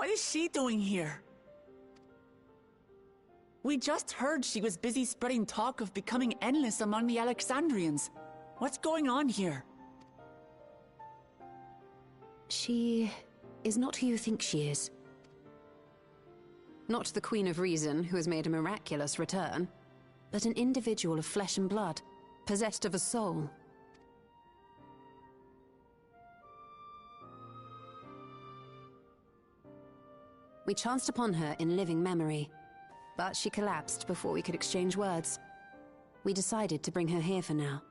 What is she doing here? We just heard she was busy spreading talk of becoming endless among the Alexandrians. What's going on here? She is not who you think she is. Not the Queen of Reason, who has made a miraculous return, but an individual of flesh and blood, possessed of a soul. We chanced upon her in living memory, but she collapsed before we could exchange words. We decided to bring her here for now.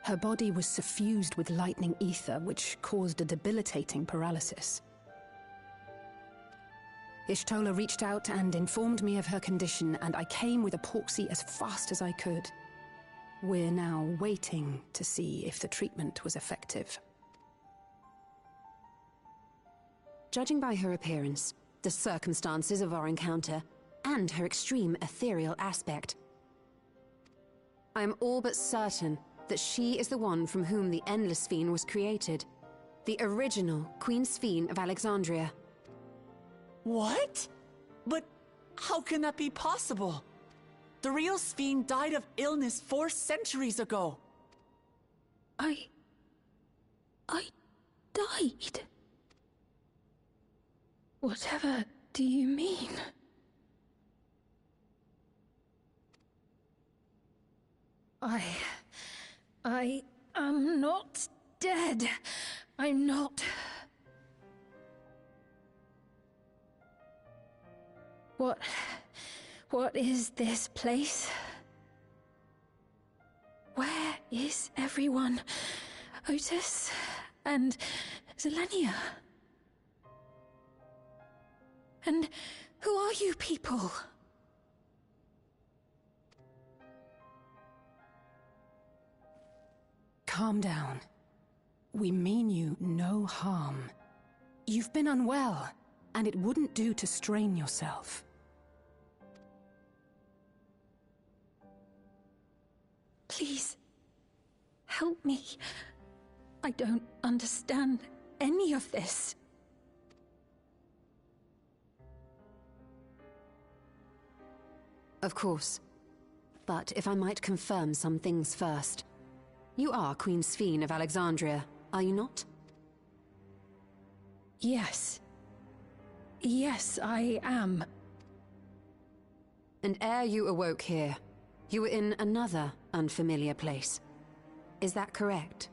Her body was suffused with lightning ether, which caused a debilitating paralysis. Ishtola reached out and informed me of her condition, and I came with epoxy as fast as I could. We're now waiting to see if the treatment was effective. Judging by her appearance, the circumstances of our encounter, and her extreme ethereal aspect, I am all but certain that she is the one from whom the Endless Sphere was created. The original Queen Sphere of Alexandria. What? But how can that be possible? The real Sphere died of illness 4 centuries ago. I died? Whatever do you mean? I am not dead. I'm not. What is this place? Where is everyone? Otis and Zelenia? And who are you people? Calm down. We mean you no harm. You've been unwell, and it wouldn't do to strain yourself. Please, help me. I don't understand any of this. Of course. But if I might confirm some things first. You are Queen Sphere of Alexandria, are you not? Yes. Yes, I am. And ere you awoke here, you were in another unfamiliar place. Is that correct?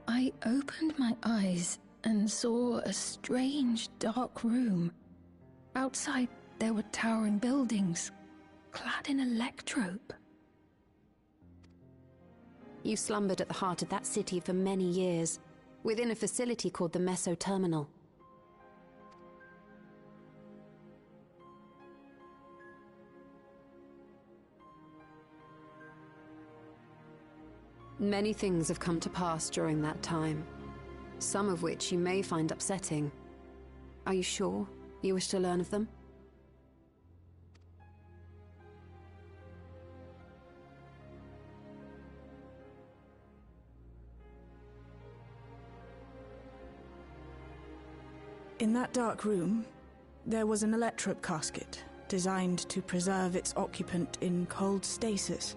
I opened my eyes and saw a strange, dark room. Outside, there were towering buildings, clad in electrope. You slumbered at the heart of that city for many years, within a facility called the Meso Terminal. Many things have come to pass during that time, some of which you may find upsetting. Are you sure you wish to learn of them? In that dark room, there was an electrope casket, designed to preserve its occupant in cold stasis.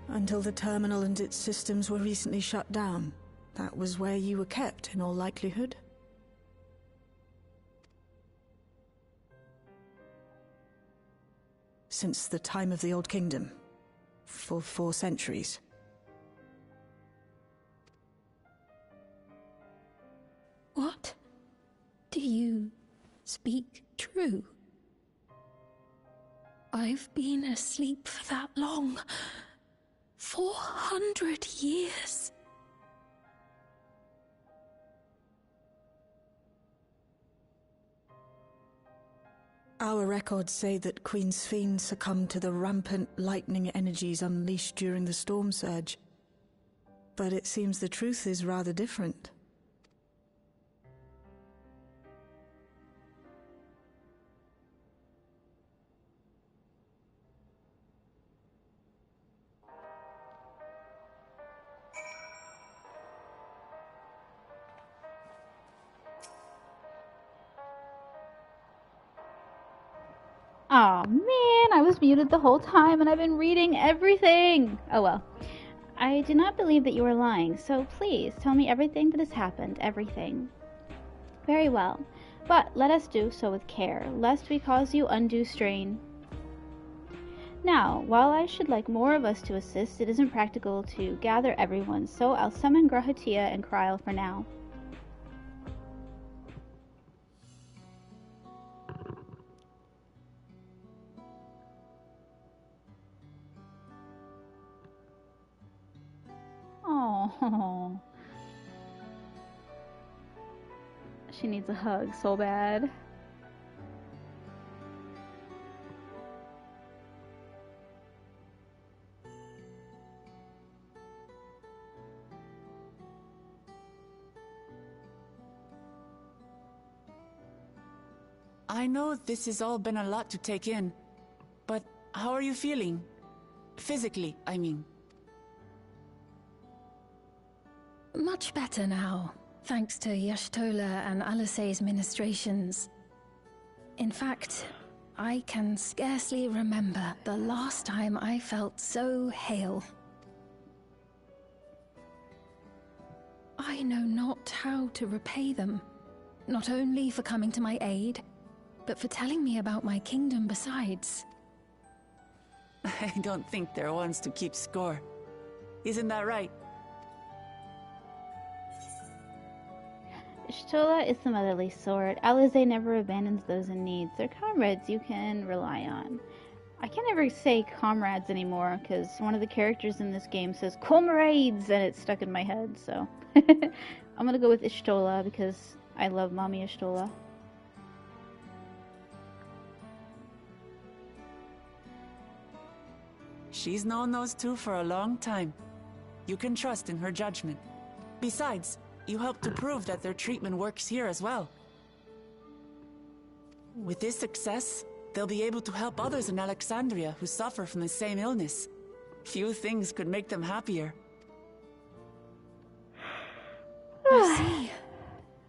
Until the terminal and its systems were recently shut down, that was where you were kept, in all likelihood. Since the time of the Old Kingdom, for 4 centuries. What? Do you speak true? I've been asleep for that long. 400 years. Our records say that Queen Sphere succumbed to the rampant lightning energies unleashed during the storm surge. But it seems the truth is rather different. Aw, man, I was muted the whole time and I've been reading everything. Oh well. I do not believe that you are lying, so please tell me everything that has happened, everything. Very well, but let us do so with care, lest we cause you undue strain. Now, while I should like more of us to assist, it isn't practical to gather everyone, so I'll summon Grahatia and Kryl for now. Oh, she needs a hug so bad. I know this has all been a lot to take in, but how are you feeling? Physically, I mean. Much better now, thanks to Y'shtola and Alisay's ministrations. In fact, I can scarcely remember the last time I felt so hale. I know not how to repay them, not only for coming to my aid, but for telling me about my kingdom besides. I don't think they're ones to keep score. Isn't that right? Y'shtola is the motherly sort. Alizé never abandons those in need. They're comrades you can rely on. I can't ever say comrades anymore, because one of the characters in this game says comrades, and it's stuck in my head, so... I'm gonna go with Y'shtola, because I love Mommy Y'shtola. She's known those two for a long time. You can trust in her judgment. Besides, you helped to prove that their treatment works here as well. With this success, they'll be able to help others in Alexandria who suffer from the same illness. Few things could make them happier. I see.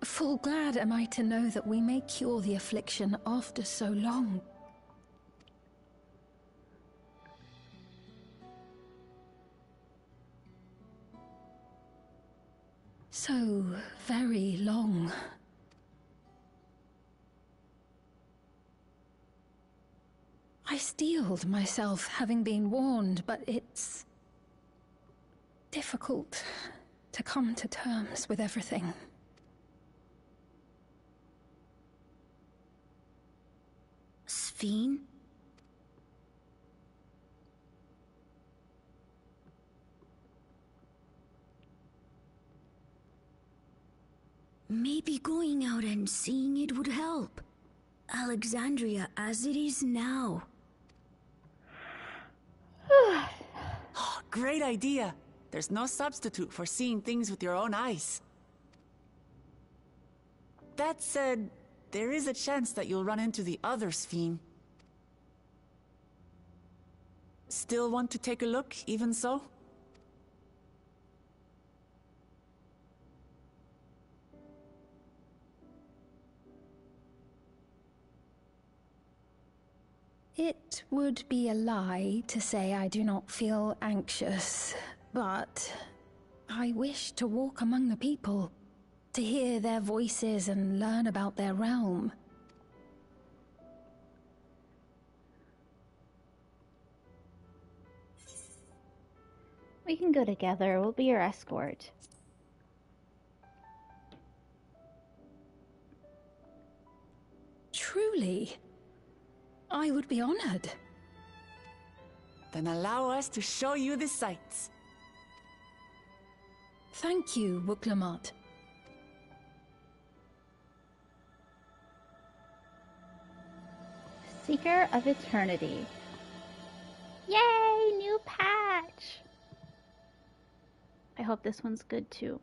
Full glad am I to know that we may cure the affliction after so long. So very long. I steeled myself, having been warned, but it's difficult to come to terms with everything. Sphene? Maybe going out and seeing it would help. Alexandria as it is now. Oh, great idea! There's no substitute for seeing things with your own eyes. That said, there is a chance that you'll run into the other Sphene. Still want to take a look, even so? It would be a lie to say I do not feel anxious, but I wish to walk among the people, to hear their voices and learn about their realm. We can go together. We'll be your escort. Truly, I would be honored. Then allow us to show you the sights. Thank you, Wuklamat. Seeker of Eternity. Yay! New patch! I hope this one's good too.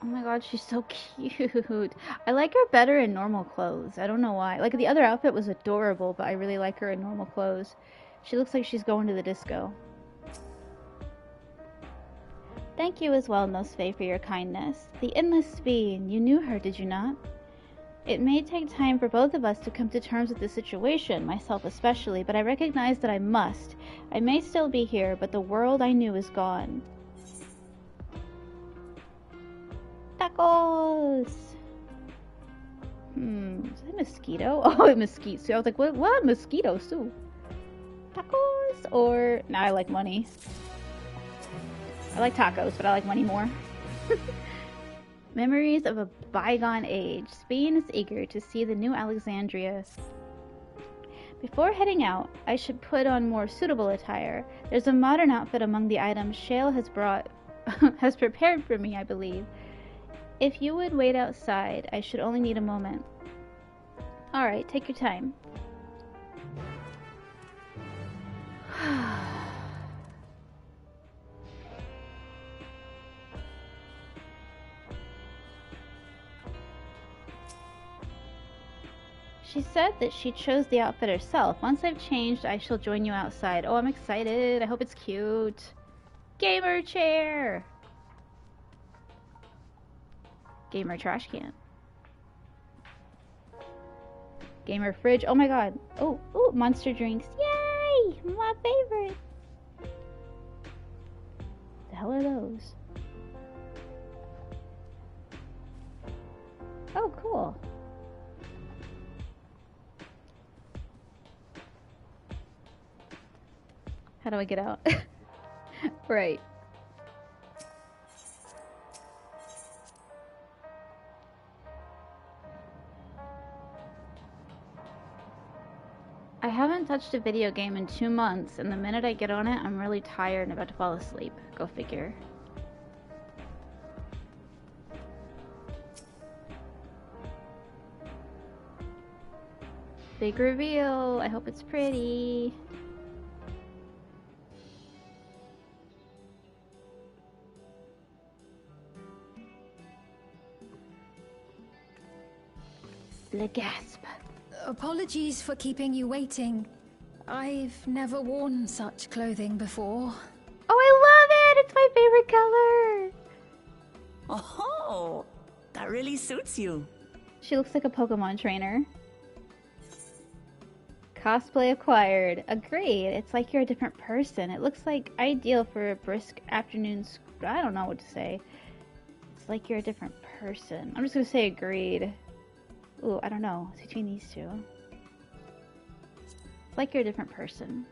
Oh my god, she's so cute. I like her better in normal clothes. I don't know why. Like, the other outfit was adorable, but I really like her in normal clothes. She looks like she's going to the disco. Thank you as well, Nosfe, for your kindness. The Endless Fiend, you knew her, did you not? It may take time for both of us to come to terms with the situation, myself especially, but I recognize that I must. I may still be here, but the world I knew is gone. Tacos! Is that a mosquito? Oh, a mosquito. So I was like, what? Mosquito soup? Tacos? Or... Nah, I like money. I like tacos, but I like money more. Memories of a bygone age. Spain is eager to see the new Alexandria. Before heading out, I should put on more suitable attire. There's a modern outfit among the items Shale has has prepared for me, I believe. If you would wait outside, I should only need a moment. Alright, take your time. She said that she chose the outfit herself. Once I've changed, I shall join you outside. Oh, I'm excited. I hope it's cute. Gamer chair! Gamer trash can. Gamer fridge. Oh my god. Oh, monster drinks. Yay! My favorite. The hell are those? Oh, cool. How do I get out? Right. I haven't touched a video game in 2 months, and the minute I get on it, I'm really tired and about to fall asleep. Go figure. Big reveal. I hope it's pretty. Le gasp. Apologies for keeping you waiting. I've never worn such clothing before. Oh, I love it! It's my favorite color! Oh, that really suits you. She looks like a Pokemon trainer. Cosplay acquired. Agreed. It's like you're a different person. It looks like ideal for a brisk afternoon. I don't know what to say. It's like you're a different person. I'm just gonna say agreed. Ooh, I don't know. It's between these two. It's like you're a different person.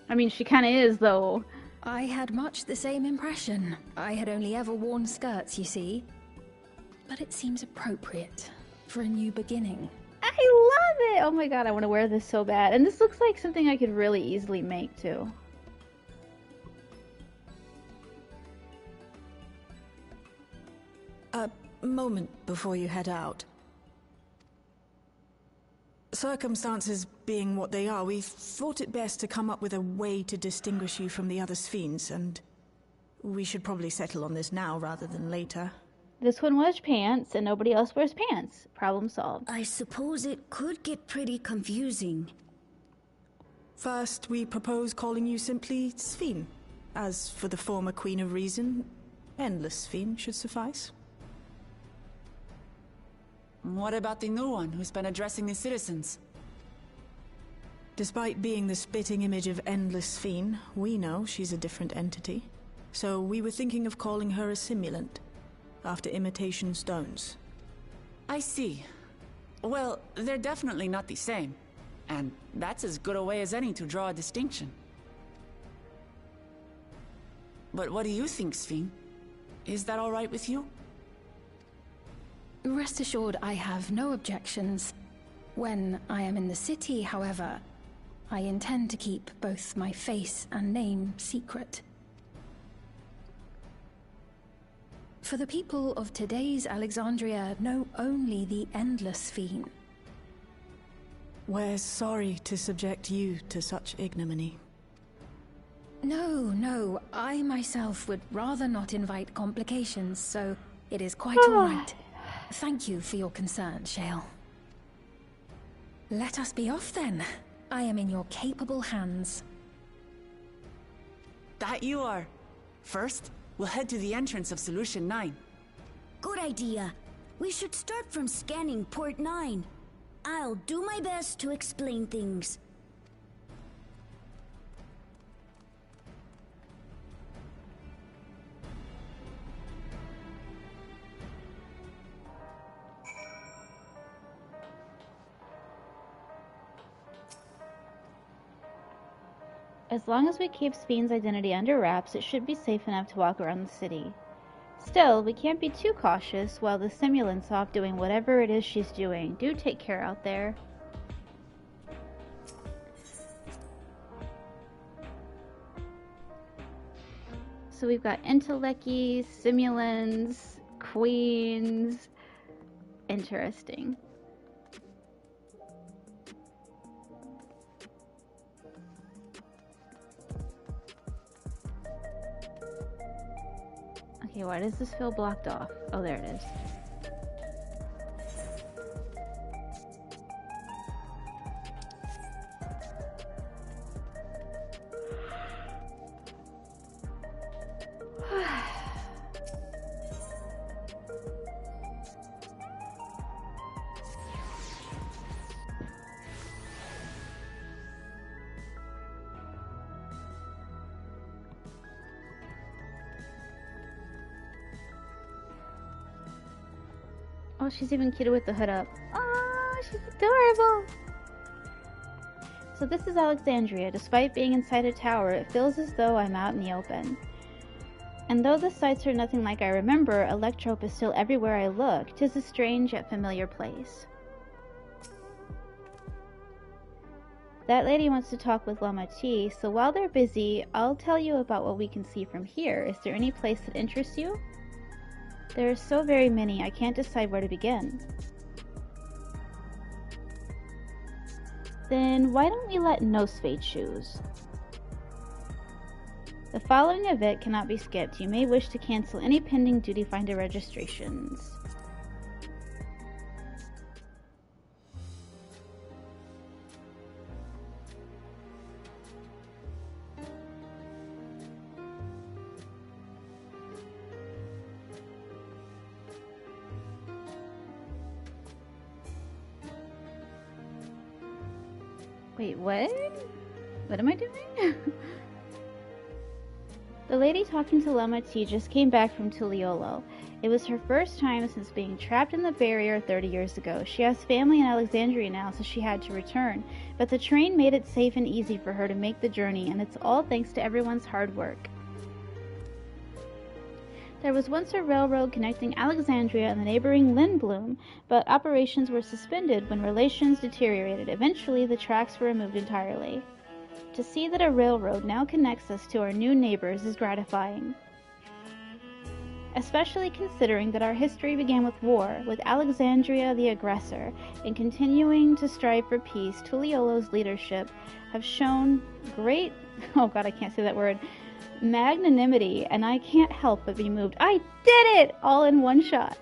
I mean, she kind of is, though. I had much the same impression. I had only ever worn skirts, you see. But it seems appropriate for a new beginning. I love it! Oh my god, I want to wear this so bad. And this looks like something I could really easily make, too. A moment before you head out. Circumstances being what they are, we thought it best to come up with a way to distinguish you from the other Sphenes, and we should probably settle on this now rather than later. This one wears pants, and nobody else wears pants. Problem solved. I suppose it could get pretty confusing. First, we propose calling you simply Sphene. As for the former Queen of Reason, Endless Sphene should suffice. What about the new one who's been addressing the citizens? Despite being the spitting image of Endless Sphene, we know she's a different entity. So we were thinking of calling her a simulant, after imitation stones. I see. Well, they're definitely not the same. And that's as good a way as any to draw a distinction. But what do you think, Sphene? Is that all right with you? Rest assured, I have no objections. When I am in the city, however, I intend to keep both my face and name secret. For the people of today's Alexandria know only the Endless Sphene. We're sorry to subject you to such ignominy. No, I myself would rather not invite complications, so it is quite all right. Thank you for your concern, Shale. Let us be off then. I am in your capable hands. That you are. First, We'll head to the entrance of Solution 9. Good idea. We should start from scanning Port 9. I'll do my best to explain things. As long as we keep Spheen's identity under wraps, it should be safe enough to walk around the city. Still, we can't be too cautious while the simulant's off doing whatever it is she's doing. Do take care out there. So we've got Intelleckies, Simulants, Queens. Interesting. Okay, why does this feel blocked off? Oh, there it is. Oh, she's even cuter with the hood up. Oh, she's adorable! So this is Alexandria. Despite being inside a tower, it feels as though I'm out in the open. And though the sights are nothing like I remember, Electrope is still everywhere I look. 'Tis a strange yet familiar place. That lady wants to talk with Lama T, so while they're busy, I'll tell you about what we can see from here. Is there any place that interests you? There are so very many, I can't decide where to begin. Then why don't we let Nosfade choose? The following event cannot be skipped. You may wish to cancel any pending duty finder registrations. Wait, what? What am I doing? The lady talking to Lama T just came back from Tuliolo. It was her first time since being trapped in the barrier 30 years ago. She has family in Alexandria now, so she had to return. But the train made it safe and easy for her to make the journey, and it's all thanks to everyone's hard work. There was once a railroad connecting Alexandria and the neighboring Lindblom, but operations were suspended when relations deteriorated. Eventually, the tracks were removed entirely. To see that a railroad now connects us to our new neighbors is gratifying. Especially considering that our history began with war, with Alexandria the aggressor, and continuing to strive for peace. Tuliolo's leadership have shown great, oh god, I can't say that word, magnanimity, and I can't help but be moved. I did it! All in one shot.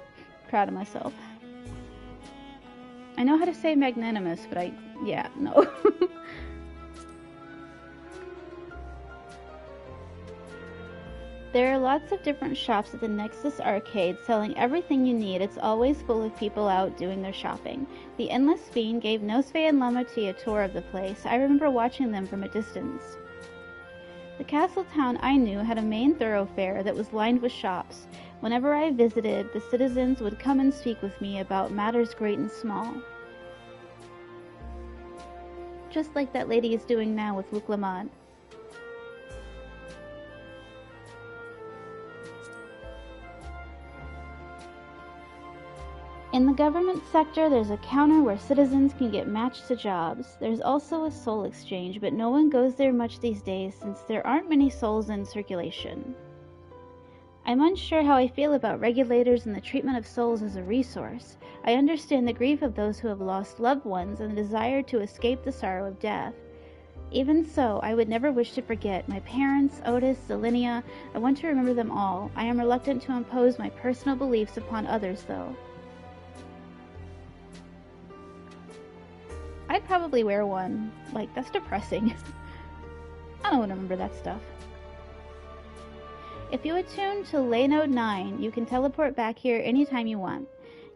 Proud of myself. I know how to say magnanimous, but no. There are lots of different shops at the Nexus Arcade selling everything you need. It's always full of people out doing their shopping. The Endless Fiend gave Nosfe and Lama T a tour of the place. I remember watching them from a distance. The castle town I knew had a main thoroughfare that was lined with shops. Whenever I visited, the citizens would come and speak with me about matters great and small. Just like that lady is doing now with Luke Lamont. In the government sector, there's a counter where citizens can get matched to jobs. There's also a soul exchange, but no one goes there much these days since there aren't many souls in circulation. I'm unsure how I feel about regulators and the treatment of souls as a resource. I understand the grief of those who have lost loved ones and the desire to escape the sorrow of death. Even so, I would never wish to forget my parents, Otis, Zelenia. I want to remember them all. I am reluctant to impose my personal beliefs upon others, though. I'd probably wear one. Like, that's depressing. I don't want to remember that stuff. If you attune to Ley Node 9, you can teleport back here anytime you want.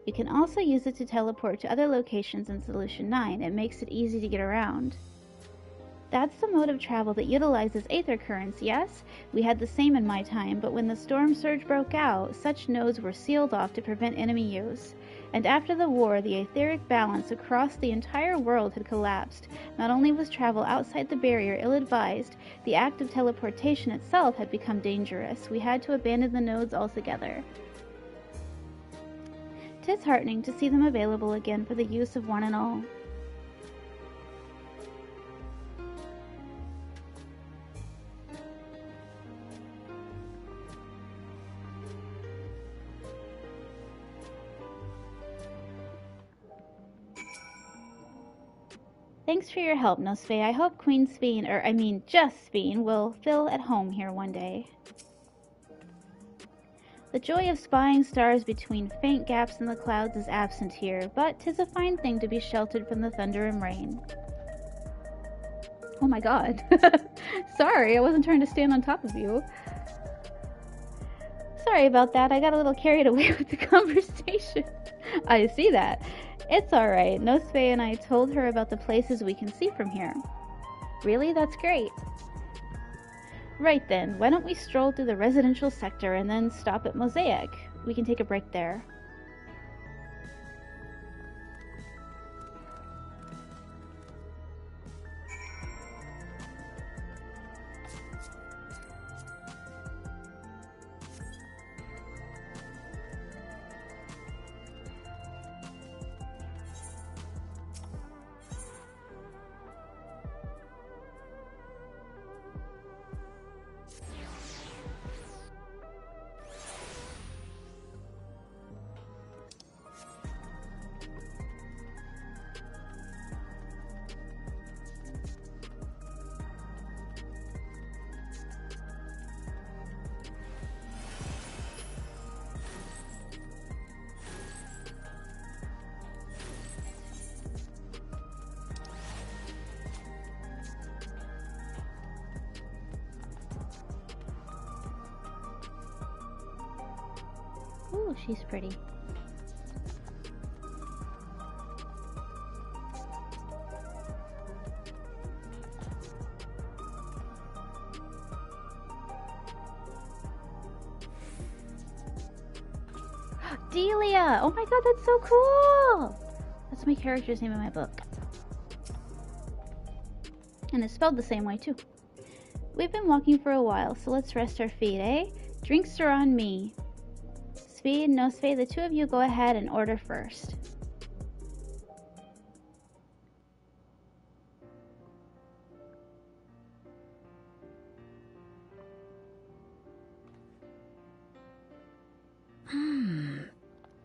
You can also use it to teleport to other locations in Solution 9. It makes it easy to get around. That's the mode of travel that utilizes aether currents, yes? We had the same in my time, but when the storm surge broke out, such nodes were sealed off to prevent enemy use. And after the war, the etheric balance across the entire world had collapsed. Not only was travel outside the barrier ill-advised, the act of teleportation itself had become dangerous. We had to abandon the nodes altogether. 'Tis heartening to see them available again for the use of one and all. Thanks for your help, Nosfe. I hope Queen Sphene, just Sphene, will feel at home here one day. The joy of spying stars between faint gaps in the clouds is absent here, but 'tis a fine thing to be sheltered from the thunder and rain. Oh my god. Sorry, I wasn't trying to stand on top of you. Sorry about that, I got a little carried away with the conversation. I see that. It's alright. Nosfe and I told her about the places we can see from here. Really? That's great. Right then, why don't we stroll through the residential sector and then stop at Mosaic? We can take a break there. Ooh, she's pretty. Delia! Oh my god, that's so cool! That's my character's name in my book. And it's spelled the same way, too. We've been walking for a while, so let's rest our feet, eh? Drinks are on me. Sphene, Nosfe, the two of you go ahead and order first.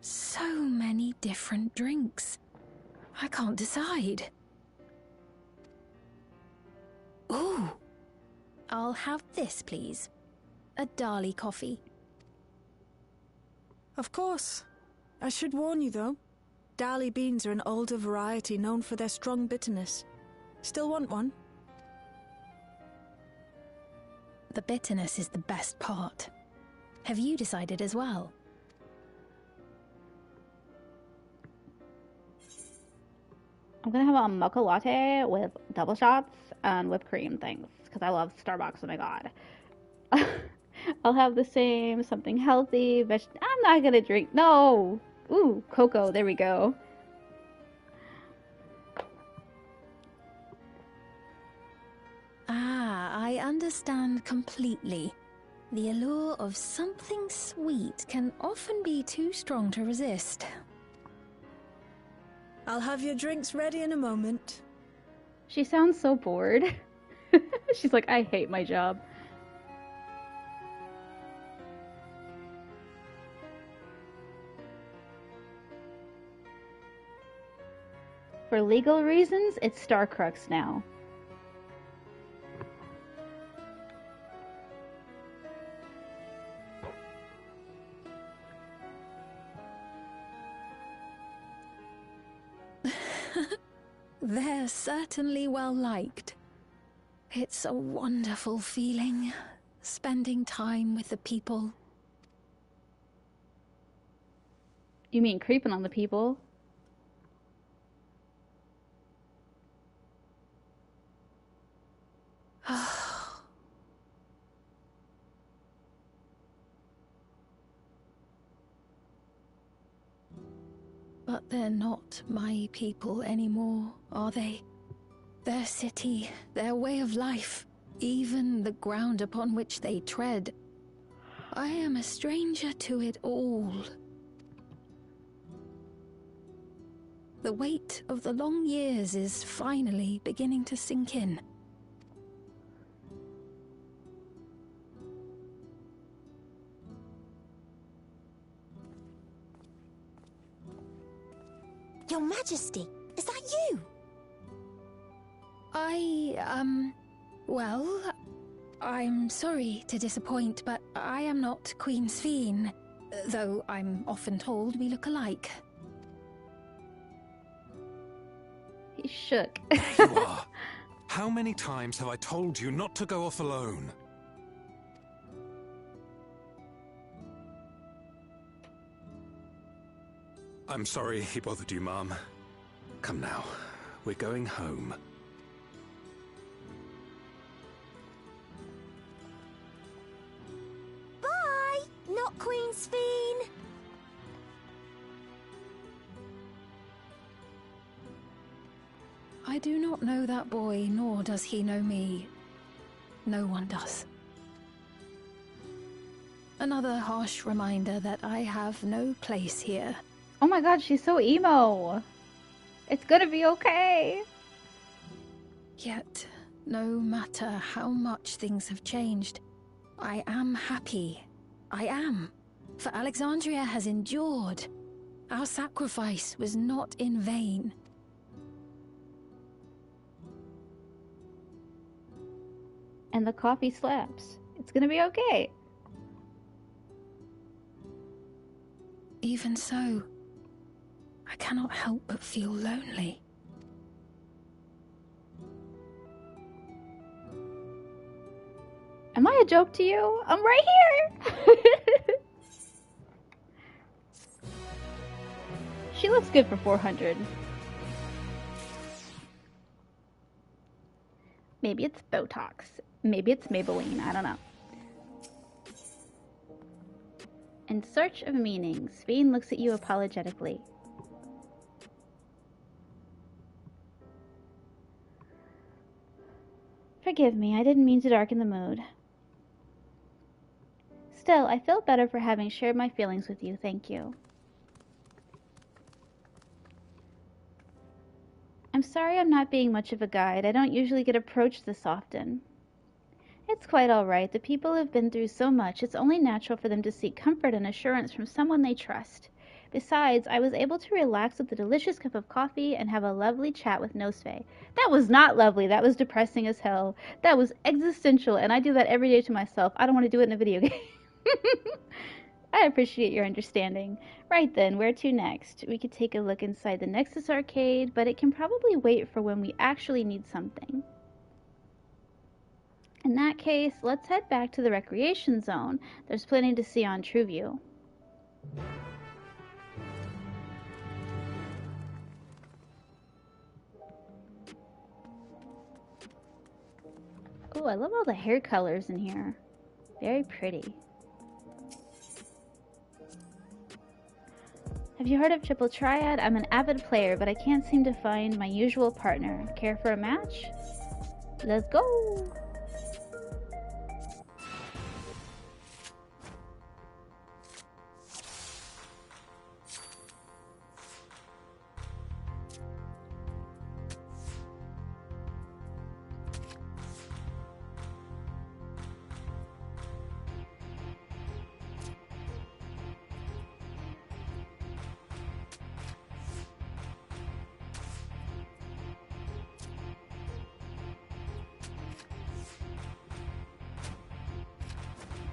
So many different drinks. I can't decide. Ooh. I'll have this, please. A Dali coffee. Of course. I should warn you, though. Dali beans are an older variety known for their strong bitterness. Still want one? The bitterness is the best part. Have you decided as well? I'm gonna have a mocha latte with double shots and whipped cream things, because I love Starbucks, oh my god. I'll have the same, something healthy, I'm not gonna drink, no! Ooh, cocoa, there we go. Ah, I understand completely. The allure of something sweet can often be too strong to resist. I'll have your drinks ready in a moment. She sounds so bored. She's like, I hate my job. For legal reasons, it's Starcrux now. They're certainly well liked. It's a wonderful feeling. spending time with the people. You mean creeping on the people? But they're not my people anymore, are they? Their city, their way of life, even the ground upon which they tread. I am a stranger to it all. The weight of the long years is finally beginning to sink in. Your Majesty, is that you? Well, I'm sorry to disappoint, but I am not Queen Sphene, though I'm often told we look alike. He shook. There you are. How many times have I told you not to go off alone? I'm sorry he bothered you, Mom. Come now, we're going home. Bye, not Queen Sphene. I do not know that boy, nor does he know me. No one does. Another harsh reminder that I have no place here. Oh my god, she's so emo. It's gonna be okay. Yet, no matter how much things have changed, I am happy. I am. For Alexandria has endured. Our sacrifice was not in vain. And the coffee slaps. It's gonna be okay. Even so, I cannot help but feel lonely. Am I a joke to you? I'm right here! She looks good for 400. Maybe it's Botox. Maybe it's Maybelline. I don't know. In search of meaning, Sphene looks at you apologetically. Forgive me, I didn't mean to darken the mood. Still, I feel better for having shared my feelings with you, thank you. I'm sorry I'm not being much of a guide. I don't usually get approached this often. It's quite all right. The people have been through so much, it's only natural for them to seek comfort and assurance from someone they trust. Besides, I was able to relax with a delicious cup of coffee and have a lovely chat with Nosfe. That was not lovely. That was depressing as hell. That was existential, and I do that every day to myself. I don't want to do it in a video game. I appreciate your understanding. Right then, where to next? We could take a look inside the Nexus arcade, but it can probably wait for when we actually need something. In that case, let's head back to the recreation zone. There's plenty to see on TrueView. Oh, I love all the hair colors in here. Very pretty. Have you heard of Triple Triad? I'm an avid player, but I can't seem to find my usual partner. Care for a match? Let's go!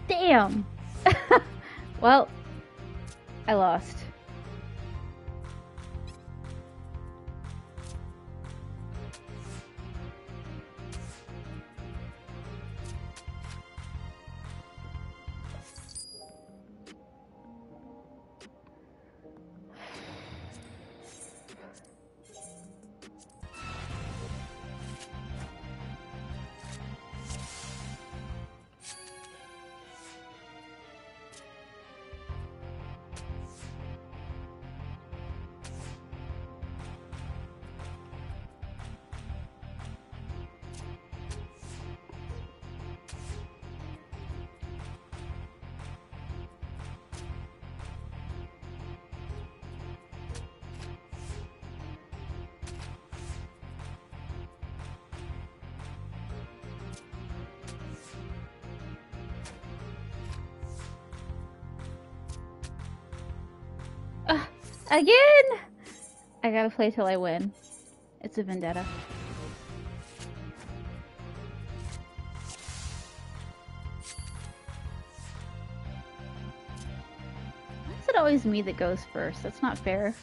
Damn! Well, I lost. Again! I gotta play till I win. It's a vendetta. Why is it always me that goes first? That's not fair.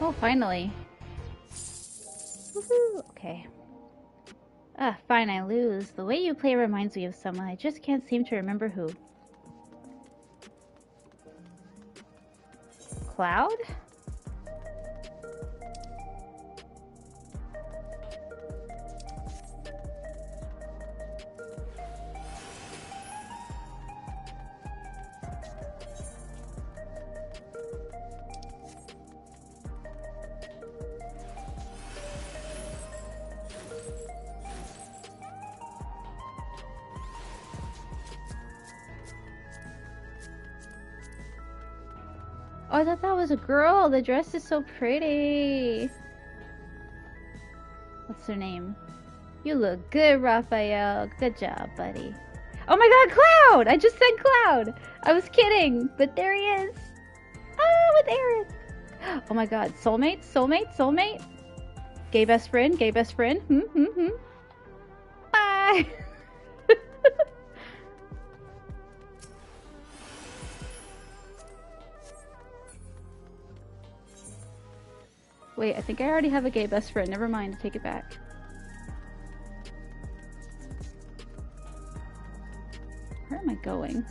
Oh, finally. Woohoo! Okay. Ah, fine, I lose. The way you play reminds me of someone. I just can't seem to remember who. Cloud? Oh, I thought that was a girl. The dress is so pretty. What's her name? You look good, Raphael. Good job, buddy. Oh my god, Cloud! I just said Cloud! I was kidding, but there he is. Ah, with Aaron. Oh my god, soulmate, soulmate, soulmate. Gay best friend, gay best friend. Bye! Wait, I think I already have a gay best friend. Never mind, take it back. Where am I going?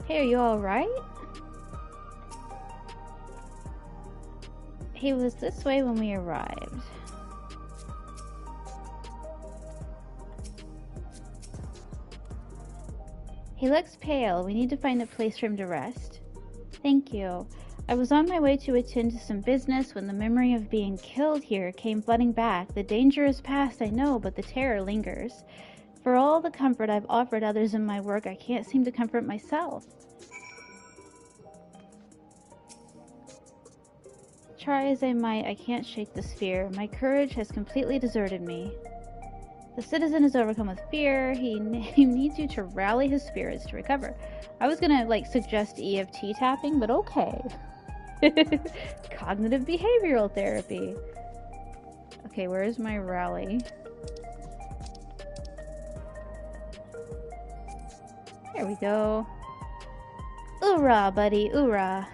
Hey, are you alright? He was this way when we arrived. He looks pale. We need to find a place for him to rest. Thank you. I was on my way to attend to some business when the memory of being killed here came flooding back. The danger is past, I know, but the terror lingers. For all the comfort I've offered others in my work, I can't seem to comfort myself. Try as I might, I can't shake this fear. My courage has completely deserted me. The citizen is overcome with fear. He needs you to rally his spirits to recover. I was gonna, suggest EFT tapping, but okay. Cognitive behavioral therapy. Okay, where is my rally? There we go. Oorah, buddy, oorah.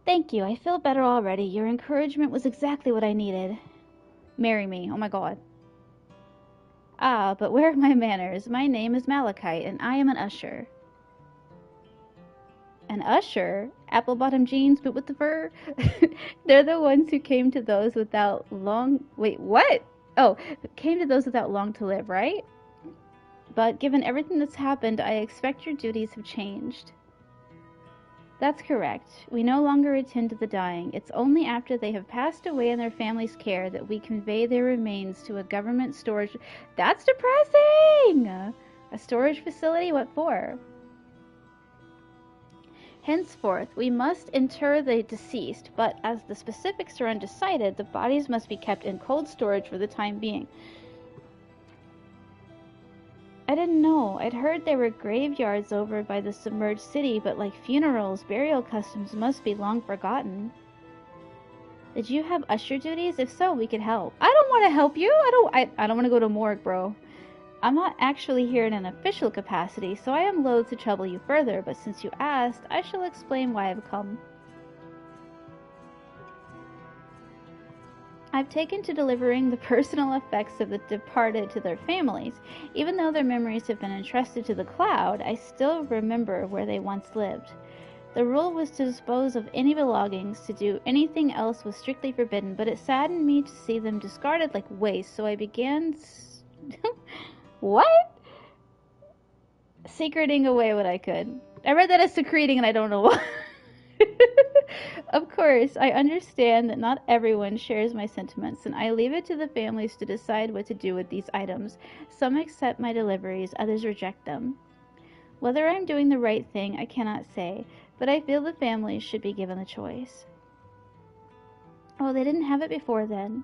Thank you, I feel better already. Your encouragement was exactly what I needed. Marry me, oh my god. Ah, but where are my manners? My name is Malachite, and I am an usher. An usher? Apple-bottom jeans, but with the fur? They're the ones who came to those without long... Wait, what? Oh, came to those without long to live, right? But given everything that's happened, I expect your duties have changed. That's correct. We no longer attend to the dying. It's only after they have passed away in their family's care that we convey their remains to a government storage... That's depressing! A storage facility? What for? Henceforth, we must inter the deceased, but as the specifics are undecided, the bodies must be kept in cold storage for the time being. I didn't know. I'd heard there were graveyards over by the submerged city, but like funerals, burial customs must be long forgotten. Did you have usher duties? If so, we could help. I don't want to help you. I don't want to go to morgue, bro. I'm not actually here in an official capacity, so I am loath to trouble you further, but since you asked, I shall explain why I've come. I've taken to delivering the personal effects of the departed to their families. Even though their memories have been entrusted to the cloud, I still remember where they once lived. The rule was to dispose of any belongings. To do anything else was strictly forbidden, but it saddened me to see them discarded like waste, so I began... What? Secreting away what I could. I read that as secreting and I don't know why. Of course, I understand that not everyone shares my sentiments, and I leave it to the families to decide what to do with these items. Some accept my deliveries, others reject them. Whether I'm doing the right thing, I cannot say, but I feel the families should be given the choice. Oh, they didn't have it before then.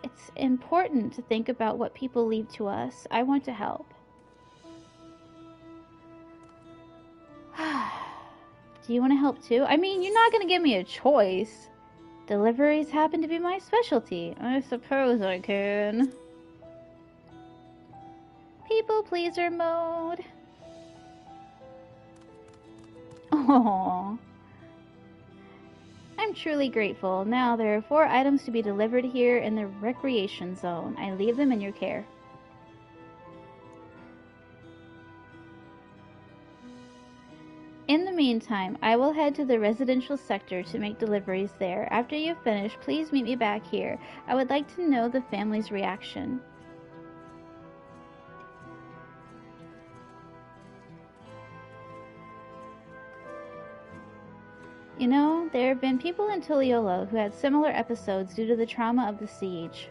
It's important to think about what people leave to us. I want to help. Do you want to help too? I mean, you're not going to give me a choice. Deliveries happen to be my specialty. I suppose I can. People pleaser mode. Aww. I'm truly grateful. Now, there are 4 items to be delivered here in the recreation zone. I leave them in your care. In the meantime, I will head to the residential sector to make deliveries there. After you've finished, please meet me back here. I would like to know the family's reaction. You know, there have been people in Tuliolo who had similar episodes due to the trauma of the siege.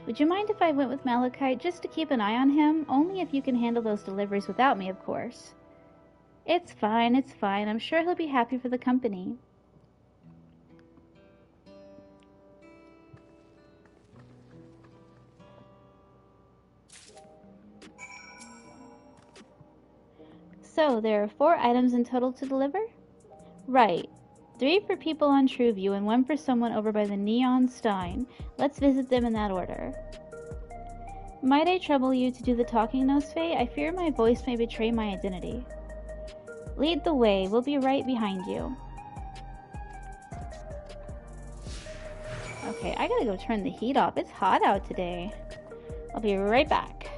Would you mind if I went with Malachite just to keep an eye on him? Only if you can handle those deliveries without me, of course. It's fine, it's fine. I'm sure he'll be happy for the company. So, there are 4 items in total to deliver? Right. 3 for people on Trueview and 1 for someone over by the Neon Stein. Let's visit them in that order. Might I trouble you to do the talking, Nosfe? I fear my voice may betray my identity. Lead the way. We'll be right behind you. Okay, I gotta go turn the heat off. It's hot out today. I'll be right back.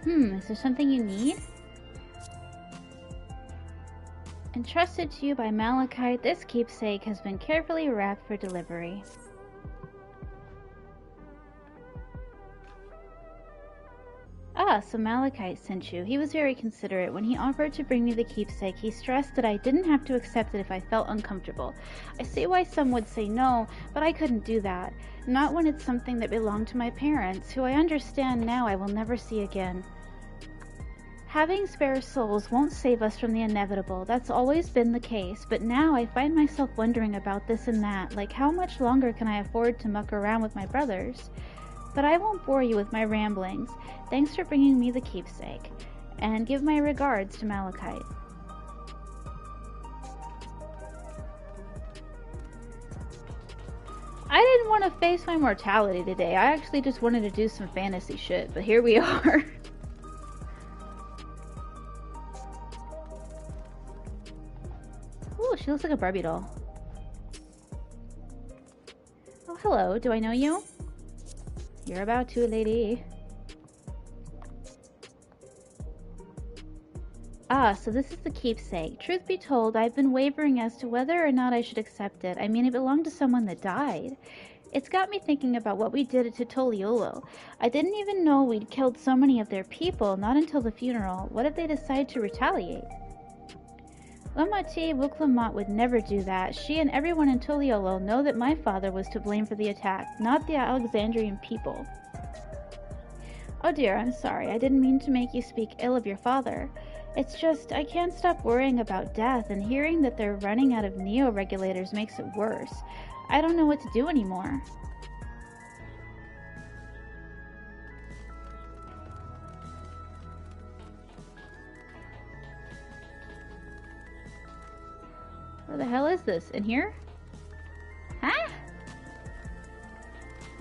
Is there something you need? Entrusted to you by Malachite, this keepsake has been carefully wrapped for delivery. Ah, so Malachite sent you. He was very considerate. When he offered to bring me the keepsake, he stressed that I didn't have to accept it if I felt uncomfortable. I see why some would say no, but I couldn't do that. Not when it's something that belonged to my parents, who I understand now I will never see again. Having spare souls won't save us from the inevitable. That's always been the case, but now I find myself wondering about this and that, like how much longer can I afford to muck around with my brothers? But I won't bore you with my ramblings. Thanks for bringing me the keepsake, and give my regards to Malachite. I didn't want to face my mortality today. I actually just wanted to do some fantasy shit, but here we are. Ooh, she looks like a Barbie doll. Oh, hello. Do I know you? You're about to, lady. Ah, so this is the keepsake. Truth be told, I've been wavering as to whether or not I should accept it. I mean, it belonged to someone that died. It's got me thinking about what we did to Toliolo. I didn't even know we'd killed so many of their people, not until the funeral. What if they decide to retaliate? Lamati Wuklamat would never do that. She and everyone in Toliolo know that my father was to blame for the attack, not the Alexandrian people. Oh dear, I'm sorry. I didn't mean to make you speak ill of your father. It's just, I can't stop worrying about death, and hearing that they're running out of neo-regulators makes it worse. I don't know what to do anymore. Where the hell is this? In here? Huh?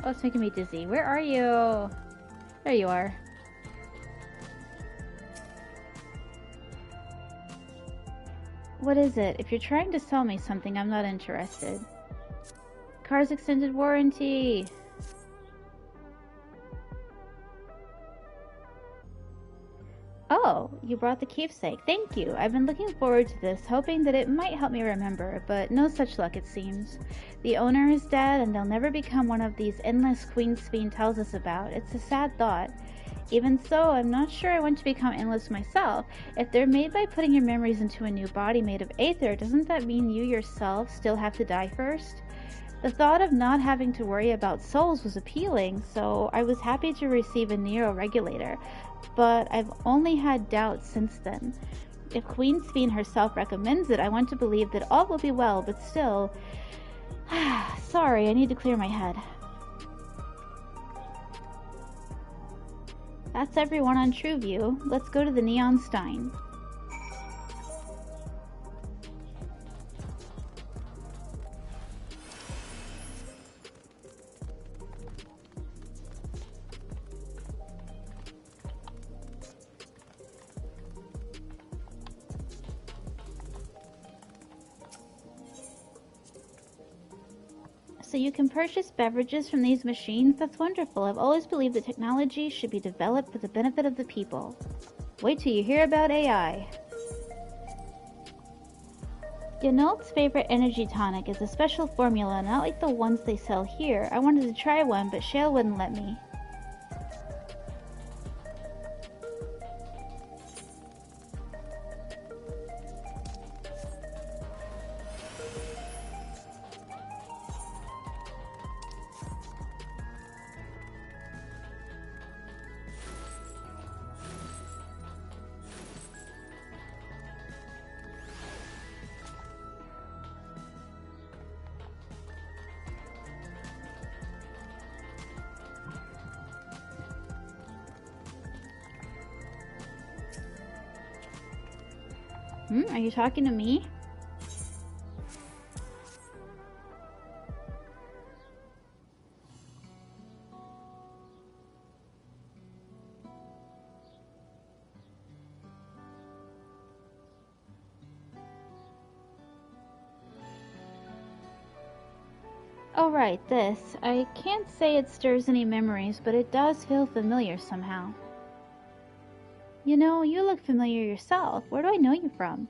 Oh, it's making me dizzy. Where are you? There you are. What is it? If you're trying to sell me something, I'm not interested. Car's extended warranty. Oh, you brought the keepsake. Thank you. I've been looking forward to this, hoping that it might help me remember, but no such luck it seems. The owner is dead, and they'll never become one of these endless Queen Sphene tells us about. It's a sad thought. Even so, I'm not sure I want to become endless myself. If they're made by putting your memories into a new body made of aether, doesn't that mean you yourself still have to die first? The thought of not having to worry about souls was appealing, so I was happy to receive a Nero-regulator, but I've only had doubts since then. If Queen Sphene herself recommends it, I want to believe that all will be well, but still... Sorry, I need to clear my head. That's everyone on TrueView. Let's go to the Neon Stein. So you can purchase beverages from these machines? That's wonderful. I've always believed that technology should be developed for the benefit of the people. Wait till you hear about AI. Yanolt's favorite energy tonic is a special formula, not like the ones they sell here. I wanted to try one, but Shale wouldn't let me. Are you talking to me? Oh right, this. I can't say it stirs any memories, but it does feel familiar somehow. You know, you look familiar yourself. Where do I know you from?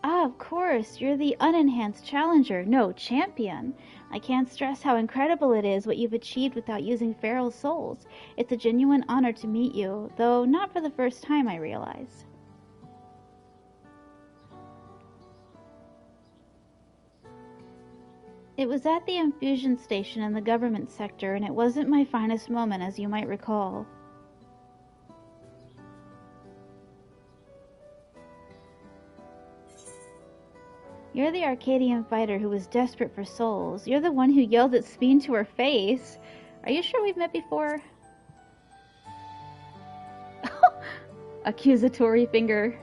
Ah, of course. You're the unenhanced challenger. No, champion. I can't stress how incredible it is what you've achieved without using feral souls. It's a genuine honor to meet you, though not for the first time, I realize. It was at the infusion station in the government sector, and it wasn't my finest moment, as you might recall. You're the Arcadian fighter who was desperate for souls. You're the one who yelled at Speen to her face. Are you sure we've met before? Accusatory finger.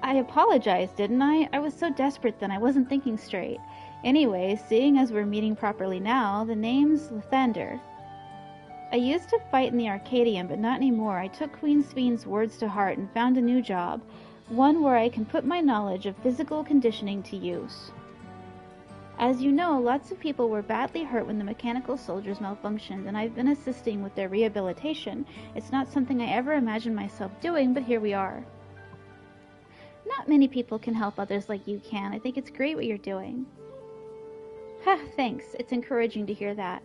I apologized, didn't I? I was so desperate then, I wasn't thinking straight. Anyway, seeing as we're meeting properly now, the name's Lathander. I used to fight in the Arcadian, but not anymore. I took Queen Speen's words to heart and found a new job. One where I can put my knowledge of physical conditioning to use. As you know, lots of people were badly hurt when the mechanical soldiers malfunctioned, and I've been assisting with their rehabilitation. It's not something I ever imagined myself doing, but here we are. Not many people can help others like you can. I think it's great what you're doing. Ha, thanks. It's encouraging to hear that.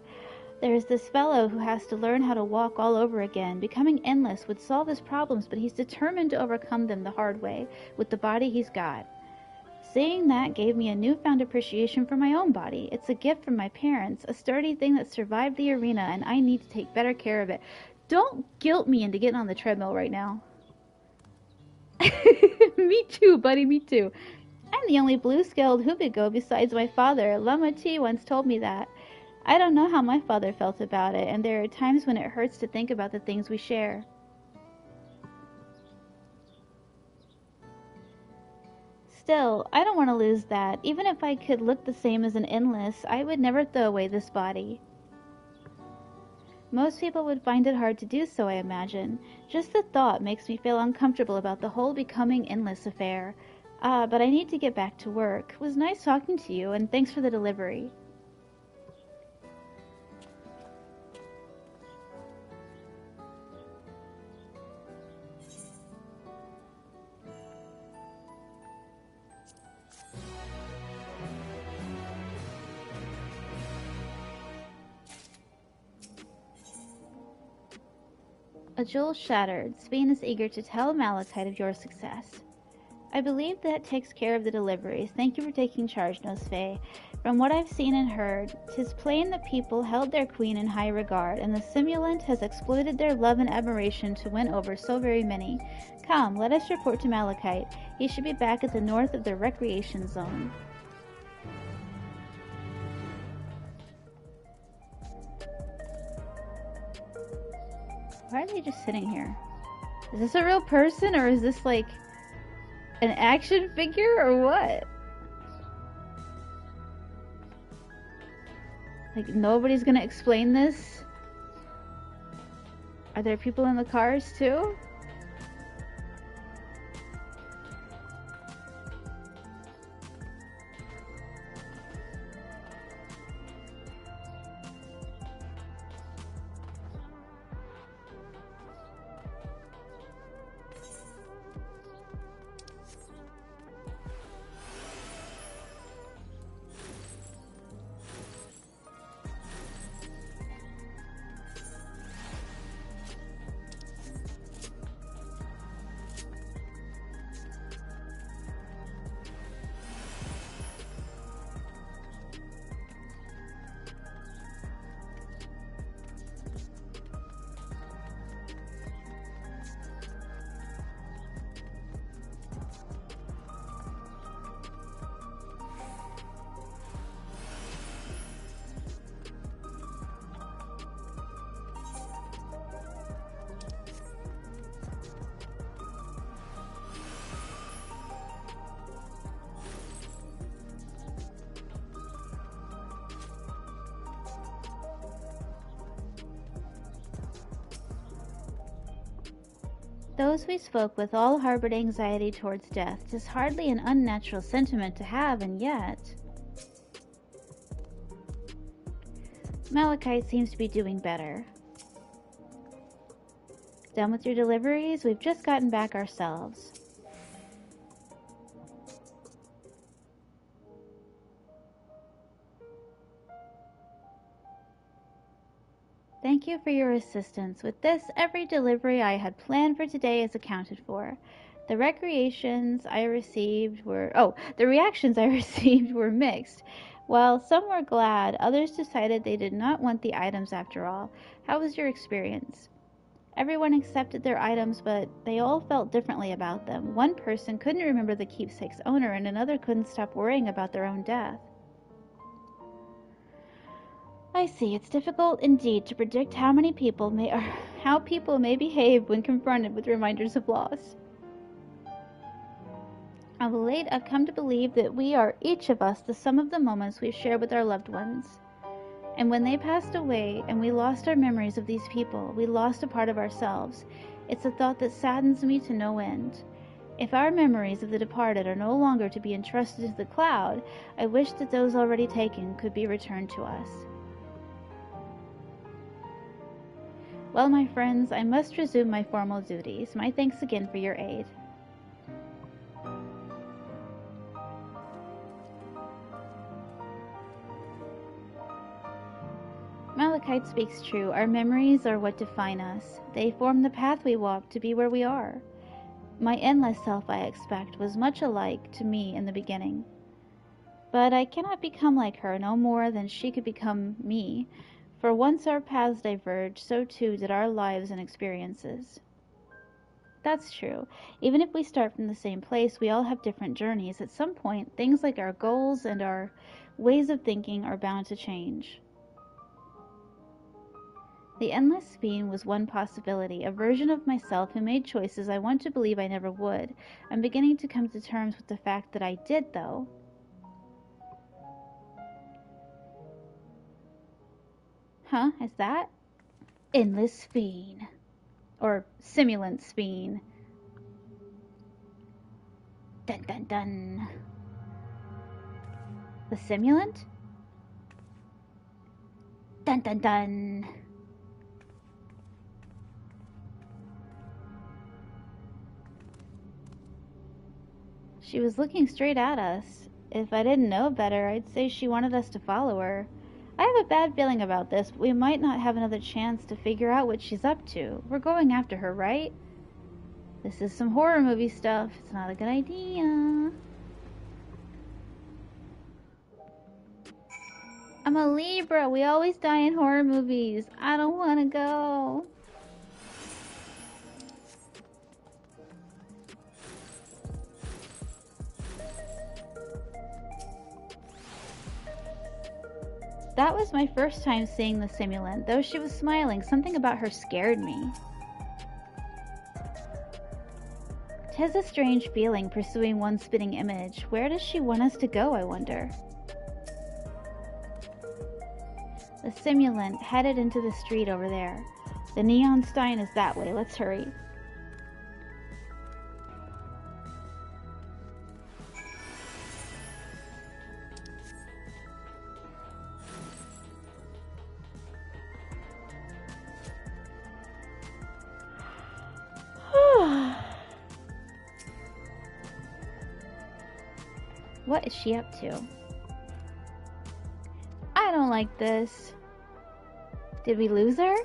There's this fellow who has to learn how to walk all over again. Becoming endless would solve his problems, but he's determined to overcome them the hard way, with the body he's got. Seeing that gave me a newfound appreciation for my own body. It's a gift from my parents, a sturdy thing that survived the arena, and I need to take better care of it. Don't guilt me into getting on the treadmill right now. Me too, buddy, me too. I'm the only blue-scaled Hubigo besides my father. Lama T once told me that. I don't know how my father felt about it, and there are times when it hurts to think about the things we share. Still, I don't want to lose that. Even if I could look the same as an endless, I would never throw away this body. Most people would find it hard to do so, I imagine. Just the thought makes me feel uncomfortable about the whole becoming endless affair. But I need to get back to work. It was nice talking to you, and thanks for the delivery. A jewel shattered. Speen is eager to tell Malachite of your success. I believe that takes care of the deliveries. Thank you for taking charge, Nosfe. From what I've seen and heard, 'tis plain that people held their queen in high regard, and the simulant has exploited their love and admiration to win over so very many. Come, let us report to Malachite. He should be back at the north of the recreation zone. Why are they just sitting here? Is this a real person, or is this like an action figure, or what? Like, nobody's gonna explain this? Are there people in the cars too? Those we spoke with all harbored anxiety towards death. 'Tis hardly an unnatural sentiment to have, and yet... Malachite seems to be doing better. Done with your deliveries? We've just gotten back ourselves. Thank you for your assistance. With this, every delivery I had planned for today is accounted for. The reactions I received were mixed. While some were glad, others decided they did not want the items after all. How was your experience? Everyone accepted their items, but they all felt differently about them. One person couldn't remember the keepsake's owner, and another couldn't stop worrying about their own death. I see. It's difficult indeed to predict how people may behave when confronted with reminders of loss. Of late, I've come to believe that we are, each of us, the sum of the moments we've shared with our loved ones. And when they passed away and we lost our memories of these people, we lost a part of ourselves. It's a thought that saddens me to no end. If our memories of the departed are no longer to be entrusted to the cloud, I wish that those already taken could be returned to us. Well, my friends, I must resume my formal duties. My thanks again for your aid. Malachite speaks true. Our memories are what define us. They form the path we walk to be where we are. My endless self, I expect, was much alike to me in the beginning. But I cannot become like her no more than she could become me. For once our paths diverged, so too did our lives and experiences. That's true. Even if we start from the same place, we all have different journeys. At some point, things like our goals and our ways of thinking are bound to change. The Endless Fiend was one possibility, a version of myself who made choices I want to believe I never would. I'm beginning to come to terms with the fact that I did, though. Huh? Is that? Endless Fiend. Or Simulant Fiend. Dun dun dun. The Simulant? Dun dun dun. She was looking straight at us. If I didn't know better, I'd say she wanted us to follow her. I have a bad feeling about this, but we might not have another chance to figure out what she's up to. We're going after her, right? This is some horror movie stuff. It's not a good idea. I'm a Libra. We always die in horror movies. I don't want to go. That was my first time seeing the Simulant. Though she was smiling, something about her scared me. 'Tis a strange feeling pursuing one spitting image. Where does she want us to go, I wonder? The Simulant headed into the street over there. The neon stein is that way. Let's hurry. What is she up to? I don't like this. Did we lose her?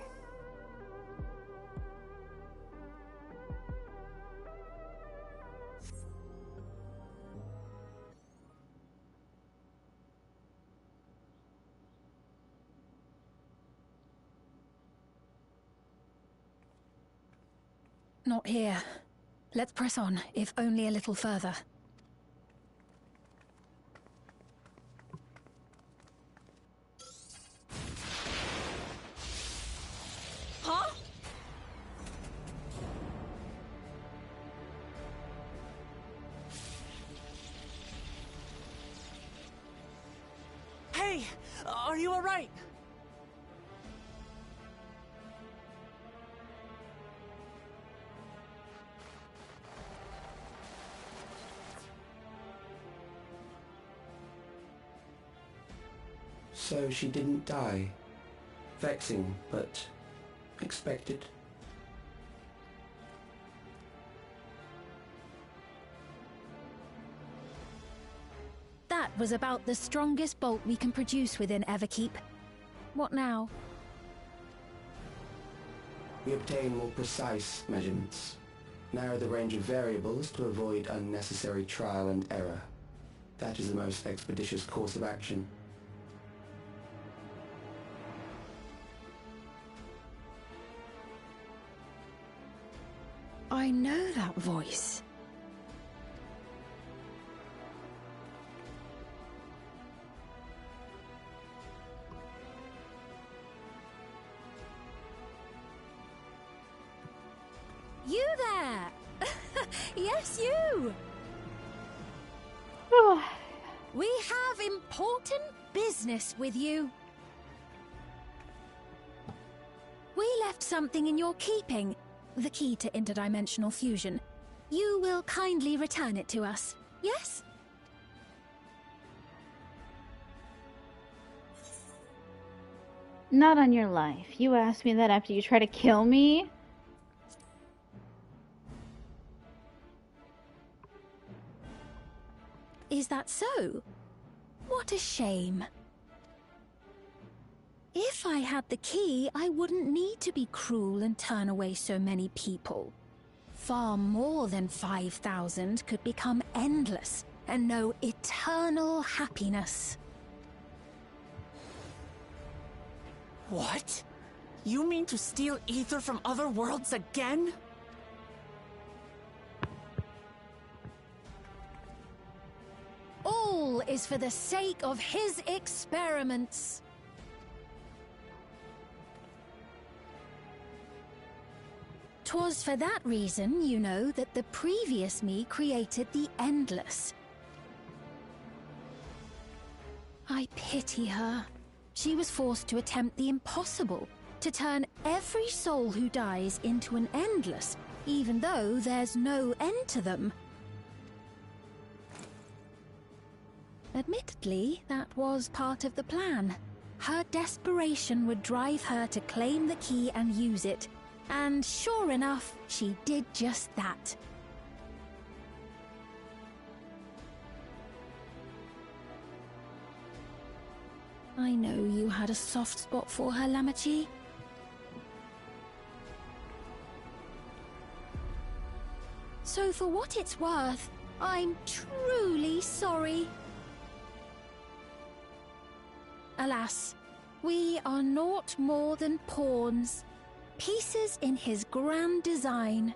Not here. Let's press on, if only a little further. Huh? Hey, are you all right? So she didn't die. Vexing, but expected. That was about the strongest bolt we can produce within Everkeep. What now? We obtain more precise measurements. Narrow the range of variables to avoid unnecessary trial and error. That is the most expeditious course of action. I know that voice. You there! Yes, you! We have important business with you. We left something in your keeping. The key to interdimensional fusion. You will kindly return it to us, yes? Not on your life. You asked me that after you try to kill me? Is that so? What a shame. If I had the key, I wouldn't need to be cruel and turn away so many people. Far more than 5,000 could become endless and know eternal happiness. What? You mean to steal ether from other worlds again? All is for the sake of his experiments. 'Twas for that reason, you know, that the previous me created the Endless. I pity her. She was forced to attempt the impossible, to turn every soul who dies into an Endless, even though there's no end to them. Admittedly, that was part of the plan. Her desperation would drive her to claim the key and use it, and sure enough, she did just that. I know you had a soft spot for her, Lamachi. So for what it's worth, I'm truly sorry. Alas, we are naught more than pawns, pieces in his grand design.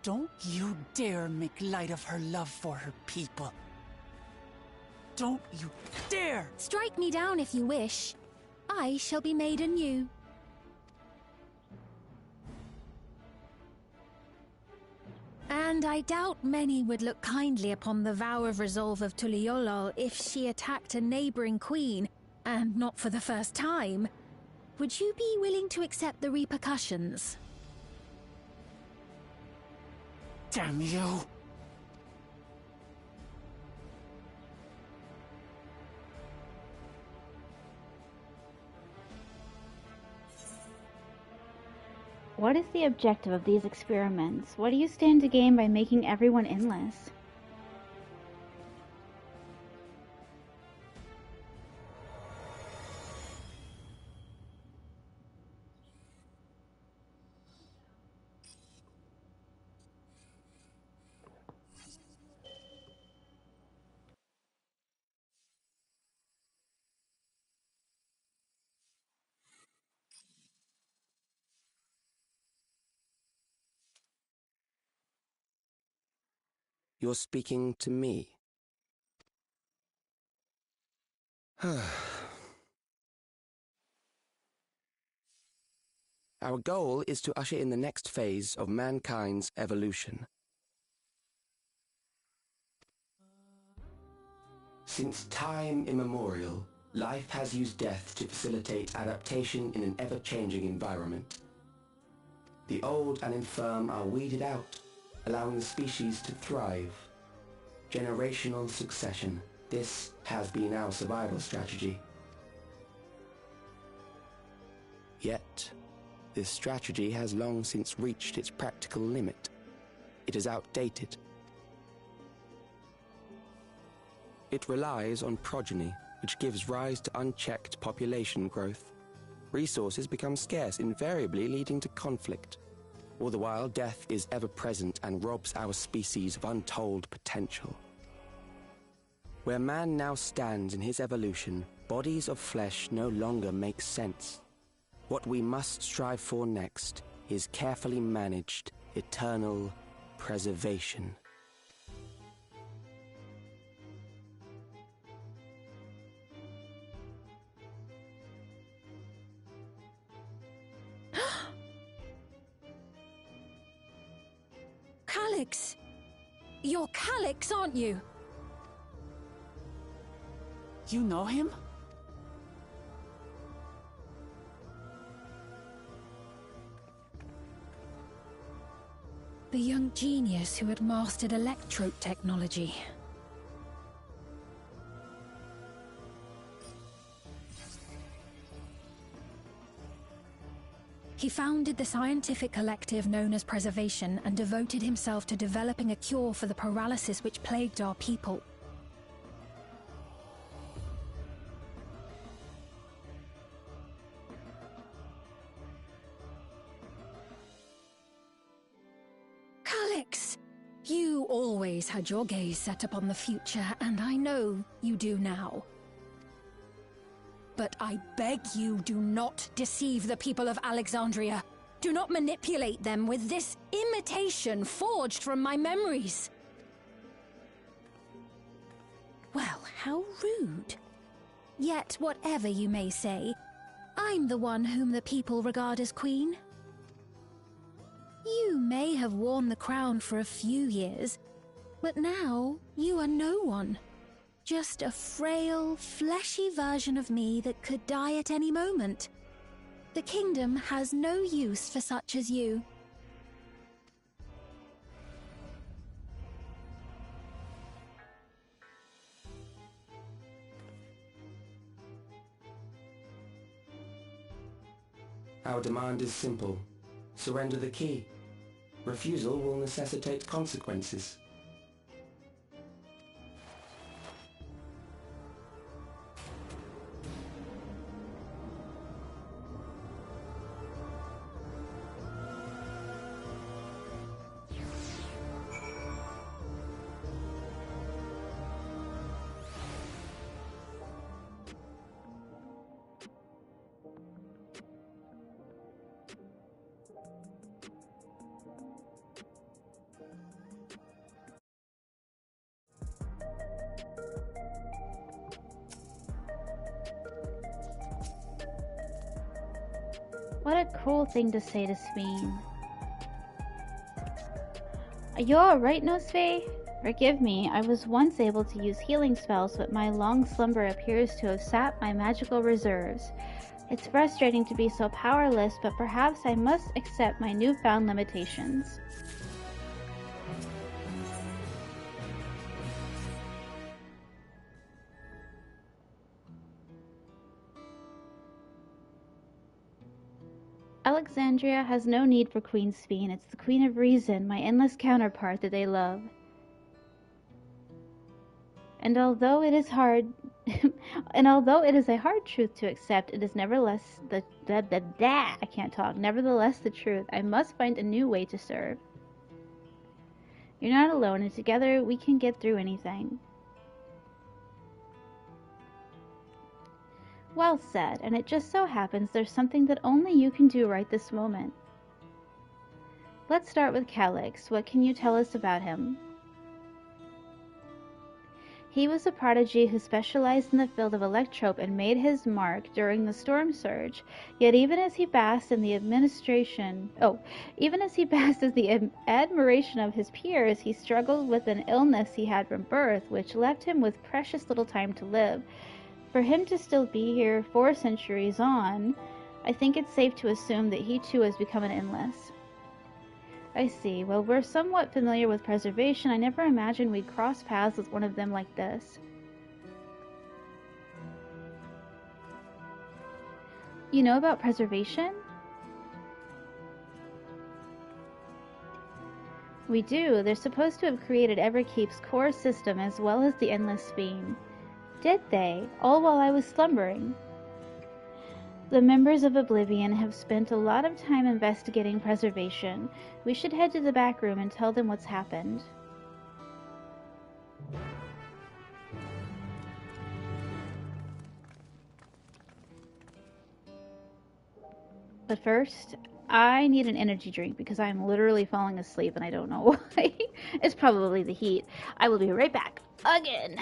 Don't you dare make light of her love for her people. Don't you dare! Strike me down if you wish. I shall be made anew. And I doubt many would look kindly upon the vow of resolve of Tuliolol if she attacked a neighboring queen, and not for the first time. Would you be willing to accept the repercussions? Damn you! What is the objective of these experiments? What do you stand to gain by making everyone endless? You're speaking to me. Our goal is to usher in the next phase of mankind's evolution. Since time immemorial, life has used death to facilitate adaptation in an ever-changing environment. The old and infirm are weeded out, allowing the species to thrive. Generational succession, This has been our survival strategy. Yet, this strategy has long since reached its practical limit. It is outdated. It relies on progeny, which gives rise to unchecked population growth. Resources become scarce, invariably leading to conflict. All the while, death is ever present and robs our species of untold potential. Where man now stands in his evolution, bodies of flesh no longer make sense. What we must strive for next is carefully managed, eternal preservation. Calyx! You're Calyx, aren't you? You know him? The young genius who had mastered electrode technology. He founded the scientific collective known as Preservation and devoted himself to developing a cure for the paralysis which plagued our people. Calyx! You always had your gaze set upon the future, and I know you do now. But I beg you, do not deceive the people of Alexandria. Do not manipulate them with this imitation forged from my memories. Well, how rude. Yet, whatever you may say, I'm the one whom the people regard as queen. You may have worn the crown for a few years, but now you are no one. Just a frail, fleshy version of me that could die at any moment. The kingdom has no use for such as you. Our demand is simple. Surrender the key. Refusal will necessitate consequences. What a cruel thing to say to Sveen. Are you alright, Nosfe? Forgive me, I was once able to use healing spells, but my long slumber appears to have sapped my magical reserves. It's frustrating to be so powerless, but perhaps I must accept my newfound limitations. Alexandria has no need for Queen Sveen. It's the Queen of Reason, my endless counterpart, that they love. And although it is hard, a hard truth to accept, it is nevertheless nevertheless the truth. I must find a new way to serve. You're not alone, and together we can get through anything. Well said, and it just so happens there's something that only you can do right this moment. Let's start with Calyx. What can you tell us about him? He was a prodigy who specialized in the field of electrope and made his mark during the storm surge. Yet even as he basked in the admiration of his peers, he struggled with an illness he had from birth, which left him with precious little time to live. For him to still be here 4 centuries on, I think it's safe to assume that he too has become an endless. I see. Well, we're somewhat familiar with preservation. I never imagined we'd cross paths with one of them like this. You know about preservation? We do. They're supposed to have created Everkeep's core system as well as the Endless Spine. Did they? All while I was slumbering. The members of Oblivion have spent a lot of time investigating preservation. We should head to the back room and tell them what's happened. But first, I need an energy drink because I'm literally falling asleep and I don't know why. It's probably the heat. I will be right back. Again.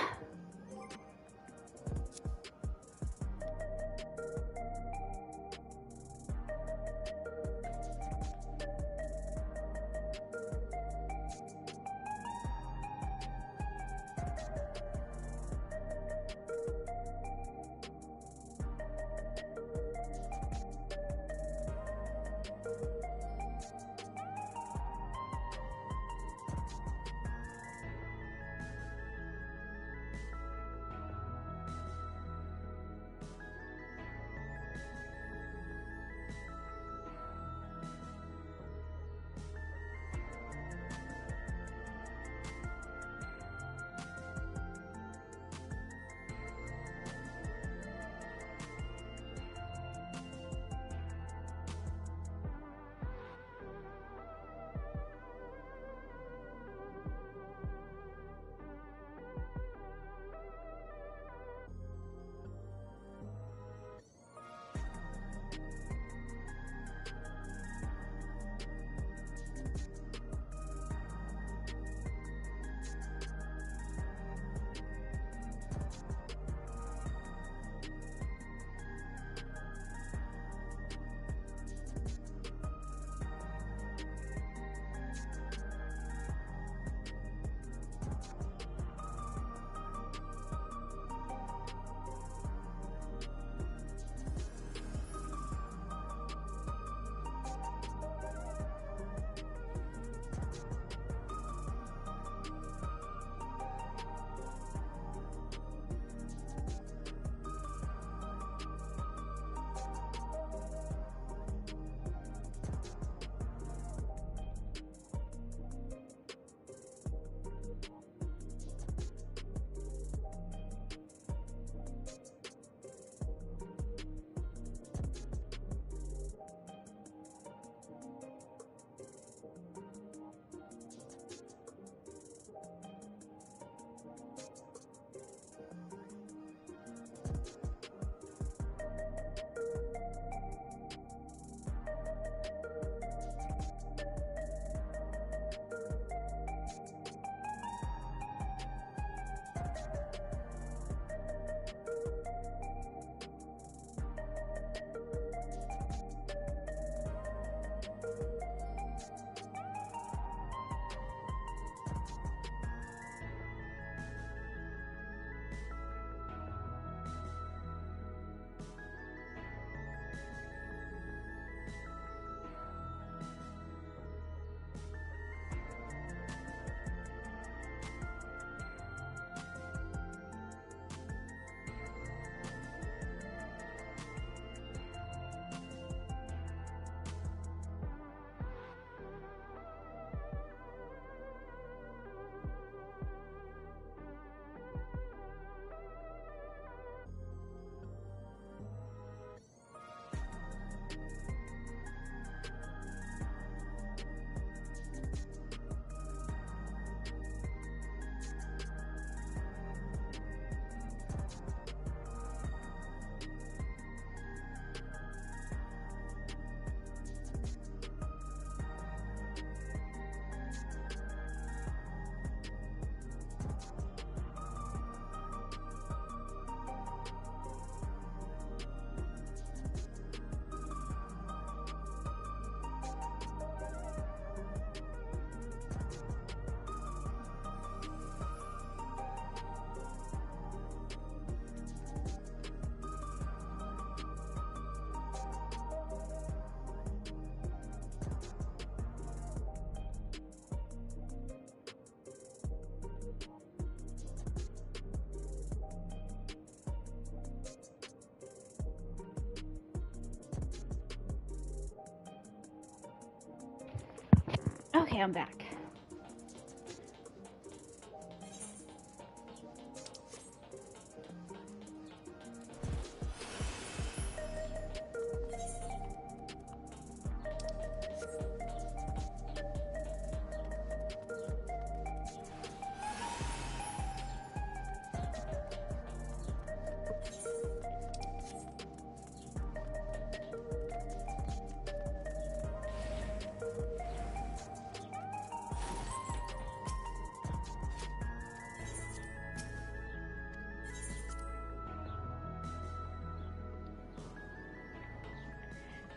Okay, I'm back.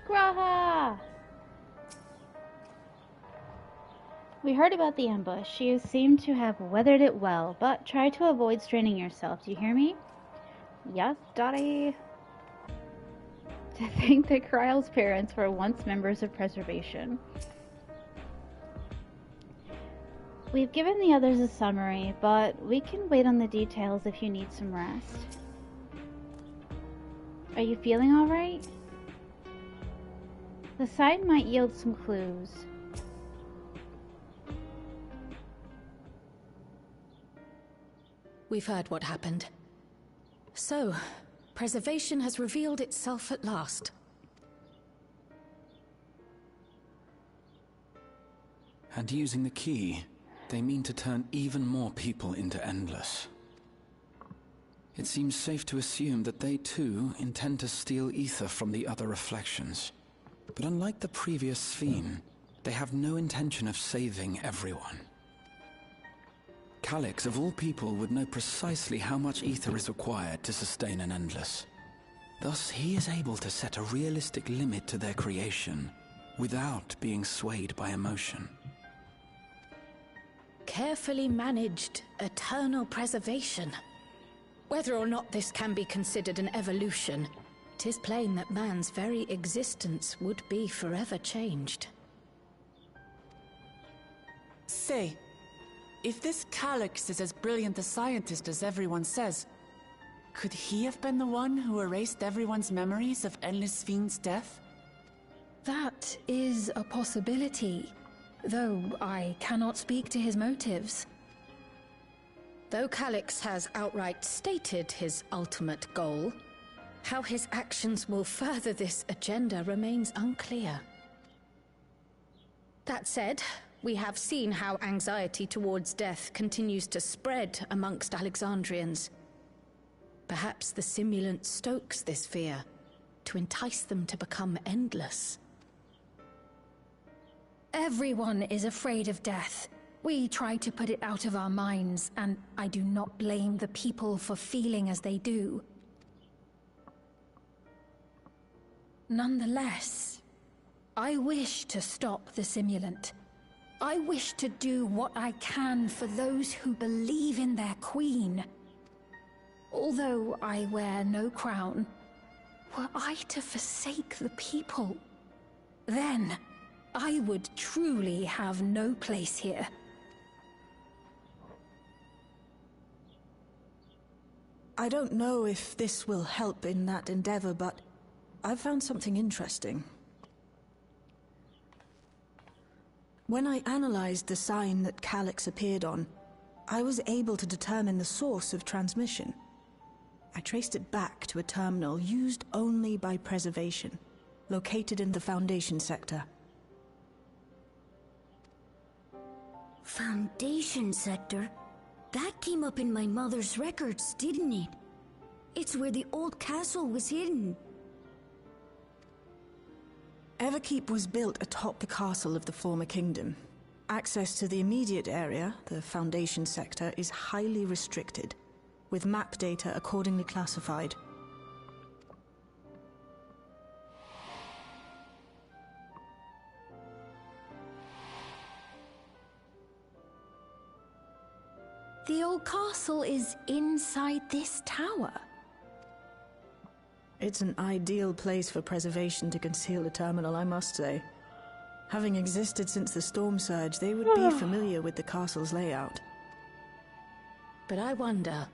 Graha! We heard about the ambush. You seem to have weathered it well, but try to avoid straining yourself. Do you hear me? Yes, Daddy. To think that Kryle's parents were once members of Preservation. We've given the others a summary, but we can wait on the details if you need some rest. Are you feeling alright? The site might yield some clues. We've heard what happened. So, Preservation has revealed itself at last. And using the key, they mean to turn even more people into Endless. It seems safe to assume that they too intend to steal ether from the other reflections. But unlike the previous Sphene, they have no intention of saving everyone. Calyx, of all people, would know precisely how much ether is required to sustain an Endless. Thus, he is able to set a realistic limit to their creation, without being swayed by emotion. Carefully managed, eternal preservation. Whether or not this can be considered an evolution, 'tis plain that man's very existence would be forever changed. Say, if this Calyx is as brilliant a scientist as everyone says, could he have been the one who erased everyone's memories of Endless Sphene's death? That is a possibility, though I cannot speak to his motives. Though Calyx has outright stated his ultimate goal, how his actions will further this agenda remains unclear. That said, we have seen how anxiety towards death continues to spread amongst Alexandrians. Perhaps the simulant stokes this fear, to entice them to become endless. Everyone is afraid of death. We try to put it out of our minds, and I do not blame the people for feeling as they do. Nonetheless, I wish to stop the simulant. I wish to do what I can for those who believe in their queen. Although I wear no crown, were I to forsake the people, then I would truly have no place here. I don't know if this will help in that endeavor, but I've found something interesting. When I analyzed the sign that Calyx appeared on, I was able to determine the source of transmission. I traced it back to a terminal used only by Preservation, located in the Foundation sector. Foundation sector? That came up in my mother's records, didn't it? It's where the old castle was hidden. Everkeep was built atop the castle of the former kingdom. Access to the immediate area, the Foundation sector, is highly restricted, with map data accordingly classified. The old castle is inside this tower. It's an ideal place for Preservation to conceal a terminal, I must say. Having existed since the Storm Surge, they would be familiar with the castle's layout. But I wonder,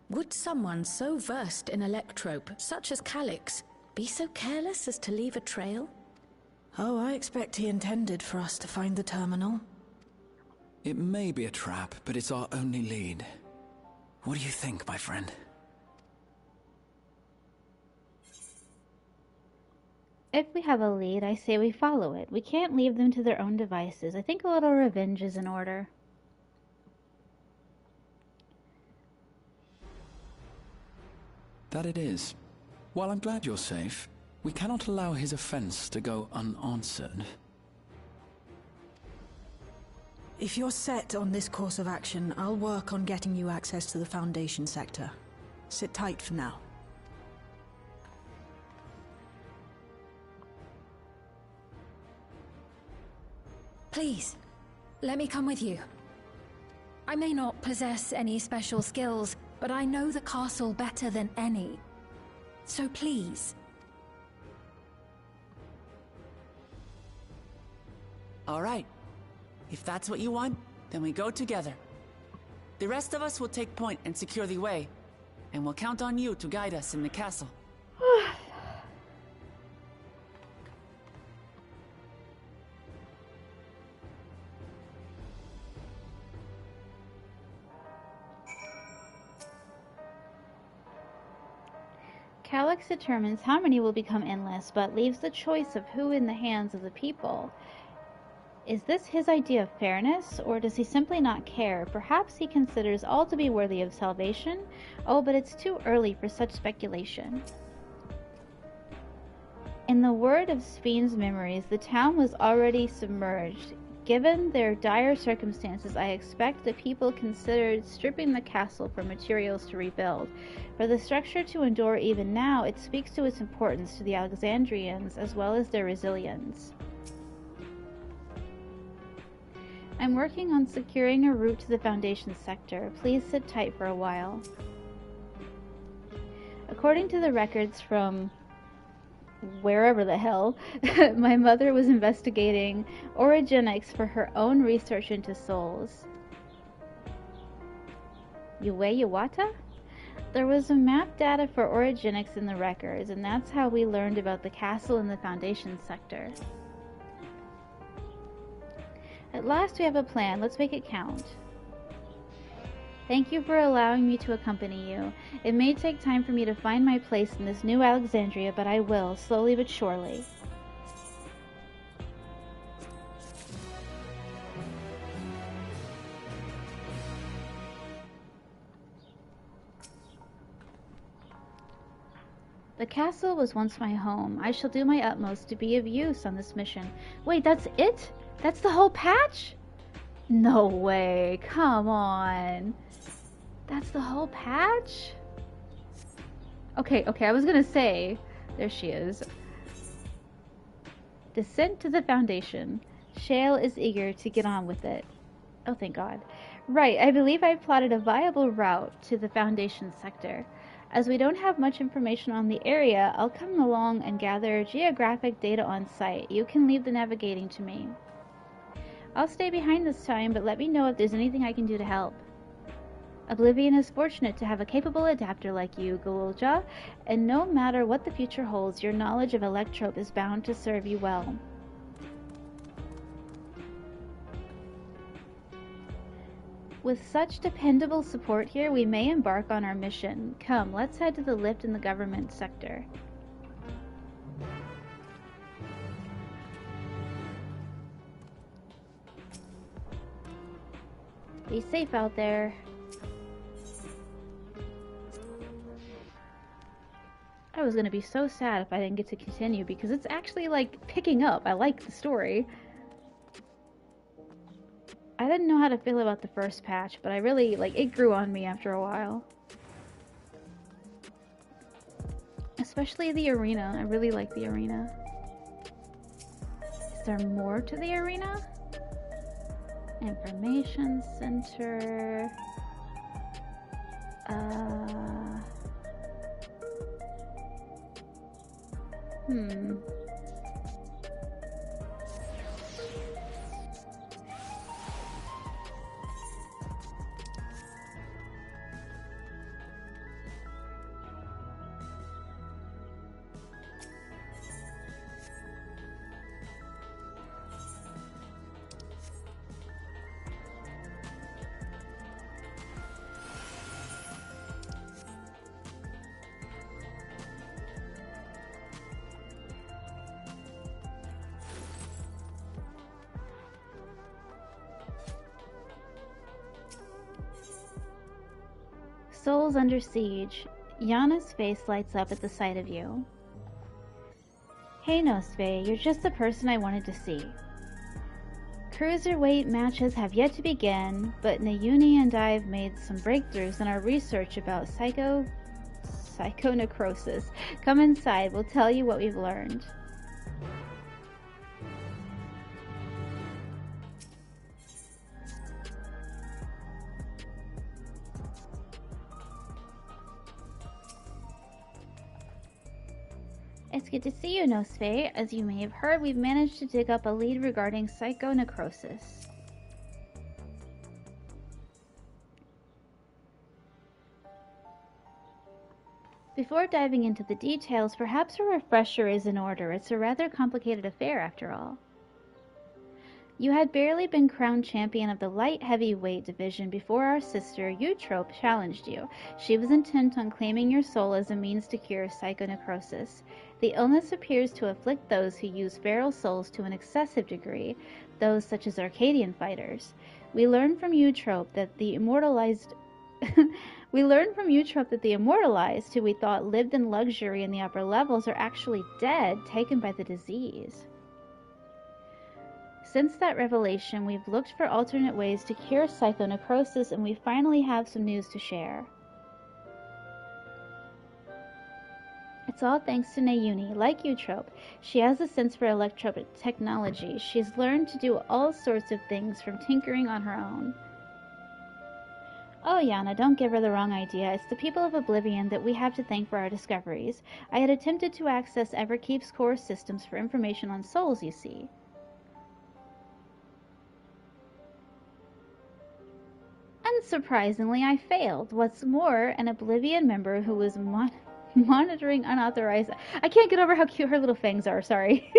would someone so versed in electrope, such as Calyx, be so careless as to leave a trail? Oh, I expect he intended for us to find the terminal. It may be a trap, but it's our only lead. What do you think, my friend? If we have a lead, I say we follow it. We can't leave them to their own devices. I think a little revenge is in order. That it is. While I'm glad you're safe, we cannot allow his offense to go unanswered. If you're set on this course of action, I'll work on getting you access to the Foundation sector. Sit tight for now. Please, let me come with you. I may not possess any special skills, but I know the castle better than any. So please. All right. If that's what you want, then we go together. The rest of us will take point and secure the way, and we'll count on you to guide us in the castle. Calyx determines how many will become endless, but leaves the choice of who in the hands of the people. Is this his idea of fairness, or does he simply not care? Perhaps he considers all to be worthy of salvation? Oh, but it's too early for such speculation. In the word of Spheen's memories, the town was already submerged. Given their dire circumstances, I expect the people considered stripping the castle for materials to rebuild. For the structure to endure even now, it speaks to its importance to the Alexandrians as well as their resilience. I'm working on securing a route to the Foundation sector. Please sit tight for a while. According to the records from wherever the hell, my mother was investigating orogenics for her own research into souls. Yue Iwata? There was a map data for orogenics in the records, and that's how we learned about the castle in the Foundation sector. At last we have a plan. Let's make it count. Thank you for allowing me to accompany you. It may take time for me to find my place in this new Alexandria, but I will, slowly but surely. The castle was once my home. I shall do my utmost to be of use on this mission. Wait, that's it? That's the whole patch? No way. Come on. That's the whole patch? Okay, I was gonna say... There she is. Descent to the Foundation. Shale is eager to get on with it. Oh, thank God. Right, I believe I've plotted a viable route to the Foundation sector. As we don't have much information on the area, I'll come along and gather geographic data on site. You can leave the navigating to me. I'll stay behind this time, but let me know if there's anything I can do to help. Oblivion is fortunate to have a capable adapter like you, Gulja, and no matter what the future holds, your knowledge of Electrope is bound to serve you well. With such dependable support here, we may embark on our mission. Come, let's head to the lift in the government sector. Be safe out there. I was gonna be so sad if I didn't get to continue because it's actually like picking up. I like the story. I didn't know how to feel about the first patch, but I really, like, it grew on me after a while. Especially the arena. I really like the arena. Is there more to the arena? Information center. Souls under siege. Yana's face lights up at the sight of you. Hey Nosfe, you're just the person I wanted to see. Cruiserweight matches have yet to begin, but Nayuni and I have made some breakthroughs in our research about psychonecrosis. Come inside, we'll tell you what we've learned. It's good to see you, Nosfe. As you may have heard, we've managed to dig up a lead regarding psychonecrosis. Before diving into the details, perhaps a refresher is in order. It's a rather complicated affair, after all. You had barely been crowned champion of the light heavyweight division before our sister, Eutrope, challenged you. She was intent on claiming your soul as a means to cure psychonecrosis. The illness appears to afflict those who use feral souls to an excessive degree, those such as Arcadian fighters. We learned from Eutrope that the immortalized who we thought lived in luxury in the upper levels, are actually dead, taken by the disease. Since that revelation, we've looked for alternate ways to cure psychonecrosis, and we finally have some news to share. It's all thanks to Nayuni. Like Eutrope, she has a sense for electronic technology. She's learned to do all sorts of things, from tinkering on her own. Oh, Yana, don't give her the wrong idea. It's the people of Oblivion that we have to thank for our discoveries. I had attempted to access Everkeep's core systems for information on souls, you see. Unsurprisingly, I failed. What's more, an Oblivion member who was monitoring unauthorized... I can't get over how cute her little fangs are, sorry.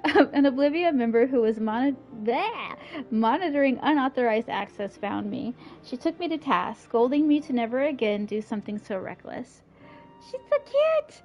An Oblivion member who was monitoring unauthorized access found me. She took me to task, scolding me to never again do something so reckless. She's so cute!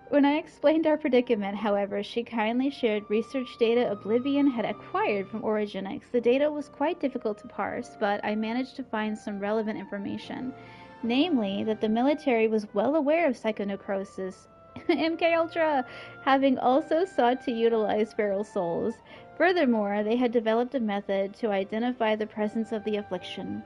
When I explained our predicament, however, she kindly shared research data Oblivion had acquired from Origenics. The data was quite difficult to parse, but I managed to find some relevant information. Namely, that the military was well aware of psychonecrosis, MK Ultra, having also sought to utilize feral souls. Furthermore, they had developed a method to identify the presence of the affliction.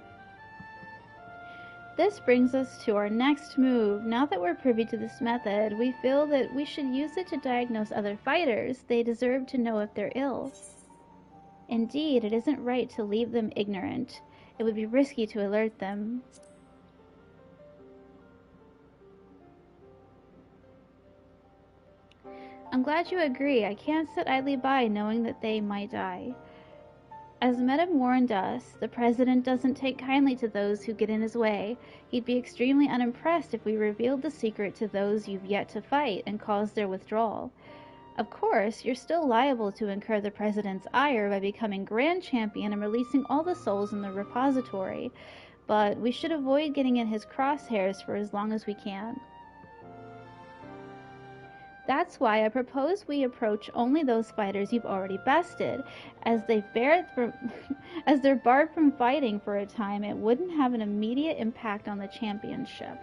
This brings us to our next move. Now that we're privy to this method, we feel that we should use it to diagnose other fighters. They deserve to know if they're ill. Indeed, it isn't right to leave them ignorant. It would be risky to alert them. I'm glad you agree. I can't sit idly by knowing that they might die. As Medem warned us, the President doesn't take kindly to those who get in his way. He'd be extremely unimpressed if we revealed the secret to those you've yet to fight and caused their withdrawal. Of course, you're still liable to incur the President's ire by becoming Grand Champion and releasing all the souls in the repository, but we should avoid getting in his crosshairs for as long as we can. That's why I propose we approach only those fighters you've already bested. As they're barred from fighting for a time, it wouldn't have an immediate impact on the championship.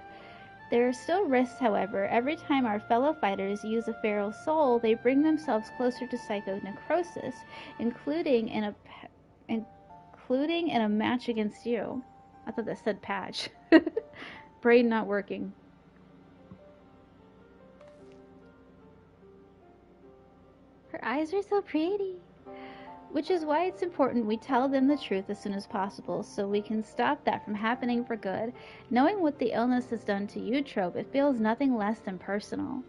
There are still risks, however. Every time our fellow fighters use a feral soul, they bring themselves closer to psychonecrosis, including in a match against you. I thought that said patch. Brain not working. Her eyes are so pretty. Which is why it's important we tell them the truth as soon as possible, so we can stop that from happening for good. Knowing what the illness has done to you, Trope, it feels nothing less than personal.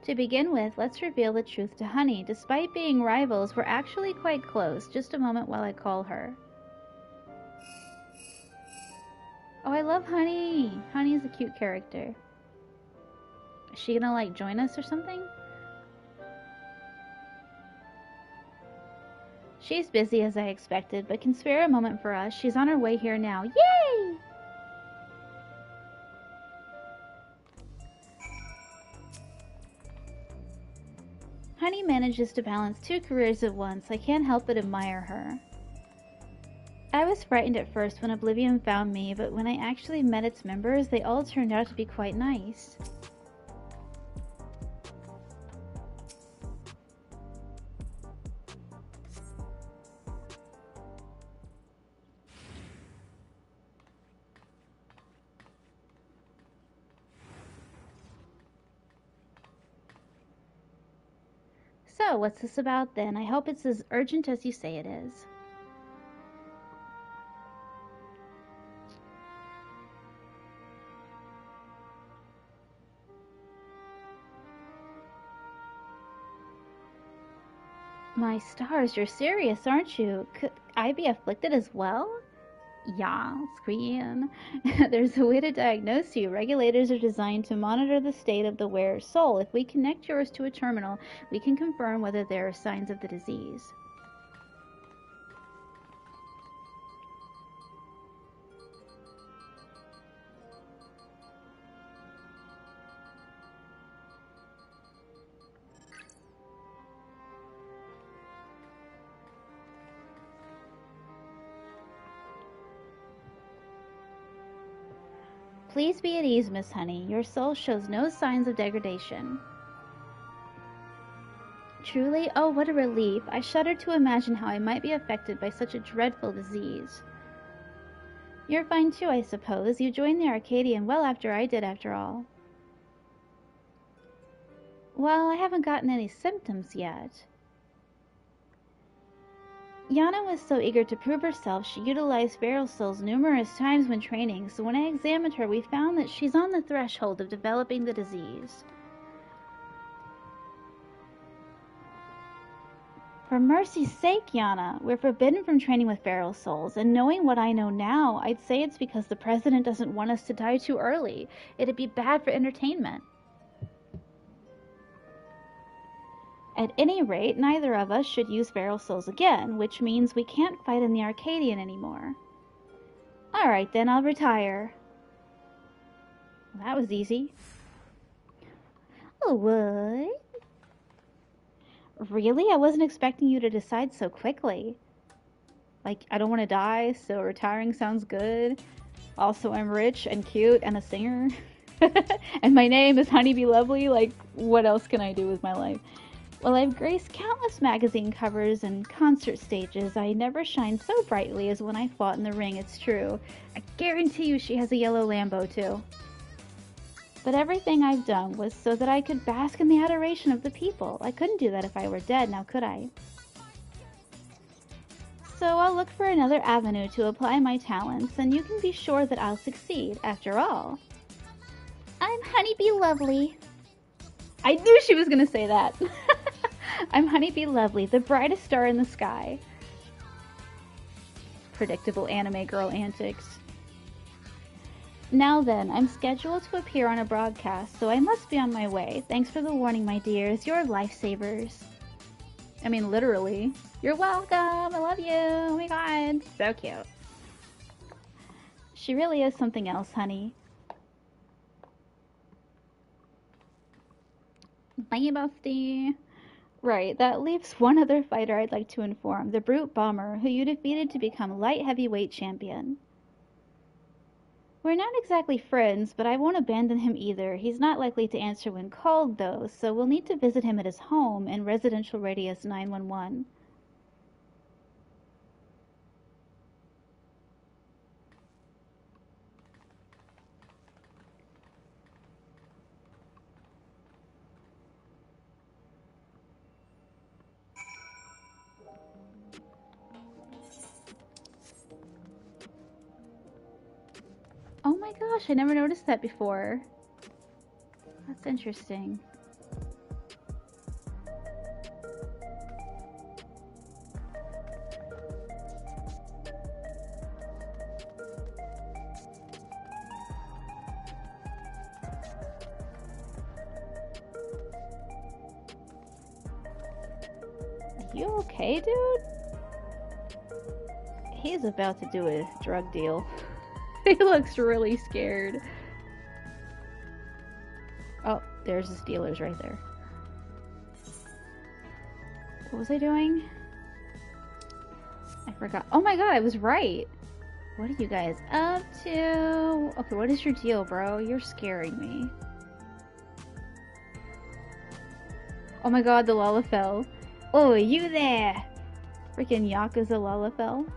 To begin with, let's reveal the truth to Honey. Despite being rivals, we're actually quite close. Just a moment while I call her. Oh, I love Honey! Honey is a cute character. Is she gonna, like, join us or something? She's busy as I expected, but can spare a moment for us. She's on her way here now. Yay! Honey manages to balance 2 careers at once. I can't help but admire her. I was frightened at first when Oblivion found me, but when I actually met its members, they all turned out to be quite nice. So, what's this about then? I hope it's as urgent as you say it is. My stars, you're serious, aren't you? Could I be afflicted as well? Yeah, Queen. There's a way to diagnose you. Regulators are designed to monitor the state of the wearer's soul. If we connect yours to a terminal, we can confirm whether there are signs of the disease. Please be at ease, Miss Honey. Your soul shows no signs of degradation. Truly? Oh, what a relief. I shudder to imagine how I might be affected by such a dreadful disease. You're fine too, I suppose. You joined the Arcadian well after I did, after all. Well, I haven't gotten any symptoms yet. Yana was so eager to prove herself, she utilized feral souls numerous times when training, so when I examined her, we found that she's on the threshold of developing the disease. For mercy's sake, Yana, we're forbidden from training with feral souls, and knowing what I know now, I'd say it's because the President doesn't want us to die too early. It'd be bad for entertainment. At any rate, neither of us should use feral souls again, which means we can't fight in the Arcadian anymore. Alright then, I'll retire. That was easy. Oh, what? Really? I wasn't expecting you to decide so quickly. Like, I don't want to die, so retiring sounds good. Also, I'm rich and cute and a singer. And my name is Honeybee Lovely. Like, what else can I do with my life? Well, I've graced countless magazine covers and concert stages. I never shined so brightly as when I fought in the ring, it's true. I guarantee you she has a yellow Lambo, too. But everything I've done was so that I could bask in the adoration of the people. I couldn't do that if I were dead, now could I? So I'll look for another avenue to apply my talents, and you can be sure that I'll succeed, after all. I'm Honeybee Lovely. I knew she was gonna say that. I'm Honeybee Lovely, the brightest star in the sky. Predictable anime girl antics. Now then, I'm scheduled to appear on a broadcast, so I must be on my way. Thanks for the warning, my dears. You're lifesavers. I mean, literally. You're welcome. I love you. Oh my god. So cute. She really is something else, honey. Bye, bestie. Right, that leaves one other fighter I'd like to inform, the Brute Bomber, who you defeated to become light heavyweight champion. We're not exactly friends, but I won't abandon him either. He's not likely to answer when called, though, so we'll need to visit him at his home in Residential Radius 911. Oh my gosh, I never noticed that before. That's interesting. You okay, dude? He's about to do a drug deal. He looks really scared. Oh, there's his dealers right there. What was I doing? I forgot. Oh my god, I was right! What are you guys up to? Okay, what is your deal, bro? You're scaring me. Oh my god, the Lalafell. Oh, you there! Freaking Yakuza Lalafell.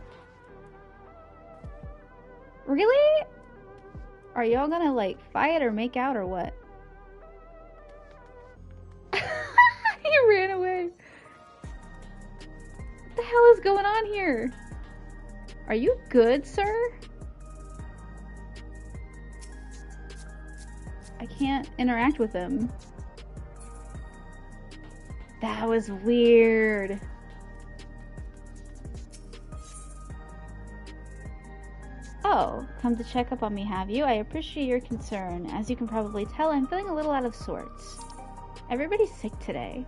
Really? Are y'all gonna, like, fight or make out or what? He ran away. What the hell is going on here? Are you good, sir? I can't interact with him. That was weird. Oh, come to check up on me, have you? I appreciate your concern. As you can probably tell, I'm feeling a little out of sorts. Everybody's sick today.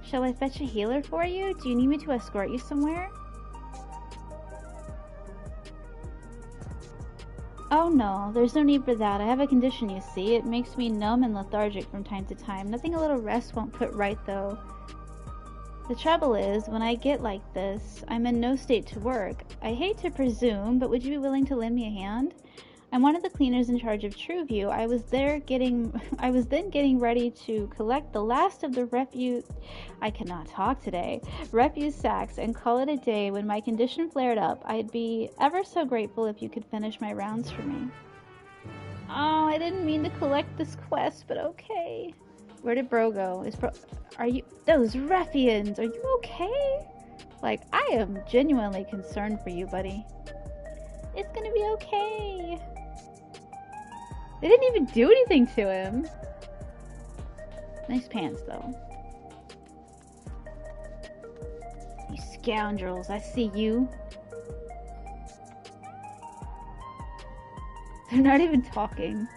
Shall I fetch a healer for you? Do you need me to escort you somewhere? Oh no, there's no need for that. I have a condition, you see. It makes me numb and lethargic from time to time. Nothing a little rest won't put right, though. The trouble is, when I get like this, I'm in no state to work. I hate to presume, but would you be willing to lend me a hand? I'm one of the cleaners in charge of Trueview. I was then getting ready to collect the last of the refuse sacks and call it a day when my condition flared up. I'd be ever so grateful if you could finish my rounds for me. Oh, I didn't mean to collect this quest, but okay. Where did Bro go? Are you, those ruffians, are you okay? Like, I am genuinely concerned for you, buddy. It's gonna be okay. They didn't even do anything to him. Nice pants, though. You scoundrels, I see you. They're not even talking.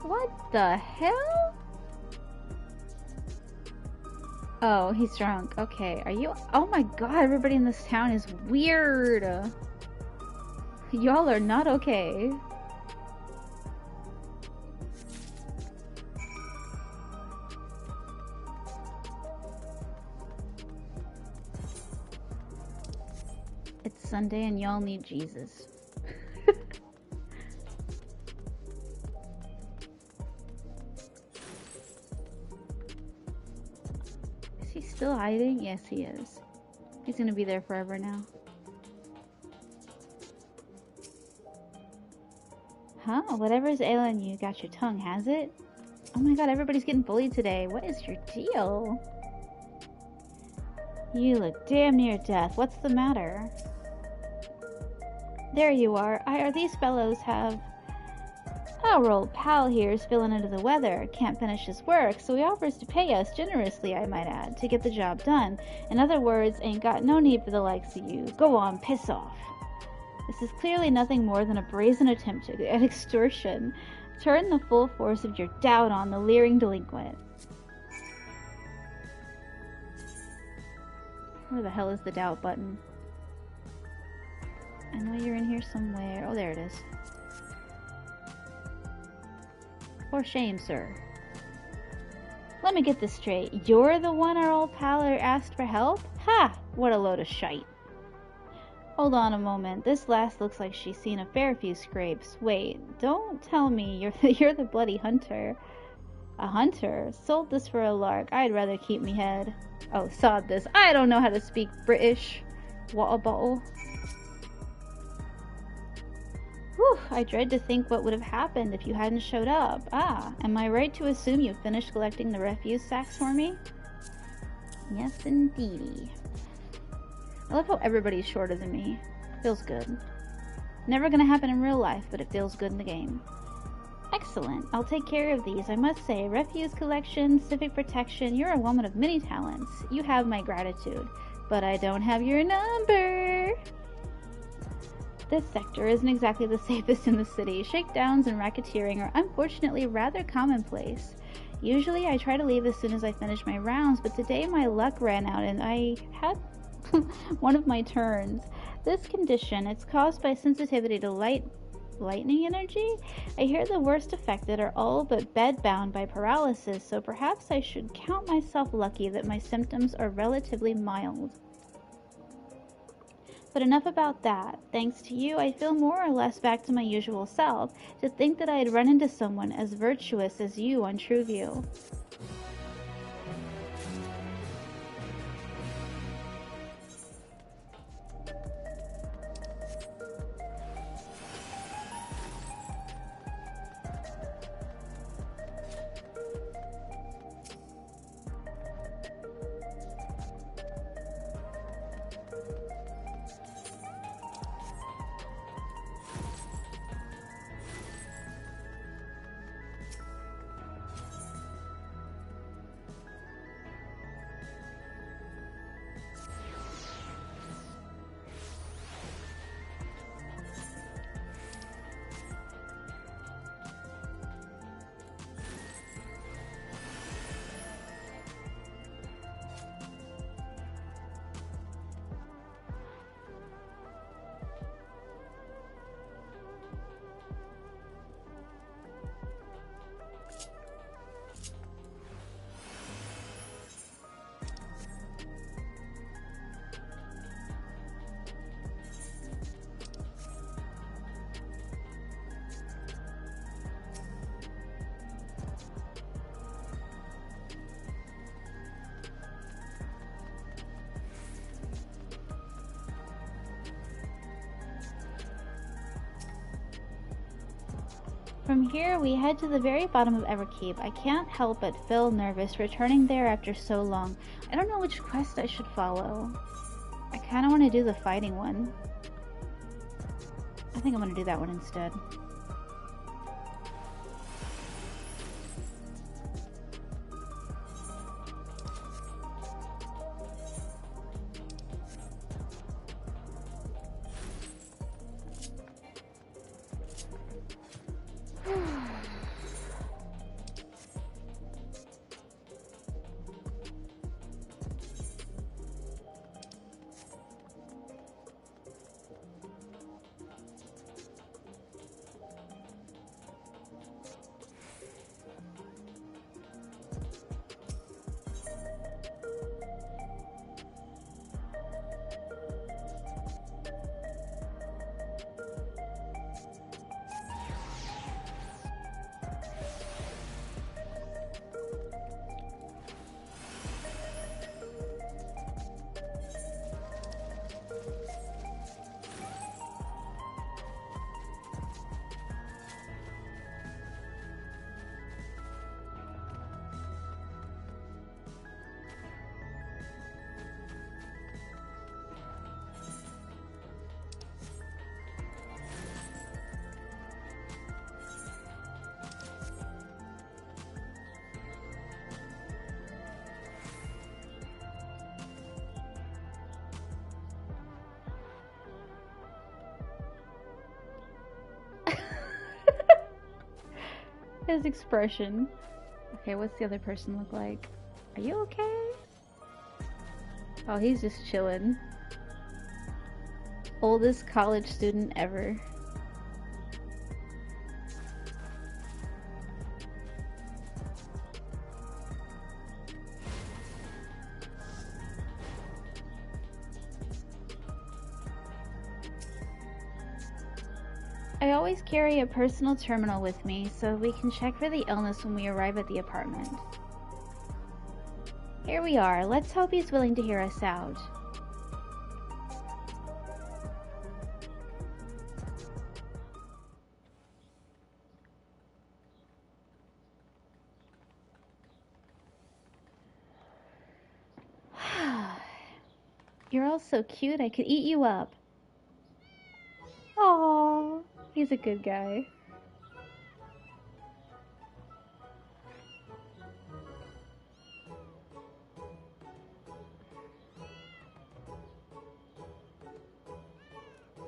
What the hell? Oh, he's drunk. Okay, are you... Oh my god, everybody in this town is weird. Y'all are not okay. It's Sunday and y'all need Jesus. Still hiding? Yes, he is. He's gonna be there forever now. Huh? Whatever's ailing you got your tongue, has it? Oh my god, everybody's getting bullied today. What is your deal? You look damn near death. What's the matter? There you are. These fellows have... Our old pal here is feeling under the weather, can't finish his work, so he offers to pay us generously, I might add, to get the job done. In other words, ain't got no need for the likes of you. Go on, piss off. This is clearly nothing more than a brazen attempt at extortion. Turn the full force of your doubt on the leering delinquent. Where the hell is the doubt button? I know you're in here somewhere. Oh, there it is. For shame, sir. Let me get this straight. You're the one our old pal asked for help? Ha! What a load of shite. Hold on a moment. This lass looks like she's seen a fair few scrapes. Wait, don't tell me you're the bloody hunter. A hunter? Sold this for a lark. I'd rather keep me head. Oh, sod this. I don't know how to speak British. Water bottle. Whew, I dread to think what would have happened if you hadn't showed up. Ah, am I right to assume you've finished collecting the refuse sacks for me? Yes, indeedy. I love how everybody's shorter than me. Feels good. Never gonna happen in real life, but it feels good in the game. Excellent. I'll take care of these. I must say, refuse collection, civic protection, you're a woman of many talents. You have my gratitude. But I don't have your number. This sector isn't exactly the safest in the city. Shakedowns and racketeering are unfortunately rather commonplace. Usually I try to leave as soon as I finish my rounds, but today my luck ran out and I had one of my turns. This condition, it's caused by sensitivity to lightning energy? I hear the worst affected are all but bedbound by paralysis, so perhaps I should count myself lucky that my symptoms are relatively mild. But enough about that. Thanks to you, I feel more or less back to my usual self. To think that I had run into someone as virtuous as you on Trueview. From here, we head to the very bottom of Everkeep. I can't help but feel nervous returning there after so long. I don't know which quest I should follow. I kind of want to do the fighting one. I think I'm going to do that one instead. His expression. Okay, what's the other person look like? Are you okay? Oh, he's just chilling. Oldest college student ever. I always carry a personal terminal with me so we can check for the illness when we arrive at the apartment. Here we are. Let's hope he's willing to hear us out. You're all so cute, I could eat you up. Aww, he's a good guy.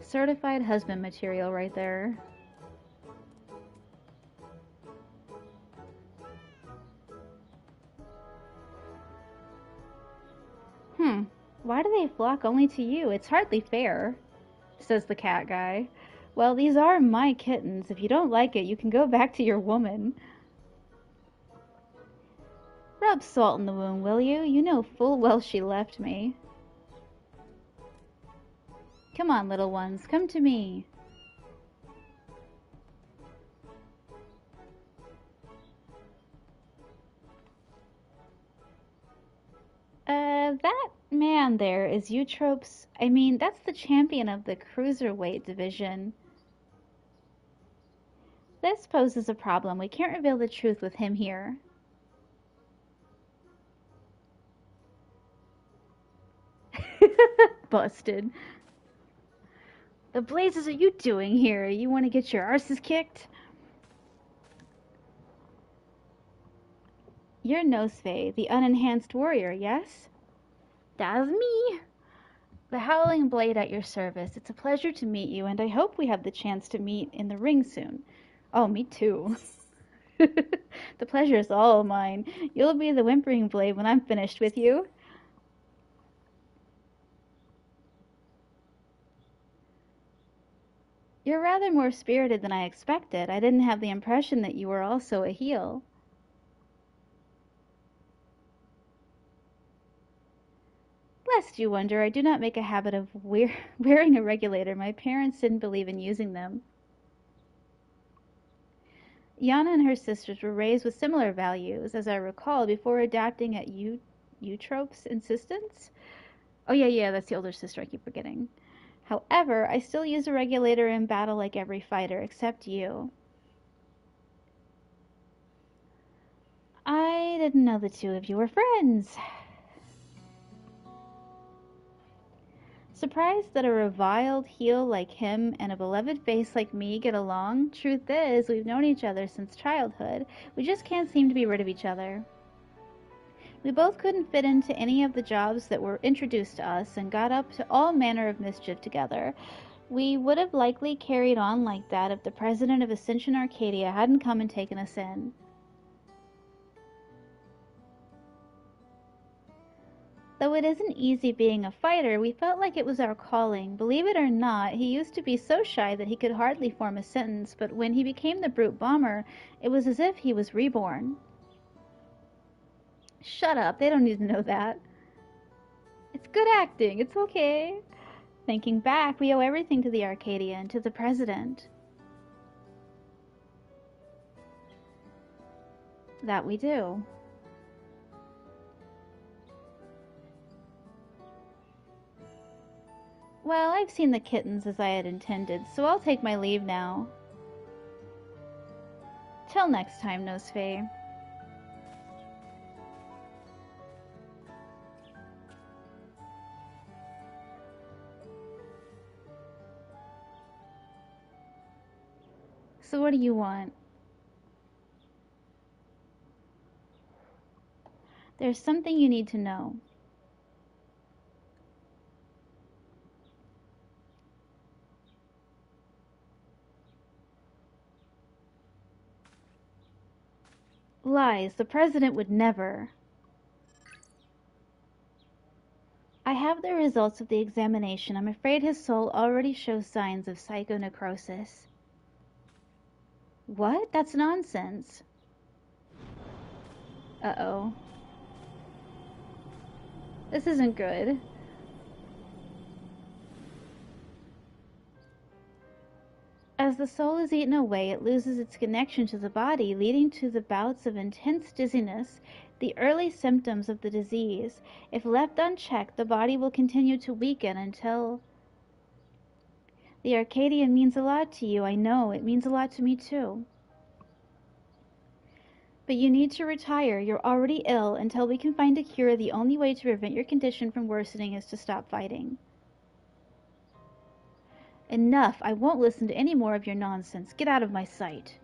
Certified husband material right there. Why do they flock only to you? It's hardly fair, says the cat guy. Well, these are my kittens. If you don't like it, you can go back to your woman. Rub salt in the wound, will you? You know full well she left me. Come on, little ones, come to me. That man there is Eutrope's... I mean, that's the champion of the cruiserweight division. This poses a problem. We can't reveal the truth with him here. Busted. The blazes are you doing here? You want to get your arses kicked? You're Nosfe, the unenhanced warrior, yes? That's me. The Howling Blade at your service. It's a pleasure to meet you, and I hope we have the chance to meet in the ring soon. Oh, me too. The pleasure is all mine. You'll be the Whimpering Blade when I'm finished with you. You're rather more spirited than I expected. I didn't have the impression that you were also a heel. Lest you wonder, I do not make a habit of wearing a regulator. My parents didn't believe in using them. Yana and her sisters were raised with similar values, as I recall, before adapting at Eutrope's insistence. Oh yeah, that's the older sister, I keep forgetting. However, I still use a regulator in battle like every fighter, except you. I didn't know the two of you were friends. Surprised that a reviled heel like him and a beloved face like me get along? Truth is, we've known each other since childhood. We just can't seem to be rid of each other. We both couldn't fit into any of the jobs that were introduced to us and got up to all manner of mischief together. We would have likely carried on like that if the president of Ascension Arcadia hadn't come and taken us in. Though it isn't easy being a fighter, we felt like it was our calling. Believe it or not, he used to be so shy that he could hardly form a sentence, but when he became the Brute Bomber, it was as if he was reborn. Shut up, they don't need to know that. It's good acting, it's okay. Thinking back, we owe everything to the Arcadia and to the President. That we do. Well, I've seen the kittens as I had intended, so I'll take my leave now. Till next time, Nosfe. So what do you want? There's something you need to know. Lies. The President would never. I have the results of the examination. I'm afraid his soul already shows signs of psychonecrosis. What? That's nonsense. Uh-oh. This isn't good. As the soul is eaten away, it loses its connection to the body, leading to the bouts of intense dizziness, the early symptoms of the disease. If left unchecked, the body will continue to weaken until... The Arcadian means a lot to you, I know. It means a lot to me, too. But you need to retire. You're already ill. Until we can find a cure, the only way to prevent your condition from worsening is to stop fighting. Enough. I won't listen to any more of your nonsense. Get out of my sight.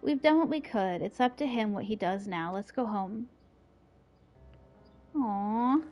We've done what we could. It's up to him what he does now. Let's go home. Aww.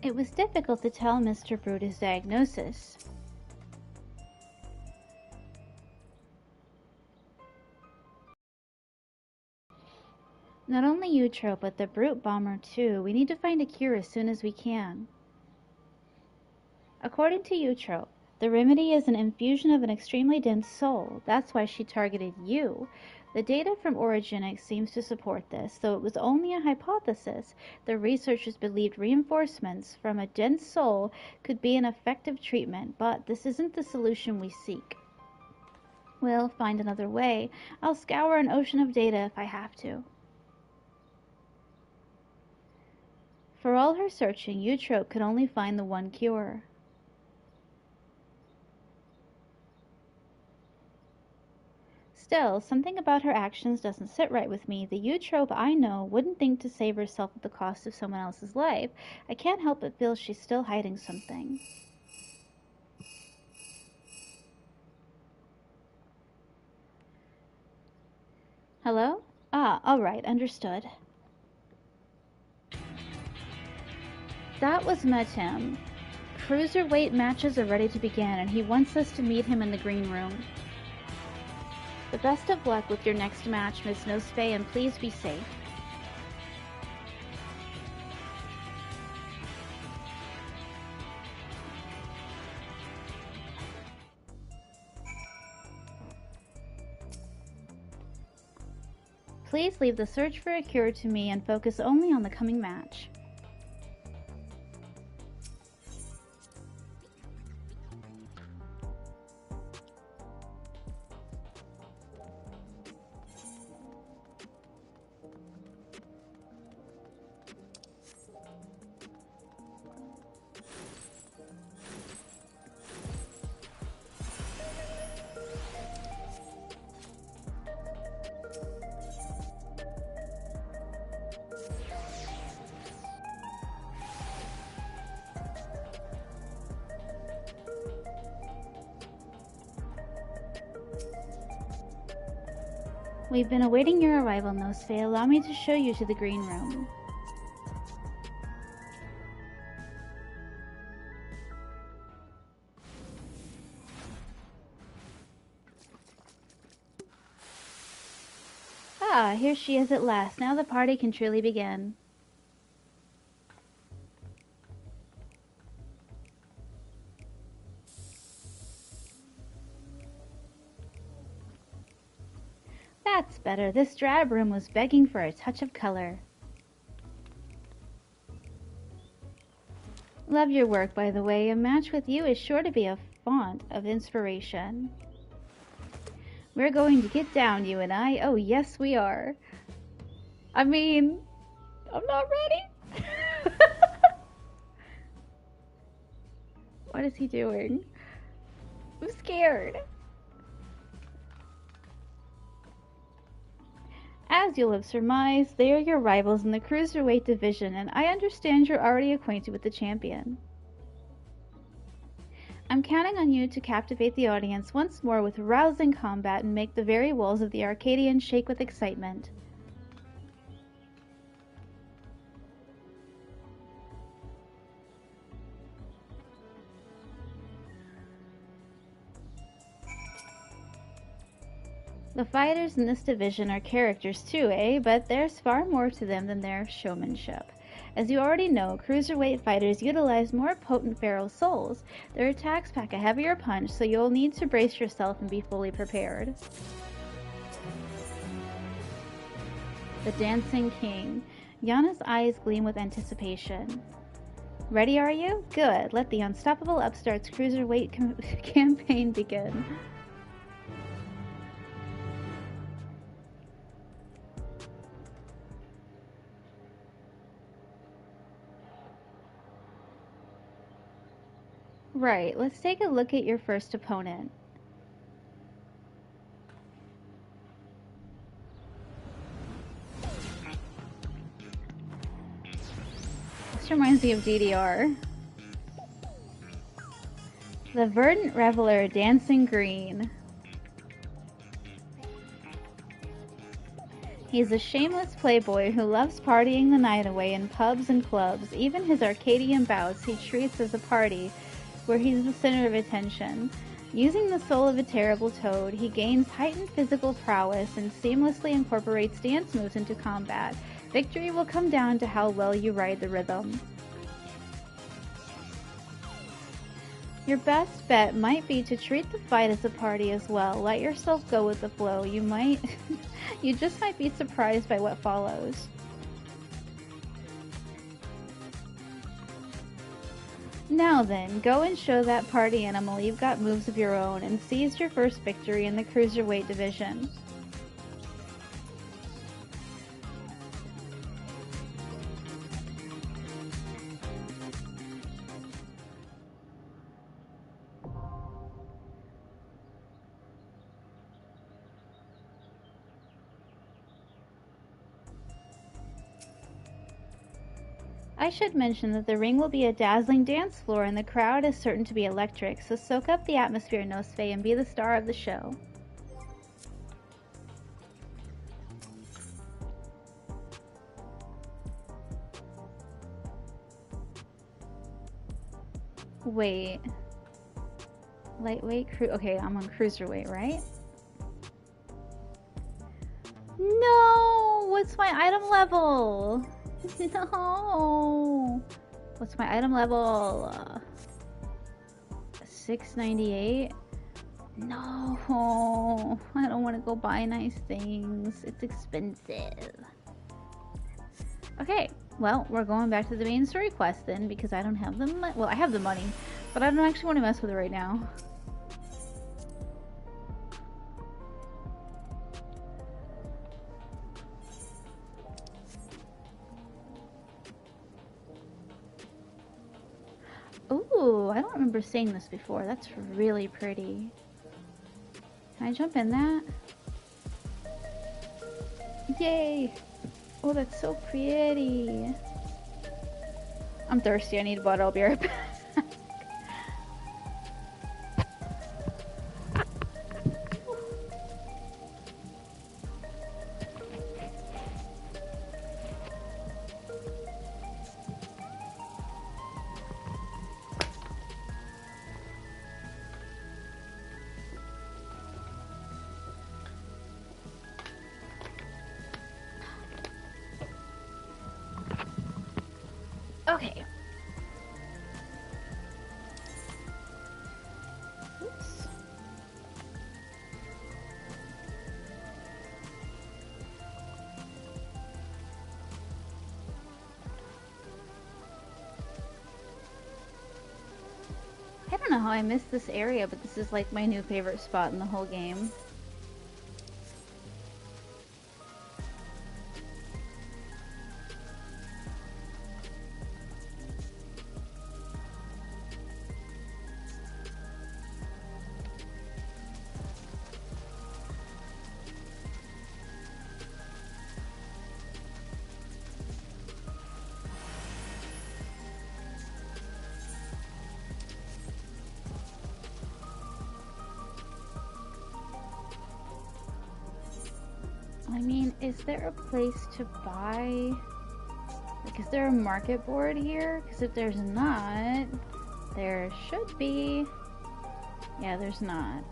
It was difficult to tell Mr. Brutus' diagnosis. Not only Eutro, but the Brute Bomber too. We need to find a cure as soon as we can. According to Eutro, the remedy is an infusion of an extremely dense soul. That's why she targeted you. The data from Origenics seems to support this, though it was only a hypothesis. The researchers believed reinforcements from a dense soul could be an effective treatment, but this isn't the solution we seek. We'll find another way. I'll scour an ocean of data if I have to. For all her searching, Eutro could only find the one cure. Still, something about her actions doesn't sit right with me. The Eutrope I know wouldn't think to save herself at the cost of someone else's life. I can't help but feel she's still hiding something. Hello? Ah, alright, understood. That was Metem. Cruiserweight matches are ready to begin, and he wants us to meet him in the green room. The best of luck with your next match, Miss Nosfe, and please be safe. Please leave the search for a cure to me and focus only on the coming match. We've been awaiting your arrival, Nosfe. Allow me to show you to the green room. Ah, here she is at last. Now the party can truly begin. That's better. This drab room was begging for a touch of color. Love your work, by the way. A match with you is sure to be a font of inspiration. We're going to get down, you and I. Oh, yes, we are. I mean, I'm not ready. What is he doing? I'm scared. As you'll have surmised, they are your rivals in the Cruiserweight division, and I understand you're already acquainted with the champion. I'm counting on you to captivate the audience once more with rousing combat and make the very walls of the Arcadian shake with excitement. The fighters in this division are characters too, eh? But there's far more to them than their showmanship. As you already know, cruiserweight fighters utilize more potent feral souls. Their attacks pack a heavier punch, so you'll need to brace yourself and be fully prepared. The Dancing King. Yana's eyes gleam with anticipation. Ready, are you? Good. Let the unstoppable upstarts cruiserweight campaign begin. Right, let's take a look at your first opponent. This reminds me of DDR. The Verdant Reveler, Dancing Green. He's a shameless playboy who loves partying the night away in pubs and clubs. Even his Arcadian bouts he treats as a party where he's the center of attention. Using the soul of a terrible toad, he gains heightened physical prowess and seamlessly incorporates dance moves into combat. Victory will come down to how well you ride the rhythm. Your best bet might be to treat the fight as a party as well. Let yourself go with the flow. You just might be surprised by what follows. Now then, go and show that party animal you've got moves of your own and seize your first victory in the Cruiserweight division. I should mention that the ring will be a dazzling dance floor and the crowd is certain to be electric, so soak up the atmosphere, Nosfe, and be the star of the show. Wait. Lightweight, okay, I'm on cruiserweight, right? No! What's my item level? No! What's my item level? 698? No, I don't want to go buy nice things. It's expensive. Okay, well, we're going back to the main story quest then, because I don't have the money. Well, I have the money, but I don't actually want to mess with it right now. Ooh, I don't remember seeing this before. That's really pretty. Can I jump in that? Yay! Oh, that's so pretty. I'm thirsty. I need water. I'll be right back. Okay. Oops. I don't know how I missed this area, but this is like my new favorite spot in the whole game. I mean, is there a place to buy? Like, is there a market board here? Because if there's not, there should be. Yeah, there's not.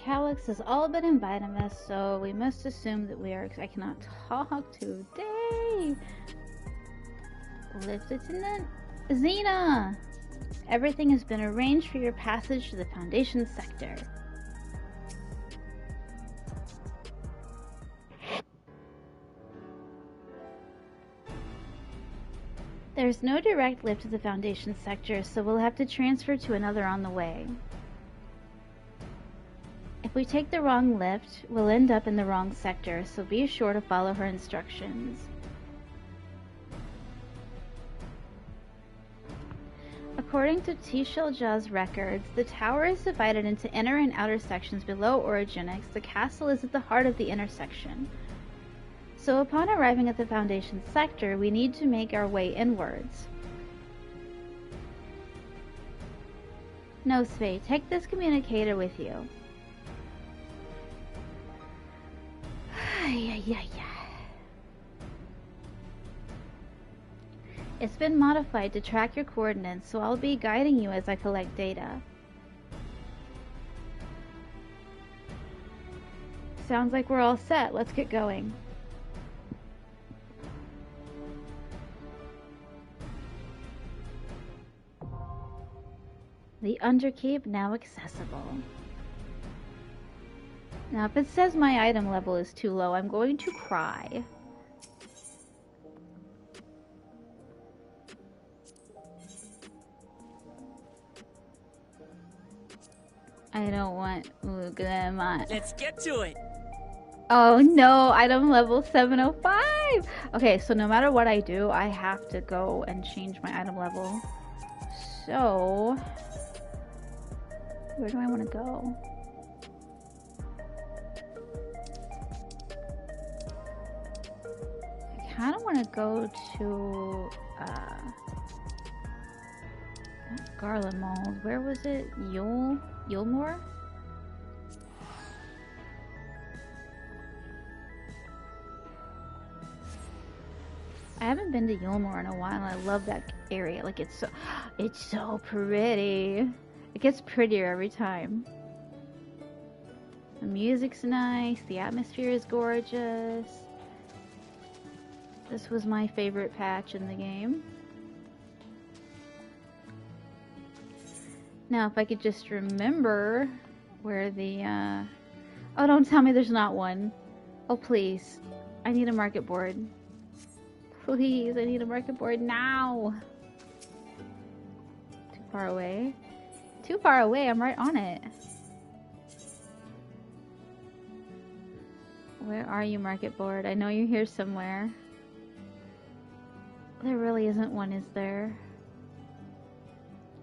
Calyx has all but invited us, so we must assume that we are. I cannot talk today. Lieutenant Xena! Everything has been arranged for your passage to the Foundation sector. There's no direct lift to the Foundation sector, so we'll have to transfer to another on the way. If we take the wrong lift, we'll end up in the wrong sector, so be sure to follow her instructions. According to Tishelja's records, the tower is divided into inner and outer sections below Origenics. The castle is at the heart of the intersection. So upon arriving at the Foundation sector, we need to make our way inwards. No, Svei, take this communicator with you. It's been modified to track your coordinates, so I'll be guiding you as I collect data. sounds like we're all set. Let's get going. The Underkeep now accessible. Now, if it says my item level is too low, I'm going to cry. I don't want Uglamon. Let's get to it. Oh no, item level 705! Okay, so no matter what I do, I have to go and change my item level. So, where do I want to go? I kind of want to go to not Garlemald. Where was it? Yulmore? I haven't been to Yulmore in a while. I love that area. Like it's so pretty. It gets prettier every time. The music's nice. The atmosphere is gorgeous. This was my favorite patch in the game. Now, if I could just remember where the, oh, don't tell me there's not one. Oh, please. I need a market board. Please, I need a market board now. Too far away. Too far away, I'm right on it. Where are you, market board? I know you're here somewhere. There really isn't one, is there?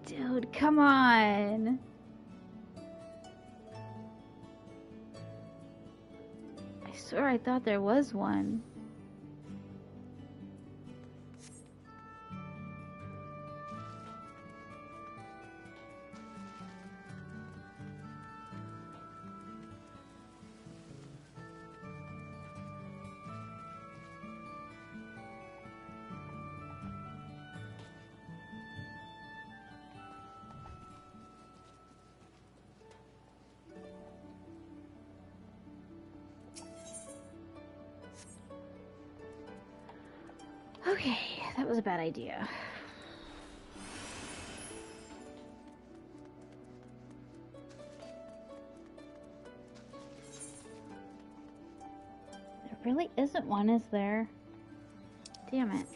Dude, come on! I swear I thought there was one. Okay, that was a bad idea. There really isn't one, is there? Damn it.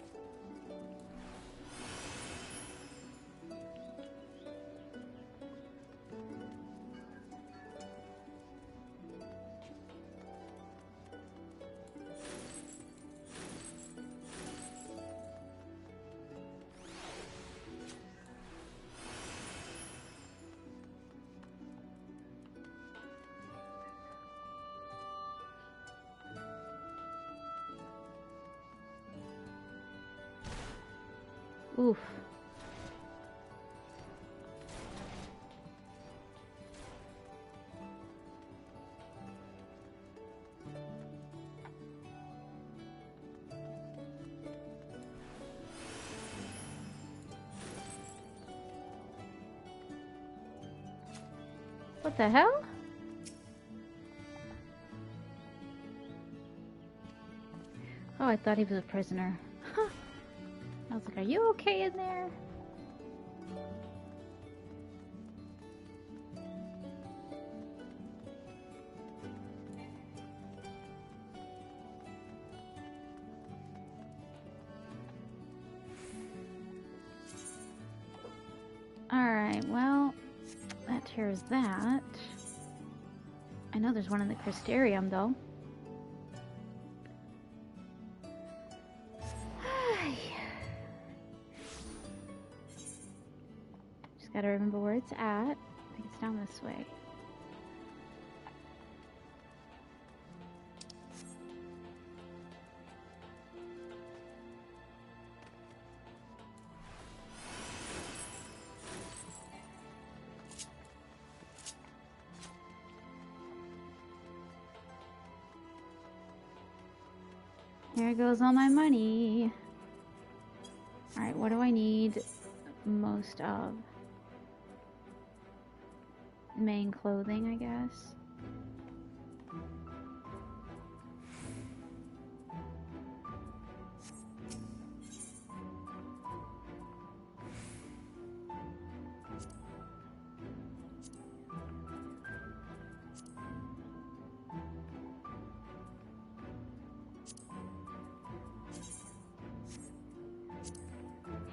Oof. What the hell? Oh, I thought he was a prisoner. Huh. I was like, are you okay in there? Alright, well, that tears that. I know there's one in the Crystarium, though. Gotta remember where it's at. I think it's down this way. Here goes all my money. Alright, what do I need most of? Main clothing, I guess.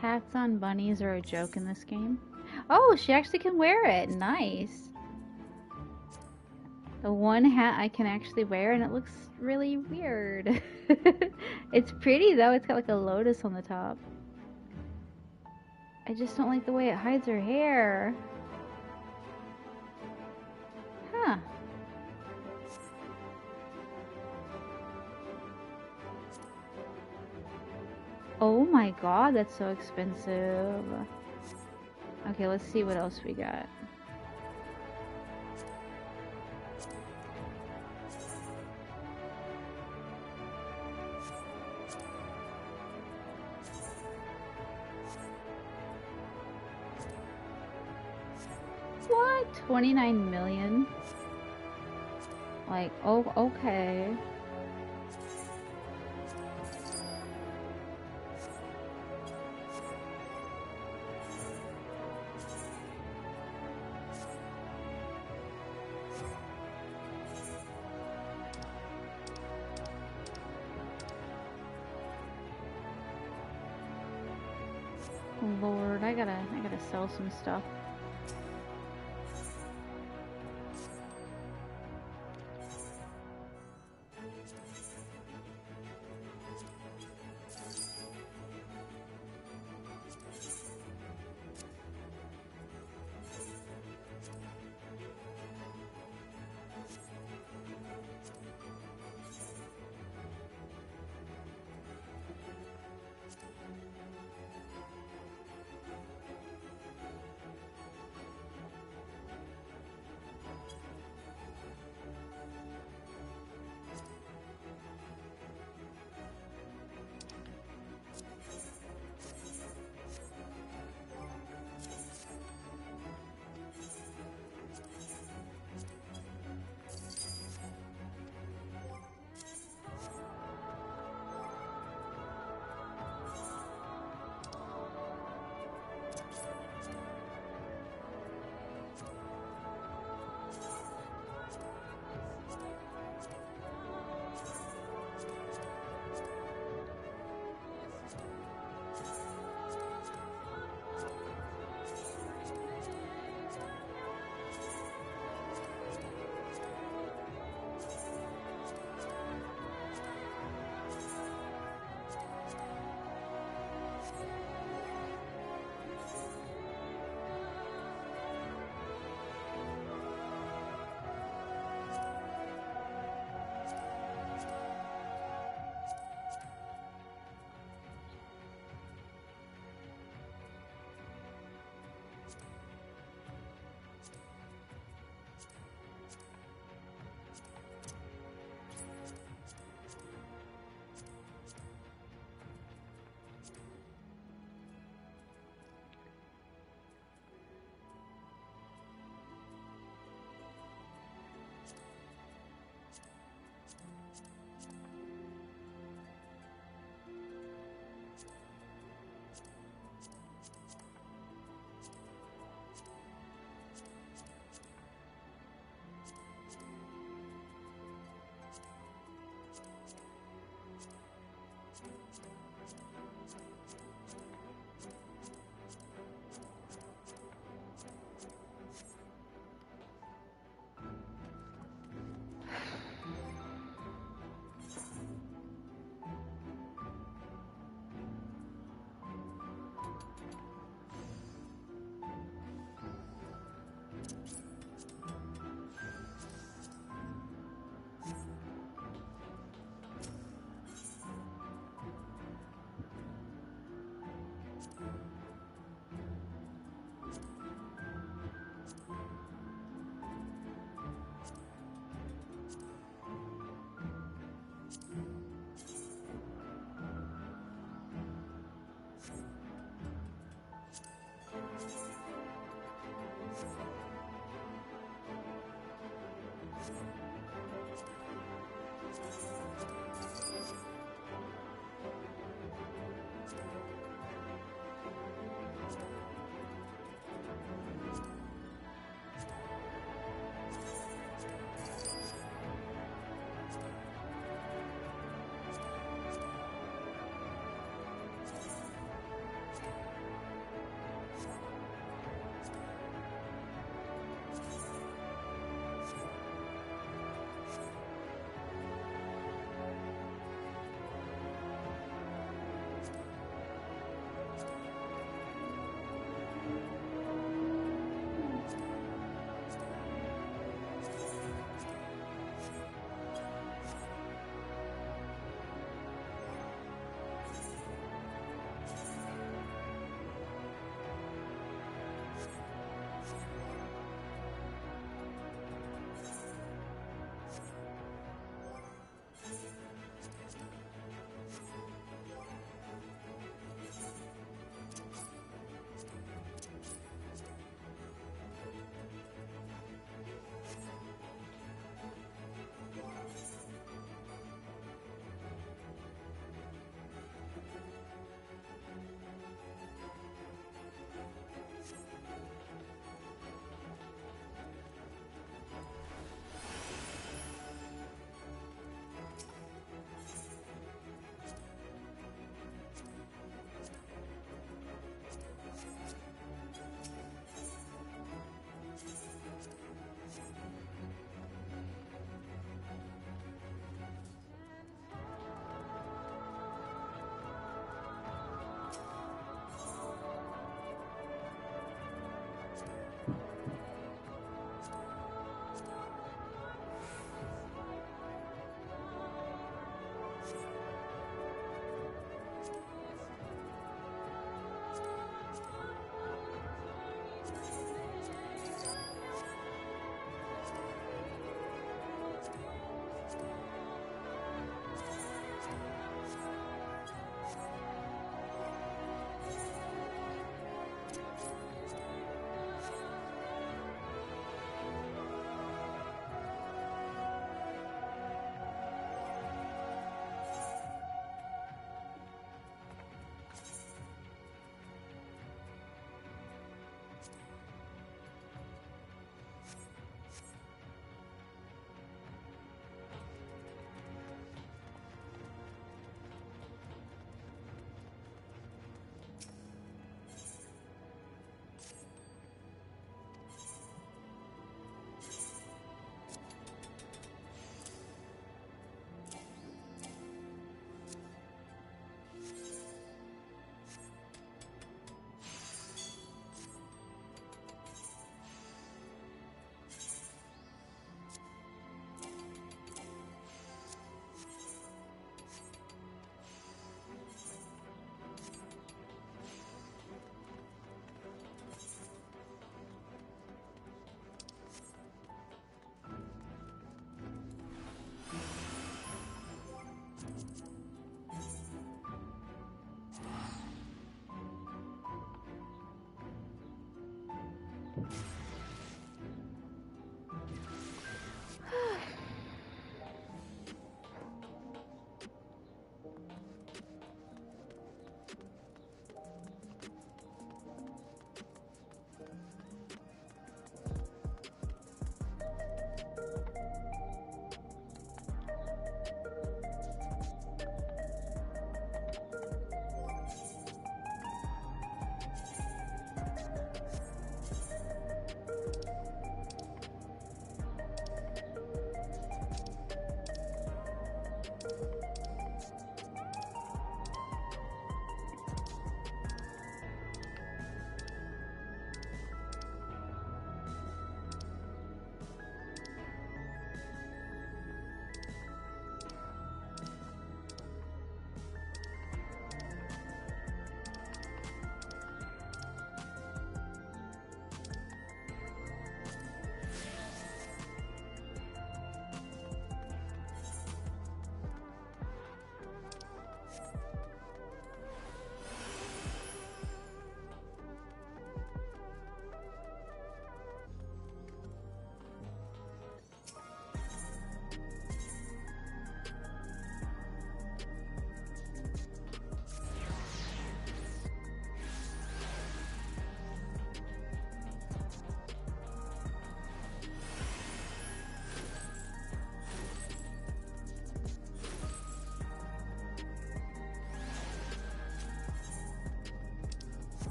Hats on bunnies are a joke in this game. Oh, she actually can wear it. Nice. The one hat I can actually wear, and it looks really weird. It's pretty though. It's got like a lotus on the top. I just don't like the way it hides her hair. Huh. Oh my god, that's so expensive. Okay, let's see what else we got. What? 29 million? Like, oh, okay. Lord, I gotta sell some stuff.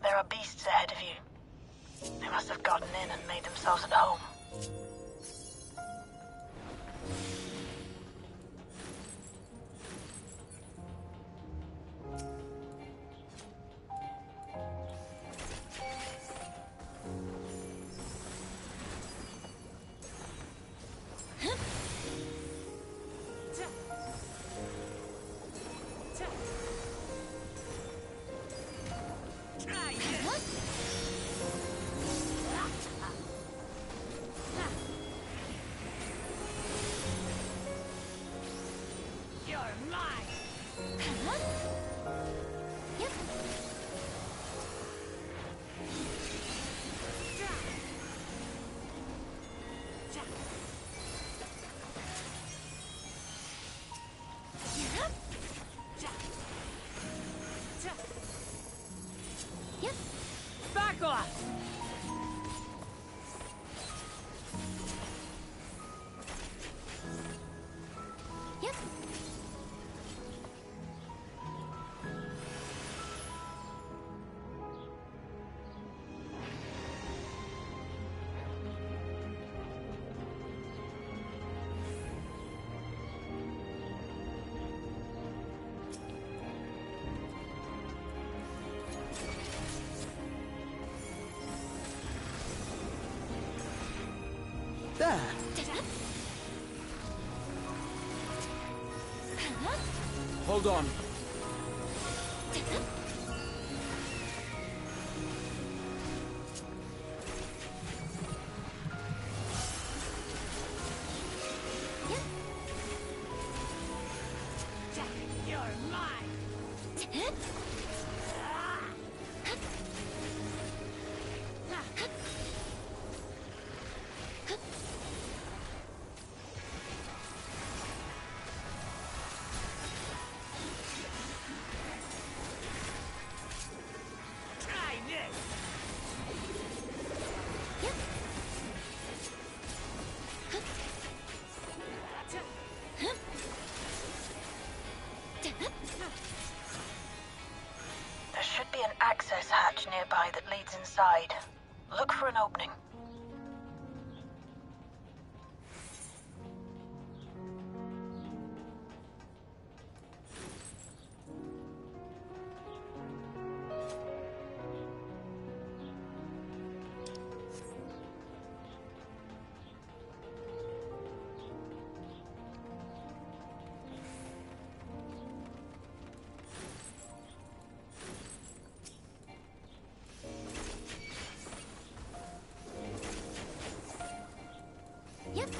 There are beasts ahead of you. They must have gotten in and made themselves at home. There! Hold on. leads inside. Look for an opening. Yep.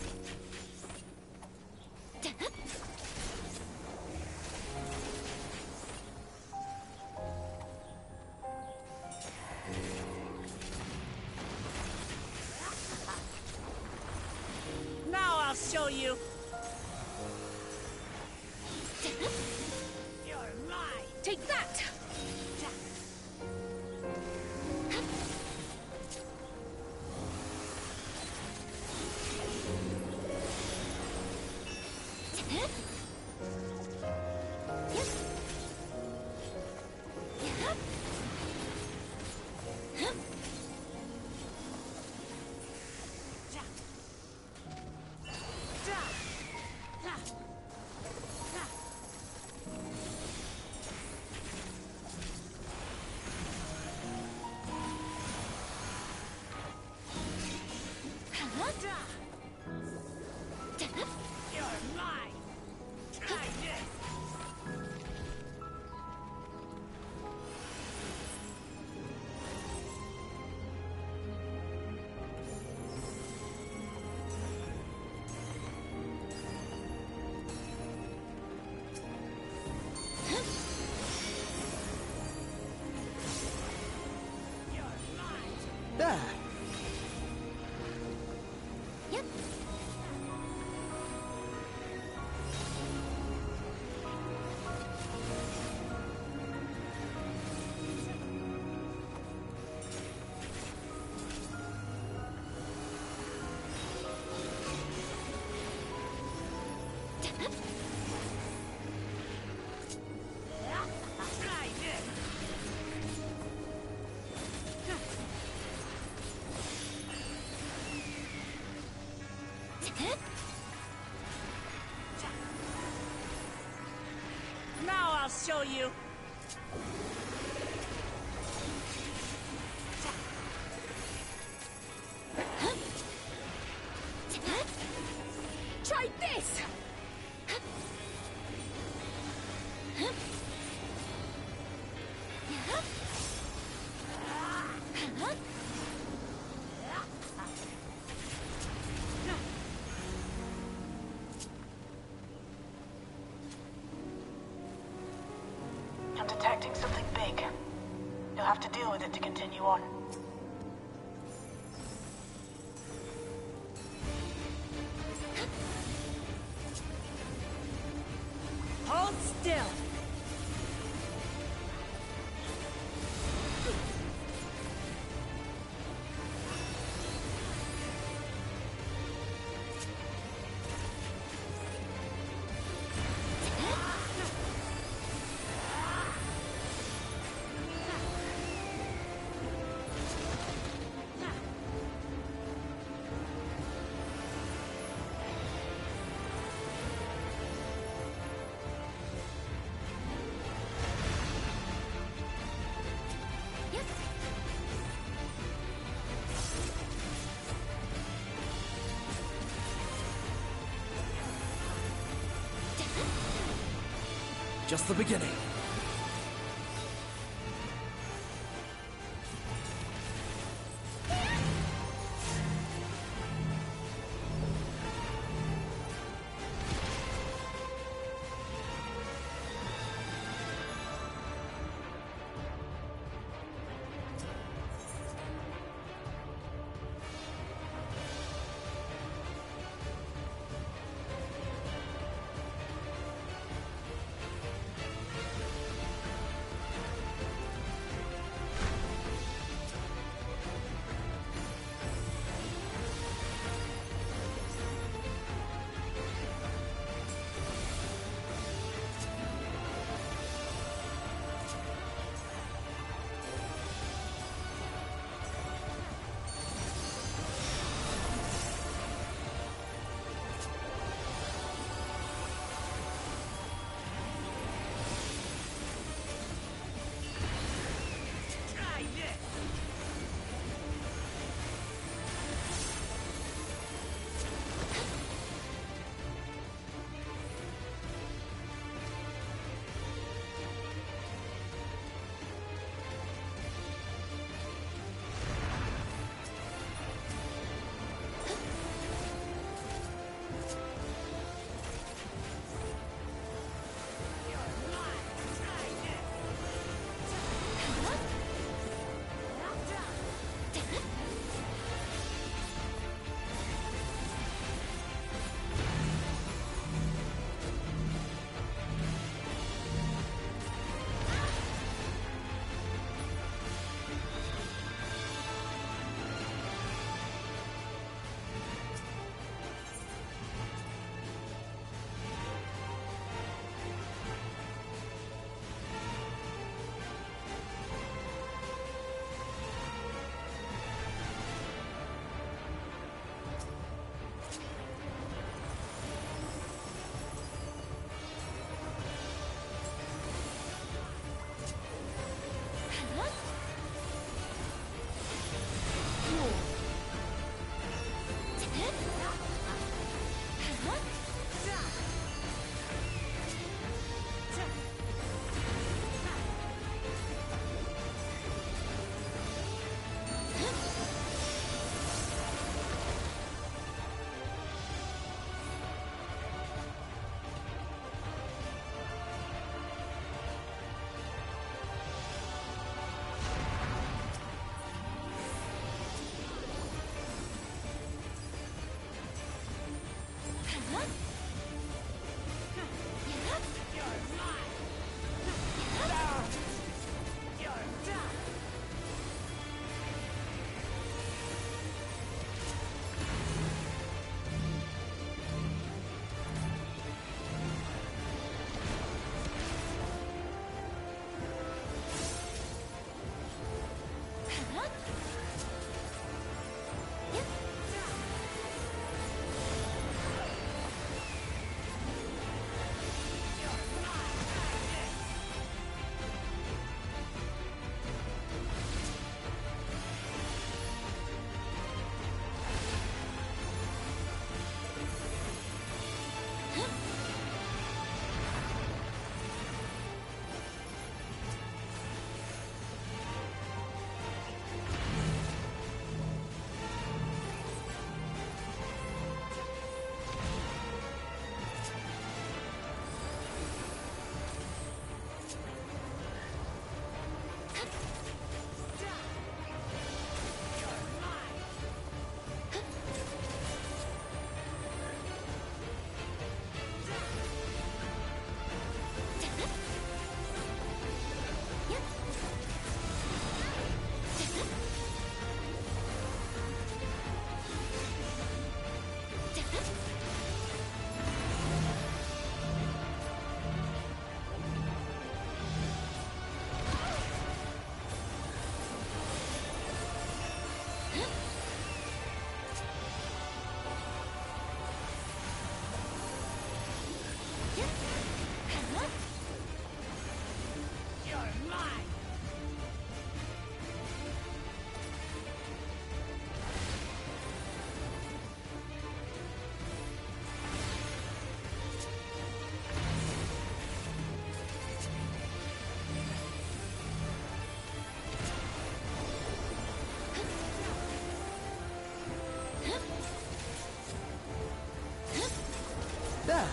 Now I'll show you. You're mine. Take that! You're mine. Try this. There! Yep. Try this. Now I'll show you. Try this! I'm detecting something big. You'll have to deal with it to continue on. Hold still. Just the beginning. There!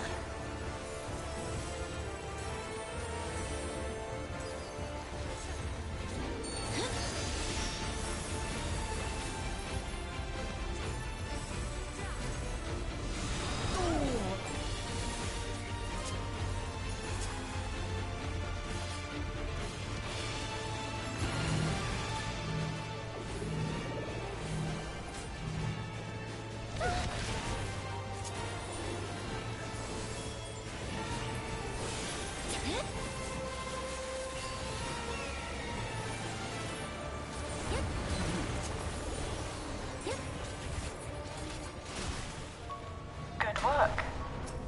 Good work.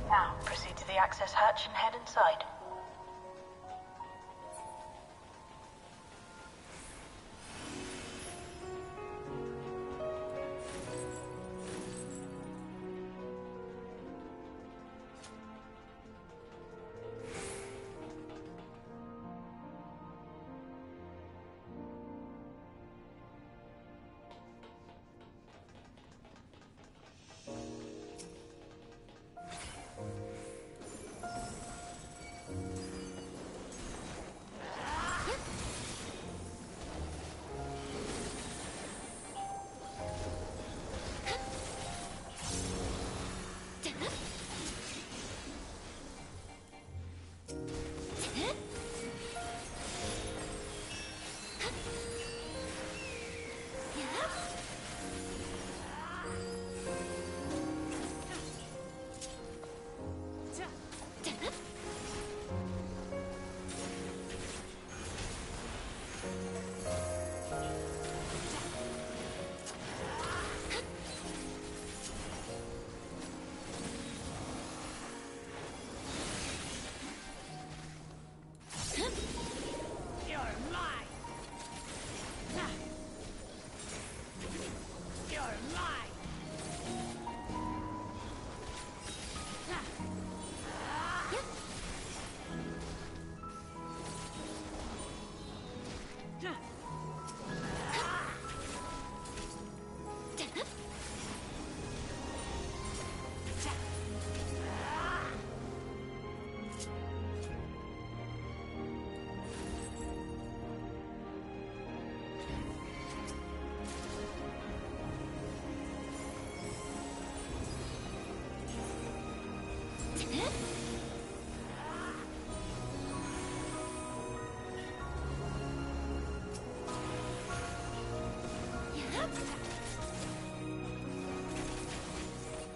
Now, proceed to the access hatch and head inside.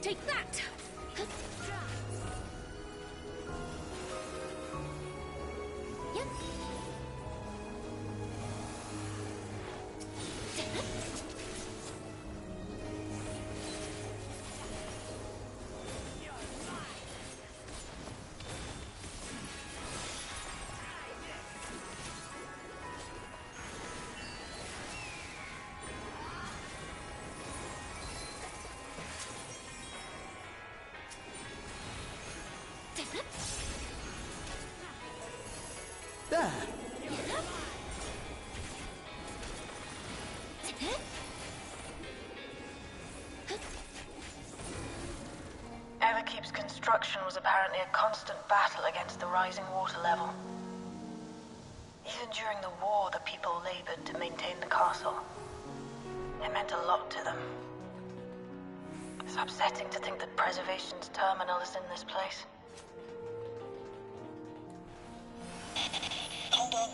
Take that! There! Everkeep's construction was apparently a constant battle against the rising water level. Even during the war, the people labored to maintain the castle. It meant a lot to them. It's upsetting to think that Preservation's terminal is in this place. Hold on.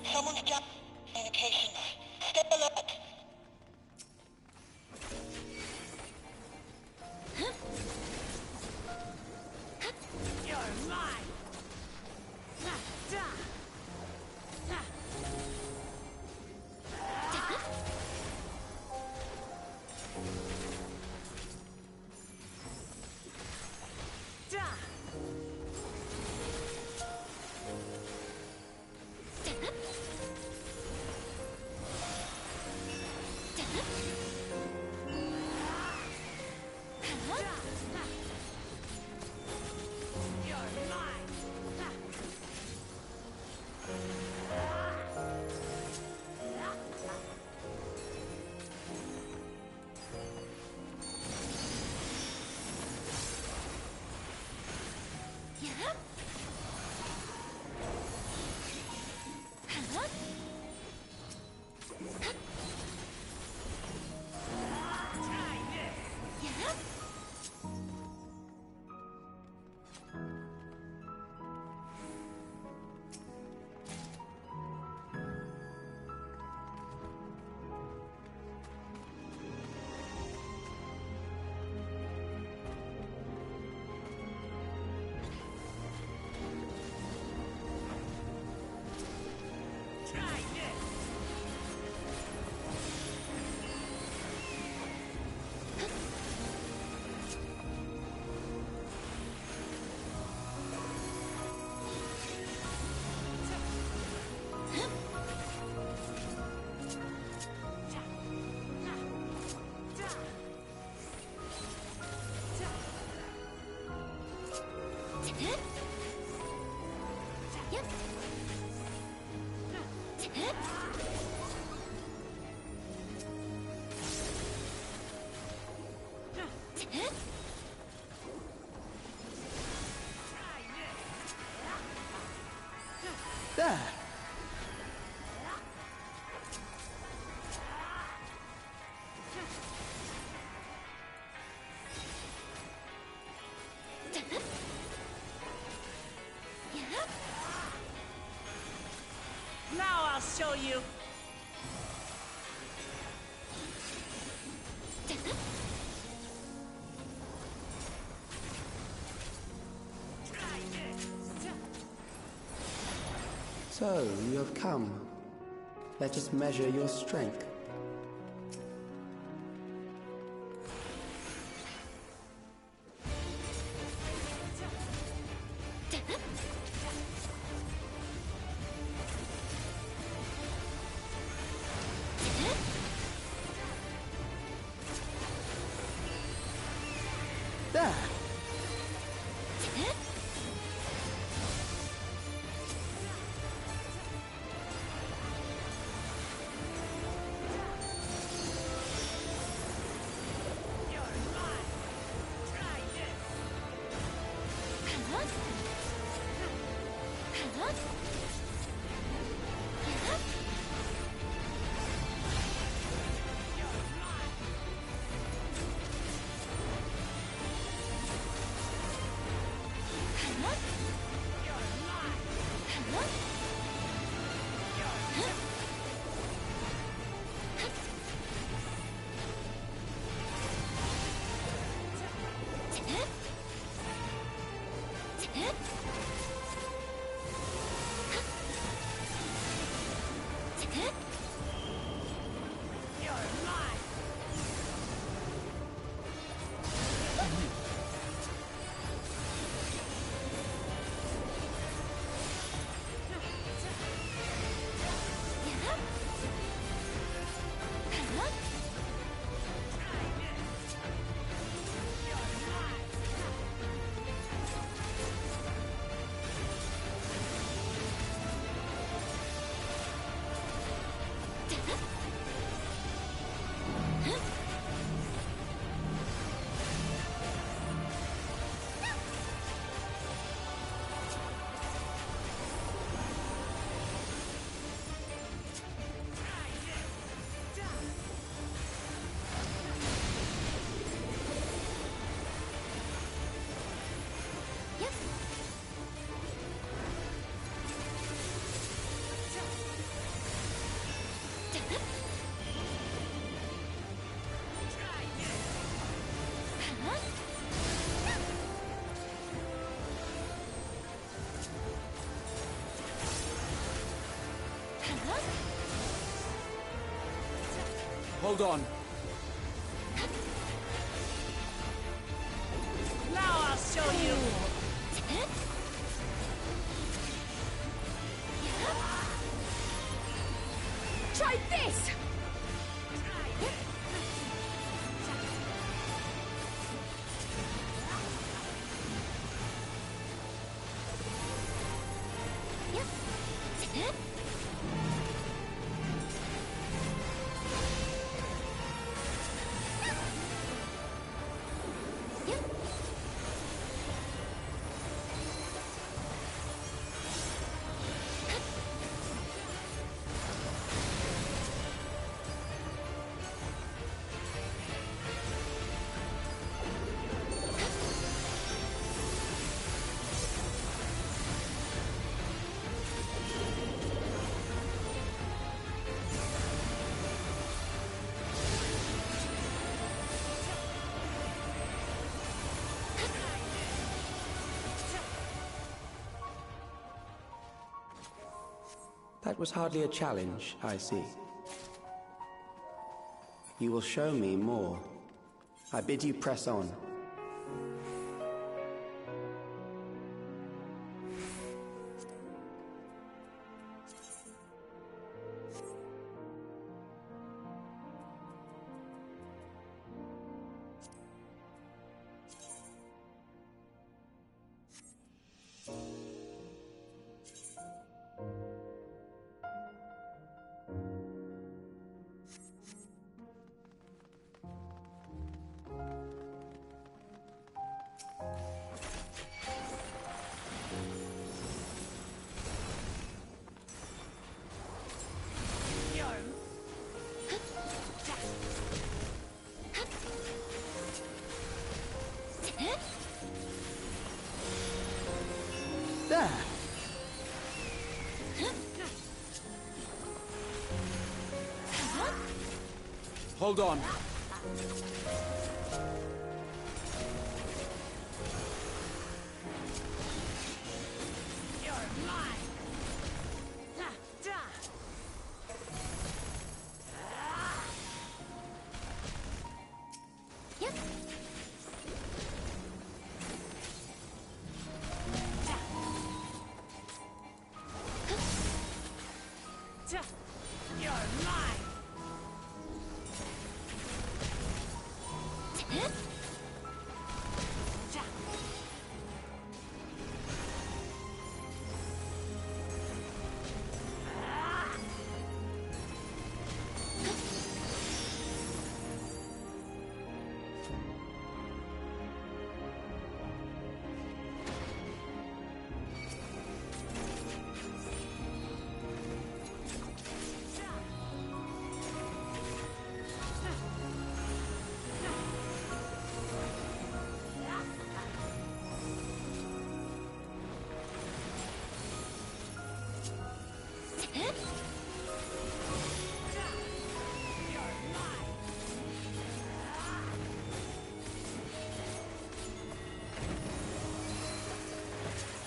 Someone's got communication. Stay alert. You're mine! There! Now I'll show you. So, you have come. Let us measure your strength. There! Hold on. Now I'll show you. Try this! That was hardly a challenge, I see. You will show me more. I bid you press on. There! Hold on.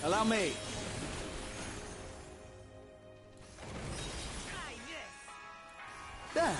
Allow me. There!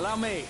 Allow me.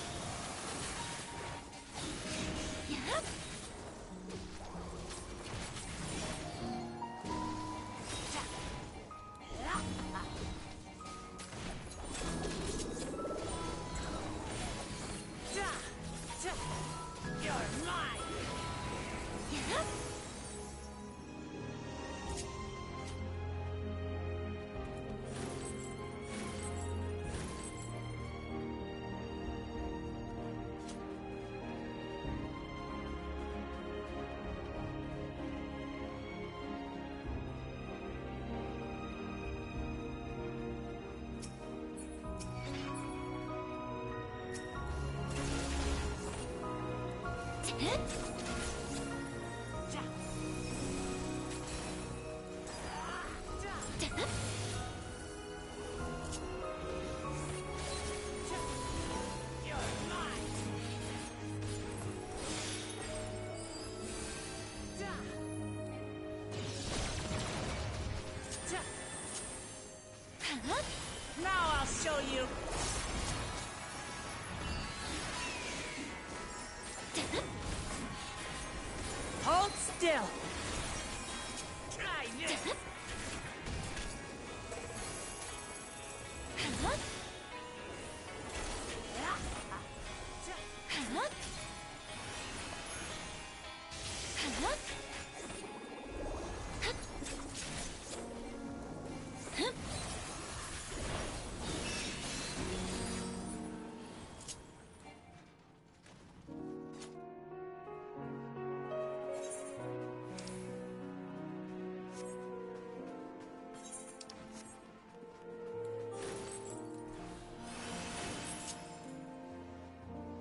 Now I'll show you. Hold still. Try this.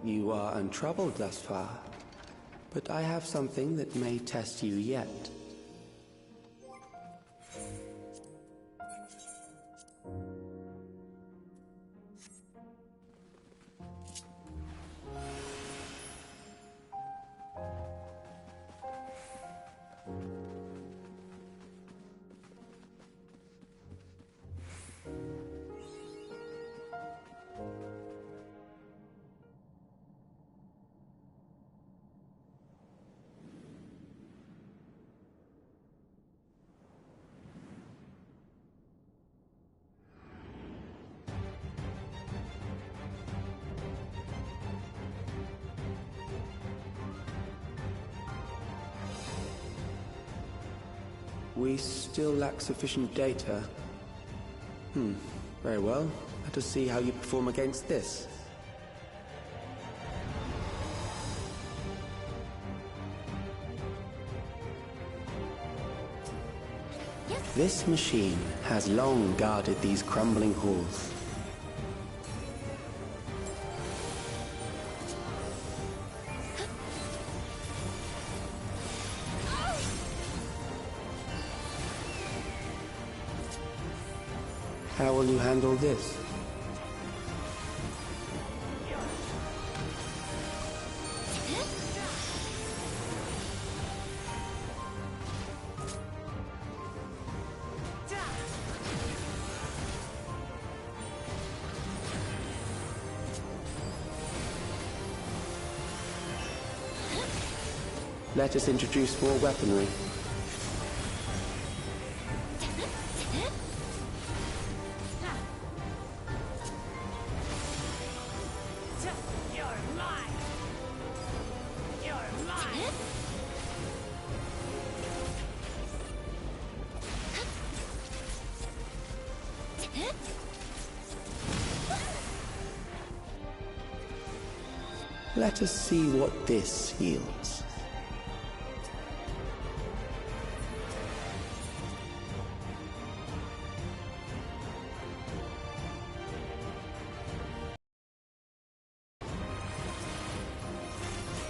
You are untroubled thus far, but I have something that may test you yet. We still lack sufficient data. Very well. Let us see how you perform against this. This machine has long guarded these crumbling halls. How will you handle this? Let us introduce more weaponry. Let us see what this yields.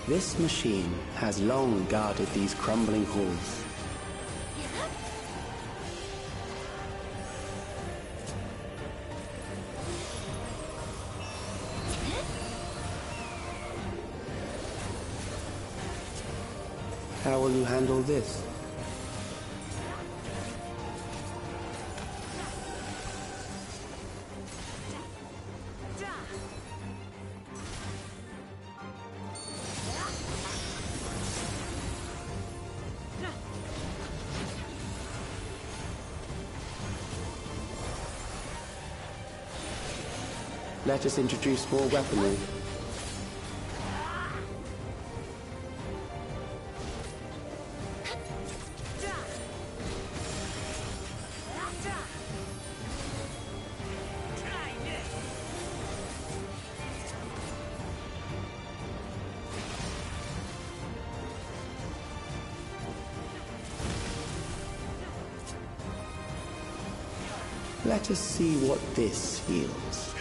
This machine has long guarded these crumbling halls. How will you handle this? Let us introduce more weaponry. Let us see what this yields.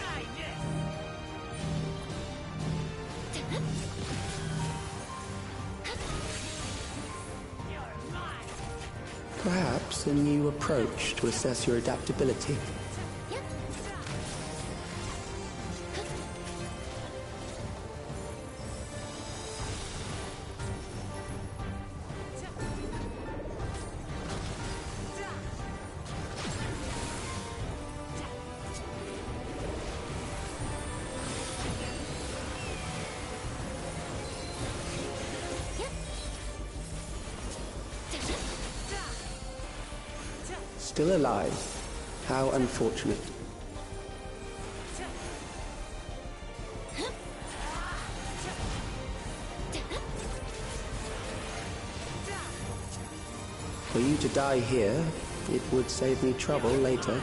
Perhaps a new approach to assess your adaptability. Still alive? How unfortunate. For you to die here, it would save me trouble later.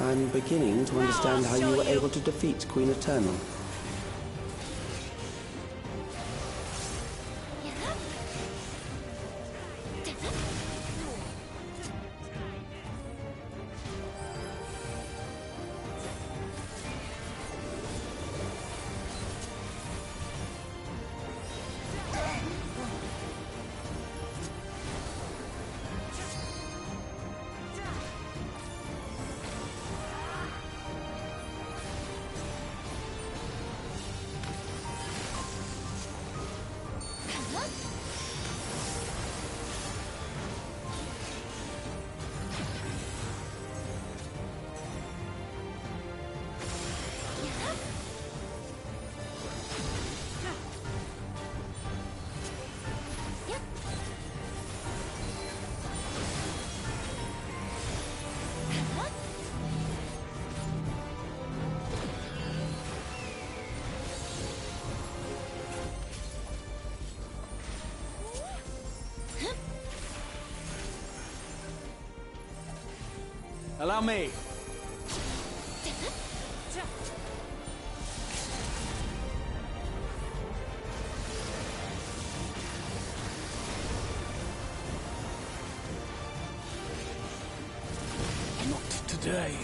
I'm beginning to understand how you were able to defeat Queen Eternal. Allow me. Not today.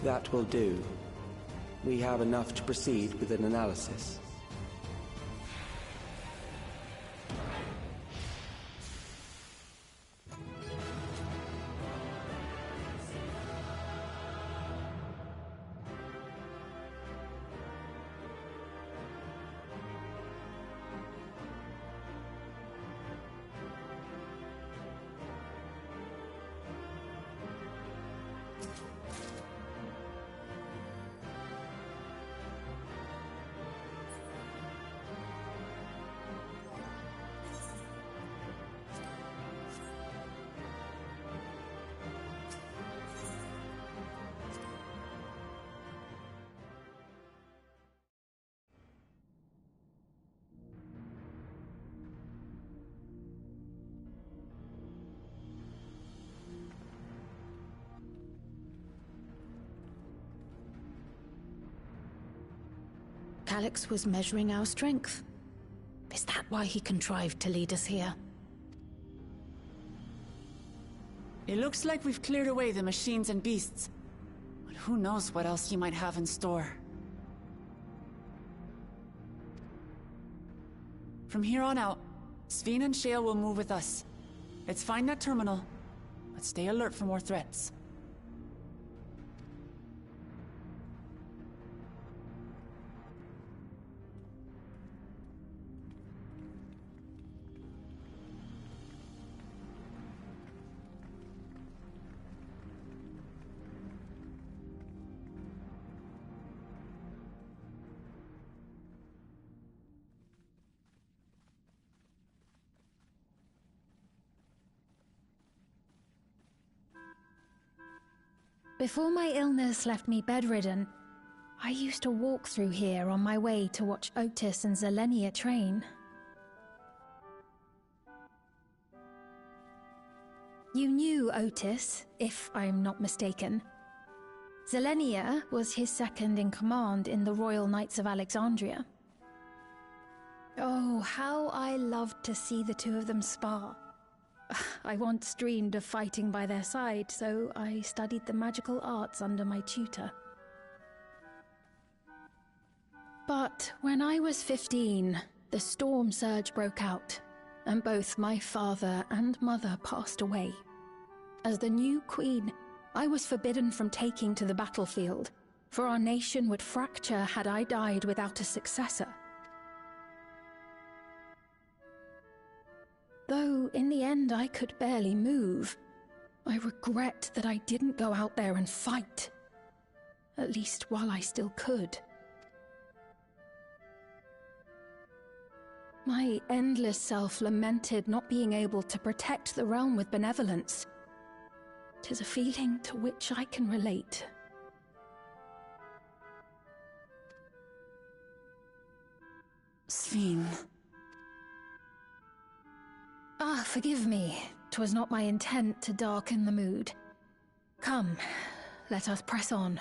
That will do. We have enough to proceed with an analysis. Calix was measuring our strength. Is that why he contrived to lead us here? It looks like we've cleared away the machines and beasts. But who knows what else you might have in store. From here on out, Sveen and Shale will move with us. Let's find that terminal, but stay alert for more threats. Before my illness left me bedridden, I used to walk through here on my way to watch Otis and Zelenia train. You knew Otis, if I'm not mistaken. Zelenia was his second in command in the Royal Knights of Alexandria. Oh, how I loved to see the two of them spar. I once dreamed of fighting by their side, so I studied the magical arts under my tutor. But when I was 15, the storm surge broke out, and both my father and mother passed away. As the new queen, I was forbidden from taking to the battlefield, for our nation would fracture had I died without a successor. Though in the end I could barely move. I regret that I didn't go out there and fight. At least while I still could. My endless self lamented not being able to protect the realm with benevolence. 'Tis a feeling to which I can relate. Sven. Ah, forgive me. 'Twas not my intent to darken the mood. Come, let us press on.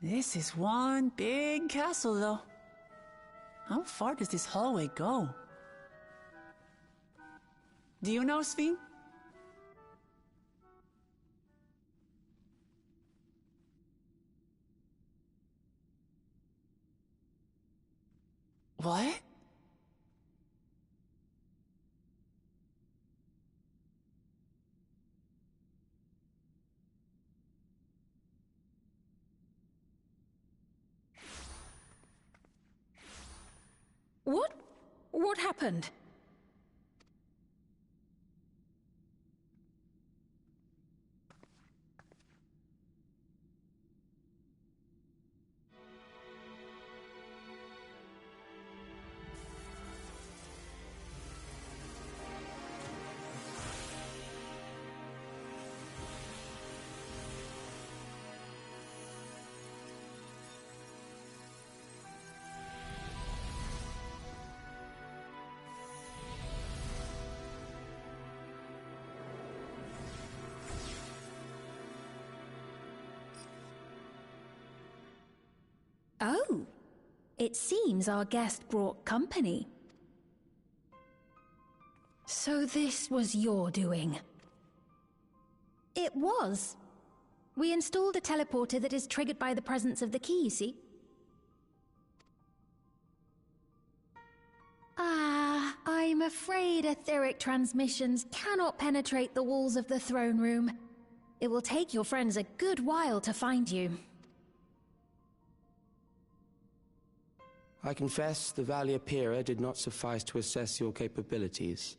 This is one big castle, though. How far does this hallway go? Do you know, Sven? What? What happened? Oh, it seems our guest brought company. So this was your doing? It was. We installed a teleporter that is triggered by the presence of the key, you see? Ah, I'm afraid etheric transmissions cannot penetrate the walls of the throne room. It will take your friends a good while to find you. I confess the Valiapira did not suffice to assess your capabilities.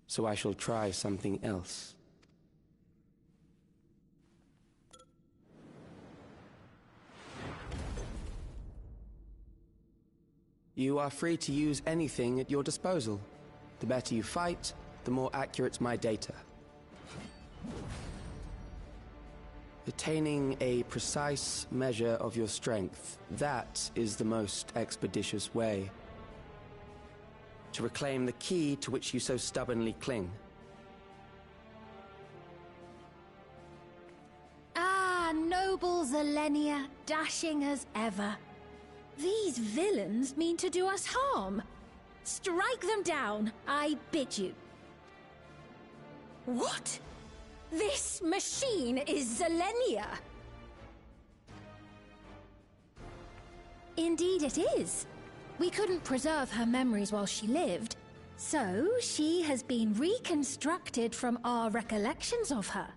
So I shall try something else. You are free to use anything at your disposal. The better you fight, the more accurate my data. Attaining a precise measure of your strength, that is the most expeditious way to reclaim the key to which you so stubbornly cling. Ah, noble Zelenia, dashing as ever. These villains mean to do us harm. Strike them down, I bid you. What? This machine is Zelenia! Indeed it is. We couldn't preserve her memories while she lived, so she has been reconstructed from our recollections of her.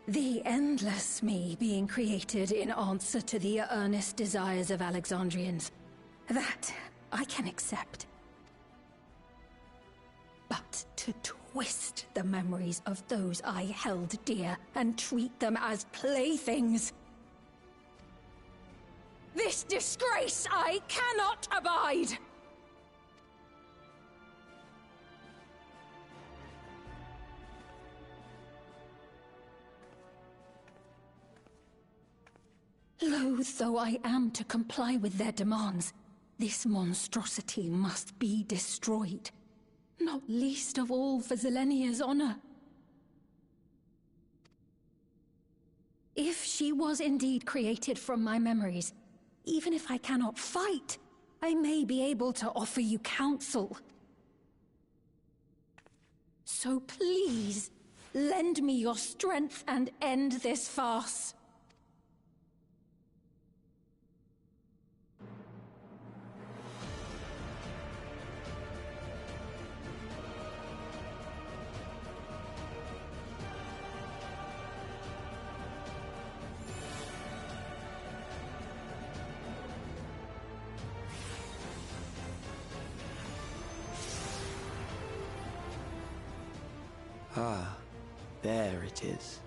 The endless me being created in answer to the earnest desires of Alexandrians. That I can accept. But to twist the memories of those I held dear and treat them as playthings. This disgrace I cannot abide! Loath though I am to comply with their demands, this monstrosity must be destroyed. Not least of all for Zelenia's honor. If she was indeed created from my memories, even if I cannot fight, I may be able to offer you counsel. So please, lend me your strength and end this farce. Ah, there it is.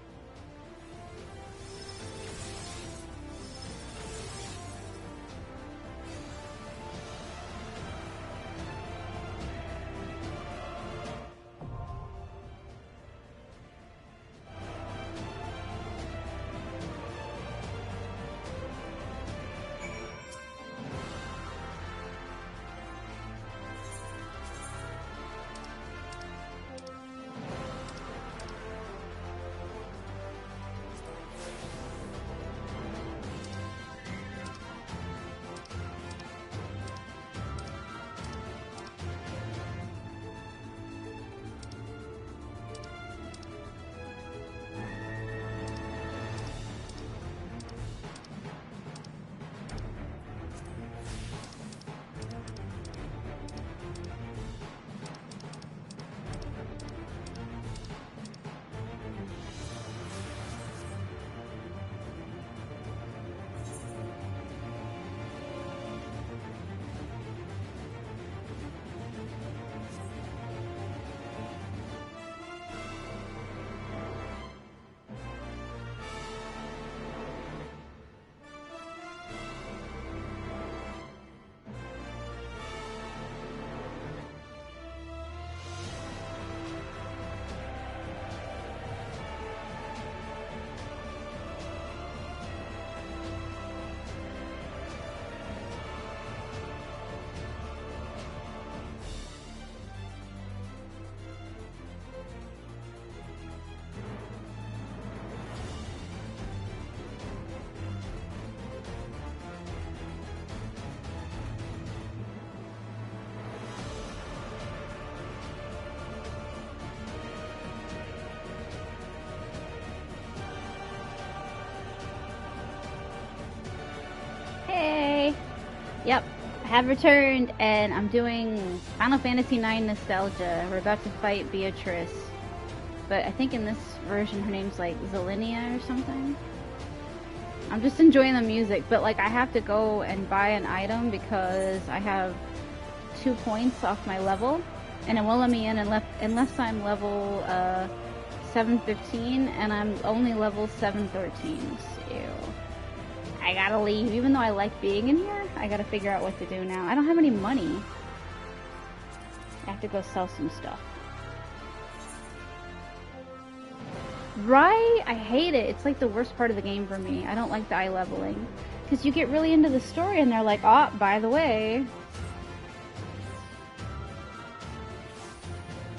Hey! Yep, I have returned, and I'm doing Final Fantasy IX Nostalgia. We're about to fight Beatrice. But I think in this version her name's like Zelinia or something. I'm just enjoying the music, but like I have to go and buy an item because I have 2 points off my level, and it won't let me in unless I'm level 715, and I'm only level 713, so I gotta leave. Even though I like being in here, I gotta figure out what to do now. I don't have any money. I have to go sell some stuff. Right? I hate it. It's like the worst part of the game for me. I don't like the eye leveling. Because you get really into the story and they're like, oh, by the way.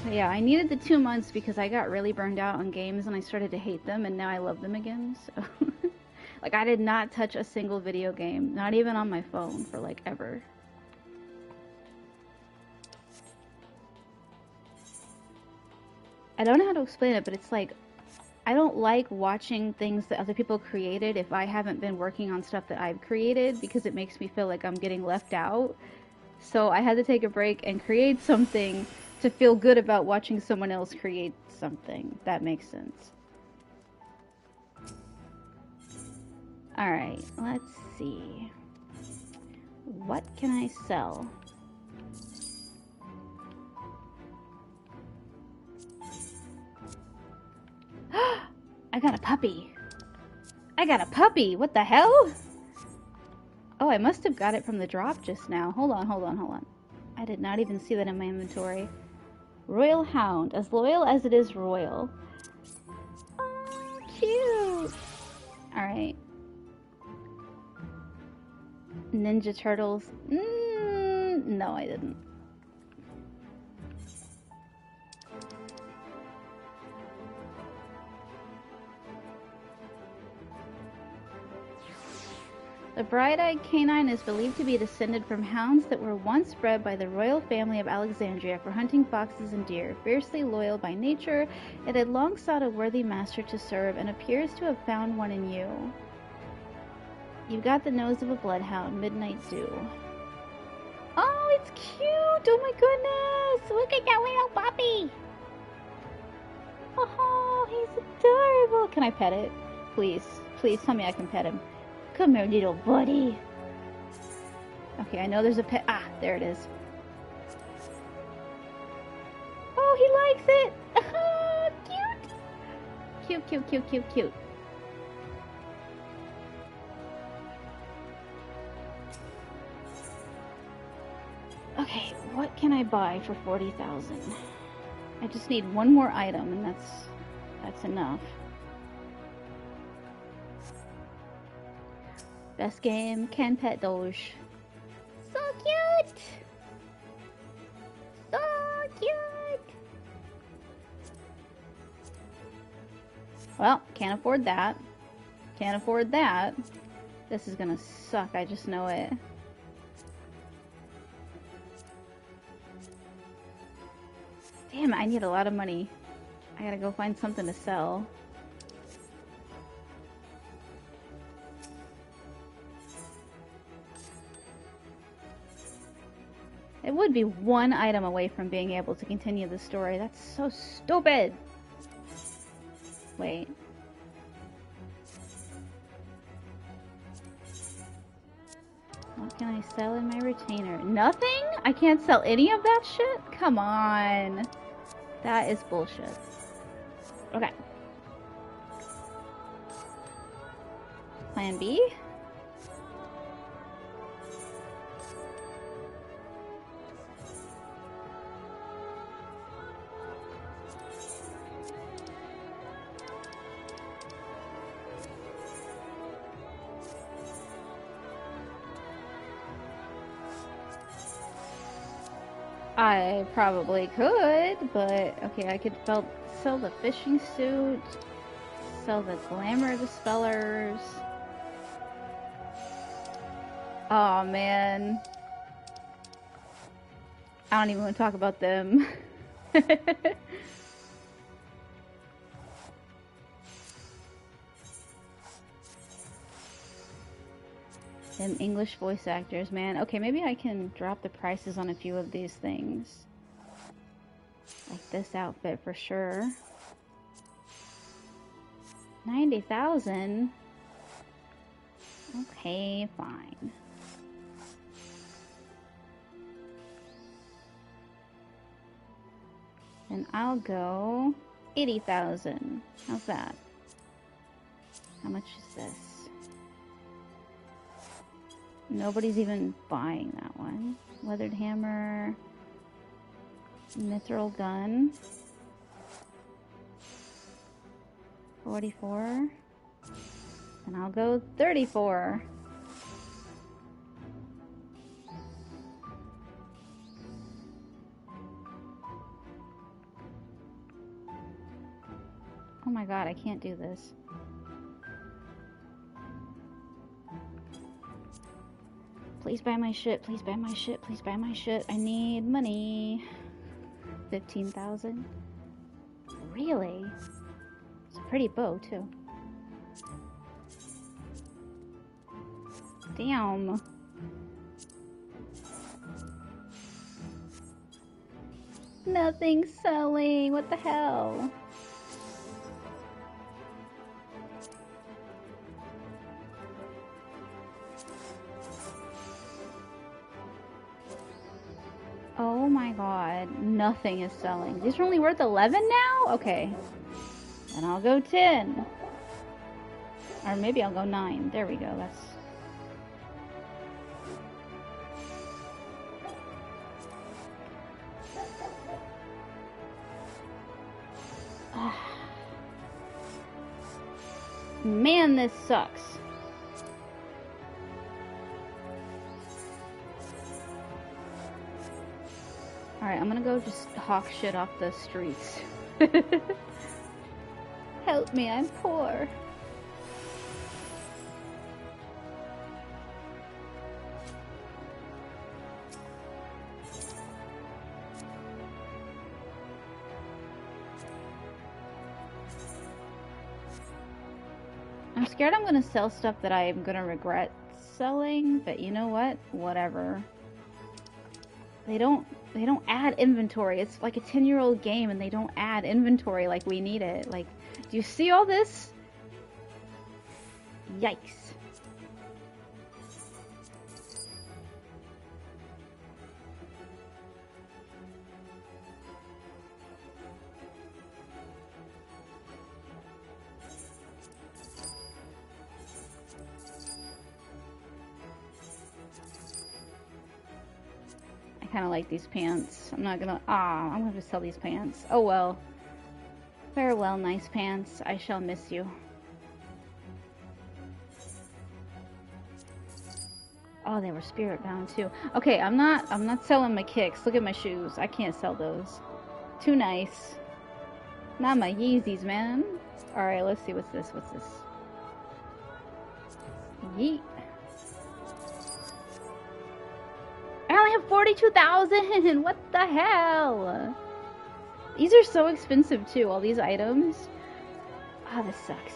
But yeah, I needed the 2 months because I got really burned out on games and I started to hate them, and now I love them again, so... Like, I did not touch a single video game, not even on my phone, for like ever. I don't know how to explain it, but it's like, I don't like watching things that other people created if I haven't been working on stuff that I've created, because it makes me feel like I'm getting left out. So I had to take a break and create something to feel good about watching someone else create something. That makes sense. Alright, let's see. What can I sell? I got a puppy. I got a puppy! What the hell? Oh, I must have got it from the drop just now. Hold on. I did not even see that in my inventory. Royal Hound. As loyal as it is royal. Oh, cute! Alright. Ninja Turtles. No, I didn't. The bright-eyed canine is believed to be descended from hounds that were once bred by the royal family of Alexandria for hunting foxes and deer. Fiercely loyal by nature, it had long sought a worthy master to serve and appears to have found one in you. You've got the nose of a bloodhound, Midnight Zoo. Oh, it's cute! Oh my goodness! Look at that little puppy! Oh, he's adorable! Can I pet it? Please. Please tell me I can pet him. Come here, little buddy. Okay, I know there's a pet. Ah, there it is. Oh, he likes it! Oh, Cute, cute, cute, cute, cute. Okay, what can I buy for 40,000? I just need one more item, and that's enough. Best game, Ken Pet Doge. So cute! So cute! Well, can't afford that. Can't afford that. This is gonna suck, I just know it. Damn, I need a lot of money. I gotta go find something to sell. It would be one item away from being able to continue the story. That's so stupid! Wait. What can I sell in my retainer? Nothing? I can't sell any of that shit? Come on. That is bullshit. Okay. Plan B? I probably could, but okay, I could sell the fishing suit, sell the glamour dispellers. Oh man. I don't even want to talk about them. Them English voice actors, man. Okay, maybe I can drop the prices on a few of these things. Like this outfit for sure. 90,000? Okay, fine. Then I'll go 80,000. How's that? How much is this? Nobody's even buying that one. Weathered hammer. Mithril gun. 44. And I'll go 34. Oh my god, I can't do this. Please buy my shit, please buy my shit, please buy my shit. I need money. 15,000. Really? It's a pretty bow, too. Damn. Nothing's selling. What the hell? Oh my god, nothing is selling. These are only worth 11 now? Okay. Then I'll go 10. Or maybe I'll go 9. There we go, that's... Man, this sucks. Alright, I'm gonna go just hawk shit off the streets. Help me, I'm poor. I'm scared I'm gonna sell stuff that I'm gonna regret selling, but you know what? Whatever. They don't add inventory. It's like a 10-year-old game and they don't add inventory like we need it. Like, do you see all this? Yikes. kind of like these pants. I'm not gonna... I'm gonna have to sell these pants. Oh well. Farewell, nice pants. I shall miss you. Oh, they were spirit bound too. Okay, I'm not selling my kicks. Look at my shoes. I can't sell those. Too nice. Not my Yeezys, man. Alright, let's see. What's this? What's this? Yeet. I only have 42,000! What the hell? These are so expensive too, all these items. Oh, this sucks.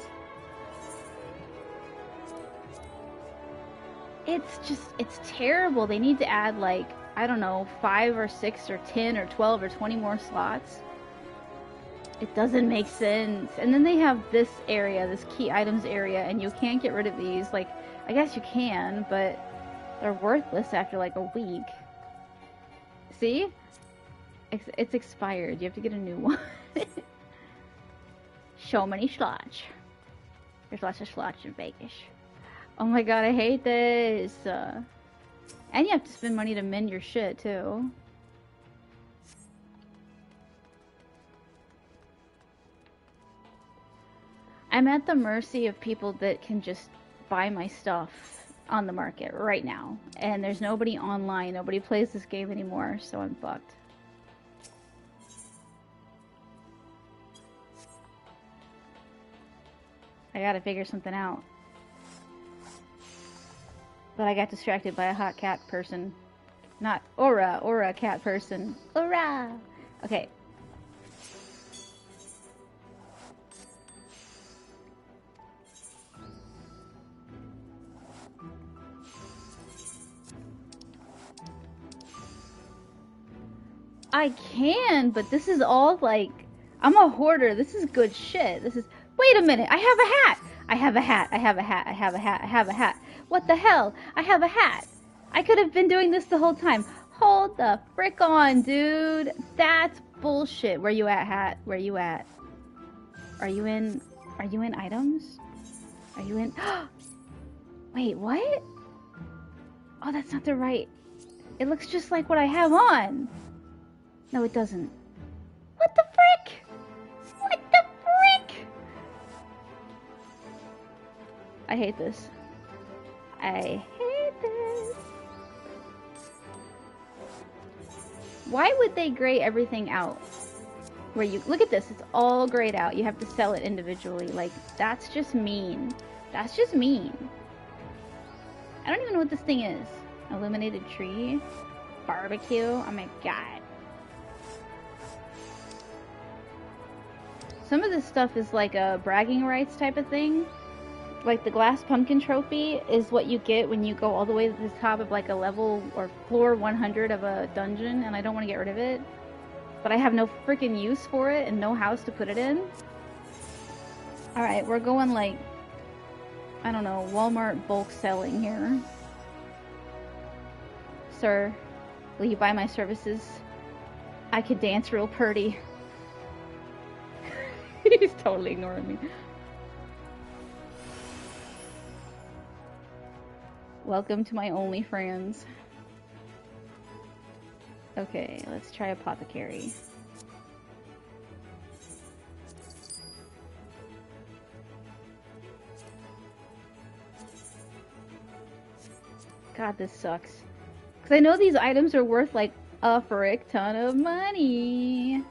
It's terrible. They need to add like, I don't know, 5 or 6 or 10 or 12 or 20 more slots. It doesn't make sense. And then they have this area, this key items area, and you can't get rid of these. Like, I guess you can, but they're worthless after like a week. See? It's expired. You have to get a new one. So many slots. There's lots of slots in Vegas. Oh my god, I hate this. And you have to spend money to mend your shit, too. I'm at the mercy of people that can just buy my stuff on the market right now. And there's nobody online. Nobody plays this game anymore, so I'm fucked. I gotta figure something out. But I got distracted by a hot cat person. Not Aura cat person. Aura! Okay. I can, but this is all like... I'm a hoarder. This is good shit. This is... Wait a minute. I have a hat. I have a hat. I have a hat. I have a hat. I have a hat. What the hell? I have a hat. I could have been doing this the whole time. Hold the frick on, dude. That's bullshit. Where you at, hat? Where you at? Are you in items? Are you in... Wait, what? Oh, that's not the right... It looks just like what I have on. No, it doesn't. What the frick? What the frick? I hate this. I hate this. Why would they gray everything out? Where you look at this, it's all grayed out. You have to sell it individually. Like, that's just mean. That's just mean. I don't even know what this thing is. Illuminated tree? Barbecue? Oh my god. Some of this stuff is like a bragging rights type of thing. Like the glass pumpkin trophy is what you get when you go all the way to the top of like a level or floor 100 of a dungeon, and I don't want to get rid of it. But I have no freaking use for it and no house to put it in. Alright, we're going like, I don't know, Walmart bulk selling here. Sir, will you buy my services? I could dance real purty. He's totally ignoring me. Welcome to my OnlyFriends. Okay, let's try apothecary. God, this sucks. Because I know these items are worth like a frick ton of money.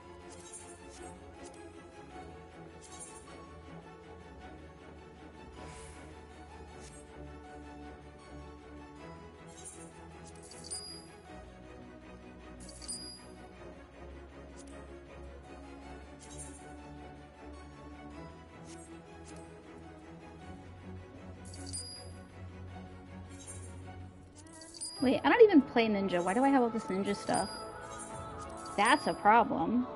Wait, I don't even play ninja. Why do I have all this ninja stuff? That's a problem.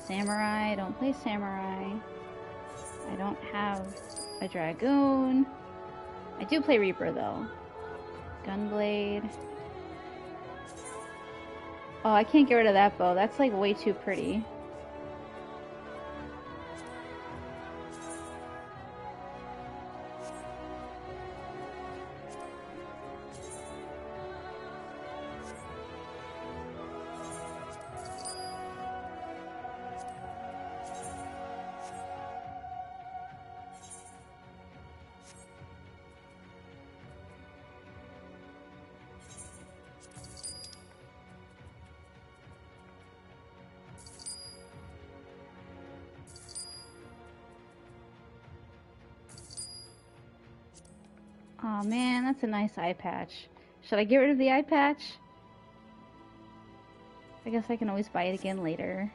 Samurai, I don't play samurai. I don't have a dragoon. I do play Reaper though. Gunblade. Oh, I can't get rid of that bow. That's like way too pretty. Oh man, that's a nice eye patch. Should I get rid of the eye patch? I guess I can always buy it again later.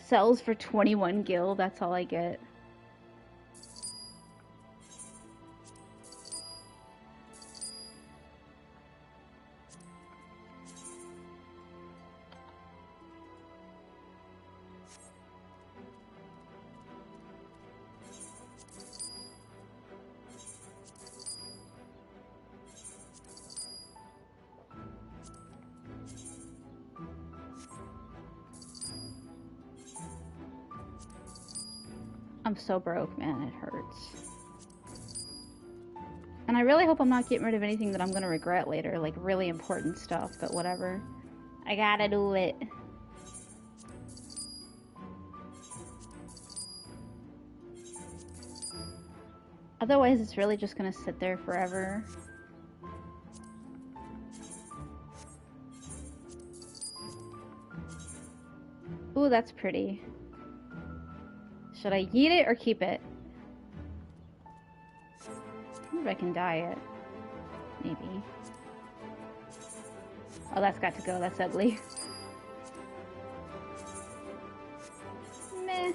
Sells for 21 gil, that's all I get. I'm so broke, man. It hurts. And I really hope I'm not getting rid of anything that I'm gonna regret later, like really important stuff, but whatever. I gotta do it. Otherwise, it's really just gonna sit there forever. Ooh, that's pretty. Should I yeet it or keep it? I wonder if I can dye it. Maybe. Oh, that's got to go. That's ugly. Meh.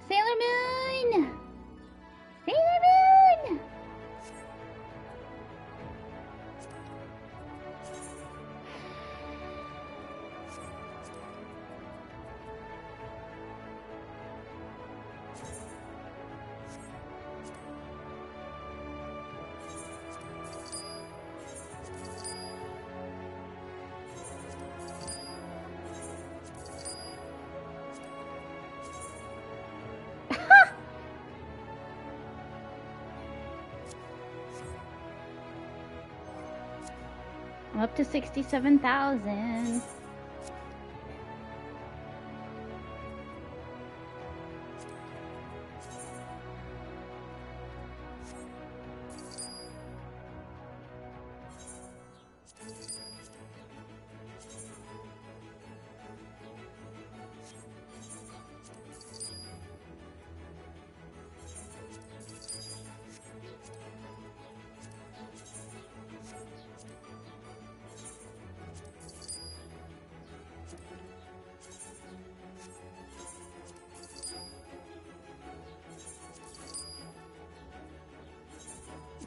Sailor Moon! Sailor Moon! I'm up to 67,000.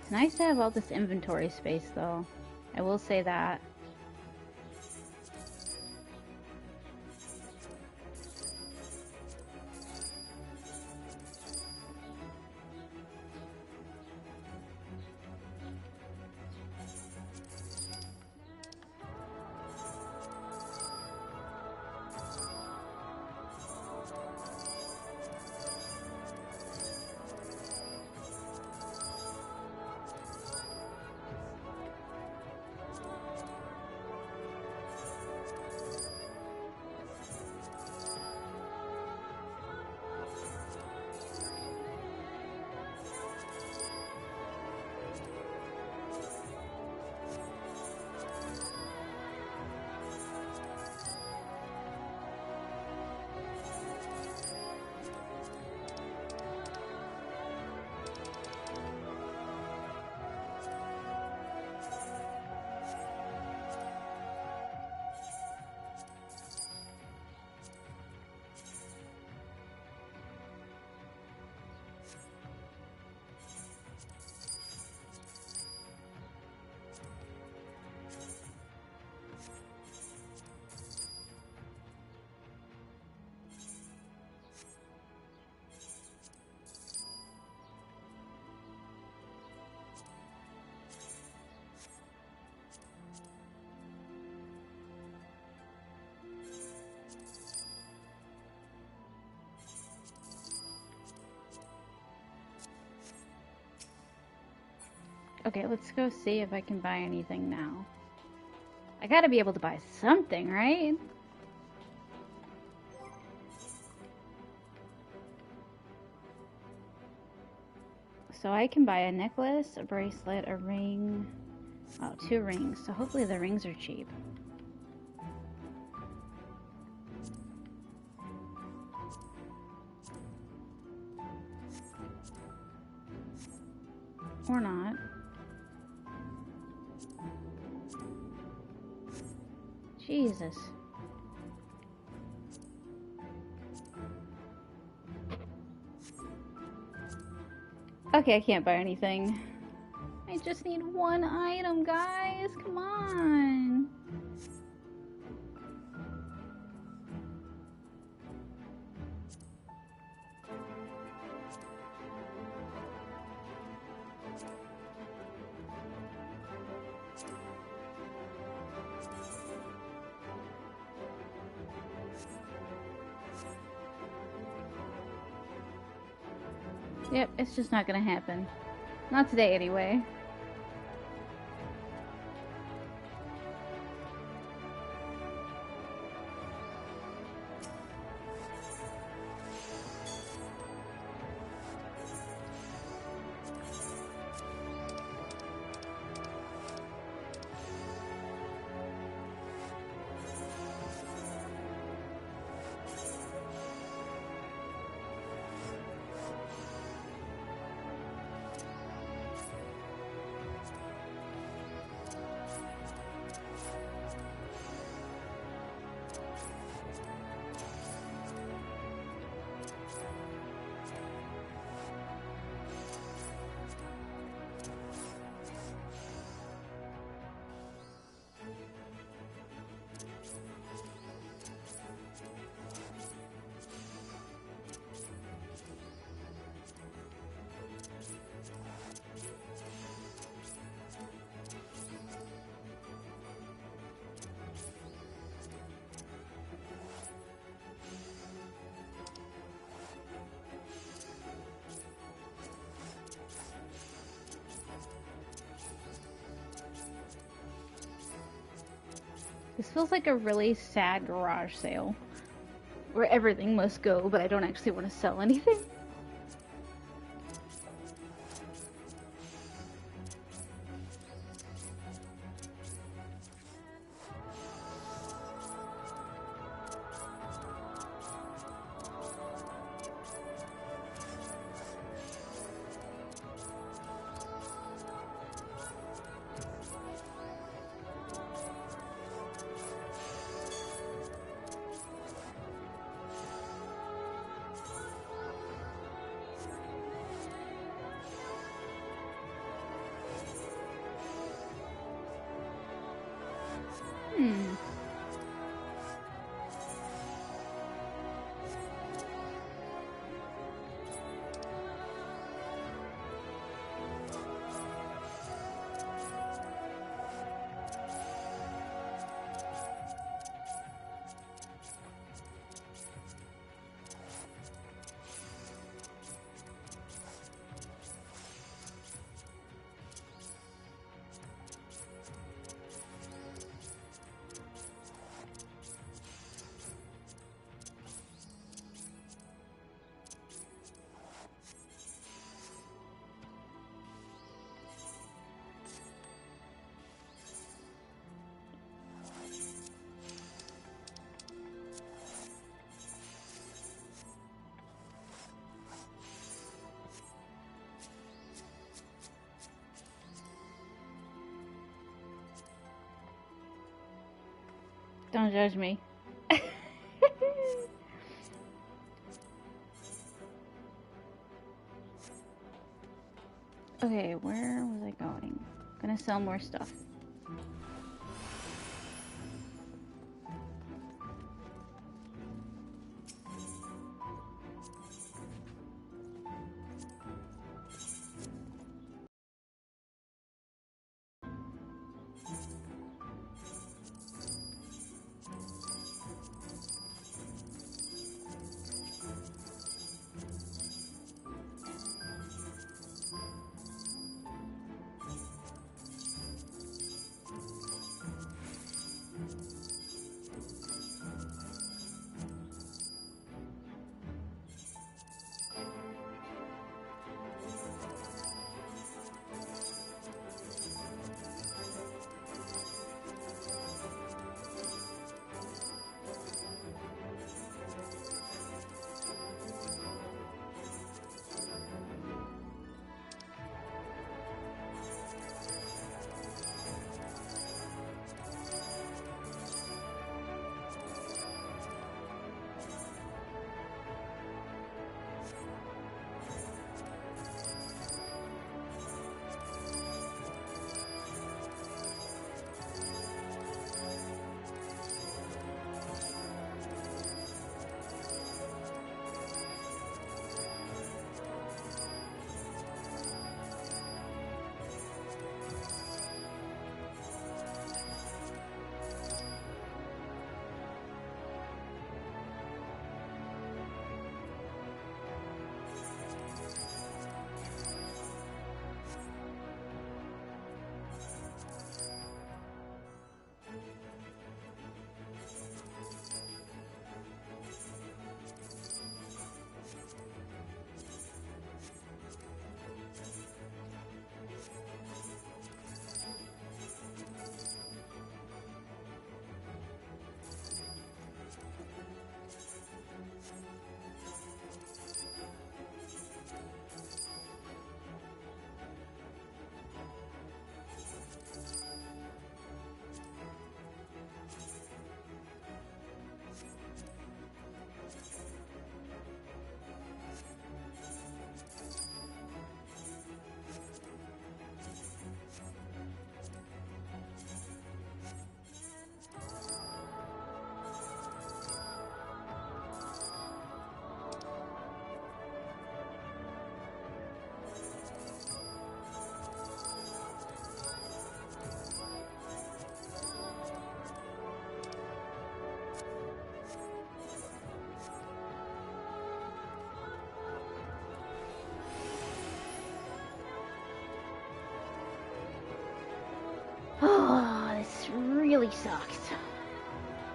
It's nice to have all this inventory space, though. I will say that. Okay, let's go see if I can buy anything now. I gotta be able to buy something, right? So I can buy a necklace, a bracelet, a ring. Oh, 2 rings. So hopefully the rings are cheap. Or not. Jesus. Okay, I can't buy anything. I just need one item, guys. Come on. Yep, it's just not gonna happen. Not today, anyway. This feels like a really sad garage sale where everything must go, but I don't actually want to sell anything. Don't judge me. Okay, where was I going? Gonna sell more stuff. really sucks.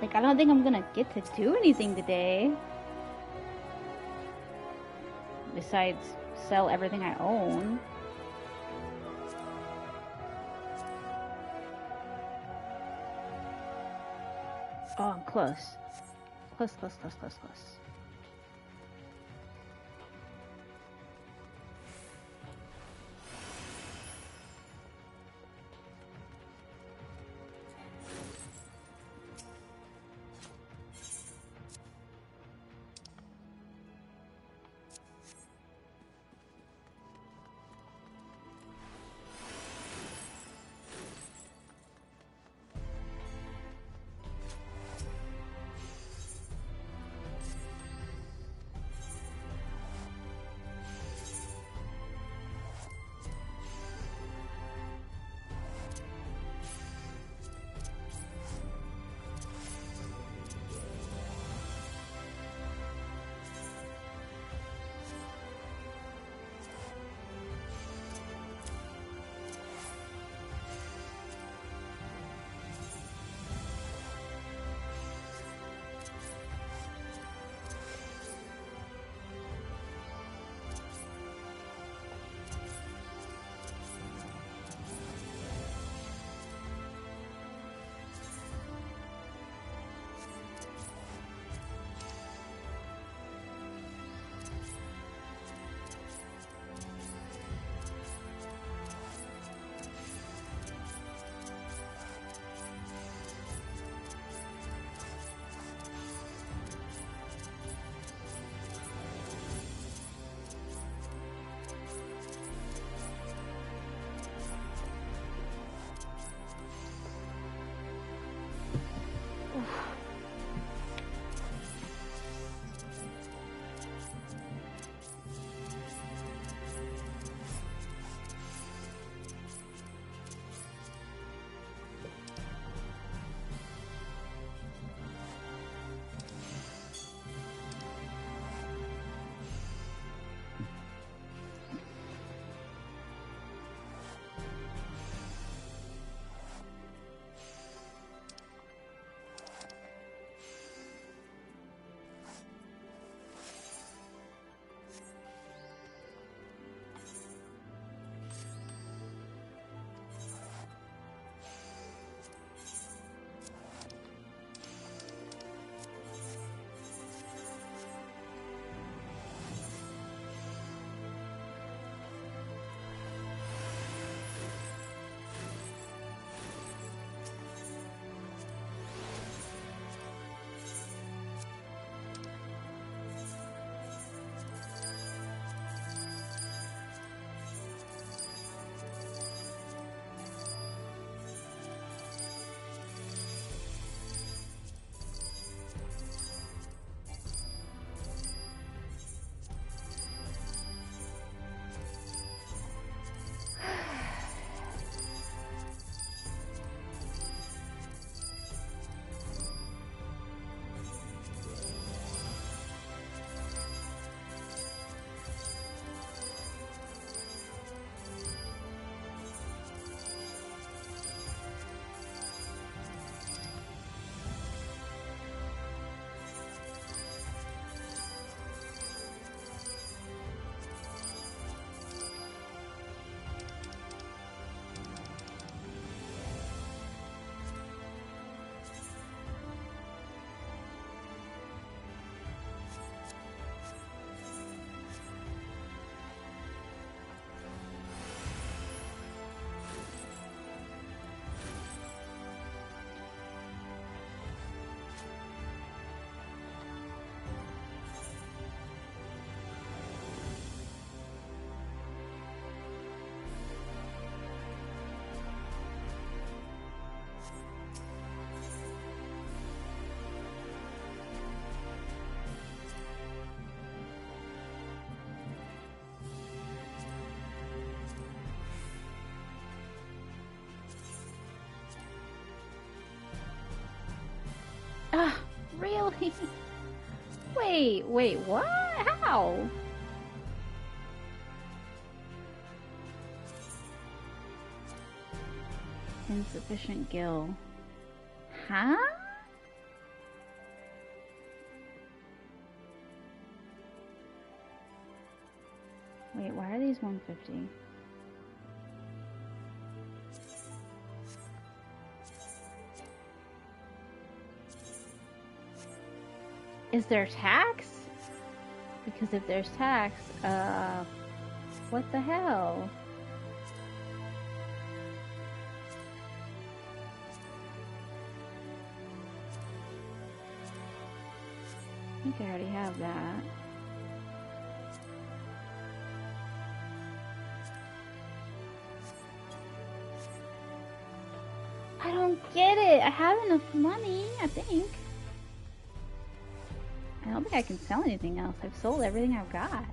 Like, I don't think I'm gonna get to do anything today. Besides sell everything I own. Oh, I'm close. Close. Ah, really? Wait, what? How? Insufficient gil. Huh? Wait, why are these 150? Is there tax? Because if there's tax, what the hell? I think I already have that. I don't get it. I have enough money, I think. I don't think I can sell anything else. I've sold everything I've got.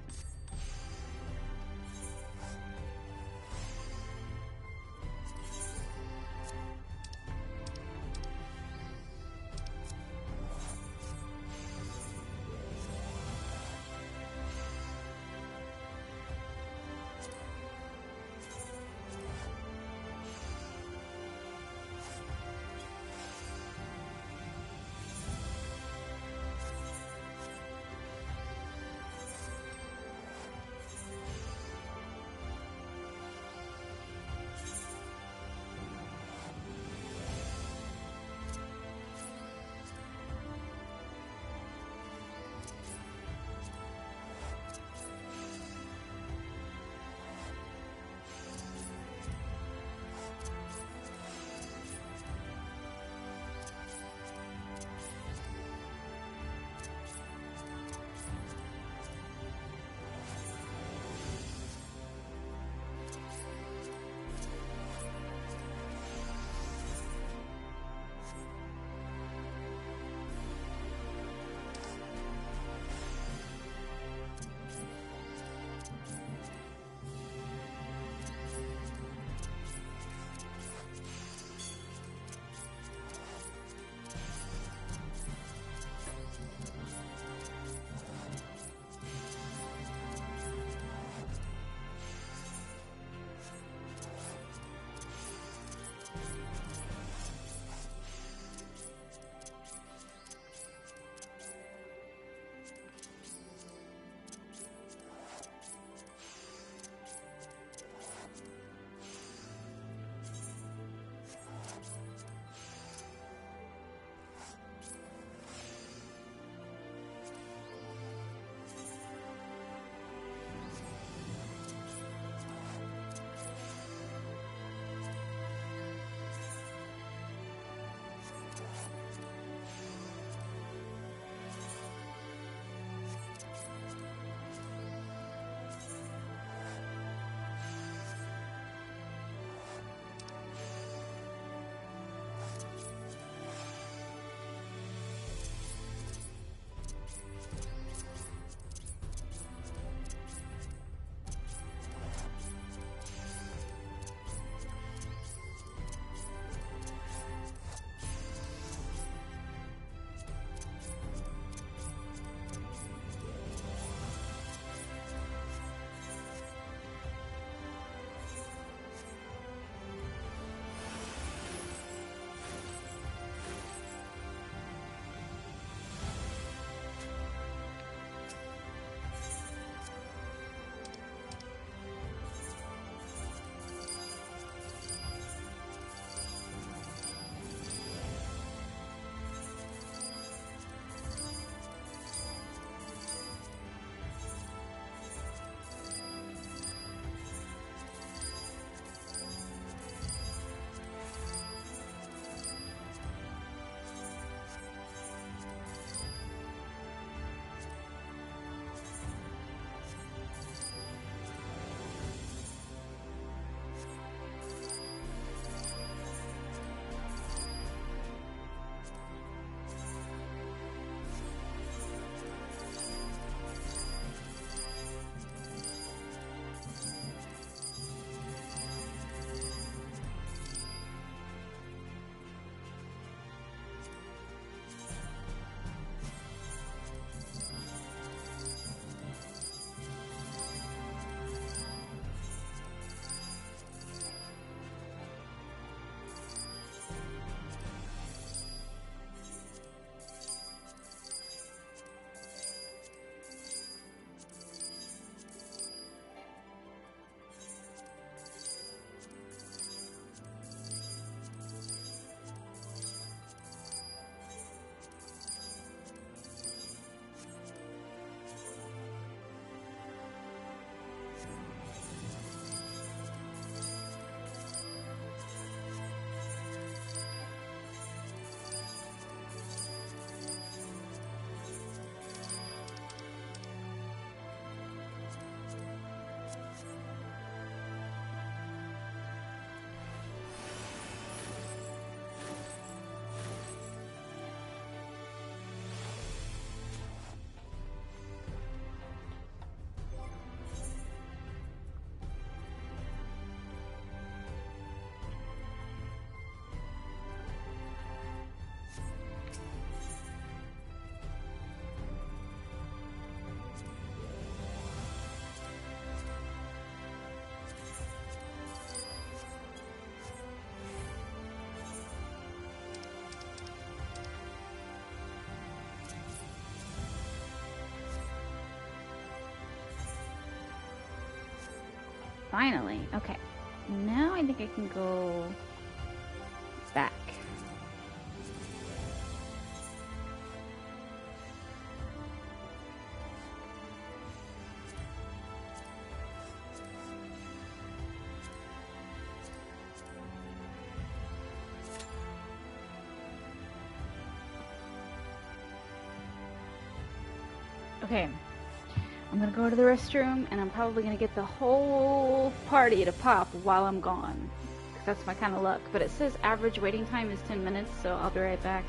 Finally. Okay. Now I think I can go back. Okay. I'm gonna go to the restroom, and I'm probably gonna get the whole party to pop while I'm gone. 'Cause that's my kind of luck. But it says average waiting time is 10 minutes, so I'll be right back.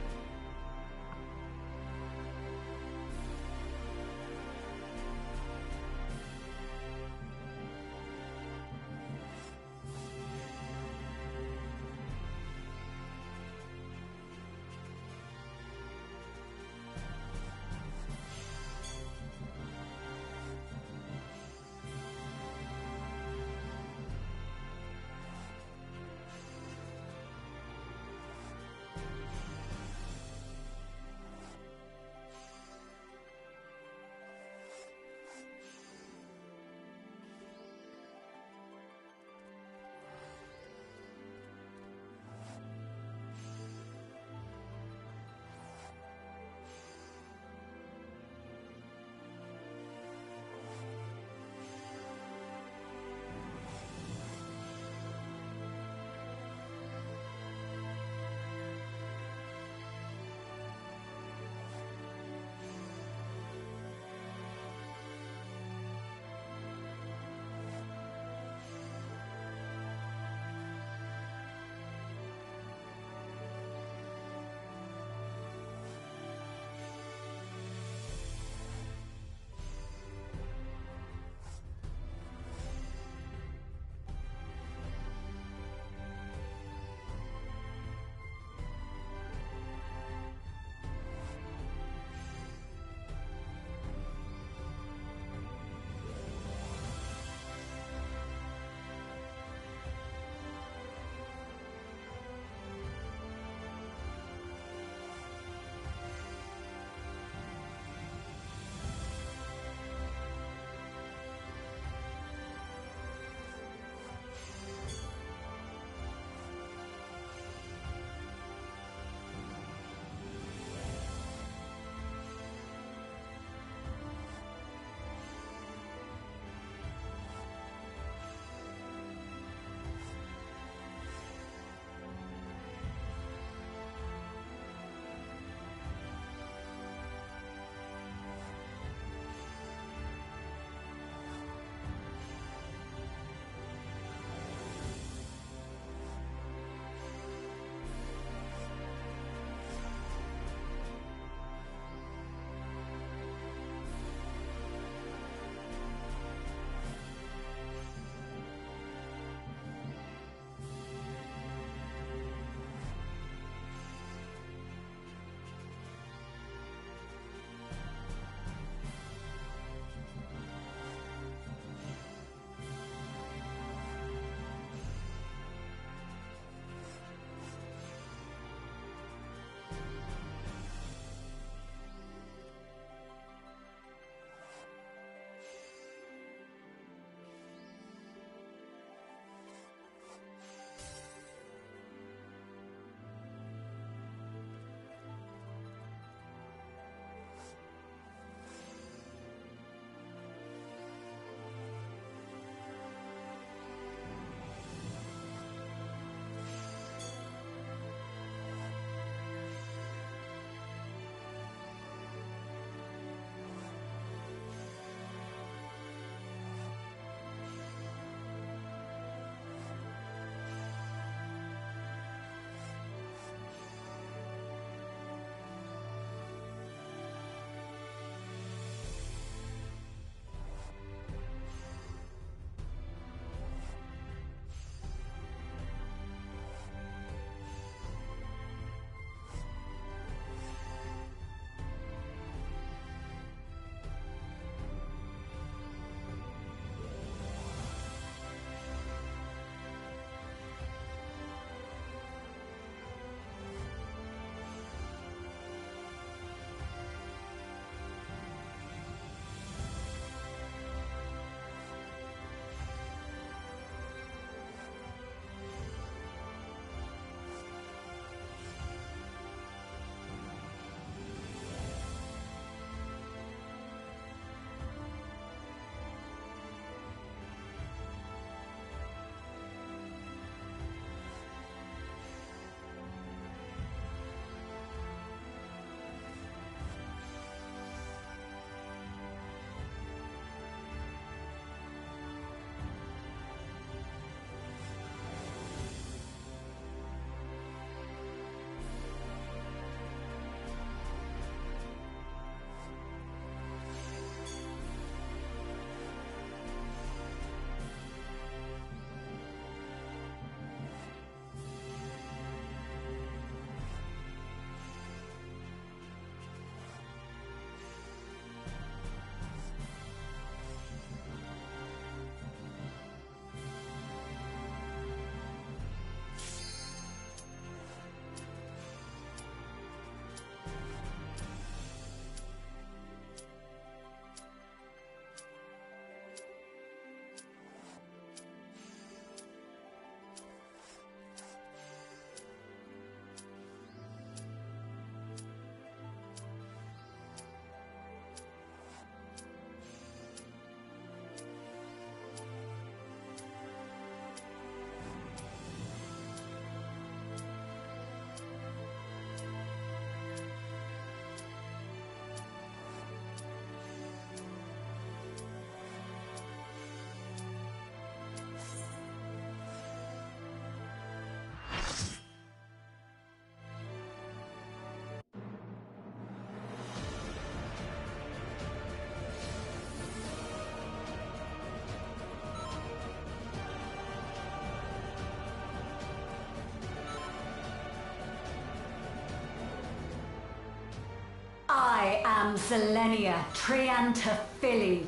I am Zelenia Triantaphili,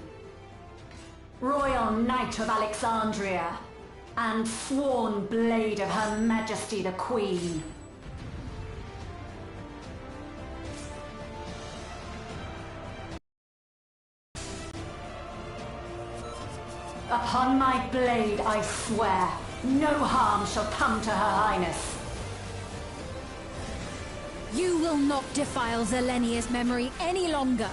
Royal Knight of Alexandria, and sworn blade of Her Majesty the Queen. Upon my blade I swear, no harm shall come to Her Highness. You will not defile Zelenia's memory any longer.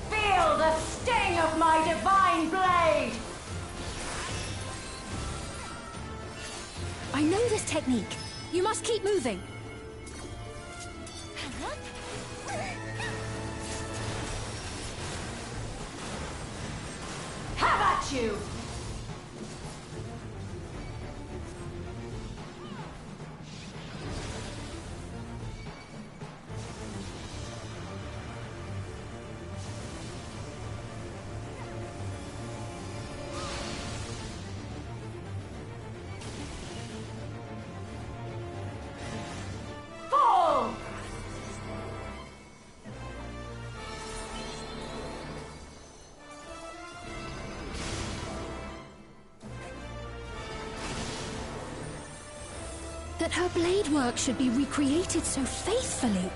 Feel the sting of my divine blade! I know this technique. You must keep moving. Have at you! Fall! That her blade work should be recreated so faithfully.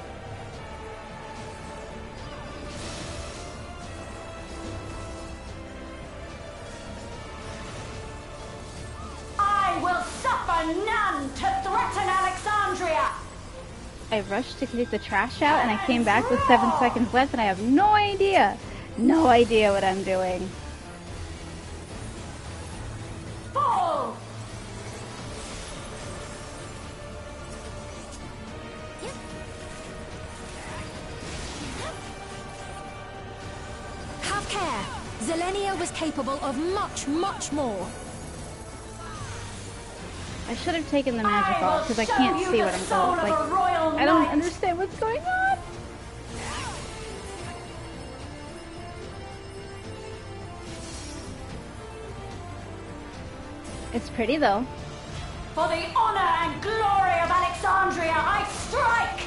I will suffer none to threaten Alexandria! I rushed to get the trash out and I came back with 7 seconds left and I have no idea what I'm doing. Fall! Have care. Zelenia was capable of much, much more. I should have taken the magic off because I can't see what I'm doing. Like, I don't understand what's going on. It's pretty though. For the honor and glory of Alexandria, I strike!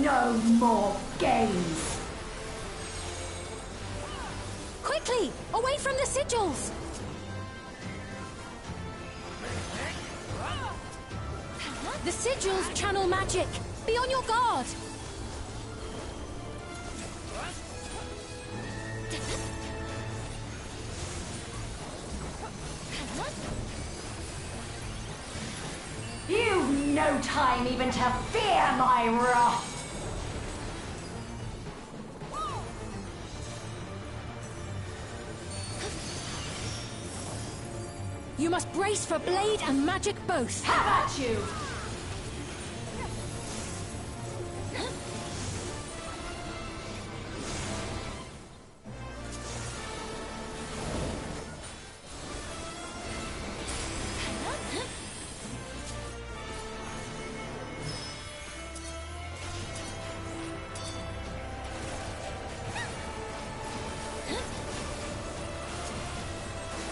No more games! Quickly! Away from the sigils! The sigils channel magic! Be on your guard! You've no time even to fear my wrath! You must brace for blade and magic both! Have at you!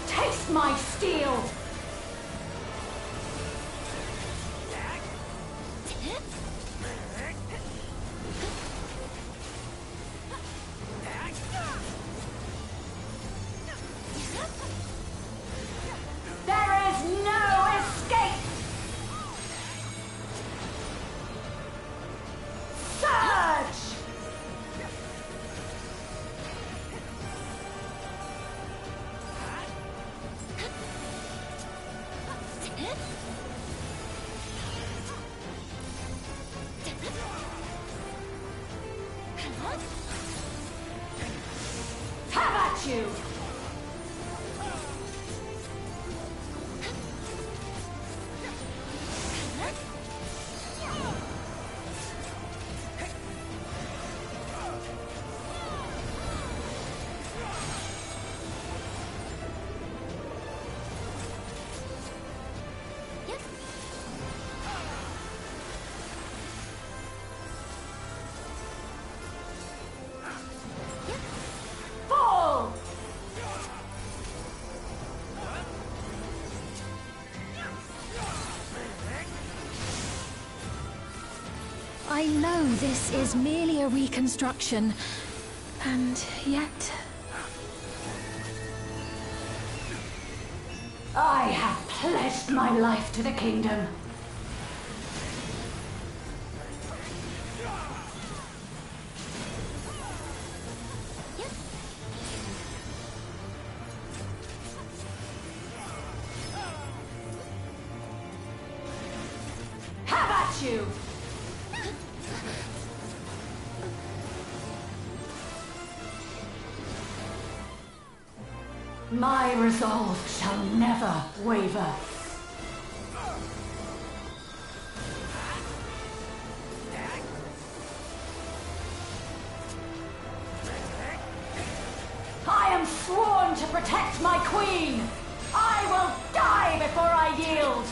Taste my steel! There is no escape! Surge! Have at you! I know this is merely a reconstruction, and yet... I have pledged my life to the kingdom. Have at you! My resolve shall never waver. I am sworn to protect my queen! I will die before I yield!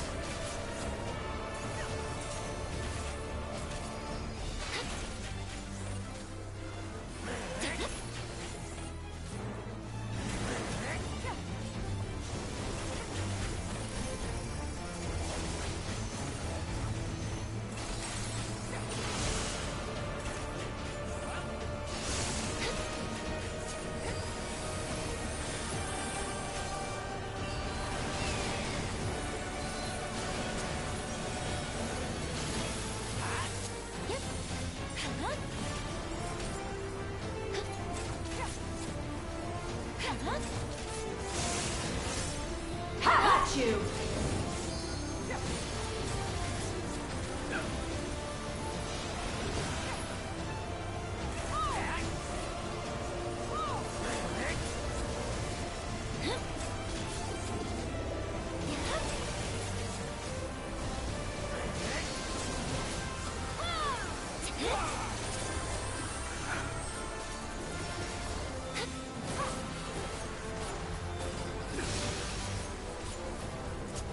Have at you!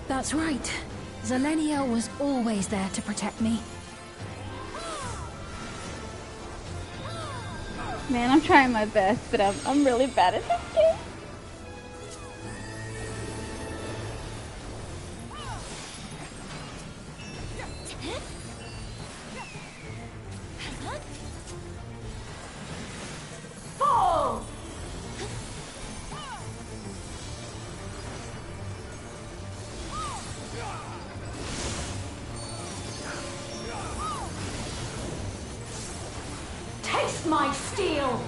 That's right. Zelenia was always there to protect me. Man, I'm trying my best, but I'm really bad at this game. Fall! Taste my steel!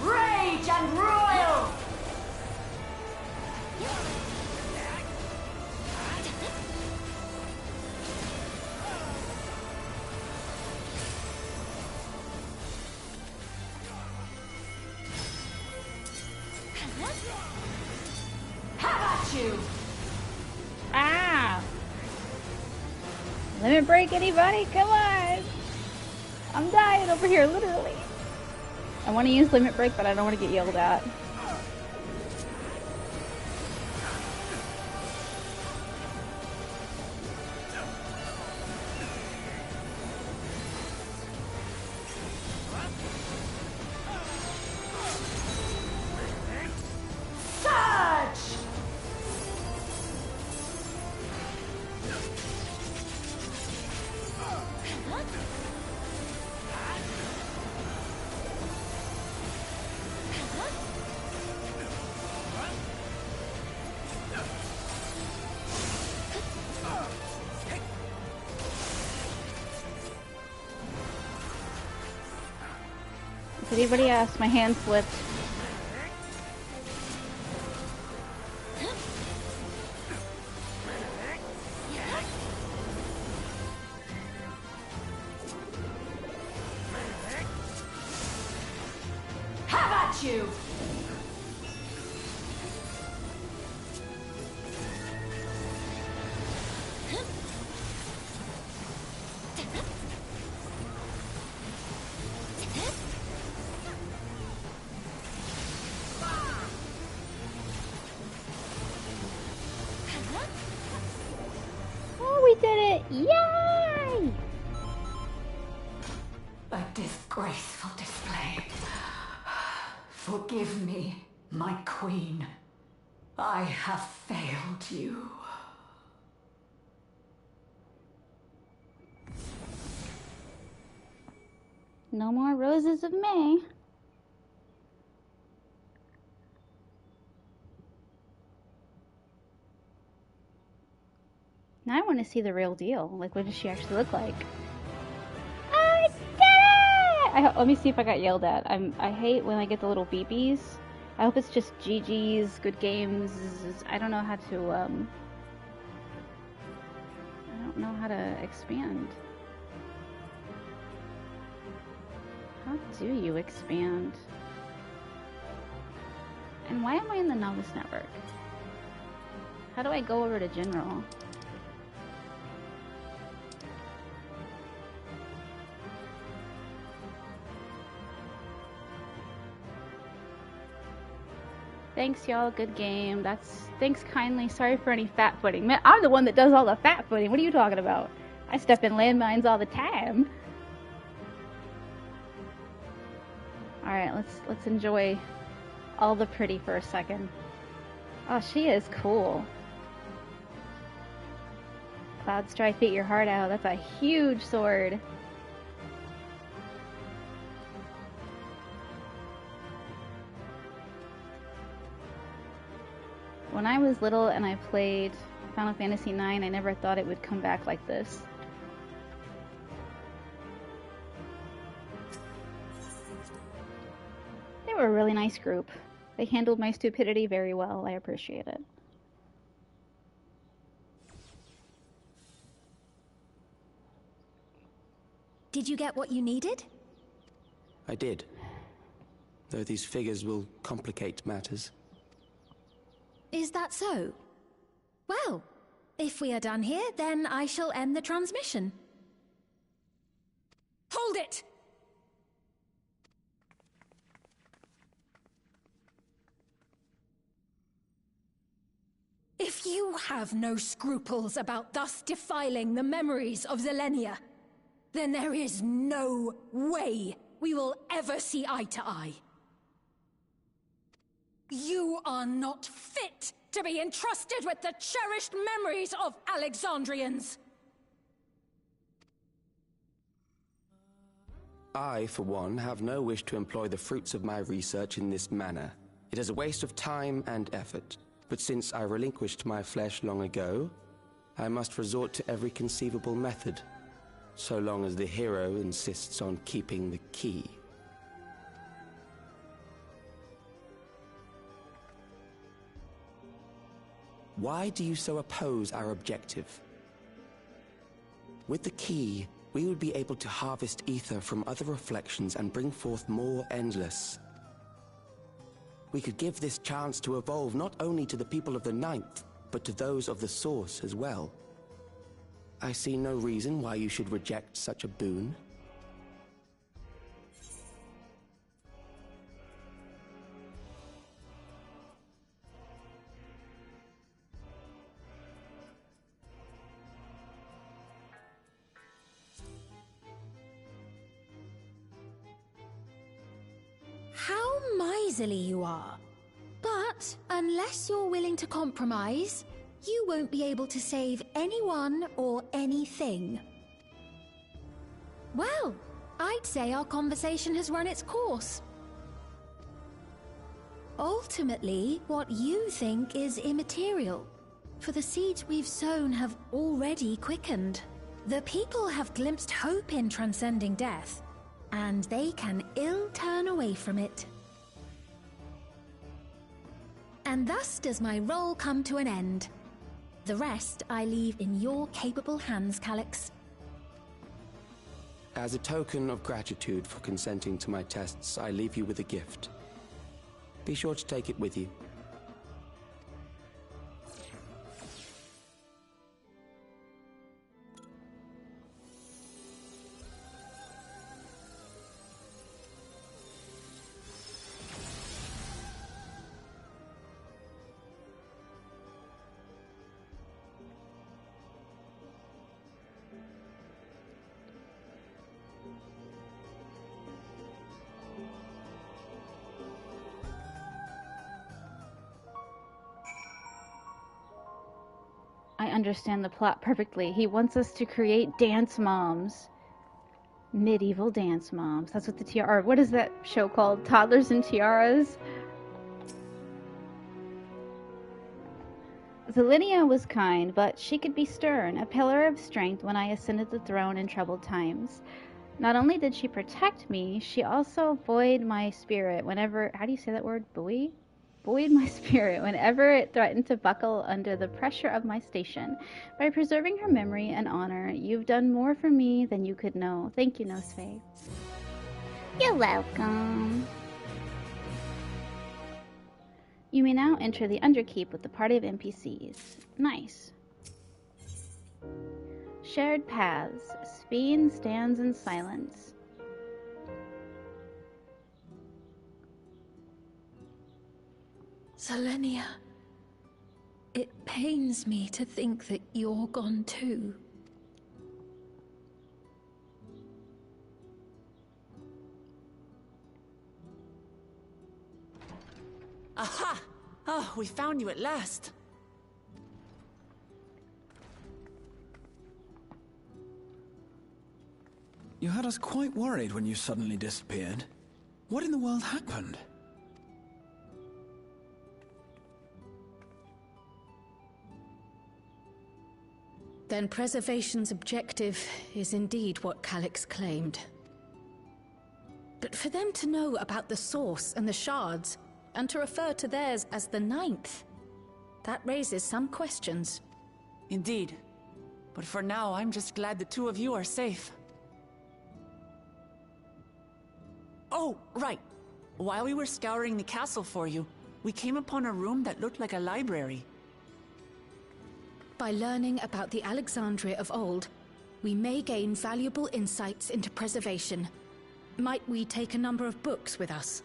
Rage and royal! Have at you! Ah! Limit break, anybody? Come on! I'm dying over here, literally. I want to use limit break, but I don't want to get yelled at. Surge! If anybody asks, my hand slipped. Have at you! Oh, we did it! Yay! disgraceful display. Forgive me, my queen. I have failed you. No more roses of May. Now I want to see the real deal. Like, what does she actually look like? I did it! Let me see if I got yelled at. I hate when I get the little beepies. I hope it's just GG's, good games. I don't know how to, I don't know how to expand. How do you expand? And why am I in the Novice Network? How do I go over to General? Thanks, y'all. Good game. Thanks kindly. Sorry for any fat footing. Man, I'm the one that does all the fat footing. What are you talking about? I step in landmines all the time. Alright, let's enjoy all the pretty for a second. Oh, she is cool. Cloud Strife, eat your heart out. That's a huge sword. When I was little and I played Final Fantasy IX, I never thought it would come back like this. They were a really nice group. They handled my stupidity very well. I appreciate it. Did you get what you needed? I did. Though these figures will complicate matters. Is that so? Well, if we are done here, then I shall end the transmission. Hold it! If you have no scruples about thus defiling the memories of Zelenia, then there is no way we will ever see eye to eye. You are not fit to be entrusted with the cherished memories of Alexandrians. I, for one, have no wish to employ the fruits of my research in this manner. It is a waste of time and effort. But since I relinquished my flesh long ago, I must resort to every conceivable method, so long as the hero insists on keeping the key. Why do you so oppose our objective? With the key, we would be able to harvest ether from other reflections and bring forth more endless. We could give this chance to evolve not only to the people of the Ninth, but to those of the Source as well. I see no reason why you should reject such a boon. How miserly you are. But unless you're willing to compromise, you won't be able to save anyone or anything. Well, I'd say our conversation has run its course. Ultimately, what you think is immaterial, for the seeds we've sown have already quickened. The people have glimpsed hope in transcending death, and they can ill turn away from it. And thus does my role come to an end. The rest I leave in your capable hands, Calyx. As a token of gratitude for consenting to my tests, I leave you with a gift. Be sure to take it with you. understand the plot perfectly. He wants us to create dance moms. Medieval dance moms. That's what the tiara. What is that show called? Toddlers and Tiaras? Zelenia was kind, but she could be stern, a pillar of strength when I ascended the throne in troubled times. Not only did she protect me, she also buoyed my spirit whenever... How do you say that word? Buoy? Buoyed my spirit whenever it threatened to buckle under the pressure of my station. By preserving her memory and honor, you've done more for me than you could know. Thank you, Nosfe. You're welcome. You may now enter the Underkeep with the party of NPCs. Nice. Shared paths. Sphene stands in silence. Zelenia, it pains me to think that you're gone too. Aha! Oh, we found you at last. You had us quite worried when you suddenly disappeared. What in the world happened? Then preservation's objective is indeed what Calyx claimed. But for them to know about the source and the shards, and to refer to theirs as the Ninth, that raises some questions. Indeed. But for now, I'm just glad the two of you are safe. Oh, right. While we were scouring the castle for you, we came upon a room that looked like a library. By learning about the Alexandria of old, we may gain valuable insights into preservation. Might we take a number of books with us?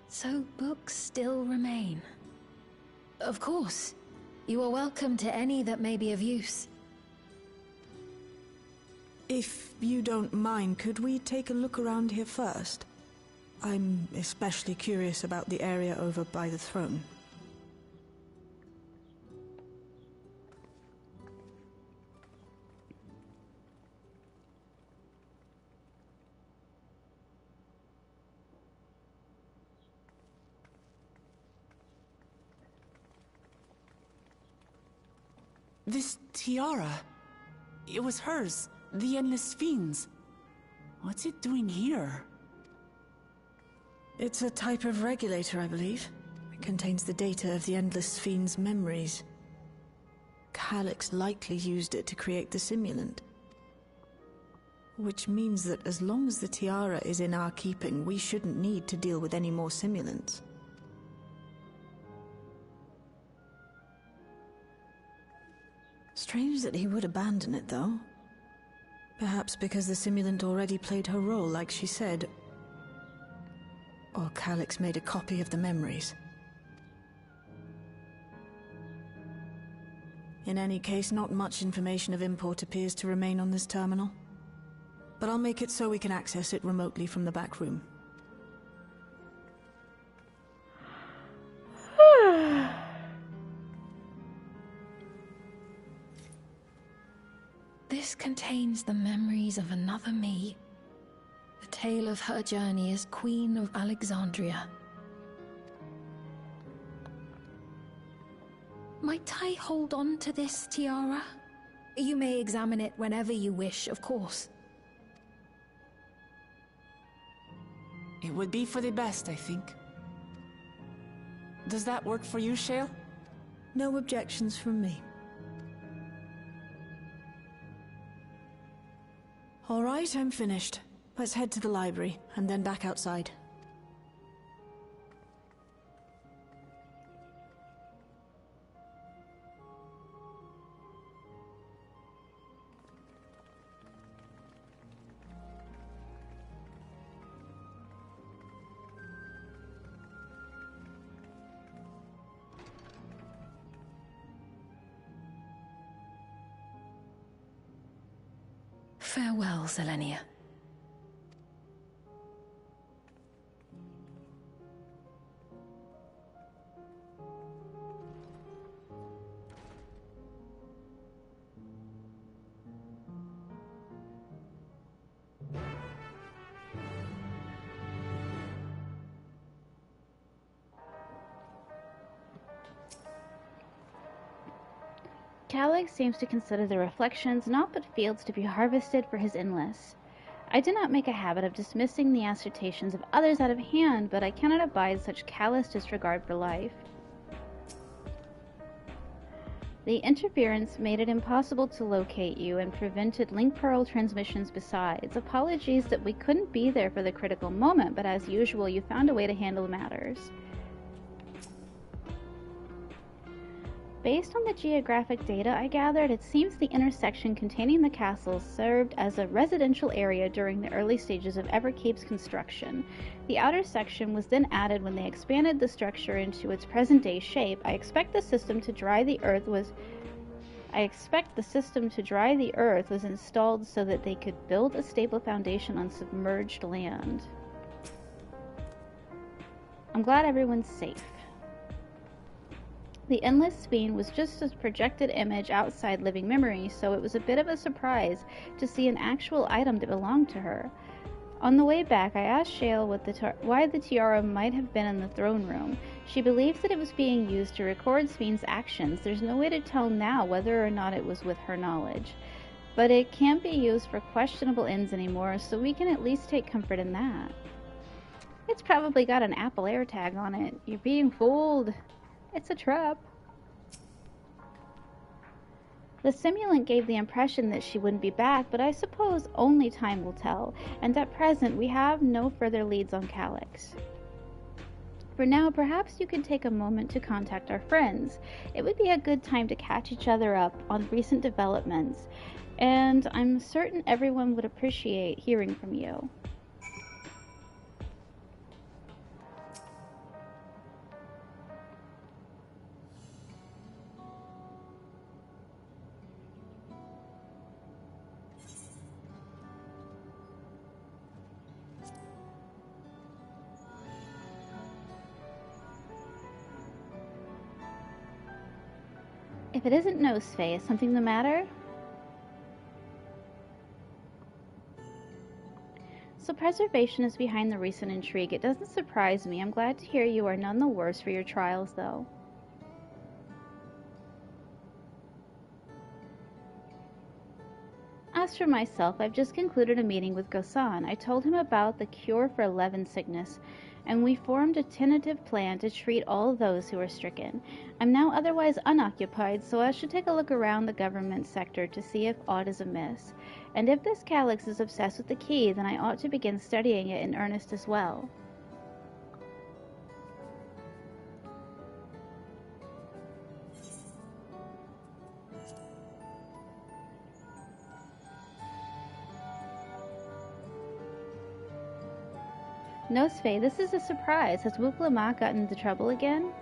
So books still remain. Of course. You are welcome to any that may be of use. If you don't mind, could we take a look around here first? I'm especially curious about the area over by the throne. This tiara... It was hers. The Endless Fiends. What's it doing here? It's a type of regulator, I believe. It contains the data of the Endless Fiend's memories. Calyx likely used it to create the simulant. Which means that as long as the tiara is in our keeping, we shouldn't need to deal with any more simulants. Strange that he would abandon it, though. Perhaps because the simulant already played her role, like she said. Or Calyx made a copy of the memories. In any case, not much information of import appears to remain on this terminal. But I'll make it so we can access it remotely from the back room. This contains the memories of another me. The tale of her journey as Queen of Alexandria. Might I hold on to this tiara? You may examine it whenever you wish, of course. It would be for the best, I think. Does that work for you, Shale? No objections from me. All right, I'm finished. Let's head to the library, and then back outside. Farewell, Zelenia. Calyx seems to consider the reflections naught but fields to be harvested for his endless. I do not make a habit of dismissing the assertions of others out of hand, but I cannot abide such callous disregard for life. The interference made it impossible to locate you and prevented link pearl transmissions besides. Apologies that we couldn't be there for the critical moment, but as usual, you found a way to handle matters. Based on the geographic data I gathered, it seems the intersection containing the castle served as a residential area during the early stages of Everkeep's construction. The outer section was then added when they expanded the structure into its present-day shape. I expect the system to dry the earth was installed so that they could build a stable foundation on submerged land. I'm glad everyone's safe. The Endless Speen was just a projected image outside living memory, so it was a bit of a surprise to see an actual item that belonged to her. On the way back, I asked Shale why the tiara might have been in the throne room. She believes that it was being used to record Speen's actions. There's no way to tell now whether or not it was with her knowledge. But it can't be used for questionable ends anymore, so we can at least take comfort in that. It's probably got an Apple AirTag on it. You're being fooled. It's a trap. The simulant gave the impression that she wouldn't be back, but I suppose only time will tell, and at present we have no further leads on Calyx. For now, perhaps you could take a moment to contact our friends. It would be a good time to catch each other up on recent developments, and I'm certain everyone would appreciate hearing from you. If it isn't Noseface, is something the matter? So preservation is behind the recent intrigue. It doesn't surprise me. I'm glad to hear you are none the worse for your trials, though. As for myself, I've just concluded a meeting with Gosan. I told him about the cure for 11 sickness, and we formed a tentative plan to treat all those who are stricken. I'm now otherwise unoccupied, so I should take a look around the government sector to see if aught is amiss. And if this Calyx is obsessed with the key, then I ought to begin studying it in earnest as well. Nosfe, this is a surprise. Has Wuklamak gotten into trouble again?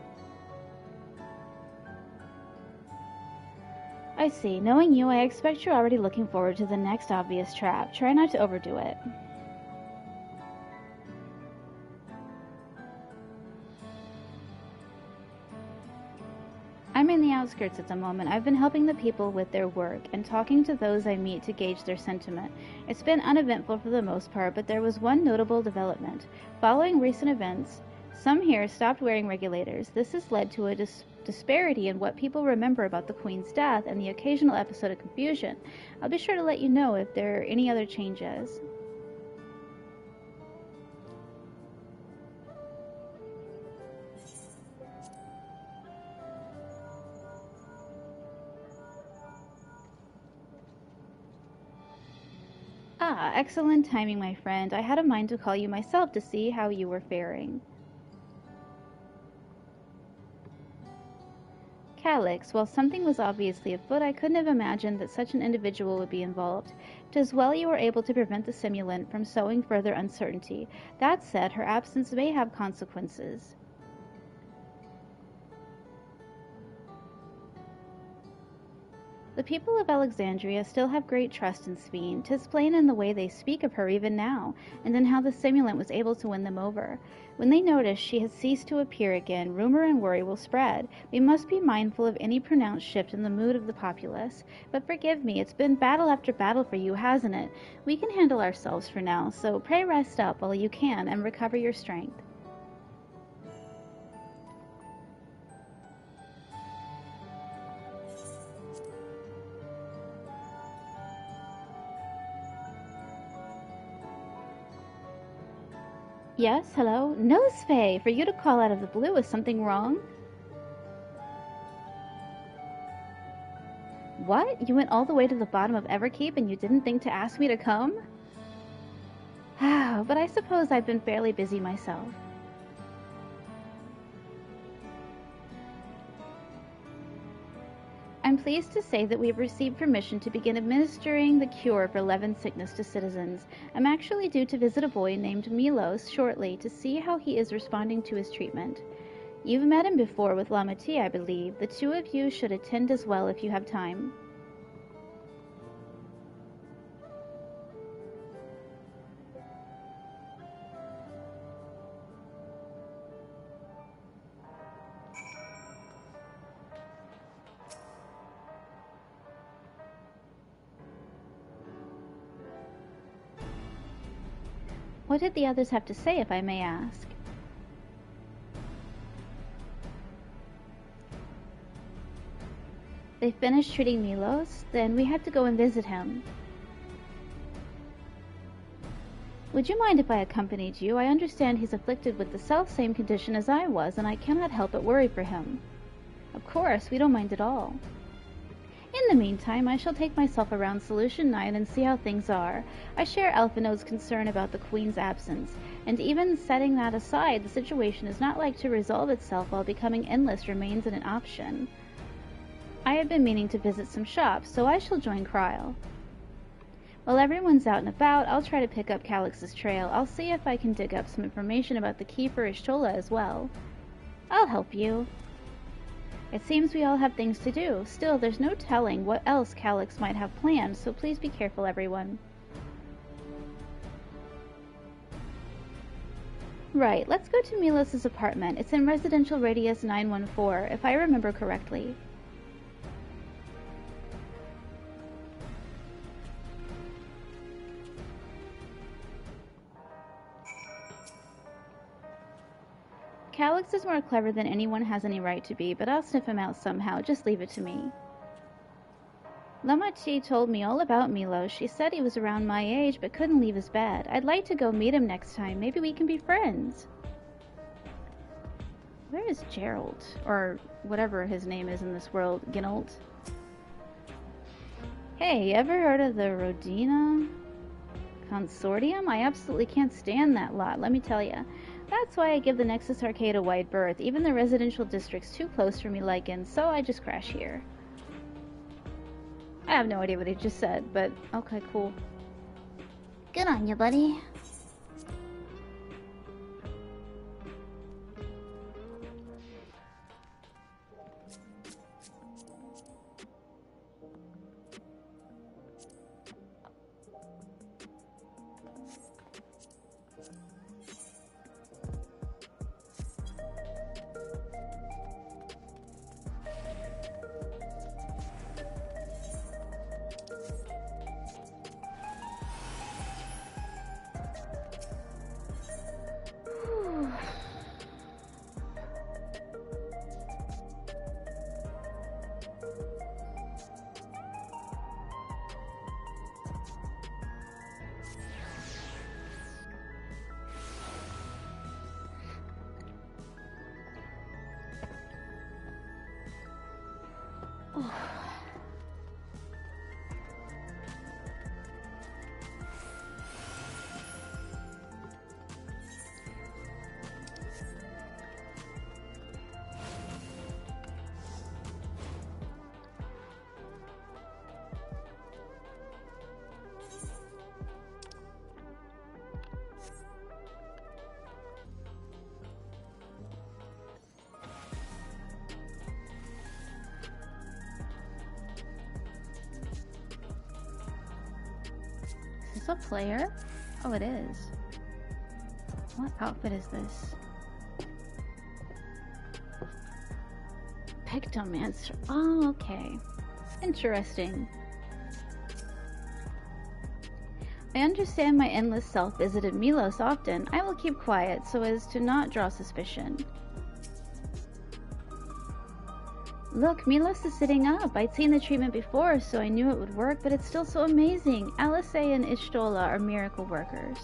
I see. Knowing you, I expect you're already looking forward to the next obvious trap. Try not to overdo it. I'm in the outskirts at the moment. I've been helping the people with their work and talking to those I meet to gauge their sentiment. It's been uneventful for the most part, but there was one notable development. Following recent events, some here stopped wearing regulators. This has led to a disparity in what people remember about the Queen's death and the occasional episode of confusion. I'll be sure to let you know if there are any other changes. Ah, excellent timing, my friend. I had a mind to call you myself to see how you were faring. Calyx, while something was obviously afoot, I couldn't have imagined that such an individual would be involved. 'Tis well you were able to prevent the simulant from sowing further uncertainty. That said, her absence may have consequences. The people of Alexandria still have great trust in Speen. 'Tis plain in the way they speak of her even now, and in how the simulant was able to win them over. When they notice she has ceased to appear again, rumor and worry will spread. We must be mindful of any pronounced shift in the mood of the populace. But forgive me, it's been battle after battle for you, hasn't it? We can handle ourselves for now, so pray rest up while you can and recover your strength. Yes, hello? No, Sfey! For you to call out of the blue, is something wrong? What? You went all the way to the bottom of Everkeep and you didn't think to ask me to come? But I suppose I've been fairly busy myself. I'm pleased to say that we have received permission to begin administering the cure for Levin sickness to citizens. I'm actually due to visit a boy named Milos shortly to see how he is responding to his treatment. You've met him before with Lamati, I believe. The two of you should attend as well if you have time. What did the others have to say, if I may ask? They finished treating Milos? Then we have to go and visit him. Would you mind if I accompanied you? I understand he's afflicted with the self-same condition as I was, and I cannot help but worry for him. Of course, we don't mind at all. In the meantime, I shall take myself around Solution 9 and see how things are. I share Elphinode's concern about the Queen's absence, and even setting that aside, the situation is not like to resolve itself while becoming endless remains an option. I have been meaning to visit some shops, so I shall join Kryl. While everyone's out and about, I'll try to pick up Calyx's trail. I'll see if I can dig up some information about the key for Ishtola as well. I'll help you. It seems we all have things to do. Still, there's no telling what else Calyx might have planned, so please be careful, everyone. Right, let's go to Milos' apartment. It's in Residential Radius 914, if I remember correctly. Calyx is more clever than anyone has any right to be, but I'll sniff him out somehow. Just leave it to me. Lamati told me all about Milos. She said he was around my age, but couldn't leave his bed. I'd like to go meet him next time. Maybe we can be friends. Where is Gerald? Or whatever his name is in this world. Ginolt? Hey, ever heard of the Rodina Consortium? I absolutely can't stand that lot, let me tell ya. That's why I give the Nexus Arcade a wide berth. Even the residential district's too close for me liking, so I just crash here. I have no idea what he just said, but okay, cool. Good on you, buddy. Is this a player? Oh, it is. What outfit is this? Pictomancer. Oh, okay. Interesting. I understand my endless self visited Milos often. I will keep quiet so as to not draw suspicion. Look, Milos is sitting up. I'd seen the treatment before, so I knew it would work, but it's still so amazing. Alice and Ishtola are miracle workers.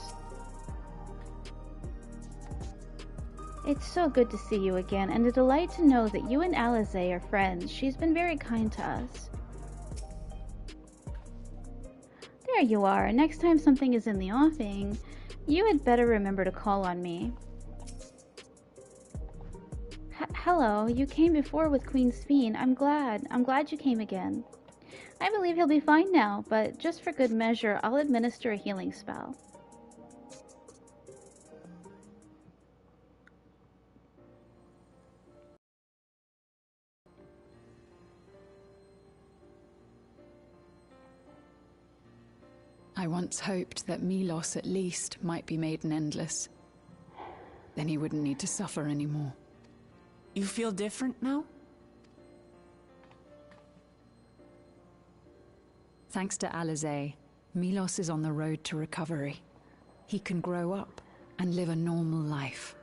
It's so good to see you again, and a delight to know that you and Alize are friends. She's been very kind to us. There you are. Next time something is in the offing, you had better remember to call on me. Hello, you came before with Queen Sphene. I'm glad you came again. I believe he'll be fine now, but just for good measure, I'll administer a healing spell. I once hoped that Milos at least might be made an endless. Then he wouldn't need to suffer anymore. You feel different now? Thanks to Alize, Milos is on the road to recovery. He can grow up and live a normal life.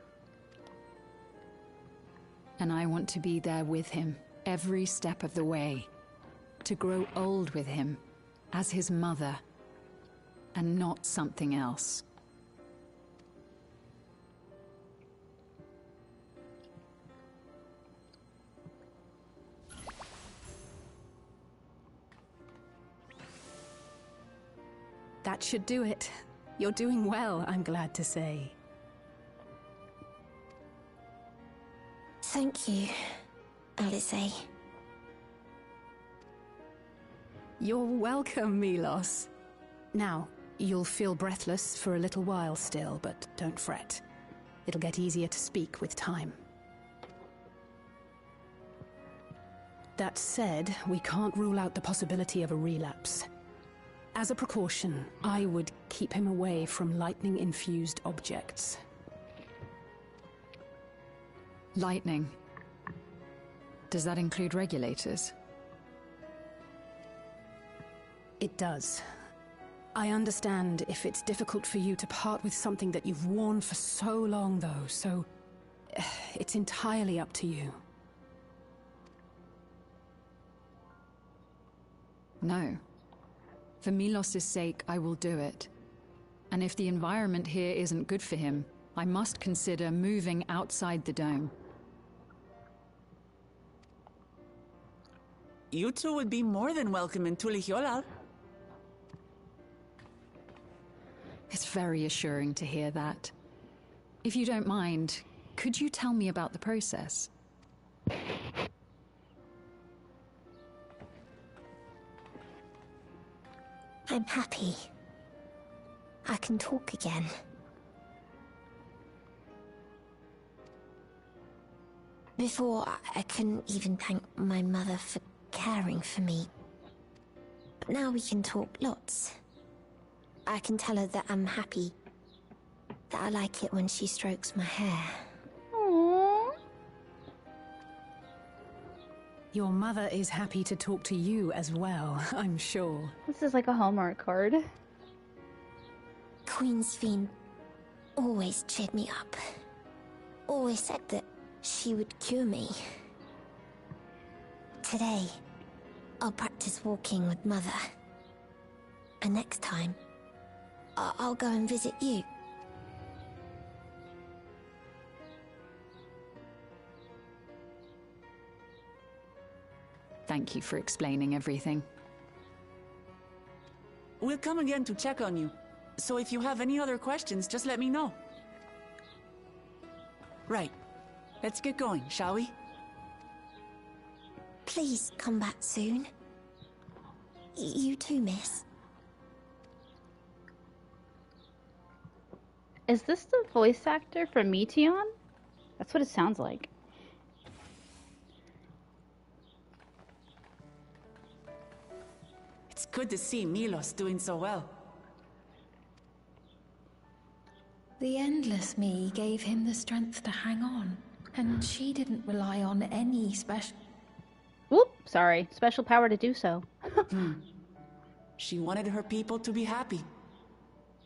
And I want to be there with him every step of the way. To grow old with him as his mother. And not something else. That should do it. You're doing well, I'm glad to say. Thank you, Alize. You're welcome, Milos. Now, you'll feel breathless for a little while still, but don't fret. It'll get easier to speak with time. That said, we can't rule out the possibility of a relapse. As a precaution, I would keep him away from lightning-infused objects. Lightning? Does that include regulators? It does. I understand if it's difficult for you to part with something that you've worn for so long, though, so it's entirely up to you. No. For Milos' sake, I will do it. And if the environment here isn't good for him, I must consider moving outside the dome. You two would be more than welcome in Tulihyolal. It's very assuring to hear that. If you don't mind, could you tell me about the process? I'm happy. I can talk again. Before, I couldn't even thank my mother for caring for me. But now we can talk lots. I can tell her that I'm happy. That I like it when she strokes my hair. Aww. Your mother is happy to talk to you as well, I'm sure. This is like a Hallmark card. Queen Sphene always cheered me up. Always said that she would cure me. Today, I'll practice walking with Mother. And next time, I'll go and visit you. Thank you for explaining everything. We'll come again to check on you. So if you have any other questions, just let me know. Right. Let's get going, shall we? Please come back soon. You too, miss. Is this the voice actor from Meteion? That's what it sounds like. It's good to see Milos doing so well. The Endless Me gave him the strength to hang on, and she didn't rely on any special... Whoop, sorry. Special power to do so. She wanted her people to be happy.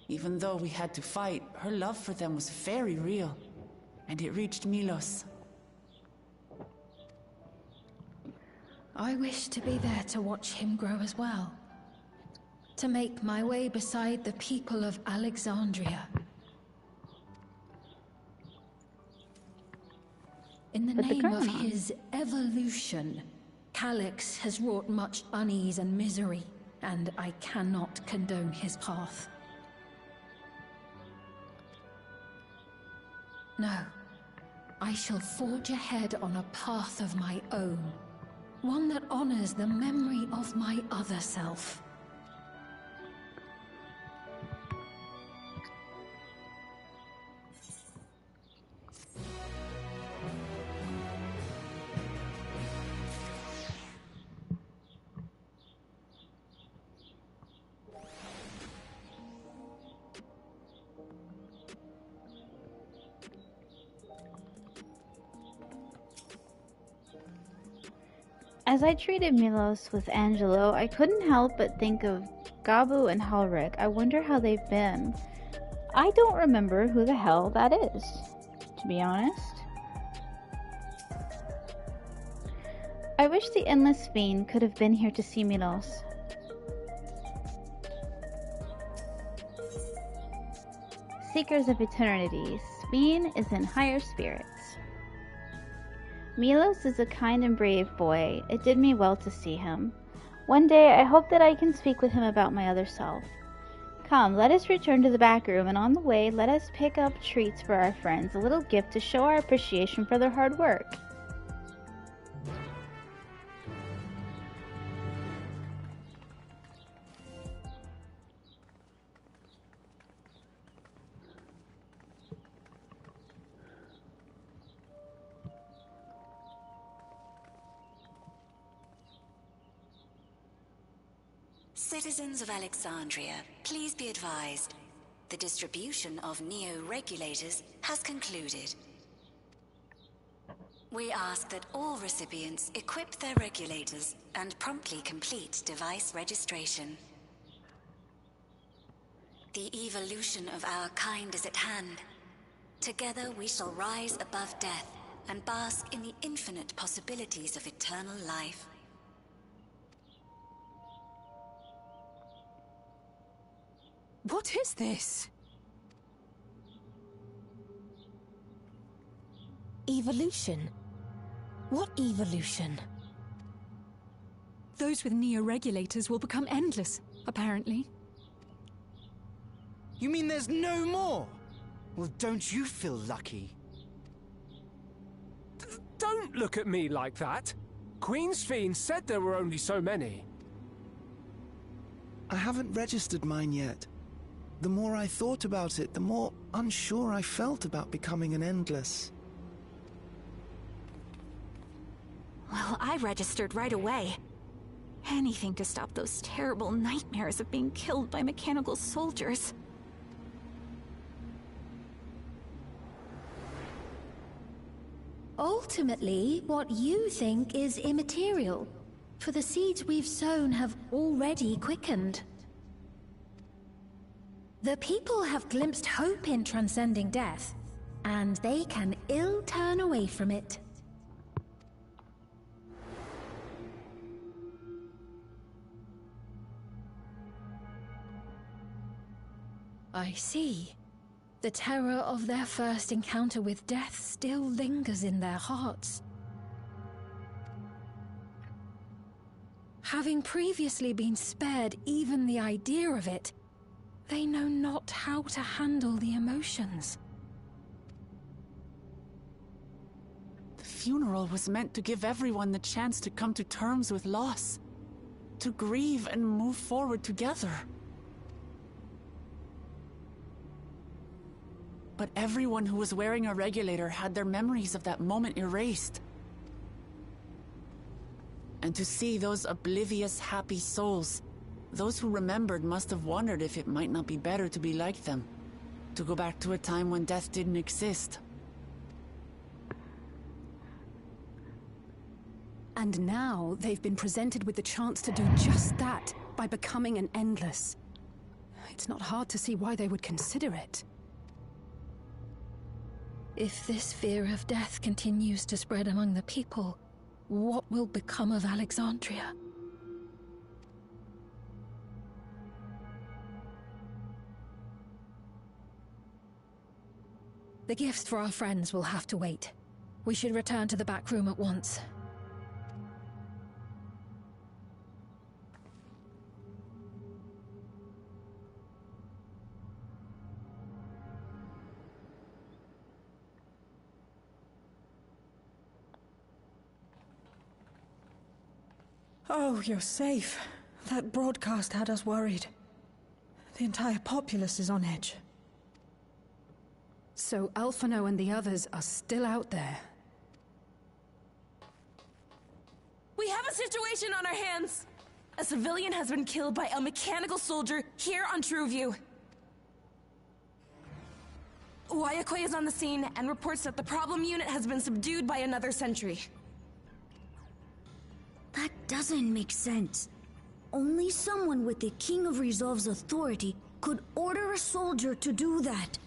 Even though we had to fight, her love for them was very real. And it reached Milos. I wish to be there to watch him grow as well. To make my way beside the people of Alexandria. time of Paramount. his evolution, Calyx has wrought much unease and misery, and I cannot condone his path. No, I shall forge ahead on a path of my own, one that honors the memory of my other self. As I treated Milos with Angelo, I couldn't help but think of Gabu and Halric. I wonder how they've been. I don't remember who the hell that is, to be honest. I wish the Endless Fiend could have been here to see Milos. Seekers of Eternity. Sphene is in higher spirits. Milos is a kind and brave boy. It did me well to see him. One day I hope that I can speak with him about my other self. Come, let us return to the back room, and on the way let us pick up treats for our friends, a little gift to show our appreciation for their hard work. Citizens of Alexandria, please be advised. The distribution of neo-regulators has concluded. We ask that all recipients equip their regulators and promptly complete device registration. The evolution of our kind is at hand. Together we shall rise above death and bask in the infinite possibilities of eternal life. What is this? Evolution? What evolution? Those with neo-regulators will become endless, apparently. You mean there's no more? Well, don't you feel lucky? Don't look at me like that. Queen Sphene said there were only so many. I haven't registered mine yet. The more I thought about it, the more unsure I felt about becoming an Endless. Well, I registered right away. Anything to stop those terrible nightmares of being killed by mechanical soldiers. Ultimately, what you think is immaterial, for the seeds we've sown have already quickened. The people have glimpsed hope in transcending death, and they can ill turn away from it. I see. The terror of their first encounter with death still lingers in their hearts. Having previously been spared even the idea of it, they know not how to handle the emotions. The funeral was meant to give everyone the chance to come to terms with loss, to grieve and move forward together. But everyone who was wearing a regulator had their memories of that moment erased. And to see those oblivious, happy souls, those who remembered must have wondered if it might not be better to be like them, to go back to a time when death didn't exist. And now they've been presented with the chance to do just that by becoming an Endless. It's not hard to see why they would consider it. If this fear of death continues to spread among the people, what will become of Alexandria? The gifts for our friends will have to wait. We should return to the back room at once. Oh, you're safe. That broadcast had us worried. The entire populace is on edge. So Alphino and the others are still out there. We have a situation on our hands! A civilian has been killed by a mechanical soldier here on Trueview. Wayakwe is on the scene and reports that the problem unit has been subdued by another sentry. That doesn't make sense. Only someone with the King of Resolve's authority could order a soldier to do that.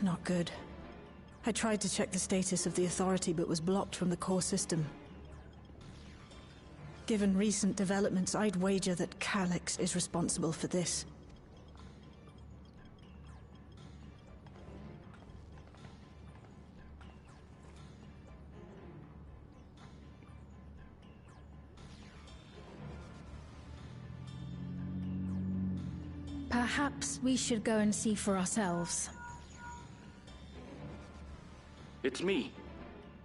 Not good. I tried to check the status of the authority but was blocked from the core system. Given recent developments, I'd wager that Calyx is responsible for this. Perhaps we should go and see for ourselves. It's me.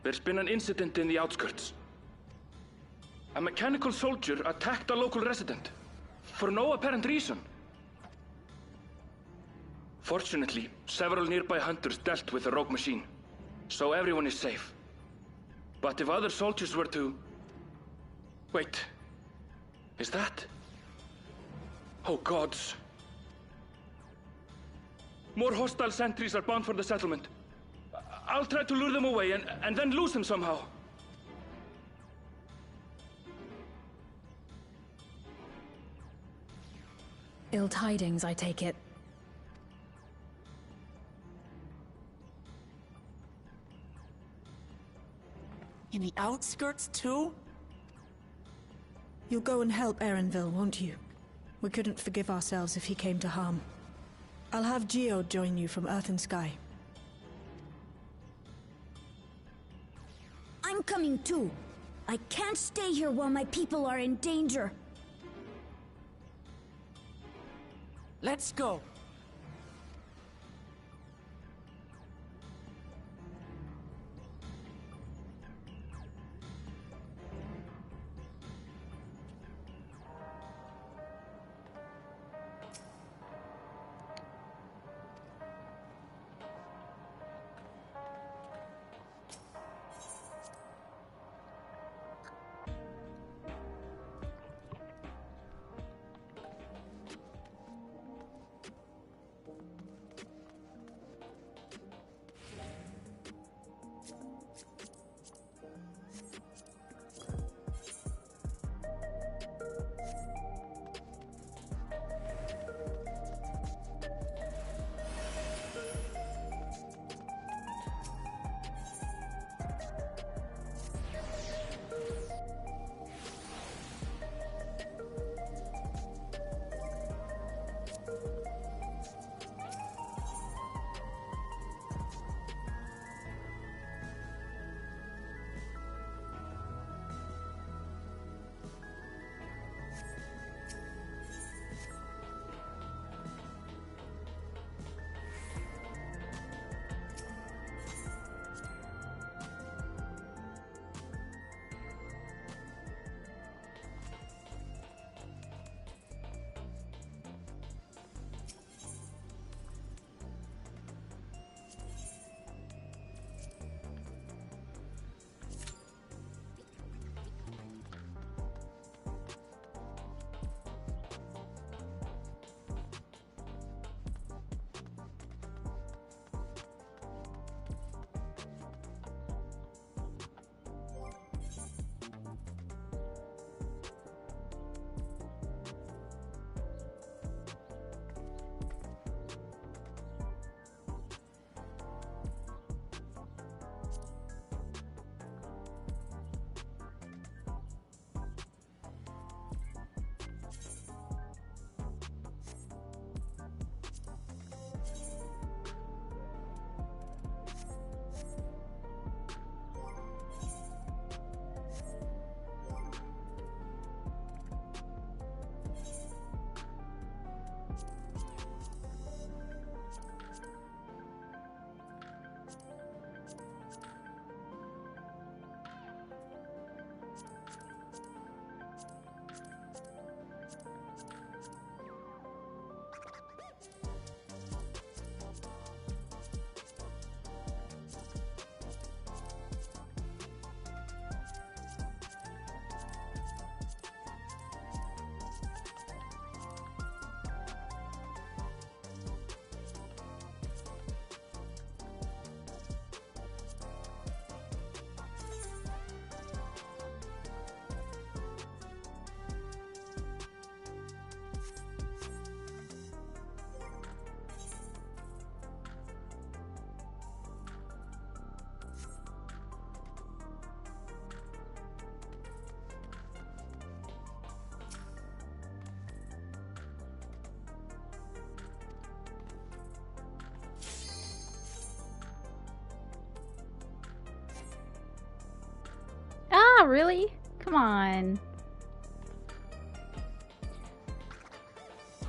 There's been an incident in the outskirts. A mechanical soldier attacked a local resident, for no apparent reason. Fortunately, several nearby hunters dealt with the rogue machine, so everyone is safe. But if other soldiers were to... Wait. Is that... Oh gods. More hostile sentries are bound for the settlement. I'll try to lure them away and then lose them somehow. Ill tidings, I take it. In the outskirts, too? You'll go and help Erenville, won't you? We couldn't forgive ourselves if he came to harm. I'll have Geode join you from Earth and Sky. I'm coming too. I can't stay here while my people are in danger. Let's go. really? Come on.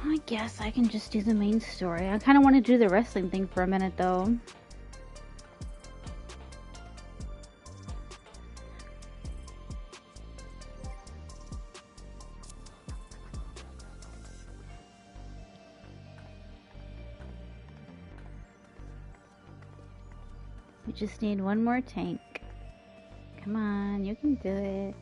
I guess I can just do the main story. I kind of want to do the wrestling thing for a minute, though. We just need one more tank. Come on, you can do it.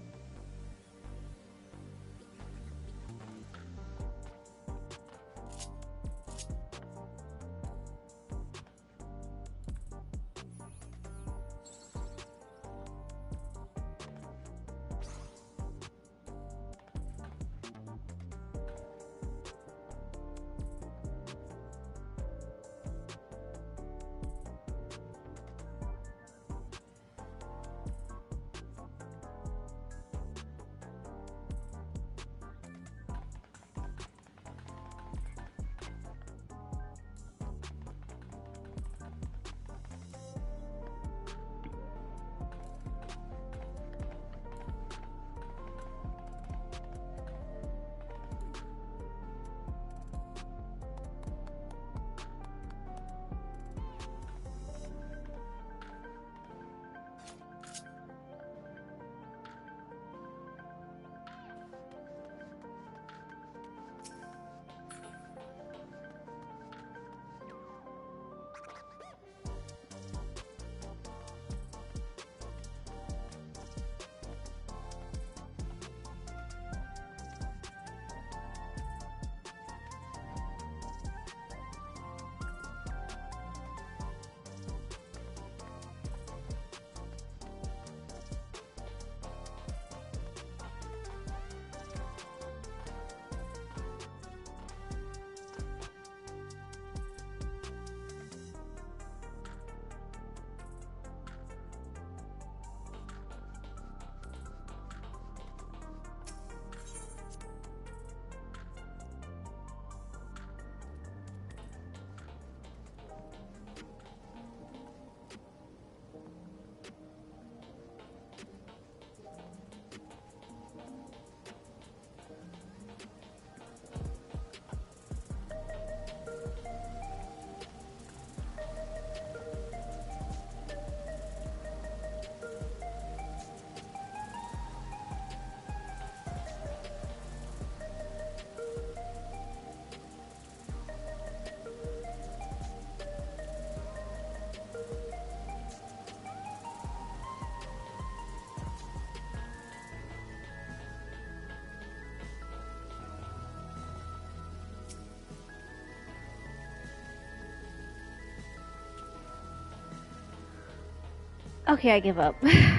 Okay, I give up. I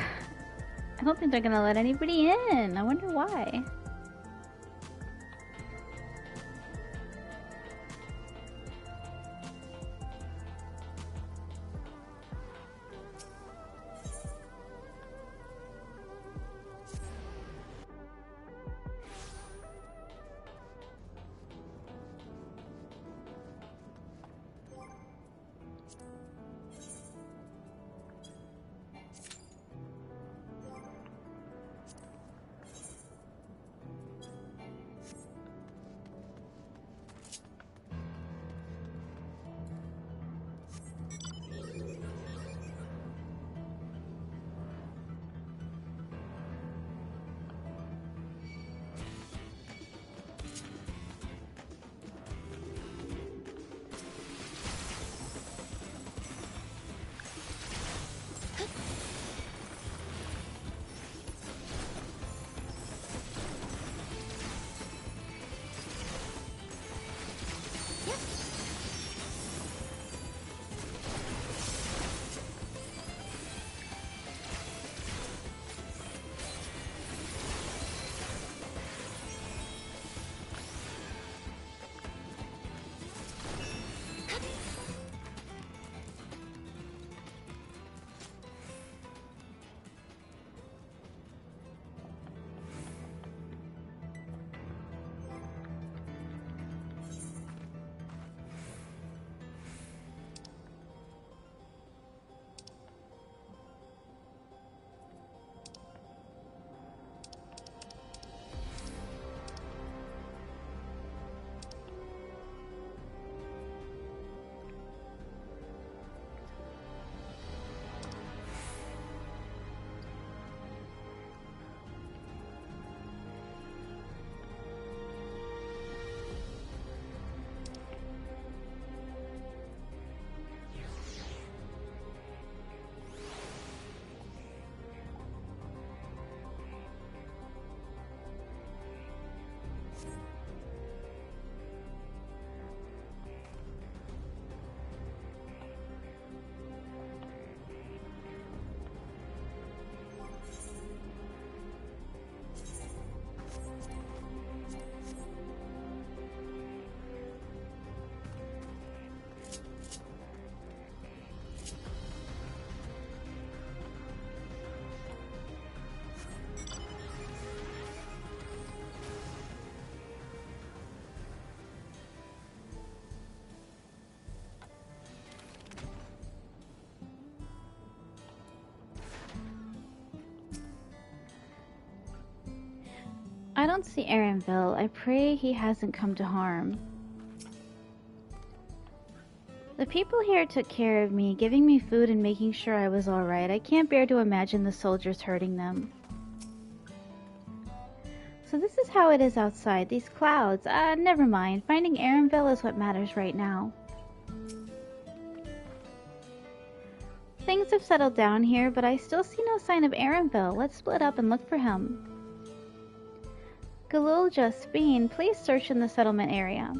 don't think they're gonna let anybody in. I wonder why. I don't see Aaronville. I pray he hasn't come to harm. The people here took care of me, giving me food and making sure I was alright. I can't bear to imagine the soldiers hurting them. So this is how it is outside. These clouds. Never mind. Finding Aaronville is what matters right now. Things have settled down here, but I still see no sign of Aaronville. Let's split up and look for him. Galulja, Speen, please search in the settlement area.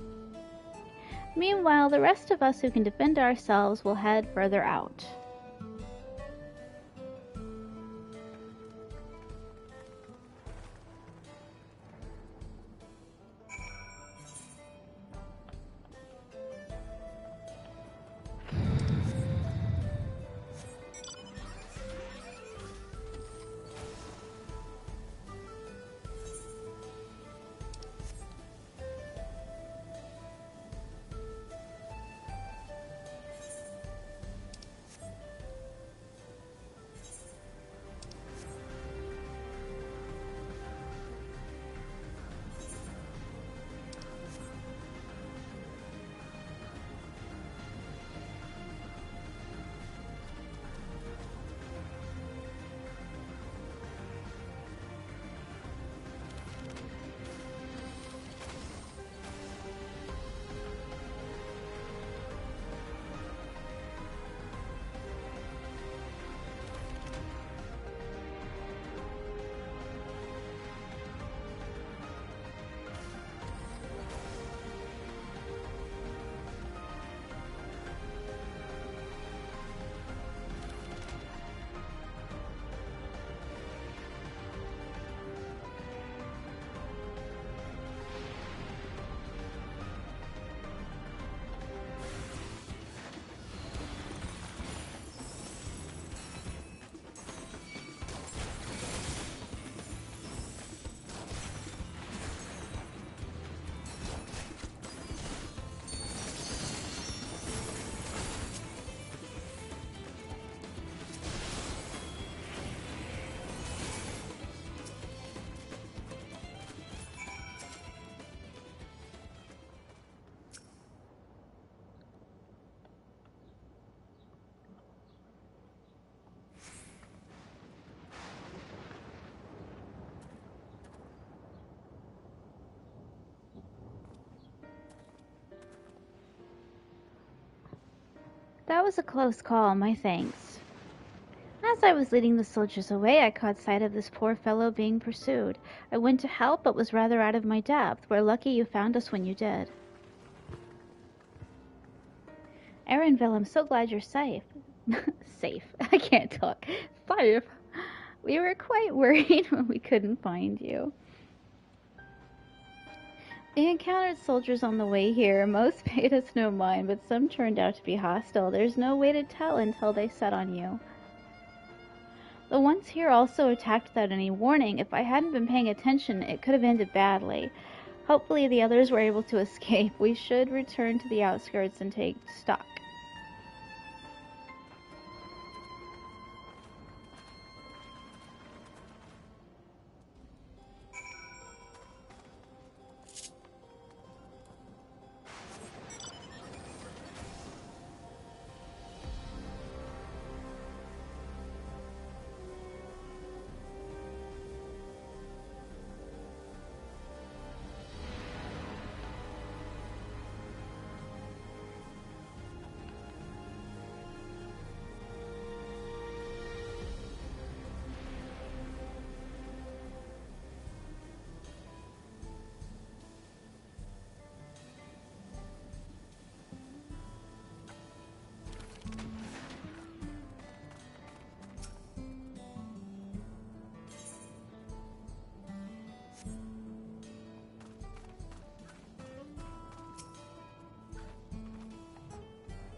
Meanwhile, the rest of us who can defend ourselves will head further out. That was a close call, my thanks. As I was leading the soldiers away, I caught sight of this poor fellow being pursued. I went to help, but was rather out of my depth. We're lucky you found us when you did. Aaronville, I'm so glad you're safe. Safe. I can't talk. Safe. We were quite worried when we couldn't find you. We encountered soldiers on the way here. Most paid us no mind, but some turned out to be hostile. There's no way to tell until they set on you. The ones here also attacked without any warning. If I hadn't been paying attention, it could have ended badly. Hopefully the others were able to escape. We should return to the outskirts and take stock.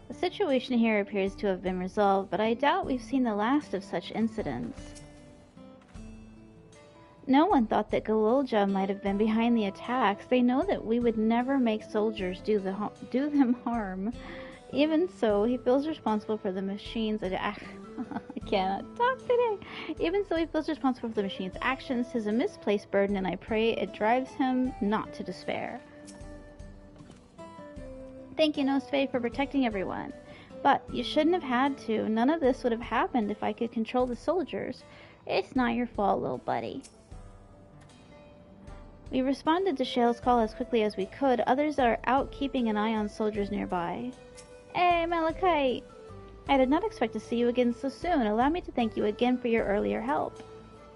The situation here appears to have been resolved, but I doubt we've seen the last of such incidents. No one thought that Galulja might have been behind the attacks. They know that we would never make soldiers do them harm. Even so, he feels responsible for the machine's I cannot talk today. Even so, he feels responsible for the machine's actions. 'Tis a misplaced burden, and I pray it drives him not to despair. Thank you, Nosfe, for protecting everyone. But you shouldn't have had to. None of this would have happened if I could control the soldiers. It's not your fault, little buddy. We responded to Shale's call as quickly as we could. Others are out keeping an eye on soldiers nearby. Hey, Malachite! I did not expect to see you again so soon. Allow me to thank you again for your earlier help.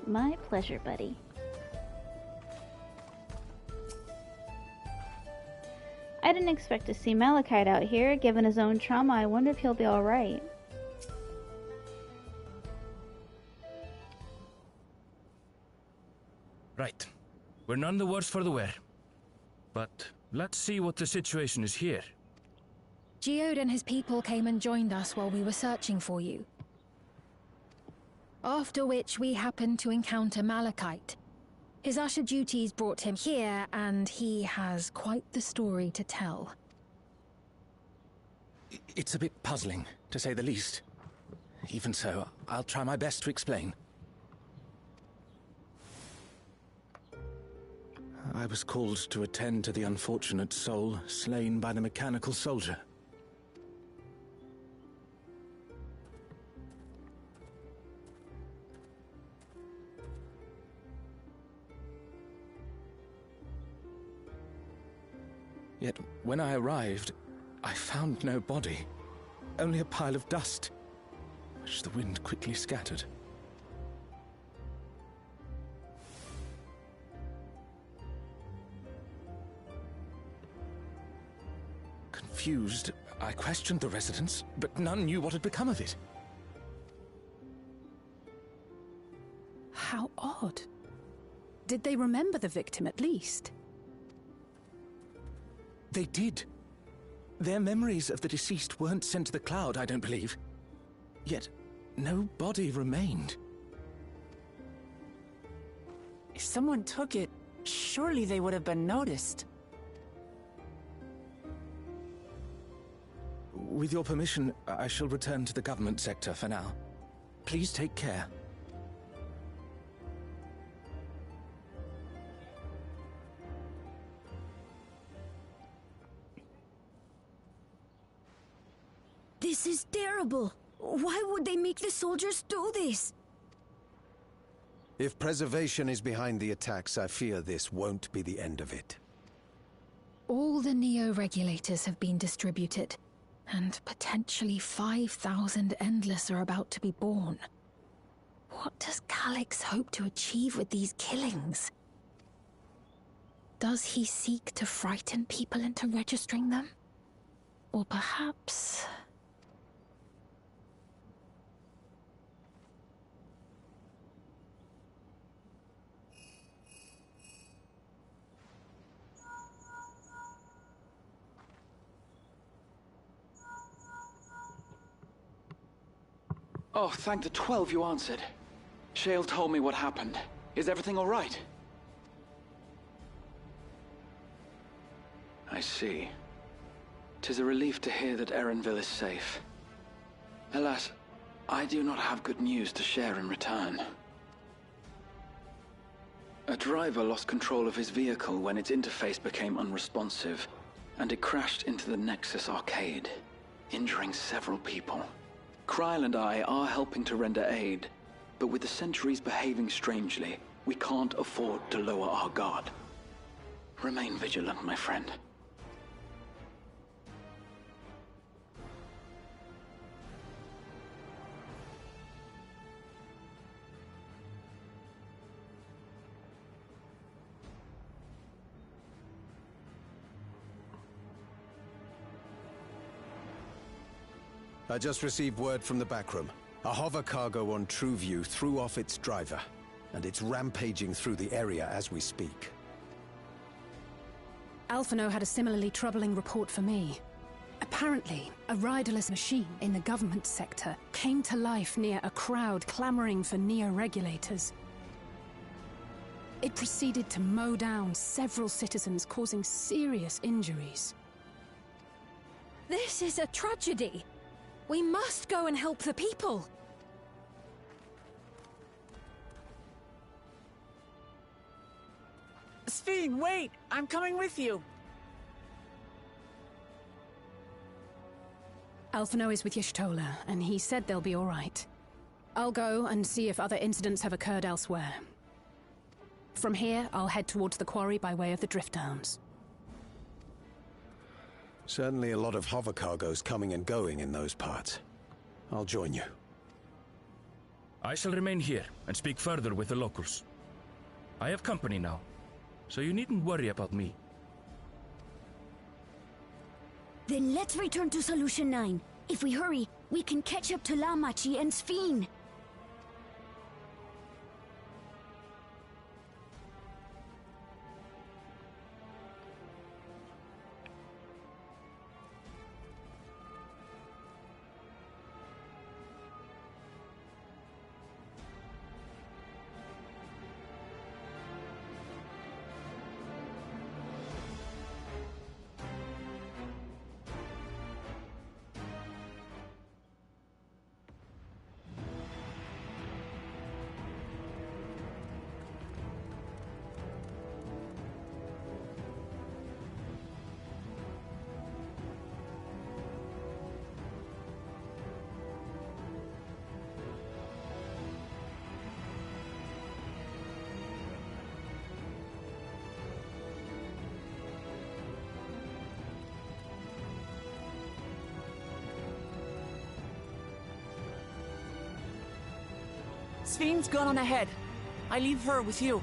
My pleasure, buddy. I didn't expect to see Malachite out here. Given his own trauma, I wonder if he'll be alright. Right. We're none the worse for the wear. But let's see what the situation is here. Geode and his people came and joined us while we were searching for you. After which we happened to encounter Malachite. His usher duties brought him here, and he has quite the story to tell. It's a bit puzzling, to say the least. Even so, I'll try my best to explain. I was called to attend to the unfortunate soul slain by the mechanical soldier. Yet, when I arrived, I found no body, only a pile of dust, which the wind quickly scattered. Confused, I questioned the residents, but none knew what had become of it. How odd. Did they remember the victim at least? They did. Their memories of the deceased weren't sent to the cloud, I don't believe. Yet, no body remained. If someone took it, surely they would have been noticed. With your permission, I shall return to the government sector for now. Please take care. This is terrible. Why would they make the soldiers do this? If preservation is behind the attacks, I fear this won't be the end of it. All the Neo-regulators have been distributed, and potentially 5,000 Endless are about to be born. What does Calyx hope to achieve with these killings? Does he seek to frighten people into registering them? Or perhaps... Oh, thank the 12 you answered. Shale told me what happened. Is everything all right? I see. 'Tis a relief to hear that Erenville is safe. Alas, I do not have good news to share in return. A driver lost control of his vehicle when its interface became unresponsive, and it crashed into the Nexus arcade, injuring several people. Kryl and I are helping to render aid, but with the sentries behaving strangely, we can't afford to lower our guard. Remain vigilant, my friend. I just received word from the backroom. A hover cargo on TrueView threw off its driver, and it's rampaging through the area as we speak. Alphino had a similarly troubling report for me. Apparently, a riderless machine in the government sector came to life near a crowd clamoring for Neo-regulators. It proceeded to mow down several citizens, causing serious injuries. This is a tragedy. We must go and help the people. Sphene, wait! I'm coming with you! Alphino is with Y'shtola, and he said they'll be all right. I'll go and see if other incidents have occurred elsewhere. From here, I'll head towards the quarry by way of the Drift Downs. Certainly a lot of hover cargoes coming and going in those parts. I'll join you. I shall remain here and speak further with the locals. I have company now, so you needn't worry about me. Then let's return to Solution 9. If we hurry, we can catch up to Lamachi and Sphene. Sphene's gone on ahead. I leave her with you.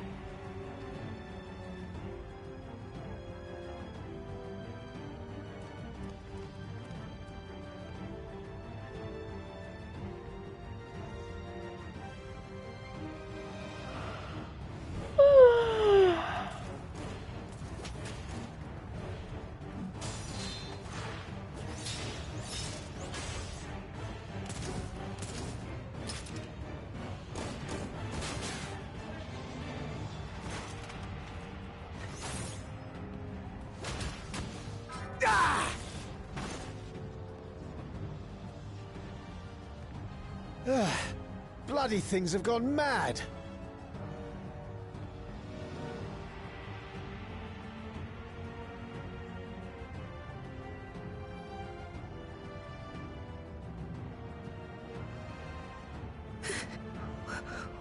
Bloody things have gone mad!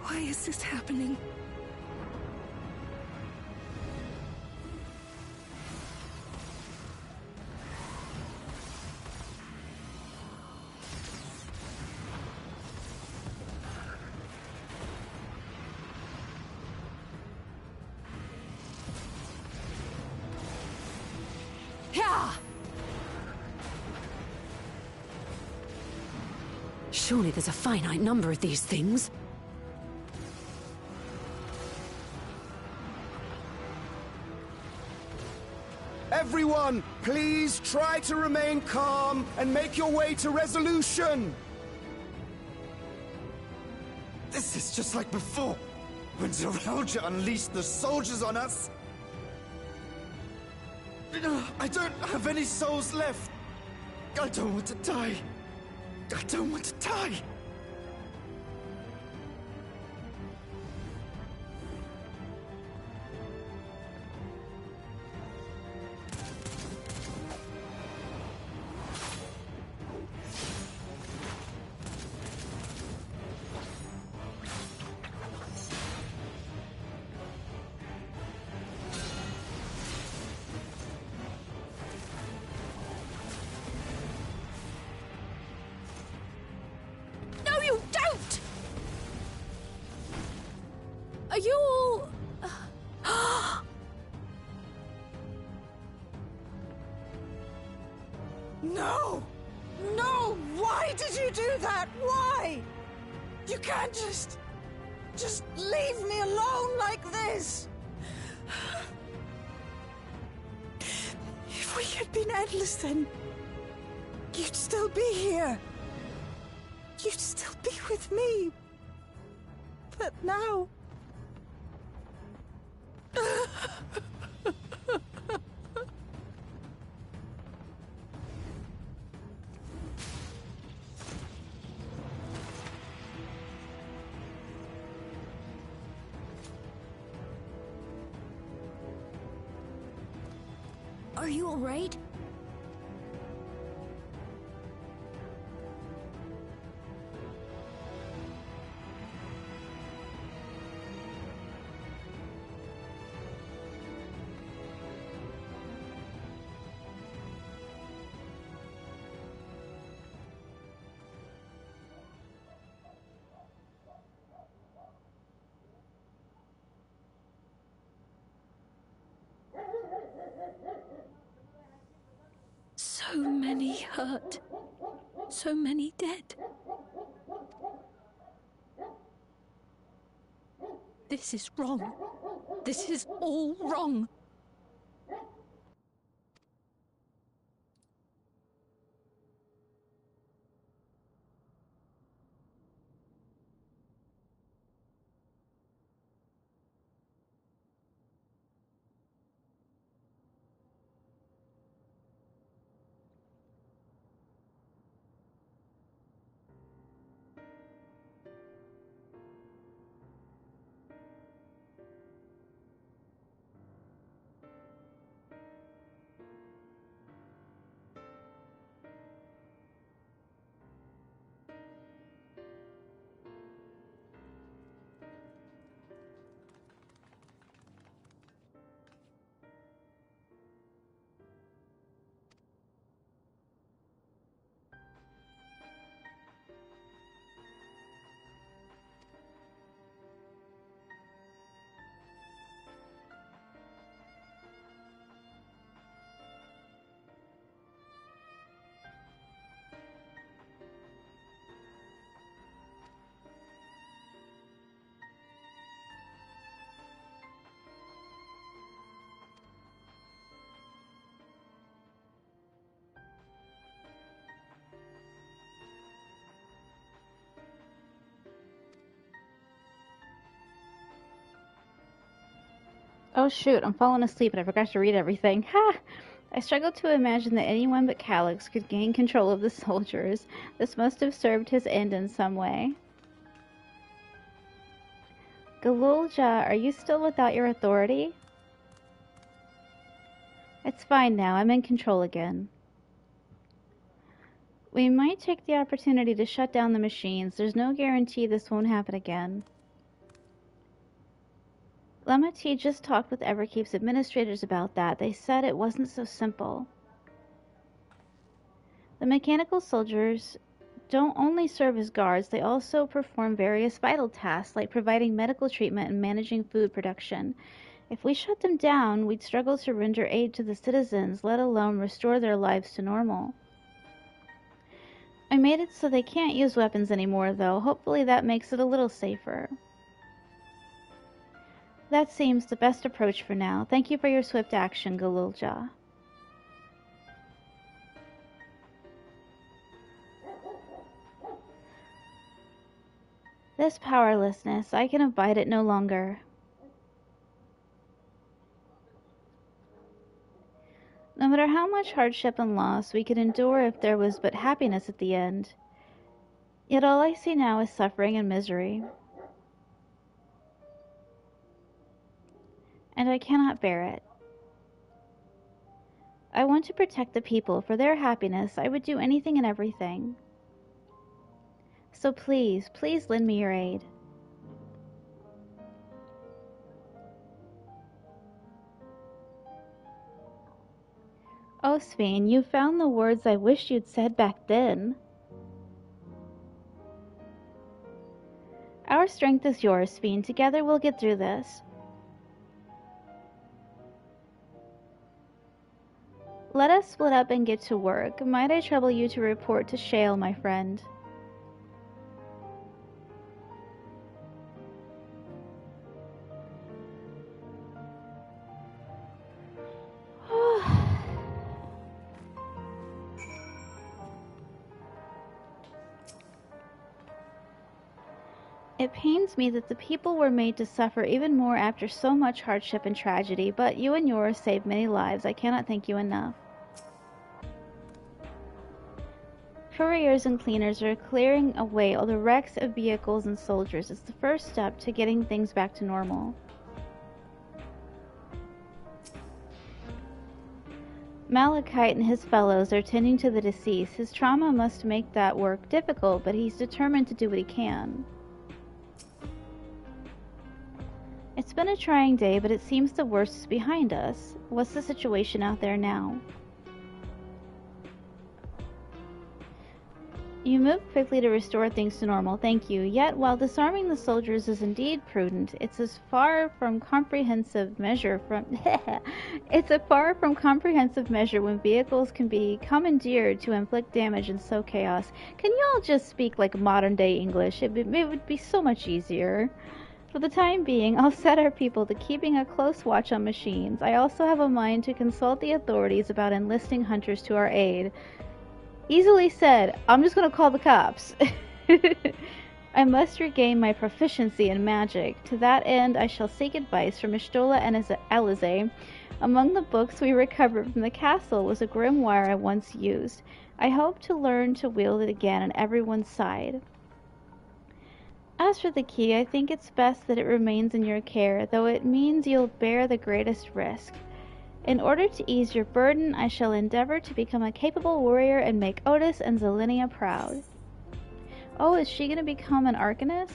Why is this happening? Surely there's a finite number of these things. Everyone, please try to remain calm and make your way to resolution! This is just like before, when Zeralja unleashed the soldiers on us. I don't have any souls left. I don't want to die. I don't want to die. Are you all... No! No! Why did you do that? Why? You can't just leave me alone like this! If we had been endless then, you'd still be here. You'd still be with me. But now... Are you alright? So many hurt. So many dead. This is wrong. This is all wrong. Oh shoot, I'm falling asleep and I forgot to read everything. Ha! I struggled to imagine that anyone but Calyx could gain control of the soldiers. This must have served his end in some way. Galulja, are you still without your authority? It's fine now, I'm in control again. We might take the opportunity to shut down the machines. There's no guarantee this won't happen again. Lemma T just talked with Everkeep's administrators about that. They said it wasn't so simple. The mechanical soldiers don't only serve as guards, they also perform various vital tasks like providing medical treatment and managing food production. If we shut them down, we'd struggle to render aid to the citizens, let alone restore their lives to normal. I made it so they can't use weapons anymore, though. Hopefully that makes it a little safer. That seems the best approach for now. Thank you for your swift action, Galulja. This powerlessness, I can abide it no longer. No matter how much hardship and loss we could endure if there was but happiness at the end. Yet all I see now is suffering and misery. And I cannot bear it. I want to protect the people. For their happiness, I would do anything and everything. So please, please lend me your aid. Oh, Svein, you found the words I wished you'd said back then. Our strength is yours, Svein. Together we'll get through this. Let us split up and get to work. Might I trouble you to report to Shale, my friend? It pains me that the people were made to suffer even more after so much hardship and tragedy, but you and yours saved many lives. I cannot thank you enough. Couriers and cleaners are clearing away all the wrecks of vehicles and soldiers. It's the first step to getting things back to normal. Malachite and his fellows are tending to the deceased. His trauma must make that work difficult, but he's determined to do what he can. It's been a trying day, but it seems the worst is behind us. What's the situation out there now? You move quickly to restore things to normal, thank you. Yet, while disarming the soldiers is indeed prudent, it's a far from comprehensive measure when vehicles can be commandeered to inflict damage and sow chaos. Can you all just speak like modern day English? It would be so much easier. For the time being, I'll set our people to keeping a close watch on machines. I also have a mind to consult the authorities about enlisting hunters to our aid. Easily said. I'm just gonna call the cops. I must regain my proficiency in magic. To that end, I shall seek advice from Y'shtola and Alisaie. Among the books we recovered from the castle was a grimoire I once used. I hope to learn to wield it again on everyone's side. As for the key, I think it's best that it remains in your care, though it means you'll bear the greatest risk. In order to ease your burden, I shall endeavor to become a capable warrior and make Otis and Zelenia proud. Oh, is she going to become an Arcanist?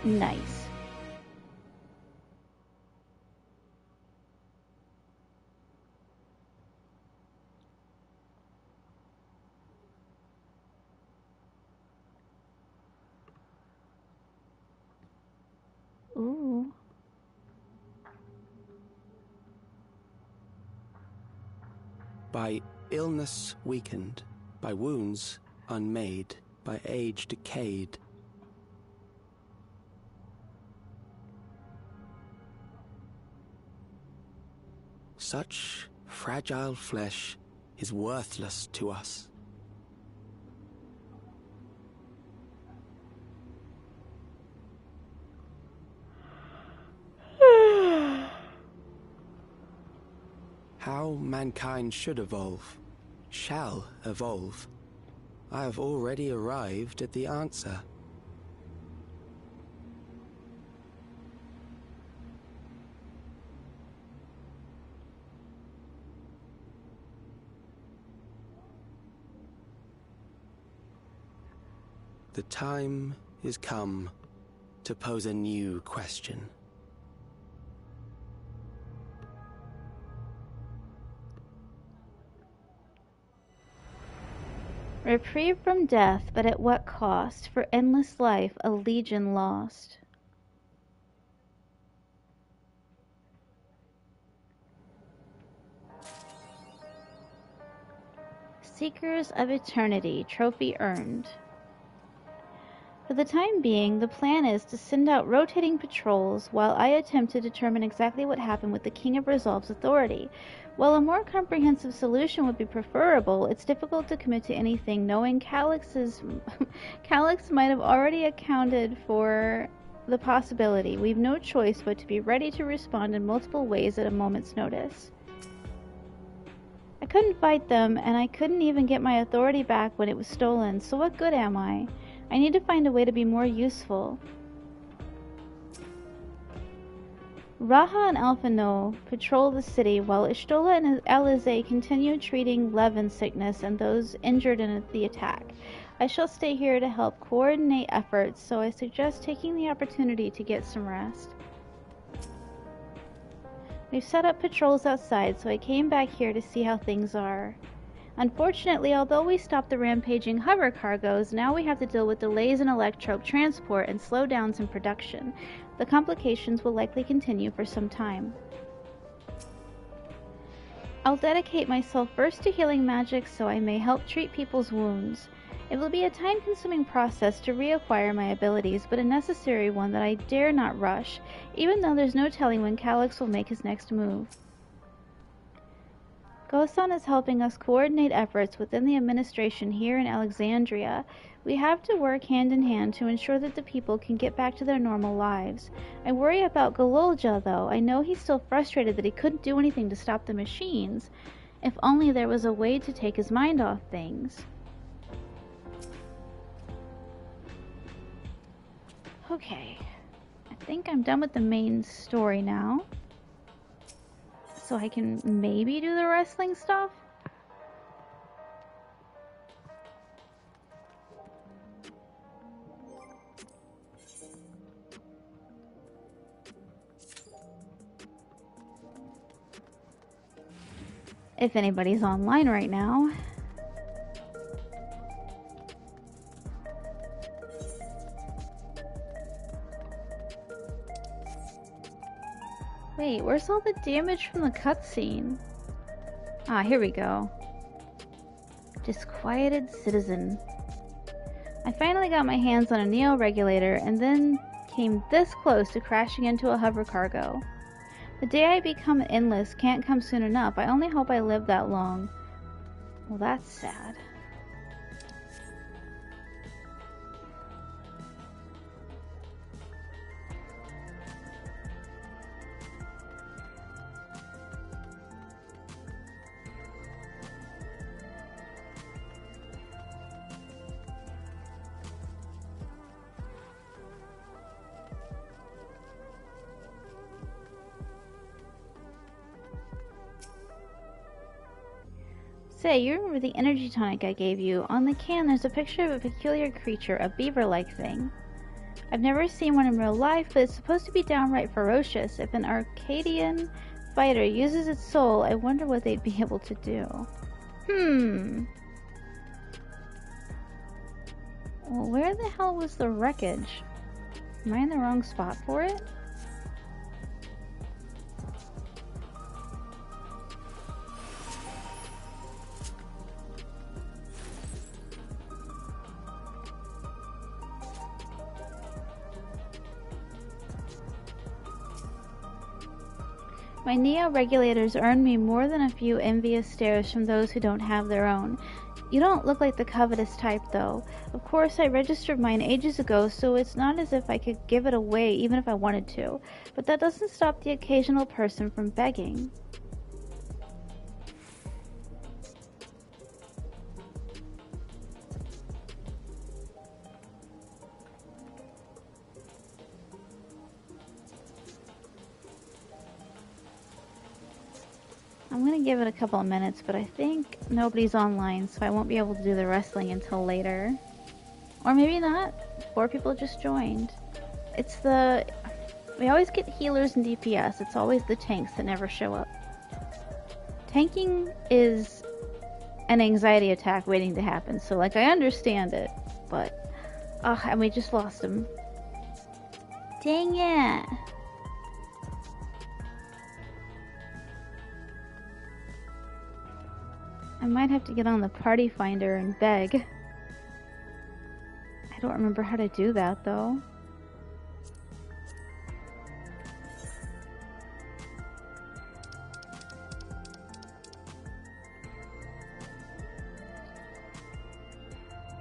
Nice. Ooh. By illness weakened, by wounds unmade, by age decayed. Such fragile flesh is worthless to us. How mankind should evolve, shall evolve. I have already arrived at the answer. The time is come to pose a new question. Reprieve from death, but at what cost? For endless life, a legion lost. Seekers of Eternity, trophy earned. For the time being, the plan is to send out rotating patrols while I attempt to determine exactly what happened with the King of Resolve's authority. While a more comprehensive solution would be preferable, it's difficult to commit to anything knowing Calyx might have already accounted for the possibility. We've no choice but to be ready to respond in multiple ways at a moment's notice. I couldn't fight them, and I couldn't even get my authority back when it was stolen, so what good am I? I need to find a way to be more useful. Raha and Alphino patrol the city while Y'shtola and Alisaie continue treating Levin sickness and those injured in the attack. I shall stay here to help coordinate efforts, so I suggest taking the opportunity to get some rest. We've set up patrols outside, so I came back here to see how things are. Unfortunately, although we stopped the rampaging hover cargoes, now we have to deal with delays in electrope transport and slowdowns in production. The complications will likely continue for some time. I'll dedicate myself first to healing magic so I may help treat people's wounds. It will be a time-consuming process to reacquire my abilities, but a necessary one that I dare not rush, even though there's no telling when Calyx will make his next move. Gosan is helping us coordinate efforts within the administration here in Alexandria. We have to work hand in hand to ensure that the people can get back to their normal lives. I worry about Gololja, though. I know he's still frustrated that he couldn't do anything to stop the machines. If only there was a way to take his mind off things. Okay. I think I'm done with the main story now. so I can maybe do the wrestling stuff? If anybody's online right now. Wait, where's all the damage from the cutscene? Ah, here we go. Disquieted citizen. I finally got my hands on a neo-regulator and then came this close to crashing into a hover cargo. The day I become endless can't come soon enough. I only hope I live that long. Well, that's sad. Say, you remember the energy tonic I gave you? On the can, there's a picture of a peculiar creature, a beaver-like thing. I've never seen one in real life, but it's supposed to be downright ferocious. If an Arcadian fighter uses its soul, I wonder what they'd be able to do. Well, where the hell was the wreckage? Am I in the wrong spot for it? My neo-regulators earn me more than a few envious stares from those who don't have their own. You don't look like the covetous type, though. Of course, I registered mine ages ago, so it's not as if I could give it away even if I wanted to. But that doesn't stop the occasional person from begging. I'm gonna give it a couple of minutes, but I think nobody's online, so I won't be able to do the wrestling until later. Or maybe not. 4 people just joined. It's the... We always get healers and DPS. It's always the tanks that never show up. Tanking is an anxiety attack waiting to happen, so like I understand it, but... and we just lost him. Dang it! I might have to get on the party finder and beg. I don't remember how to do that, though.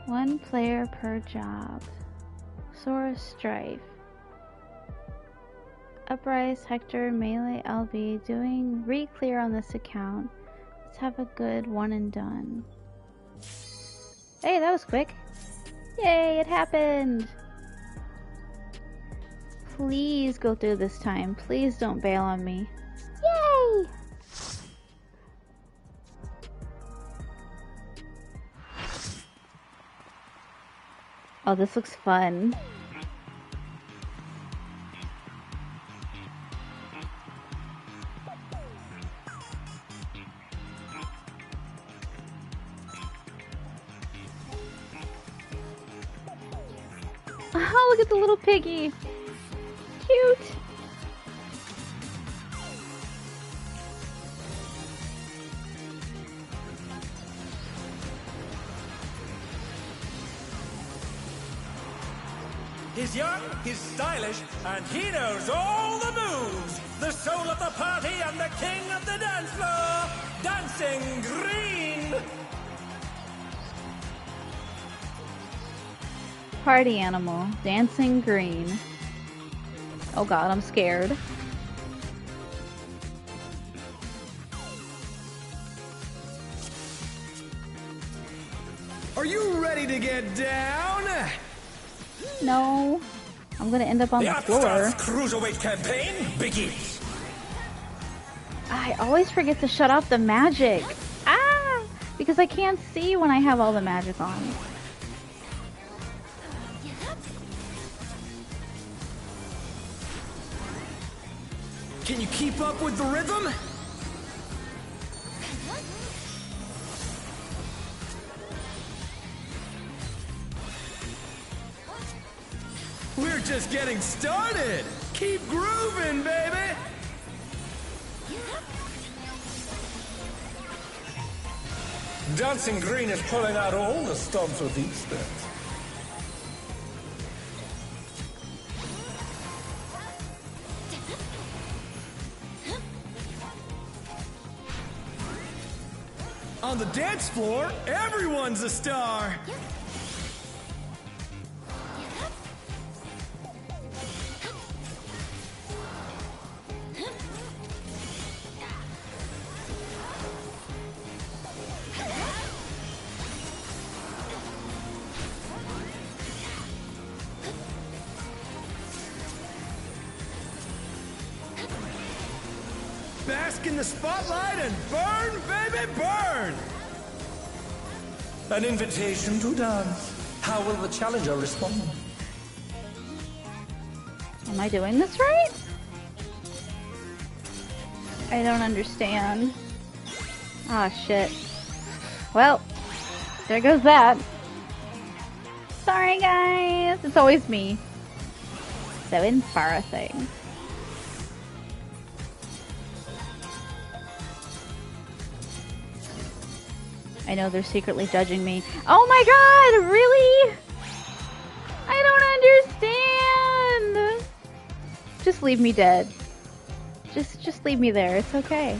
One player per job. Sora Strife. Uprise, Hector, Melee, LB, doing re-clear on this account. Let's have a good one and done. Hey, that was quick. Yay, it happened! Please go through this time. Please don't bail on me. Yay! Oh, this looks fun. Oh, look at the little piggy. Cute. He's young, he's stylish, and he knows all the moves. The soul of the party and the king of the dance floor, Dancing Green. Party animal, Dancing Green. Oh god, I'm scared. Are you ready to get down? No. I'm gonna end up on the floor. Cruiserweight campaign begins. I always forget to shut off the magic. Ah! Because I can't see when I have all the magic on. Can you keep up with the rhythm? We're just getting started! Keep grooving, baby! Dancing Green is pulling out all the stops with these steps. On the dance floor, everyone's a star! Bask in the spotlight and burn, baby, burn! An invitation to dance. How will the challenger respond? Am I doing this right? I don't understand. Ah, shit. Well, there goes that. Sorry, guys. It's always me. So embarrassing. I know they're secretly judging me. Oh my god, really? I don't understand. Just leave me dead. Just leave me there. It's okay.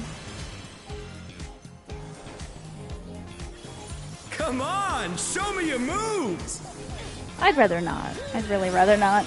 Come on, show me your moves. I'd rather not. I'd really rather not.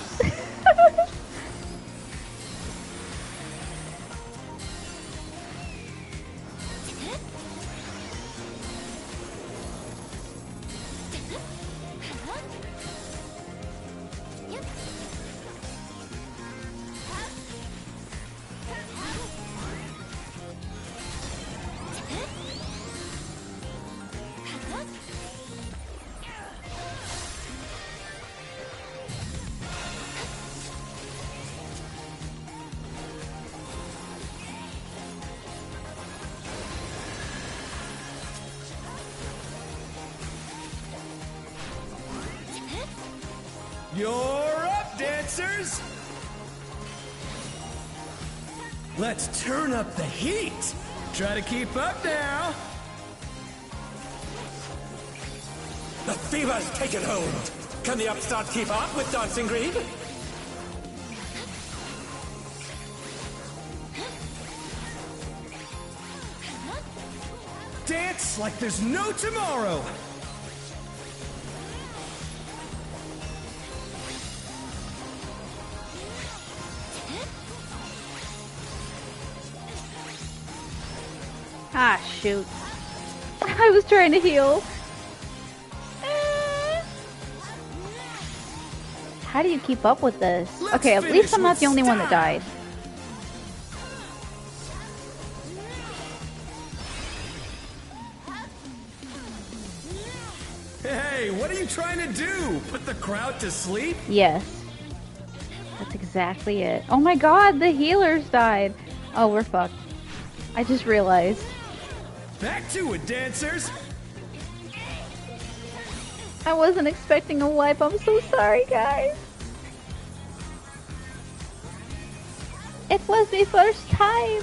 You're up, dancers! Let's turn up the heat! Try to keep up now! The fever's taken hold! Can the upstart keep up with Dancing Green? Dance like there's no tomorrow! Ah, shoot. I was trying to heal. How do you keep up with this? Okay, at least I'm not the only one that died. Hey, what are you trying to do? Put the crowd to sleep? Yes. That's exactly it. Oh my god, the healers died. Oh, we're fucked. I just realized. Back to it, dancers! I wasn't expecting a wipe. I'm so sorry, guys. It was my first time.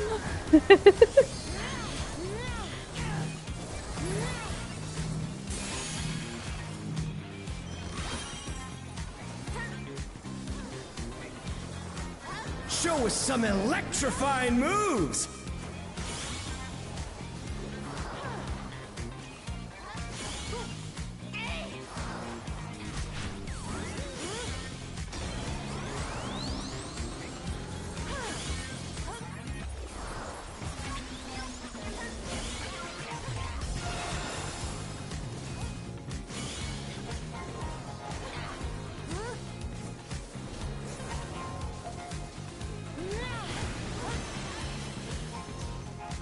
Show us some electrifying moves!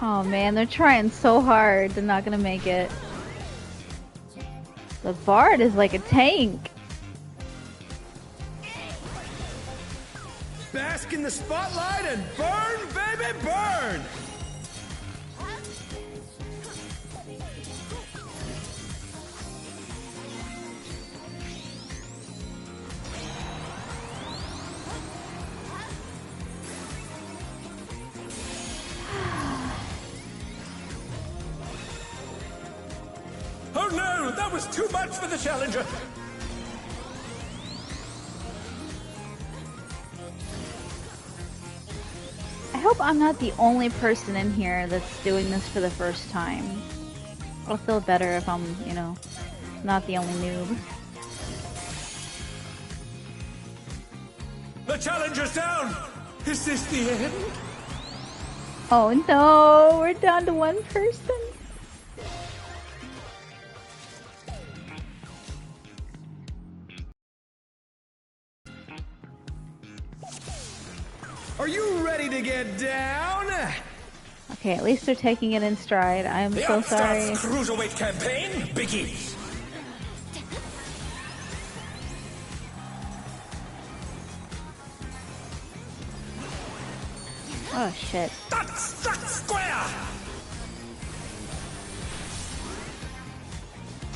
Oh man, they're trying so hard. They're not gonna make it. The Bard is like a tank. Bask in the spotlight and burn, baby, burn! Oh no, that was too much for the Challenger! I hope I'm not the only person in here that's doing this for the first time. I'll feel better if I'm, you know, not the only noob. The Challenger's down! Is this the end? Oh no, we're down to one person. Are you ready to get down? Okay, at least they're taking it in stride. I'm so sorry. The Cruiserweight campaign begins! Oh shit. That's square!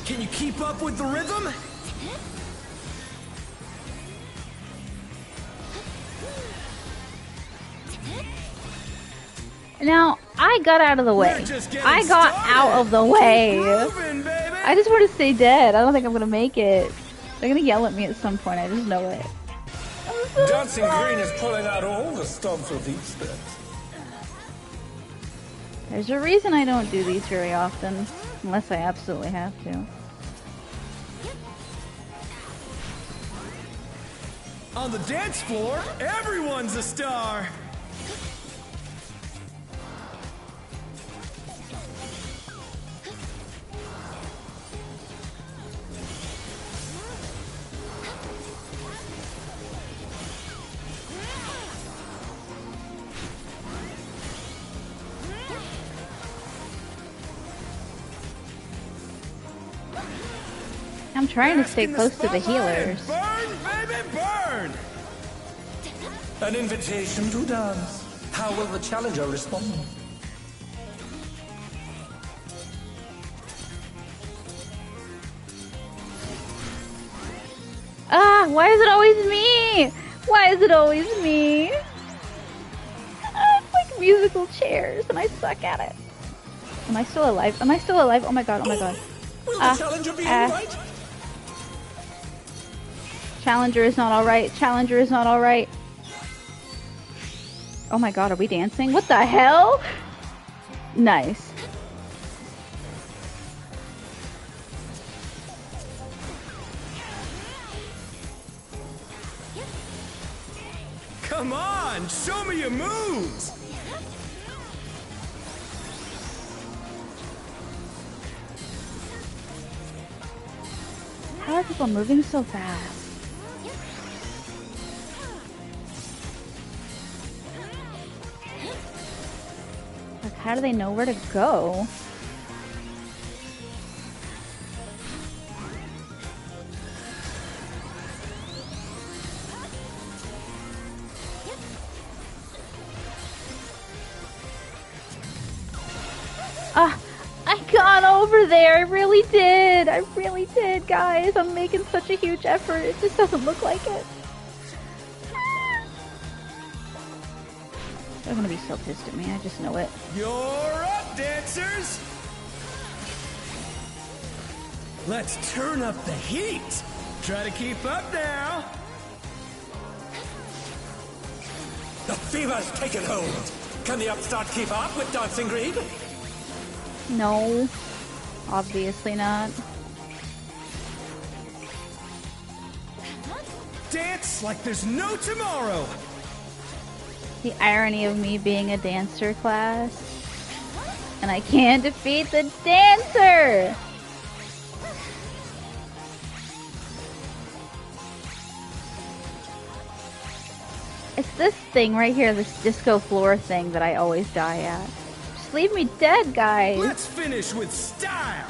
Can you keep up with the rhythm? Now, I got out of the way. I got out of the way. I just want to stay dead. I don't think I'm going to make it. They're going to yell at me at some point. I just know it. Dancing Green is pulling out all the stops with these steps. There's a reason I don't do these very often. Unless I absolutely have to. On the dance floor, everyone's a star. I'm trying to stay close to the healers. Burn, baby, burn! An invitation to dance. How will the Challenger respond? Ah, why is it always me? Why is it always me? It's like musical chairs and I suck at it. Am I still alive? Am I still alive? Oh my god, oh my god. Will the Challenger be alright? Challenger is not alright. Challenger is not alright. Oh my god, are we dancing? What the hell? Nice. Come on, show me your moves! How are people moving so fast? Like, how do they know where to go? Ah, I got over there. I really did. I really did, guys. I'm making such a huge effort. It just doesn't look like it. They're gonna be so pissed at me. I just know it. You're up, dancers! Let's turn up the heat. Try to keep up now. The fever's taken hold. Can the upstart keep up with Dancing Green? No, obviously not. Dance like there's no tomorrow. The irony of me being a dancer class, and I can't defeat the dancer. It's this thing right here, this disco floor thing that I always die at. Just Just leave me dead, guys. Let's finish with style.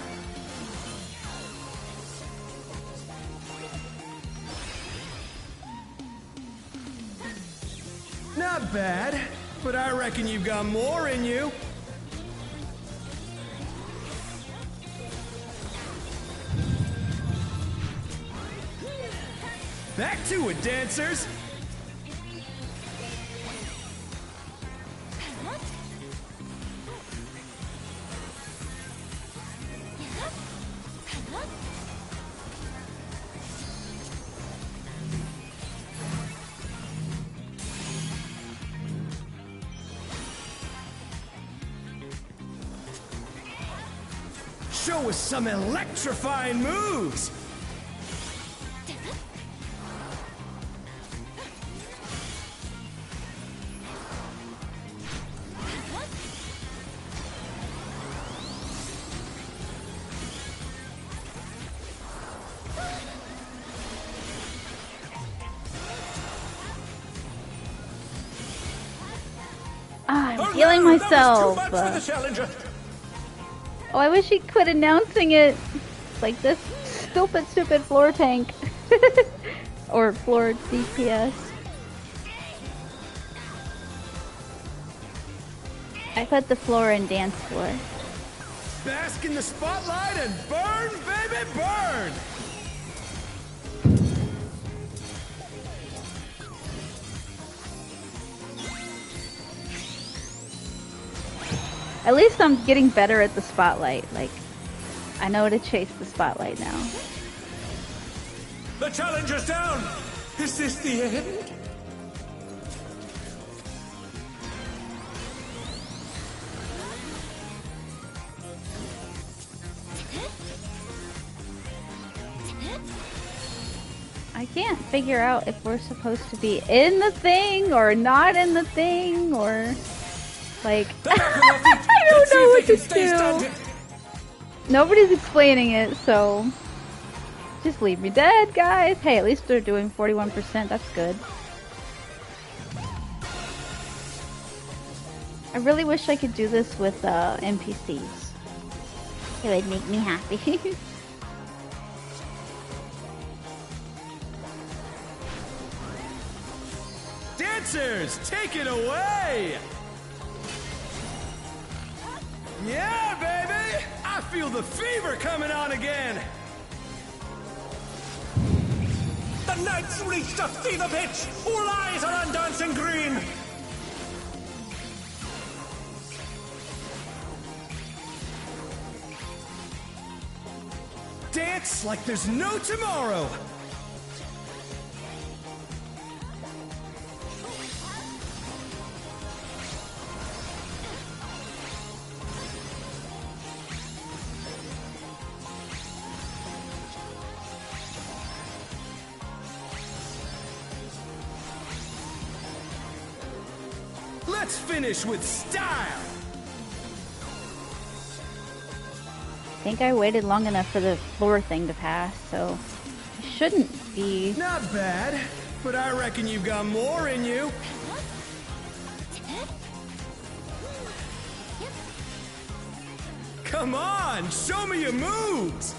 Not bad, but I reckon you've got more in you. Back to it, dancers! Show us some electrifying moves! I'm healing myself. Oh, I wish he quit announcing it like this stupid floor tank. Or floor DPS. I put the floor in dance floor. Bask in the spotlight and burn, baby, burn! At least I'm getting better at the spotlight. Like, I know to chase the spotlight now. The challenger's down! Is this the end? I can't figure out if we're supposed to be in the thing or not in the thing or... Like, I don't know what to do. Nobody's explaining it, so just leave me dead, guys. Hey, at least they're doing 41%. That's good. I really wish I could do this with NPCs. It would make me happy. Dancers, take it away! Yeah, baby! I feel the fever coming on again! The knight's reached a fever pitch! All eyes are on Dancing Green! Dance like there's no tomorrow! Let's finish with style! I think I waited long enough for the floor thing to pass, so it shouldn't be... Not bad, but I reckon you've got more in you. Come on, show me your moves!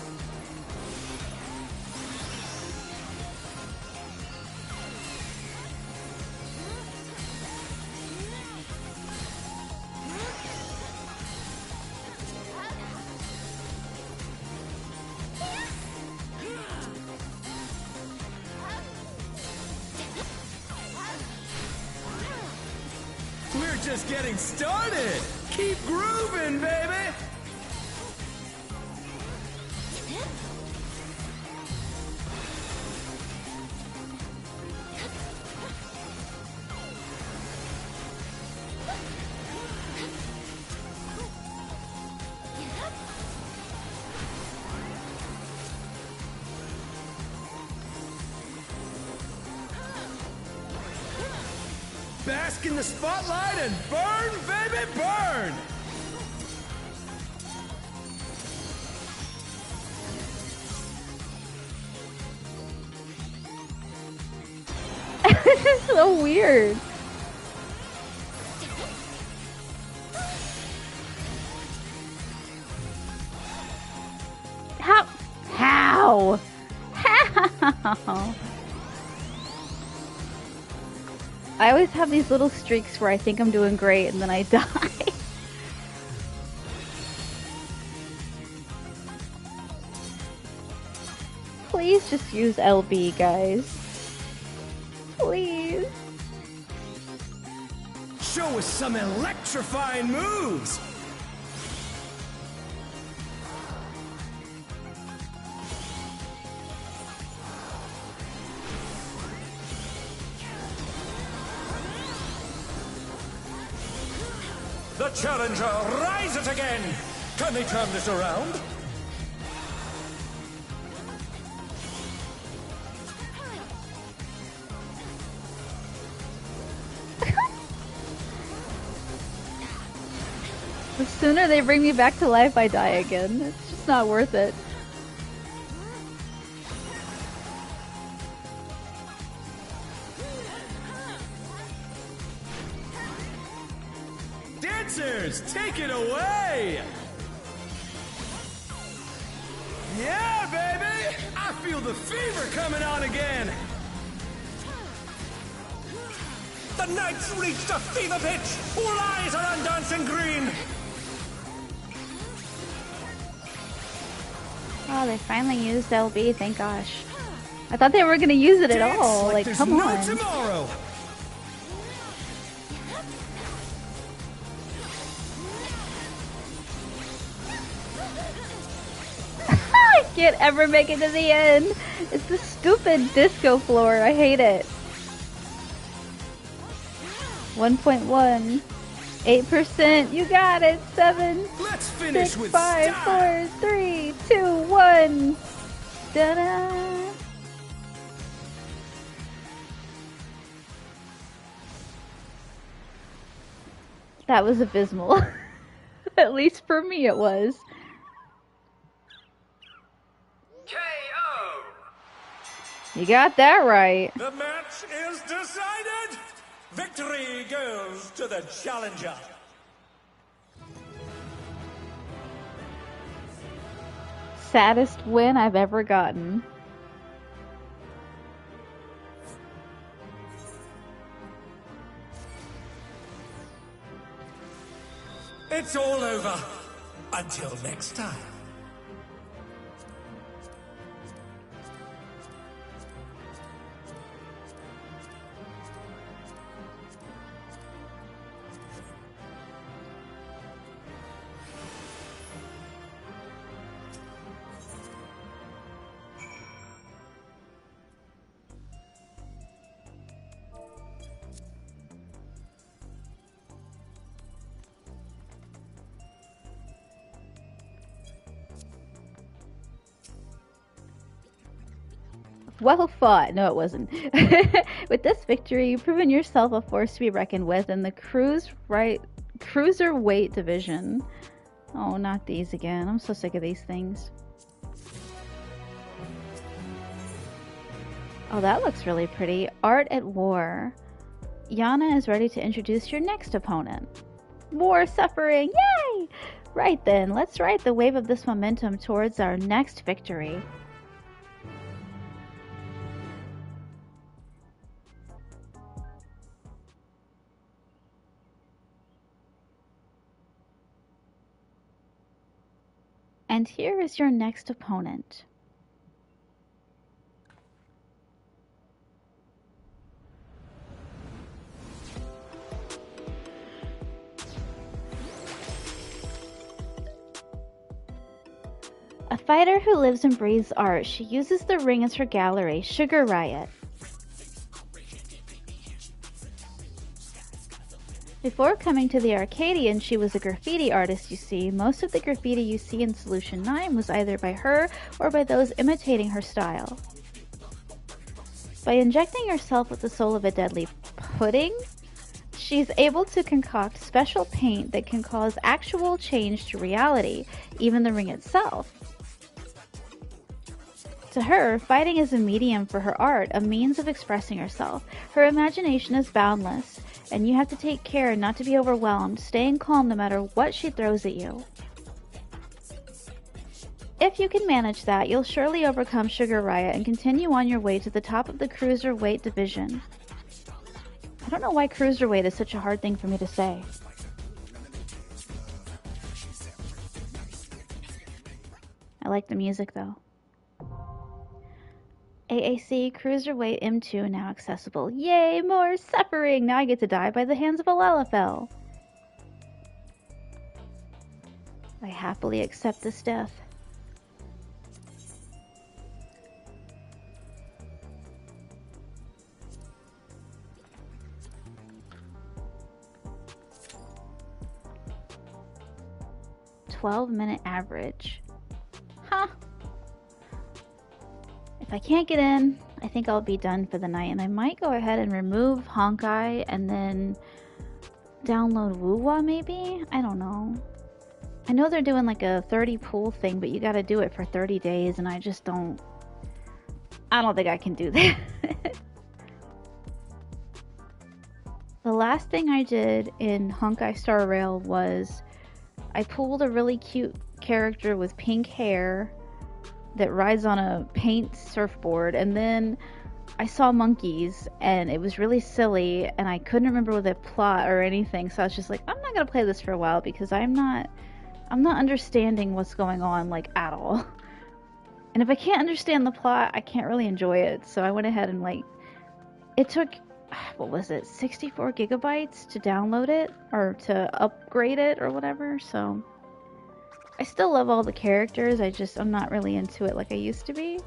We're just getting started! Keep grooving, baby! Bask in the spotlight and burn, baby, burn! This is so weird. How? How? I always have these little streaks where I think I'm doing great and then I die. Please just use LB, guys. Please. Show us some electrifying moves! The challenger rises again! Can they turn this around? The sooner they bring me back to life, I die again. It's just not worth it. Dancers, take it away! Yeah, baby! I feel the fever coming on again! The knights reached a fever pitch! All eyes are on Dancing Green! Oh, they finally used LB, thank gosh. I thought they were gonna use it at all. Like, come on. Tomorrow. I can't ever make it to the end. It's the stupid disco floor. I hate it. 1.1. 8%. You got it. 7. Let's finish 6, with 5, style. 4, 3, 2, 1. Da-da. That was abysmal. At least for me it was. KO! You got that right. The match is decided! Victory goes to the challenger. Saddest win I've ever gotten. It's all over. Until next time. Well fought. No, it wasn't. With this victory, you've proven yourself a force to be reckoned with in the cruiserweight division. Oh, not these again. I'm so sick of these things. Oh, that looks really pretty. Art at War. Yana is ready to introduce your next opponent. More suffering. Yay! Right then, let's ride the wave of this momentum towards our next victory. And here is your next opponent. A fighter who lives and breathes art, she uses the ring as her gallery, Sugar Riot. Before coming to the Arcadian, she was a graffiti artist, you see. Most of the graffiti you see in Solution 9 was either by her or by those imitating her style. By injecting herself with the soul of a deadly pudding, she's able to concoct special paint that can cause actual change to reality, even the ring itself. To her, fighting is a medium for her art, a means of expressing herself. Her imagination is boundless, and you have to take care not to be overwhelmed, staying calm no matter what she throws at you. If you can manage that, you'll surely overcome Sugar Riot and continue on your way to the top of the Cruiserweight division. I don't know why Cruiserweight is such a hard thing for me to say. I like the music though. AAC Cruiserweight M2 now accessible. Yay, more suffering! Now I get to die by the hands of a Lalafell. I happily accept this death. $12-minute average. Huh. If I can't get in, I think I'll be done for the night, and I might go ahead and remove Honkai and then download Wuwa maybe? I don't know. I know they're doing like a 30 pool thing, but you gotta do it for 30 days, and I don't think I can do that. The last thing I did in Honkai Star Rail was I pulled a really cute character with pink hair that rides on a paint surfboard, and then I saw monkeys and it was really silly and I couldn't remember the plot or anything, so I was just like, I'm not gonna play this for a while because I'm not understanding what's going on like at all. And if I can't understand the plot, I can't really enjoy it. So I went ahead and like, it took, what was it, 64 gigabytes to download it or to upgrade it or whatever. So I still love all the characters, I'm not really into it like I used to be.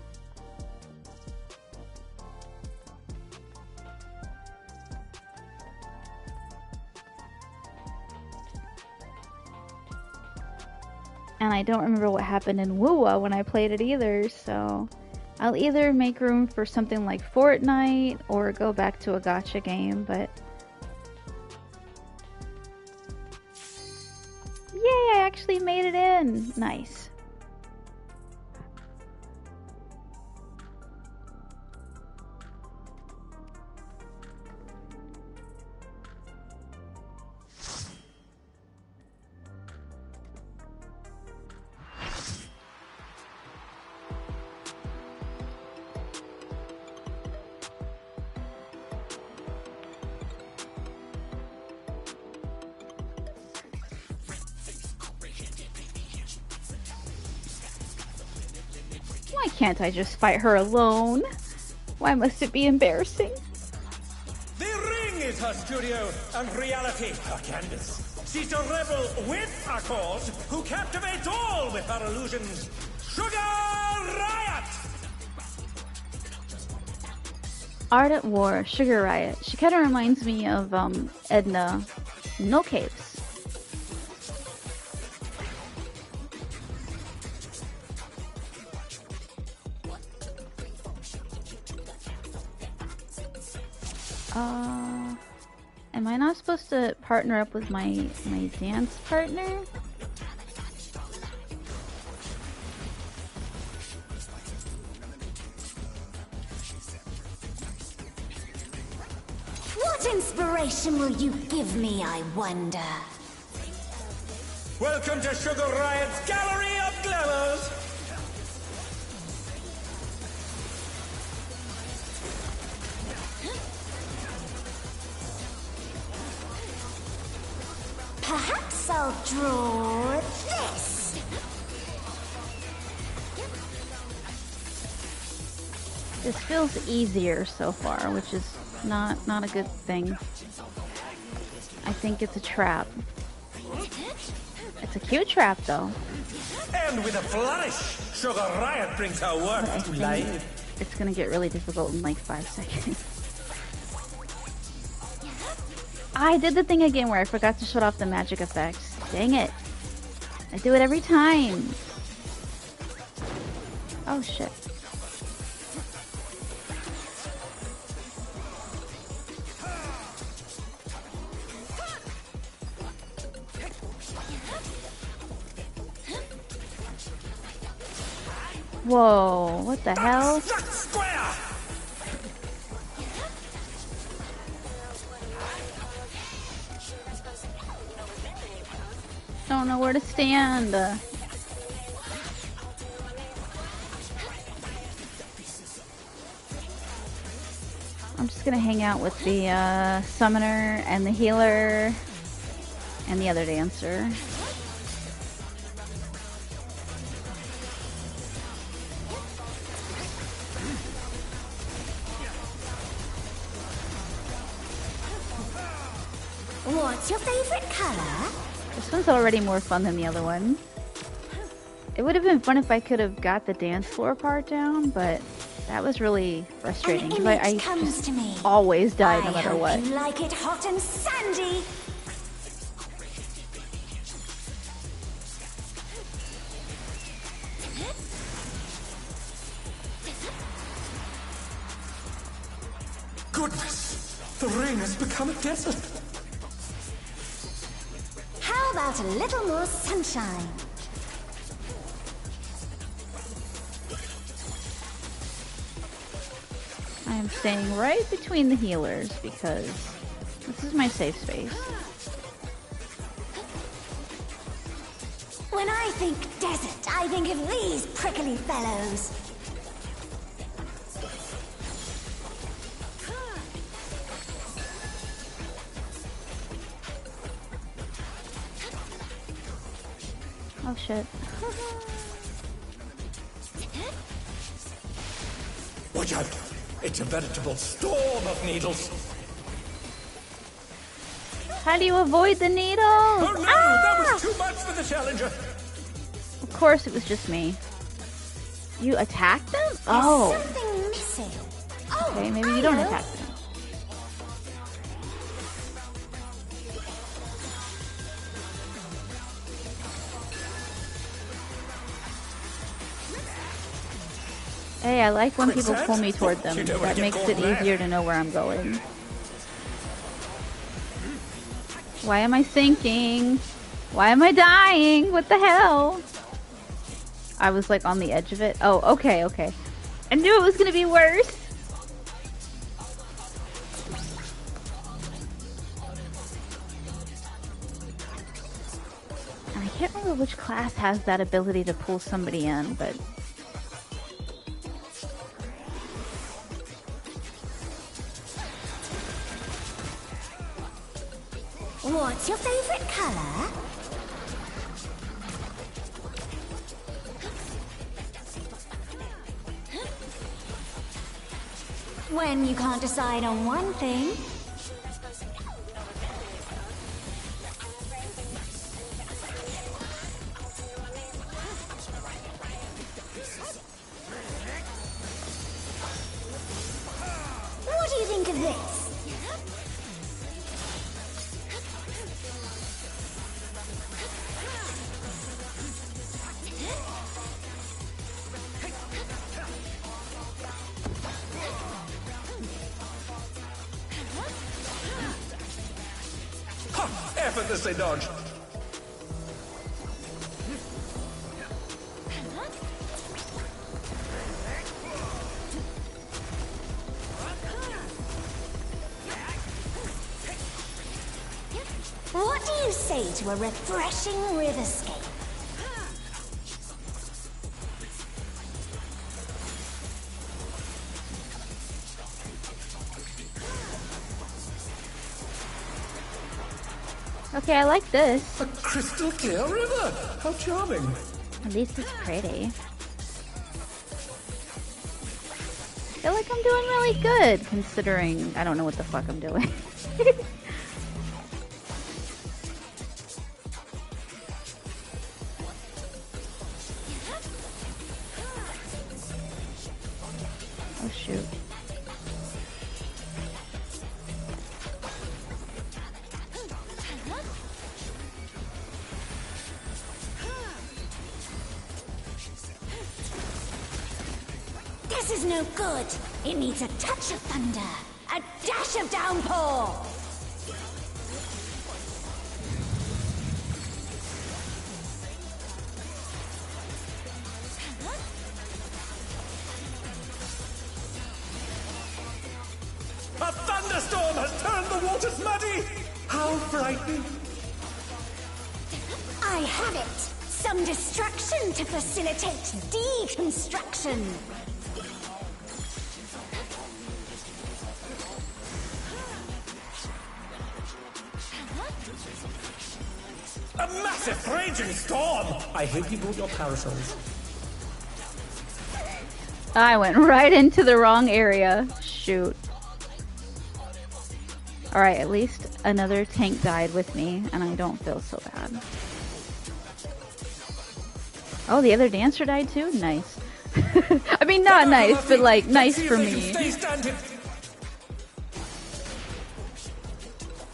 And I don't remember what happened in Wuwa when I played it either, so I'll either make room for something like Fortnite or go back to a gacha game, but yay, I actually made it in! Nice. Why can't I just fight her alone? Why must it be embarrassing? The ring is her studio, and reality her canvas. She's a rebel with a cause, who captivates all with her illusions. Sugar Riot! Ardent War, Sugar Riot. She kind of reminds me of Edna. No capes. Am I not supposed to partner up with my dance partner? What inspiration will you give me, I wonder? Welcome to Sugar Riot's Gallery of Glamours! Perhaps I'll draw this. This feels easier so far, which is not a good thing. I think it's a trap. It's a cute trap, though. And with a flourish, Sugar Riot brings her work to life. It's gonna get really difficult in like 5 seconds. I did the thing again where I forgot to shut off the magic effects. Dang it. I do it every time. Oh shit. Whoa, what the hell? Don't know where to stand. I'm just gonna hang out with the summoner and the healer and the other dancer. What's your favorite color? This one's already more fun than the other one. It would have been fun if I could have got the dance floor part down, but that was really frustrating because I just always die no matter what. You like it hot and sandy. Goodness! The ring has become a desert! How about a little more sunshine? I am staying right between the healers because this is my safe space. When I think desert, I think of these prickly fellows. Oh shit. Watch out! It's a veritable storm of needles! How do you avoid the needles? Oh no! That was too much for the challenger! Of course it was just me. You attacked them? Oh. Something missing. Okay, maybe you don't attack them. Hey, I like when people pull me toward them. That makes it easier to know where I'm going. Why am I sinking? Why am I dying? What the hell? I was like on the edge of it. Oh, okay, okay. I knew it was gonna be worse. And I can't remember which class has that ability to pull somebody in, but... What's your favorite color? When you can't decide on one thing. What do you think of this? Effortlessly dodged. What do you say to a refreshing riverscape? Okay, I like this. A crystal clear river! How charming! At least it's pretty. I feel like I'm doing really good, considering I don't know what the fuck I'm doing. Oh shoot. This is no good. It needs a touch of thunder, a dash of downpour. A thunderstorm has turned the waters muddy! How frightening! I have it. Some destruction to facilitate deconstruction. A massive raging storm! I hope you brought your parasols. I went right into the wrong area. Shoot. Alright, at least another tank died with me, and I don't feel so bad. Oh, the other dancer died too? Nice. I mean, not nice, but like, nice for me.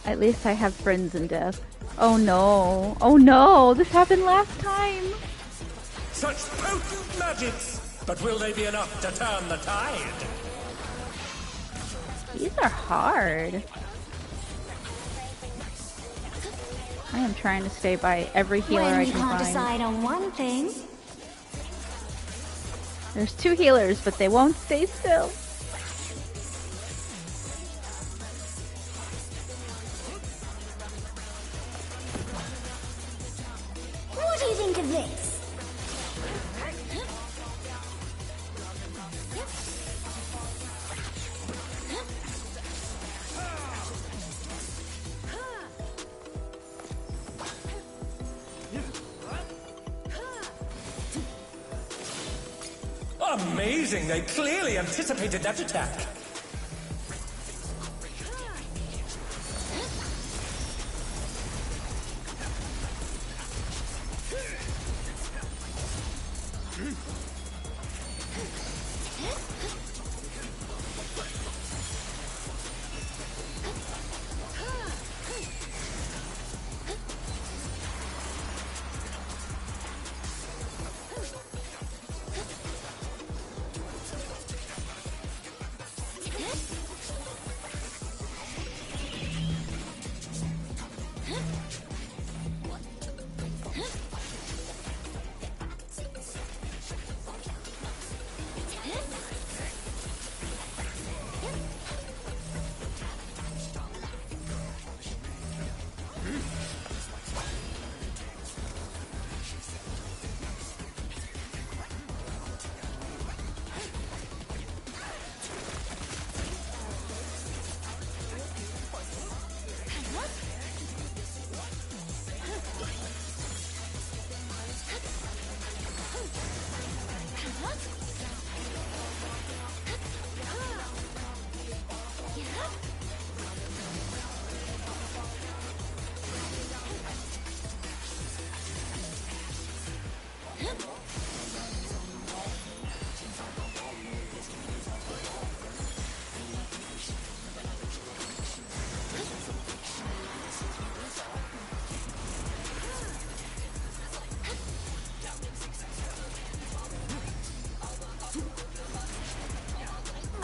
At least I have friends in death. Oh no. Oh no, this happened last time. Such potent magics! But will they be enough to turn the tide? These are hard. I am trying to stay by every healer I can find. When you can't decide on one thing. There's 2 healers, but they won't stay still. What do you think of this? Amazing! They clearly anticipated that attack.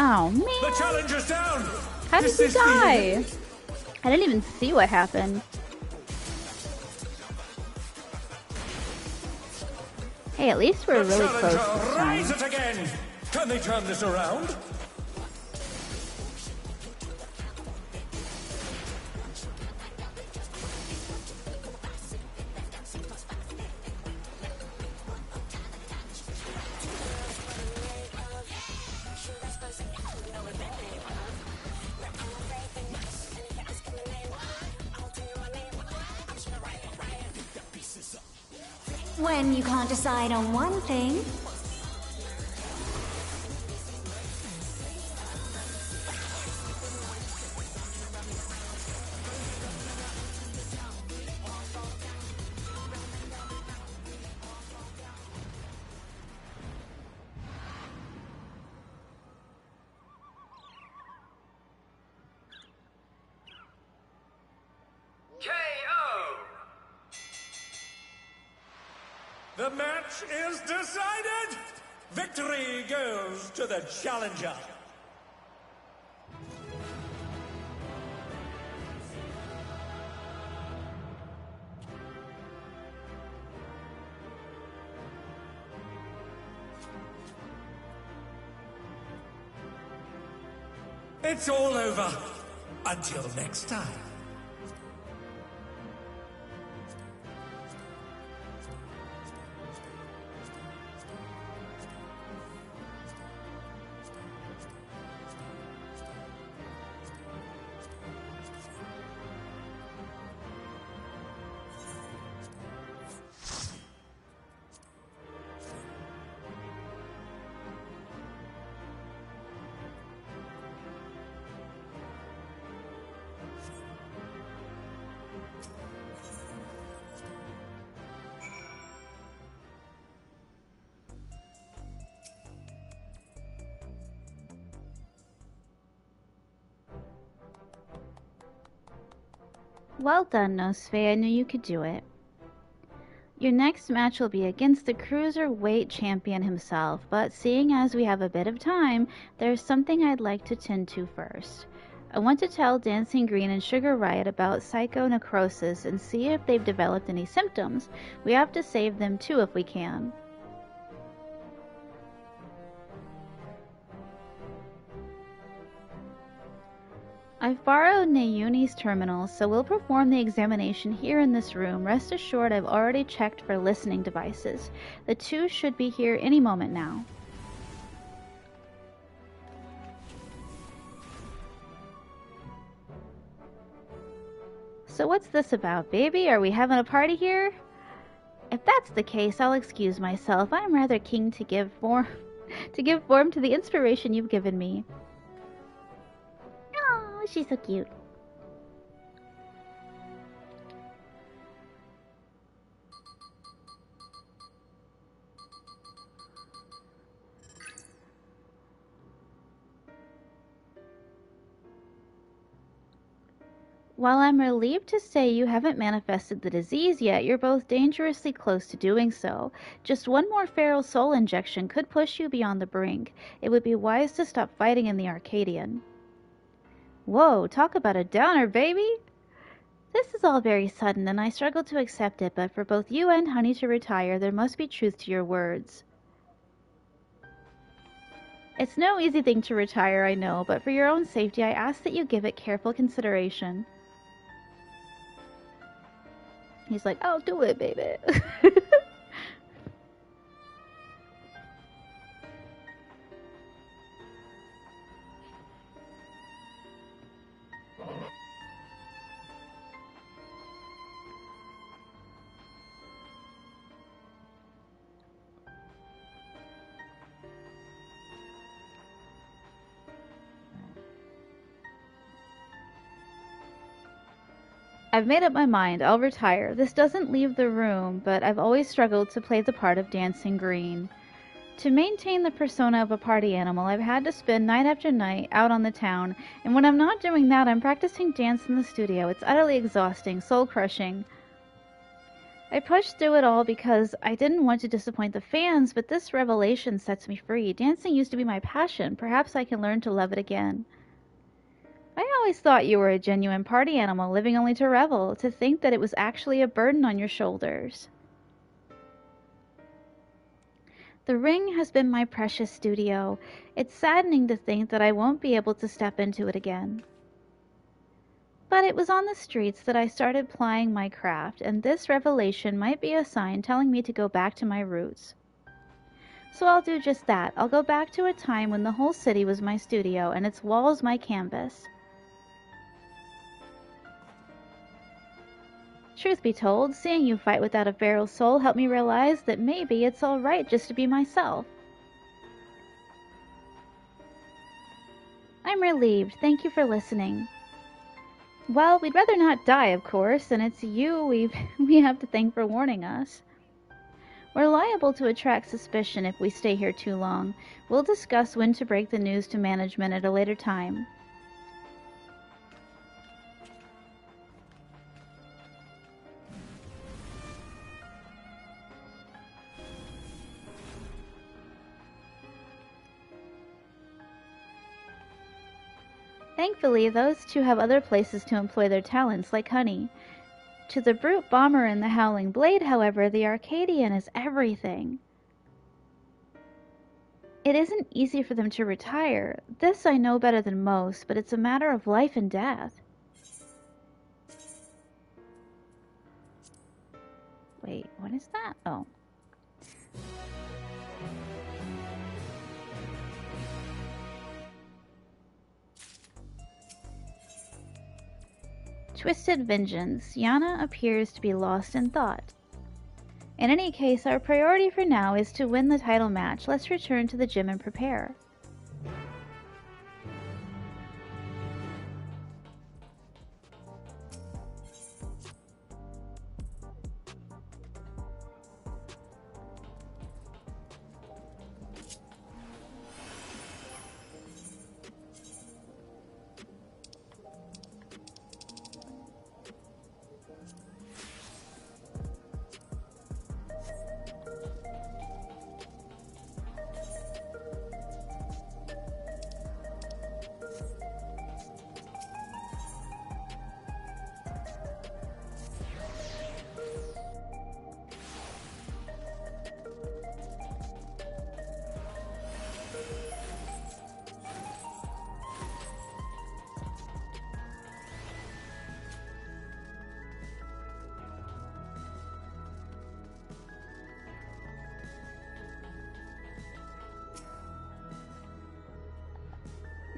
Oh man! The challenger's down. How did he die? I didn't even see what happened. Hey, at least we're really close this time. Rise it again. Can they turn this around? When you can't decide on one thing. The match is decided! Victory goes to the challenger! It's all over. Until next time. Well done, Nosfe. I knew you could do it. Your next match will be against the cruiserweight champion himself, but seeing as we have a bit of time, there's something I'd like to tend to first. I want to tell Dancing Green and Sugar Riot about psychonecrosis and see if they've developed any symptoms. We have to save them too if we can. I've borrowed Nayuni's terminal, so we'll perform the examination here in this room. Rest assured I've already checked for listening devices. The two should be here any moment now. So what's this about, baby? Are we having a party here? If that's the case, I'll excuse myself. I'm rather keen to give form to the inspiration you've given me. Oh, she's so cute. While I'm relieved to say you haven't manifested the disease yet, you're both dangerously close to doing so. Just one more feral soul injection could push you beyond the brink. It would be wise to stop fighting in the Arcadian. Whoa, talk about a downer, baby! This is all very sudden, and I struggle to accept it, but for both you and Honey to retire, there must be truth to your words. It's no easy thing to retire, I know, but for your own safety, I ask that you give it careful consideration. He's like, I'll do it, baby. I've made up my mind. I'll retire. This doesn't leave the room, but I've always struggled to play the part of Dancing Green. To maintain the persona of a party animal, I've had to spend night after night out on the town, and when I'm not doing that, I'm practicing dance in the studio. It's utterly exhausting, soul-crushing. I pushed through it all because I didn't want to disappoint the fans, but this revelation sets me free. Dancing used to be my passion. Perhaps I can learn to love it again. I always thought you were a genuine party animal, living only to revel, to think that it was actually a burden on your shoulders. The ring has been my precious studio. It's saddening to think that I won't be able to step into it again. But it was on the streets that I started plying my craft, and this revelation might be a sign telling me to go back to my roots. So I'll do just that. I'll go back to a time when the whole city was my studio and its walls my canvas. Truth be told, seeing you fight without a feral soul helped me realize that maybe it's all right just to be myself. I'm relieved. Thank you for listening. Well, we'd rather not die, of course, and it's you we have to thank for warning us. We're liable to attract suspicion if we stay here too long. We'll discuss when to break the news to management at a later time. Thankfully, those two have other places to employ their talents, like Honey. To the brute bomber and the howling blade, however, the Arcadian is everything. It isn't easy for them to retire. This I know better than most, but it's a matter of life and death. Wait, what is that? Oh. Twisted Vengeance. Yana appears to be lost in thought. In any case, our priority for now is to win the title match. Let's return to the gym and prepare.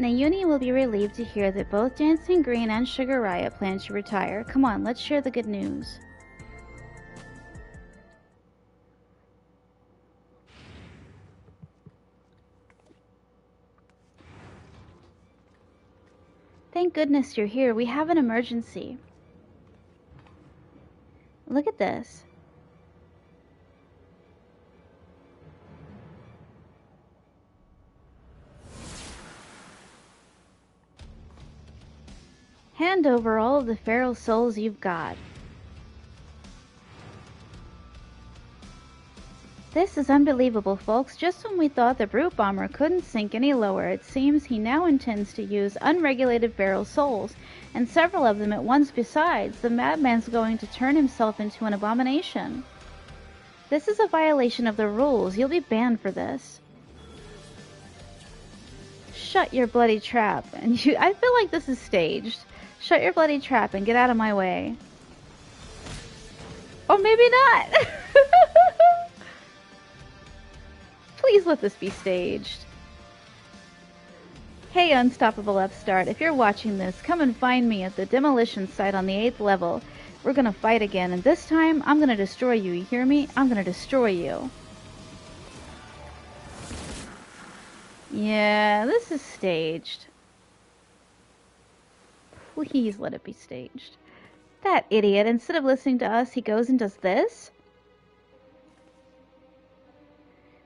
Nayuni will be relieved to hear that both Dancing Green and Sugar Riot plan to retire. Come on, let's share the good news. Thank goodness you're here. We have an emergency. Look at this. Hand over all of the feral souls you've got. This is unbelievable, folks. Just when we thought the Brute Bomber couldn't sink any lower, it seems he now intends to use unregulated feral souls, and several of them at once besides. The madman's going to turn himself into an abomination. This is a violation of the rules. You'll be banned for this. Shut your bloody trap. And I feel like this is staged. Shut your bloody trap and get out of my way. Or maybe not. Please let this be staged. Hey, Unstoppable Upstart, if you're watching this, come and find me at the demolition site on the 8th level. We're gonna fight again, and this time, I'm gonna destroy you, you hear me? I'm gonna destroy you. Yeah, this is staged. Please let it be staged. That idiot, instead of listening to us, he goes and does this?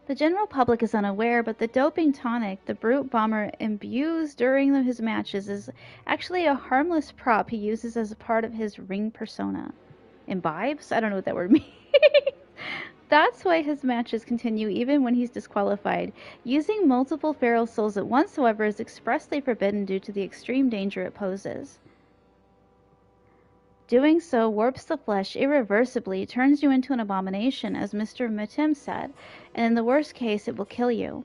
The general public is unaware, but the doping tonic the Brute Bomber imbues during his matches is actually a harmless prop he uses as a part of his ring persona. Imbibes? I don't know what that word means. That's why his matches continue even when he's disqualified. Using multiple feral souls at once, however, is expressly forbidden due to the extreme danger it poses. Doing so warps the flesh irreversibly, turns you into an abomination, as Mr. Matim said, and in the worst case, it will kill you.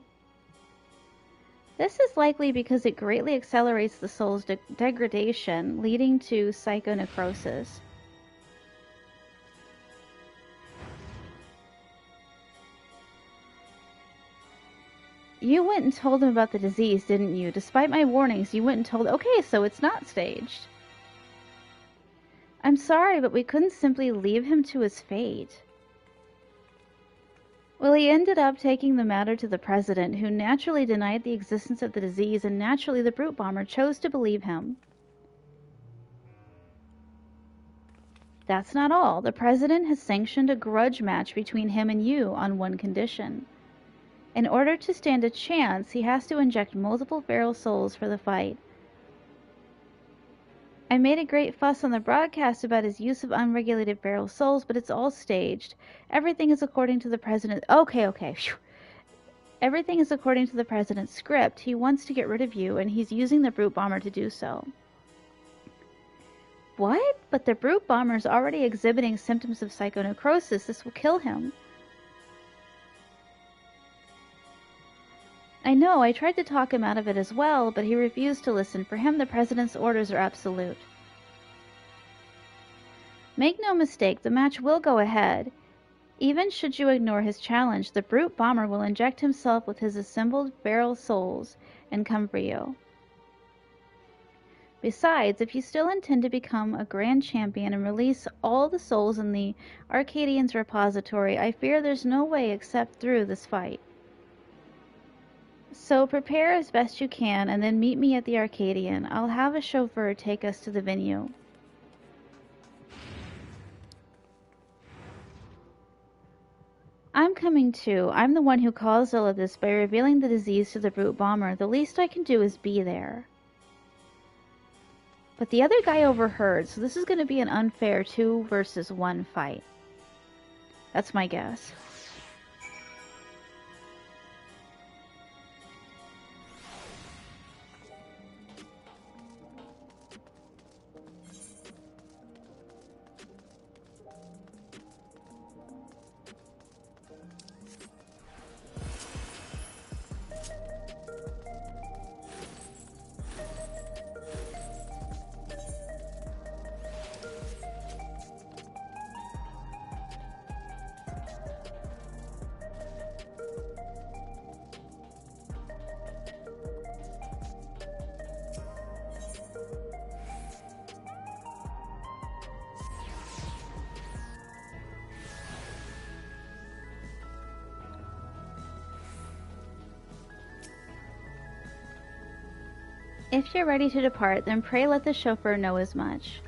This is likely because it greatly accelerates the soul's degradation, leading to psychonecrosis. You went and told him about the disease, didn't you? Despite my warnings, you went and told... Okay, so it's not staged. I'm sorry, but we couldn't simply leave him to his fate. Well, he ended up taking the matter to the president, who naturally denied the existence of the disease, and naturally the Brute Bomber chose to believe him. That's not all. The president has sanctioned a grudge match between him and you on one condition. In order to stand a chance, he has to inject multiple feral souls for the fight. I made a great fuss on the broadcast about his use of unregulated feral souls, but it's all staged. Everything is according to the president. Okay. Phew. Everything is according to the president's script. He wants to get rid of you, and he's using the Brute Bomber to do so. What? But the Brute Bomber is already exhibiting symptoms of psychonecrosis. This will kill him. I know, I tried to talk him out of it as well, but he refused to listen. For him, the president's orders are absolute. Make no mistake, the match will go ahead. Even should you ignore his challenge, the Brute Bomber will inject himself with his assembled feral souls and come for you. Besides, if you still intend to become a grand champion and release all the souls in the Arcadian's repository, I fear there's no way except through this fight. So prepare as best you can, and then meet me at the Arcadian. I'll have a chauffeur take us to the venue. I'm coming too. I'm the one who caused all of this by revealing the disease to the Brute Bomber. The least I can do is be there. But the other guy overheard, so this is going to be an unfair 2 versus 1 fight. That's my guess. If you're ready to depart, then pray let the chauffeur know as much.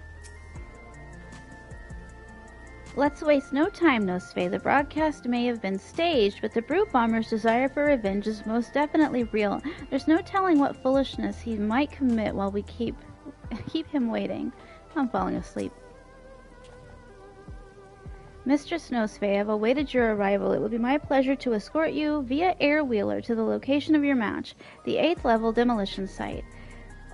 Let's waste no time, Nosfe. The broadcast may have been staged, but the Brute Bomber's desire for revenge is most definitely real. There's no telling what foolishness he might commit while we keep him waiting. I'm falling asleep. Mistress Nosfe, I've awaited your arrival. It will be my pleasure to escort you via air wheeler to the location of your match, the 8th level demolition site.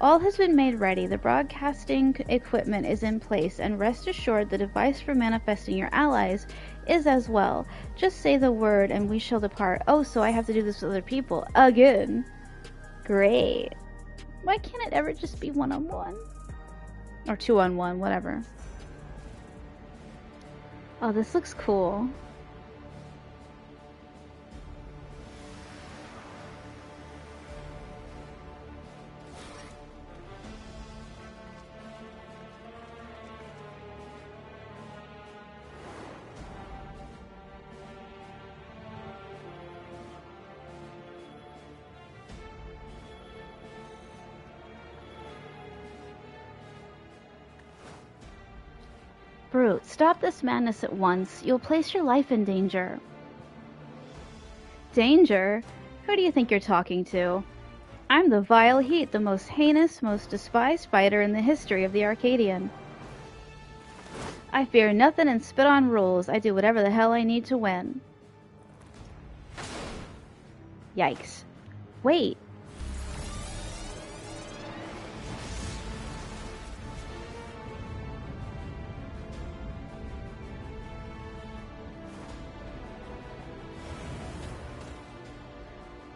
All has been made ready. The broadcasting equipment is in place, and rest assured the device for manifesting your allies is as well. Just say the word and we shall depart. Oh, so I have to do this with other people again. Great. Why can't it ever just be 1-on-1? Or 2-on-1, whatever. Oh, this looks cool. Brute, stop this madness at once. You'll place your life in danger. Danger? Who do you think you're talking to? I'm the Vile Heat, the most heinous, most despised fighter in the history of the Arcadian. I fear nothing and spit on rules. I do whatever the hell I need to win. Yikes. Wait.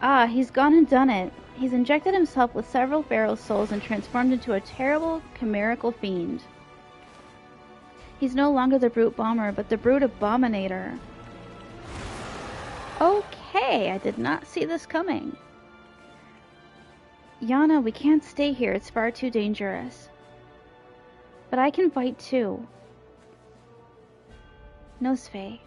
Ah, he's gone and done it. He's injected himself with several Pharaoh's souls and transformed into a terrible, chimerical fiend. He's no longer the Brute Bomber, but the Brute Abominator. Okay, I did not see this coming. Yana, we can't stay here. It's far too dangerous. But I can fight too. Nosfe.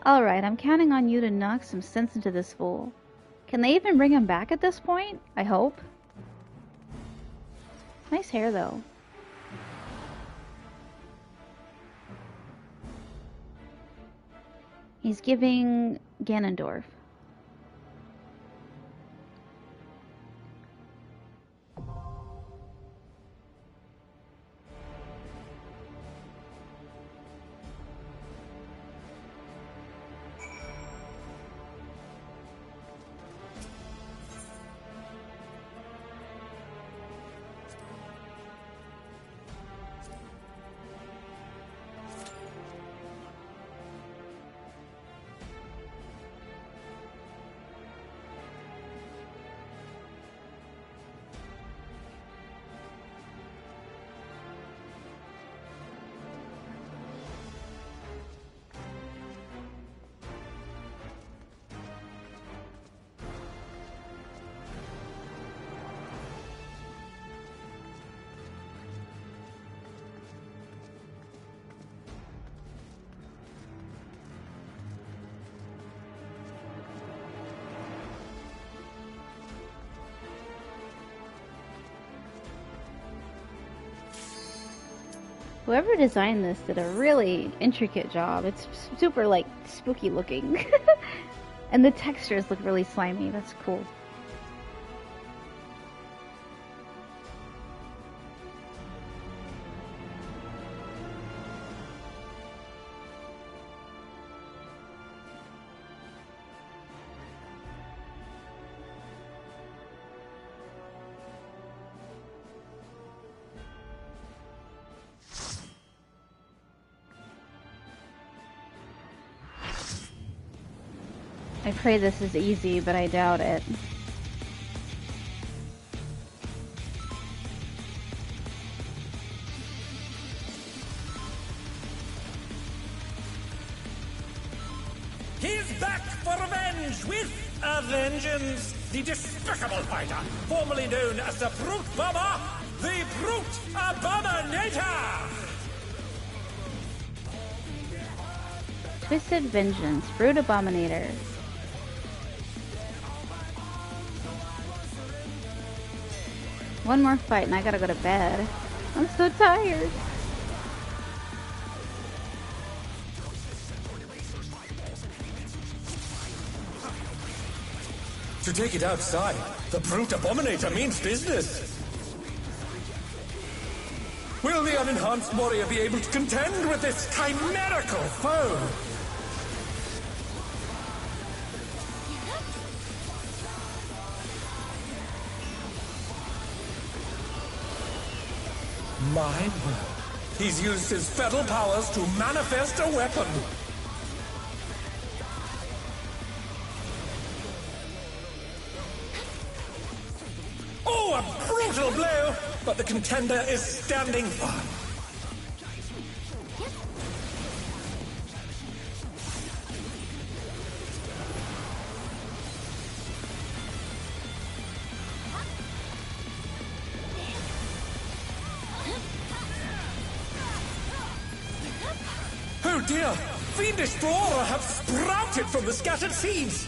Alright, I'm counting on you to knock some sense into this fool. Can they even bring him back at this point? I hope. Nice hair, though. He's giving Ganondorf. Whoever designed this did a really intricate job. It's super, like, spooky looking. And the textures look really slimy. That's cool. I pray this is easy, but I doubt it. He's back for revenge with a vengeance. The despicable fighter, formerly known as the Brute Bomber, the Brute Abominator! Twisted Vengeance, Brood Abominator. One more fight and I gotta go to bed. I'm so tired. To take it outside, the Brute Abominator means business. Will the unenhanced warrior be able to contend with this chimerical foe? My word. He's used his fetal powers to manifest a weapon. Oh, a brutal blow! But the contender is standing firm. Oh dear! Fiendish Flora have sprouted from the scattered seeds!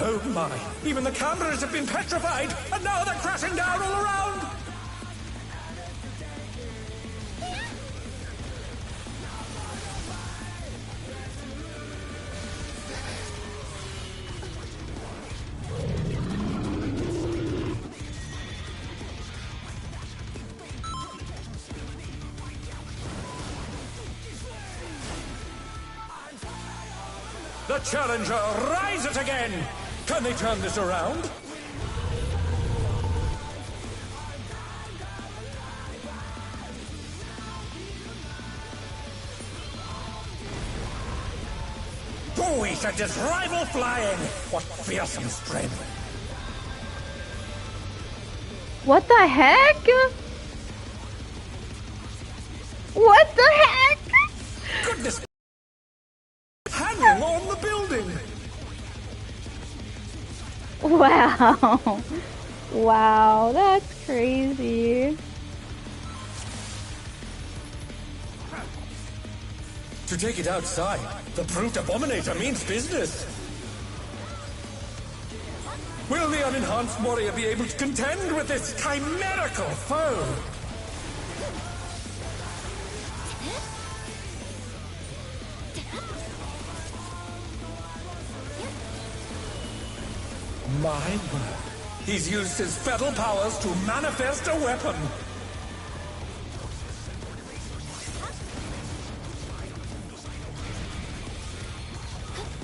Oh my! Even the cameras have been petrified, and now they're crashing down all around! The challenger rises again! Can they turn this around? Oh, he sent his rival flying! What fearsome strength! What the heck? What the heck? Goodness! Hanging on the building! Wow. Wow, that's crazy. To take it outside, the Brute Abominator means business. Will the unenhanced warrior be able to contend with this chimerical foe? My word. He's used his fetal powers to manifest a weapon.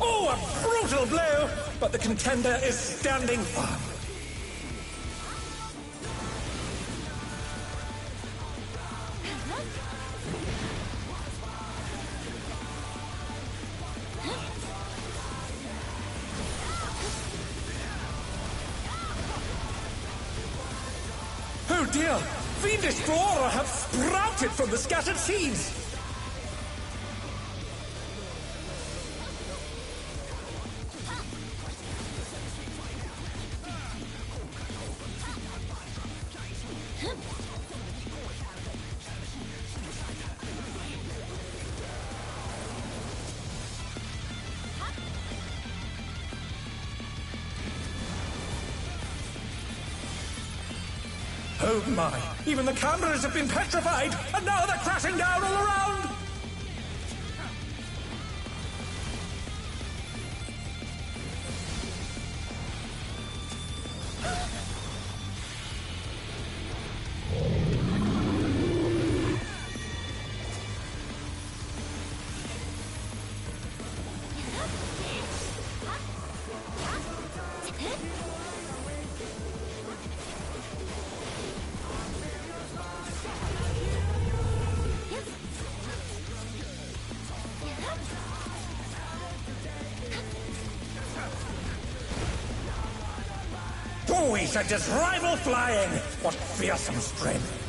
Oh, a brutal blow! But the contender is standing firm. Oh dear! Fiendish Flora have sprouted from the scattered seeds! Oh my! Even the cameras have been petrified, and now they're crashing down all around! Always at his rival flying! What fearsome strength!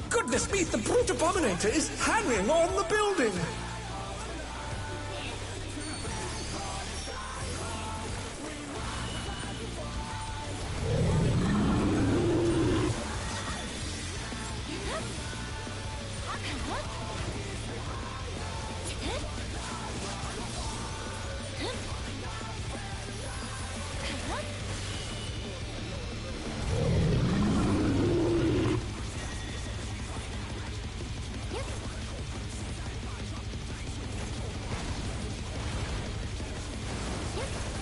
Goodness me, the brute abominator is hanging on the building!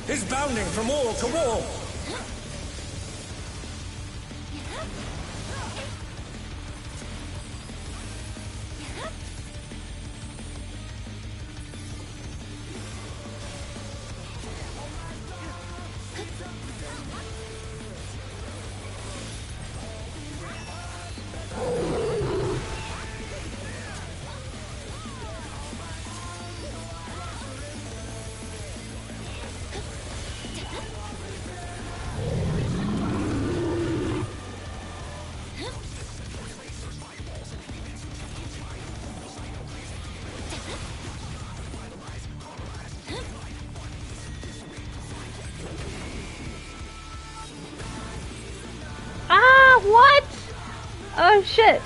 He's bounding from wall to wall. What? Oh shit.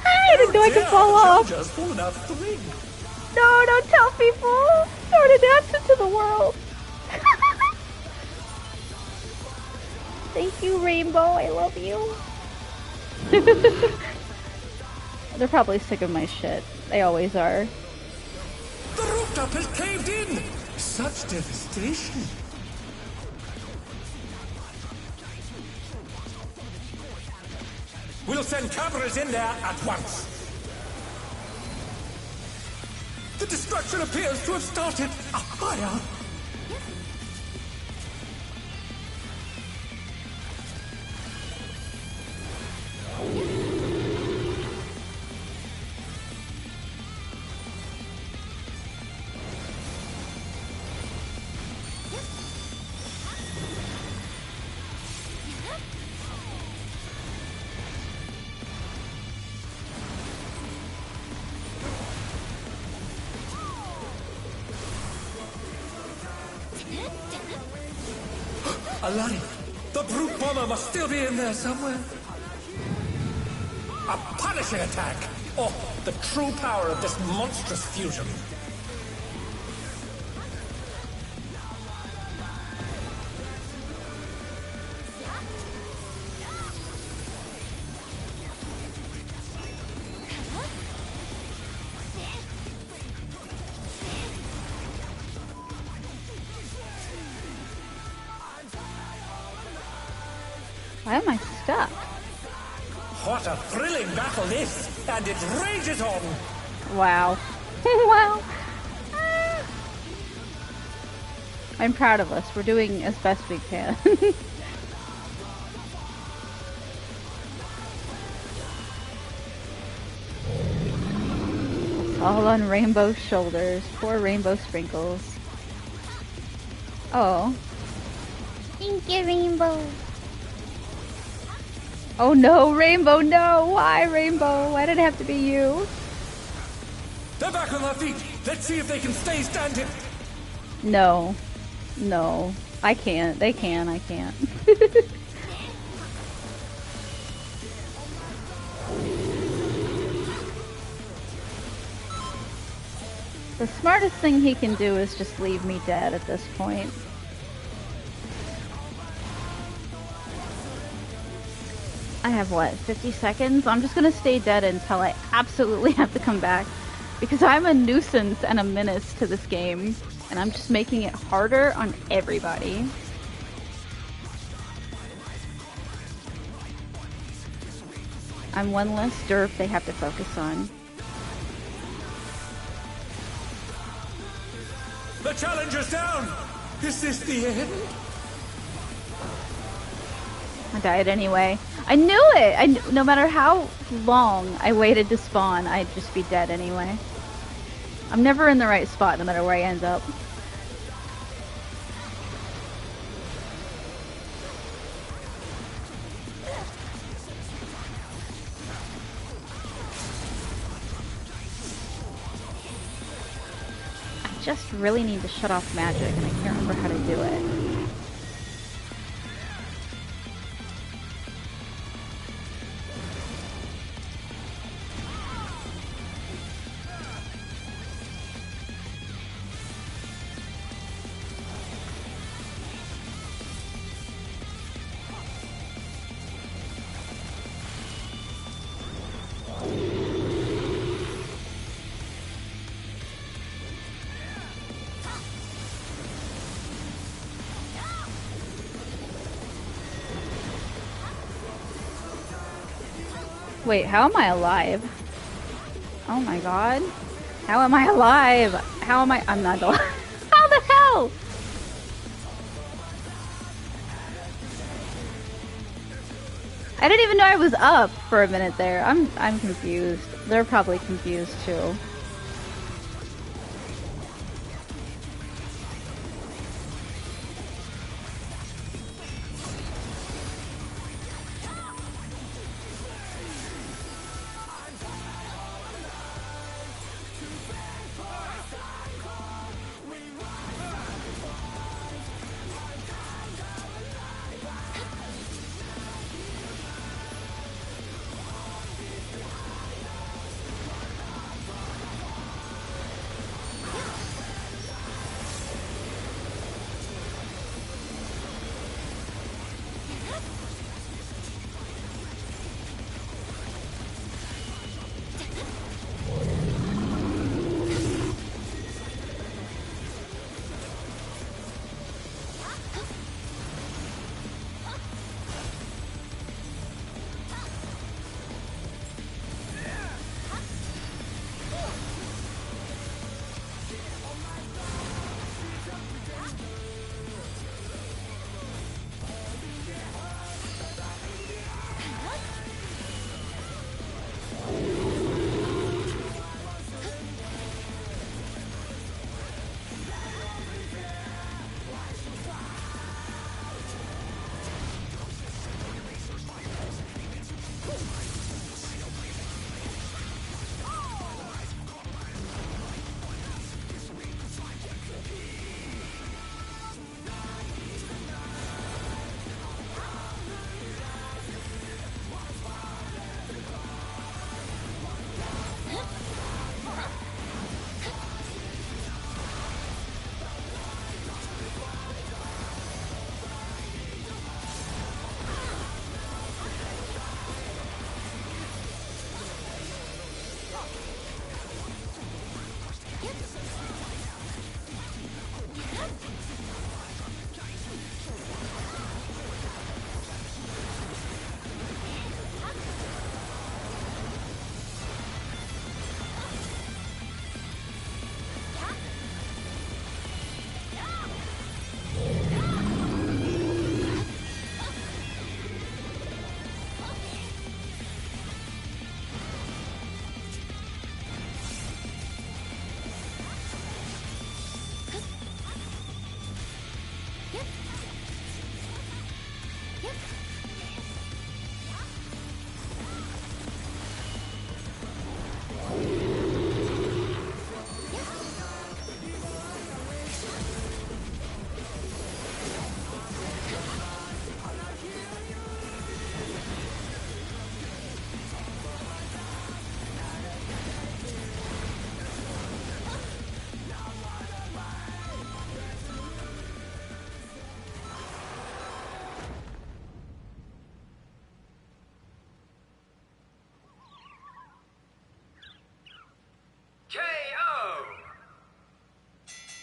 I didn't know I could fall off. Just fallen out of the ring. No, don't tell people. Don't announce it to the world. Thank you, Rainbow. I love you. They're probably sick of my shit. They always are. The rooftop has caved in. Such devastation. We'll send cameras in there at once. The destruction appears to have started a fire. Alive! The brute bomber must still be in there somewhere. A punishing attack! Oh, the true power of this monstrous fusion. Why am I stuck? What a thrilling battle this! And it rages on! Wow. Wow. I'm proud of us. We're doing as best we can. It's all on Rainbow's shoulders. Poor Rainbow Sprinkles. Oh. Thank you, Rainbow. Oh no, Rainbow, no! Why, Rainbow? Why did it have to be you? They're back on their feet! Let's see if they can stay standing! No. No. I can't. They can, I can't. The smartest thing he can do is just leave me dead at this point. I have what, 50 seconds? I'm just gonna stay dead until I absolutely have to come back. Because I'm a nuisance and a menace to this game. And I'm just making it harder on everybody. I'm one less derp they have to focus on. The challenger's down! Is this the end? I died anyway. I knew it! No matter how long I waited to spawn, I'd just be dead anyway. I'm never in the right spot, no matter where I end up. I just really need to shut off magic, and I can't remember how to do it. Wait, how am I alive? Oh my god. How am I alive? How am I? I'm not alive. How the hell? I didn't even know I was up for a minute there. I'm confused. They're probably confused too.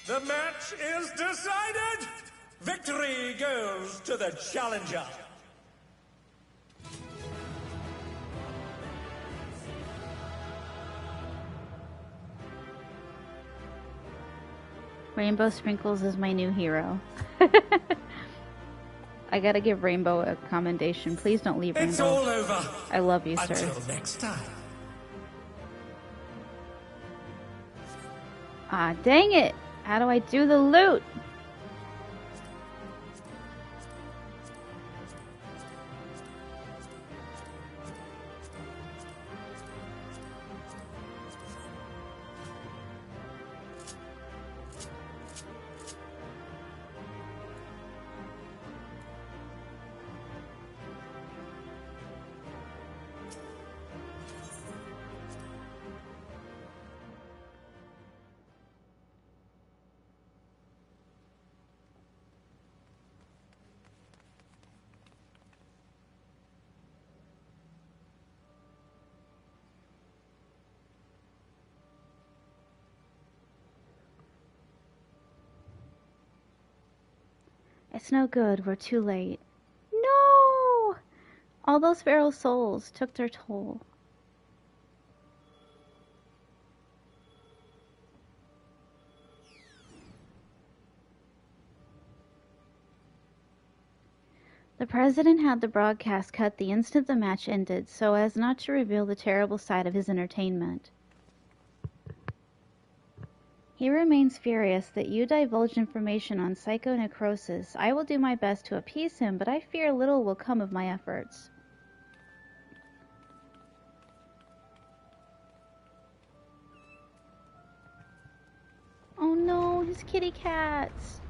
The match is decided! Victory goes to the challenger! Rainbow Sprinkles is my new hero. I gotta give Rainbow a commendation. Please don't leave, Rainbow. It's all over. I love you, sir. Until next time. Ah, dang it! How do I do the loot? It's no good. We're too late. No! All those feral souls took their toll. The president had the broadcast cut the instant the match ended, so as not to reveal the terrible side of his entertainment. He remains furious that you divulged information on psychonecrosis. I will do my best to appease him, but I fear little will come of my efforts. Oh no, his kitty cats.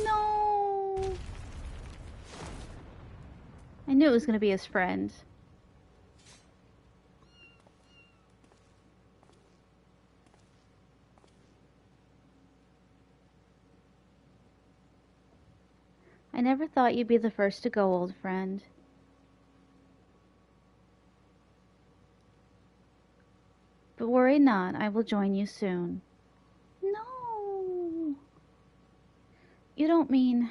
No. I knew it was going to be his friend. I never thought you'd be the first to go, old friend. But worry not, I will join you soon. No! You don't mean...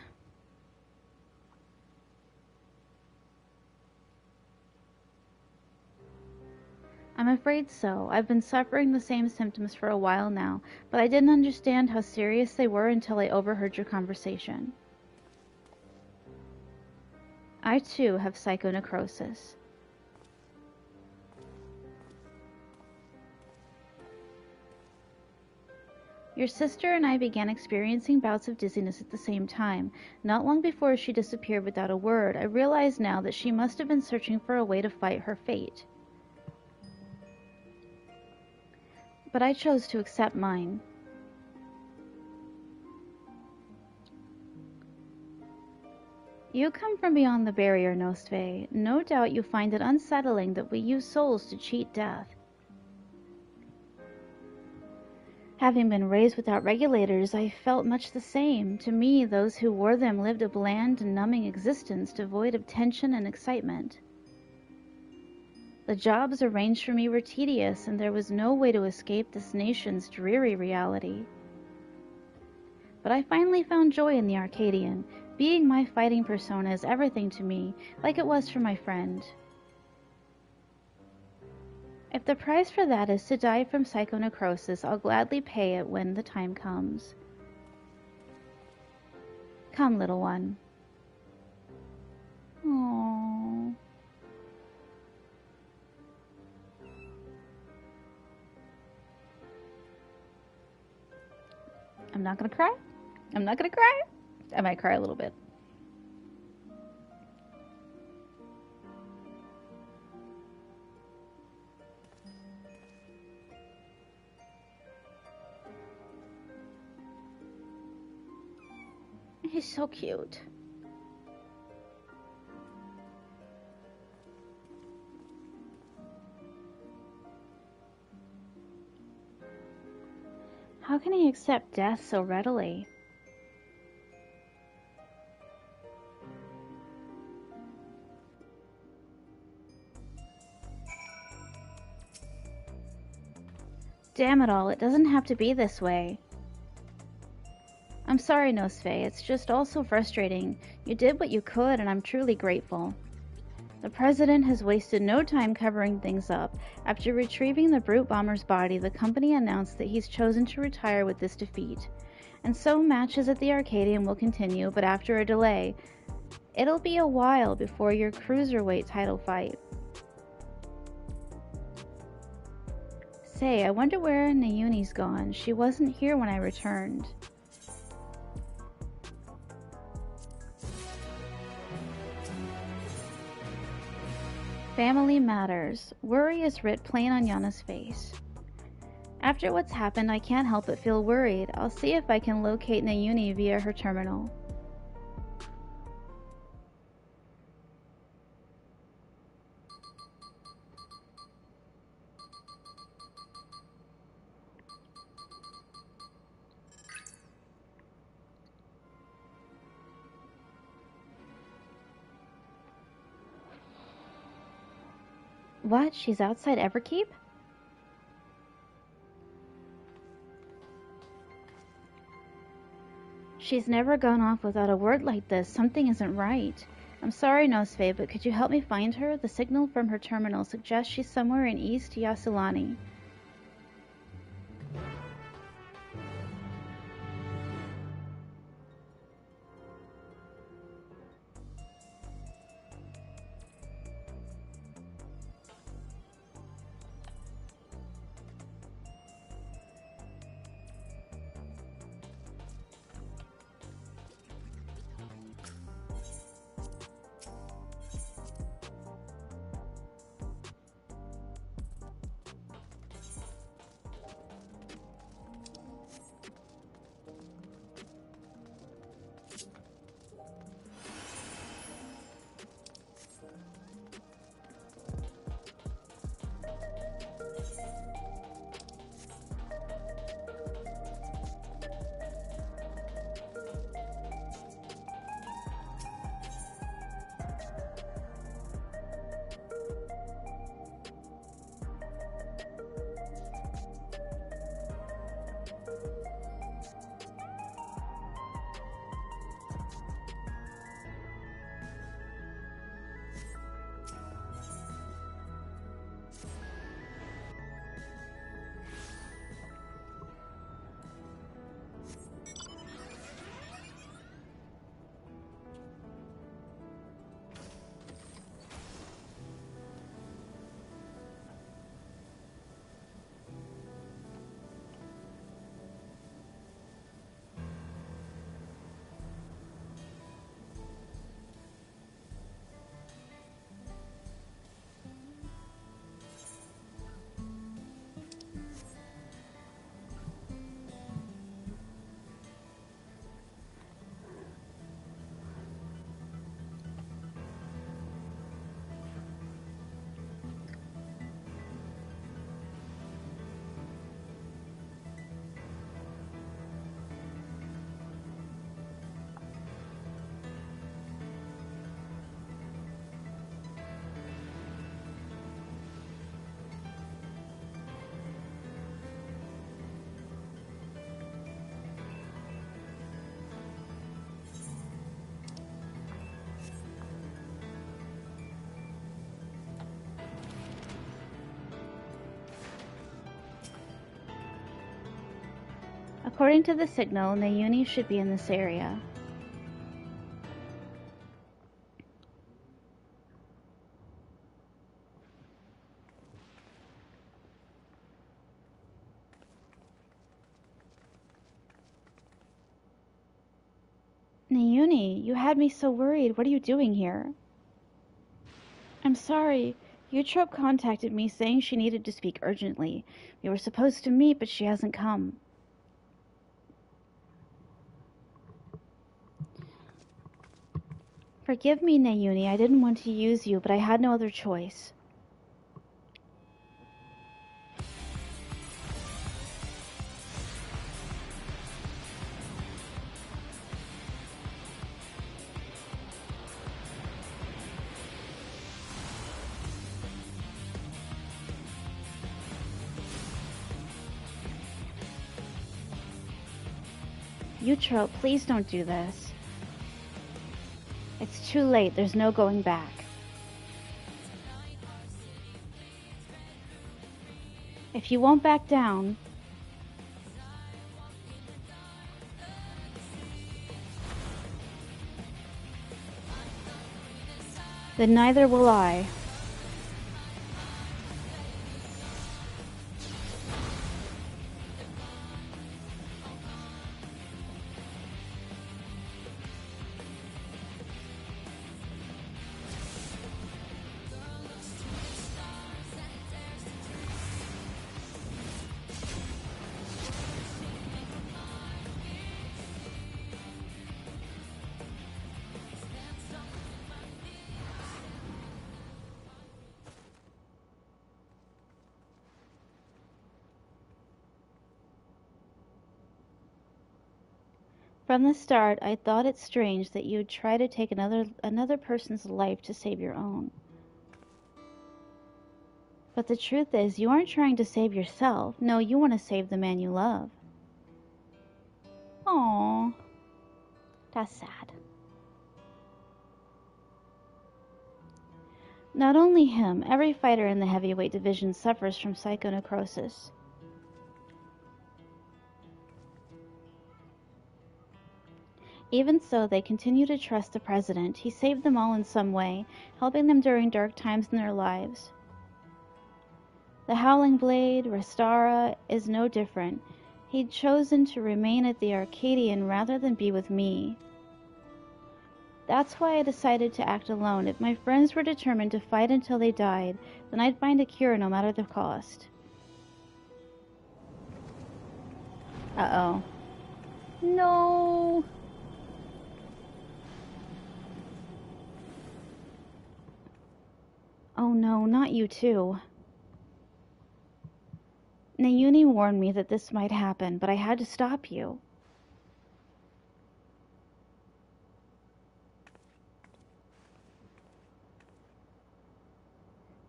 I'm afraid so. I've been suffering the same symptoms for a while now, but I didn't understand how serious they were until I overheard your conversation. I too have psychonecrosis. Your sister and I began experiencing bouts of dizziness at the same time. Not long before she disappeared without a word, I realize now that she must have been searching for a way to fight her fate. But I chose to accept mine. You come from beyond the barrier, Nostve. No doubt you find it unsettling that we use souls to cheat death. Having been raised without regulators, I felt much the same. To me, those who wore them lived a bland and numbing existence devoid of tension and excitement. The jobs arranged for me were tedious, and there was no way to escape this nation's dreary reality. But I finally found joy in the Arcadian. Being my fighting persona is everything to me, like it was for my friend. If the price for that is to die from psychonecrosis, I'll gladly pay it when the time comes. Come, little one. Aww. I'm not gonna cry. I'm not gonna cry. I might cry a little bit. He's so cute. How can he accept death so readily? Damn it all, it doesn't have to be this way. I'm sorry, Nostve, it's just all so frustrating. You did what you could, and I'm truly grateful. The President has wasted no time covering things up. After retrieving the brute bomber's body, the company announced that he's chosen to retire with this defeat. And so matches at the Arcadium will continue, but after a delay. It'll be a while before your cruiserweight title fight. Say, I wonder where Nayuni's gone. She wasn't here when I returned. Family matters. Worry is writ plain on Yana's face. After what's happened, I can't help but feel worried. I'll see if I can locate Nayuni via her terminal. What? She's outside Everkeep? She's never gone off without a word like this. Something isn't right. I'm sorry, Nosfe, but could you help me find her? The signal from her terminal suggests she's somewhere in East Yasulani. According to the signal, Nayuni should be in this area. Nayuni, you had me so worried. What are you doing here? I'm sorry. Eutrope contacted me saying she needed to speak urgently. We were supposed to meet, but she hasn't come. Forgive me, Nayuni. I didn't want to use you, but I had no other choice. Eutrope, please don't do this. It's too late. There's no going back. If you won't back down... Then neither will I. From the start, I thought it strange that you'd try to take another person's life to save your own. But the truth is, you aren't trying to save yourself. No, you want to save the man you love. Aww. That's sad. Not only him, every fighter in the heavyweight division suffers from psychonecrosis. Even so, they continue to trust the president. He saved them all in some way, helping them during dark times in their lives. The Howling Blade, Restara, is no different. He'd chosen to remain at the Arcadian rather than be with me. That's why I decided to act alone. If my friends were determined to fight until they died, then I'd find a cure no matter the cost. Uh-oh. No! Oh no, not you too. Nayuni warned me that this might happen, but I had to stop you.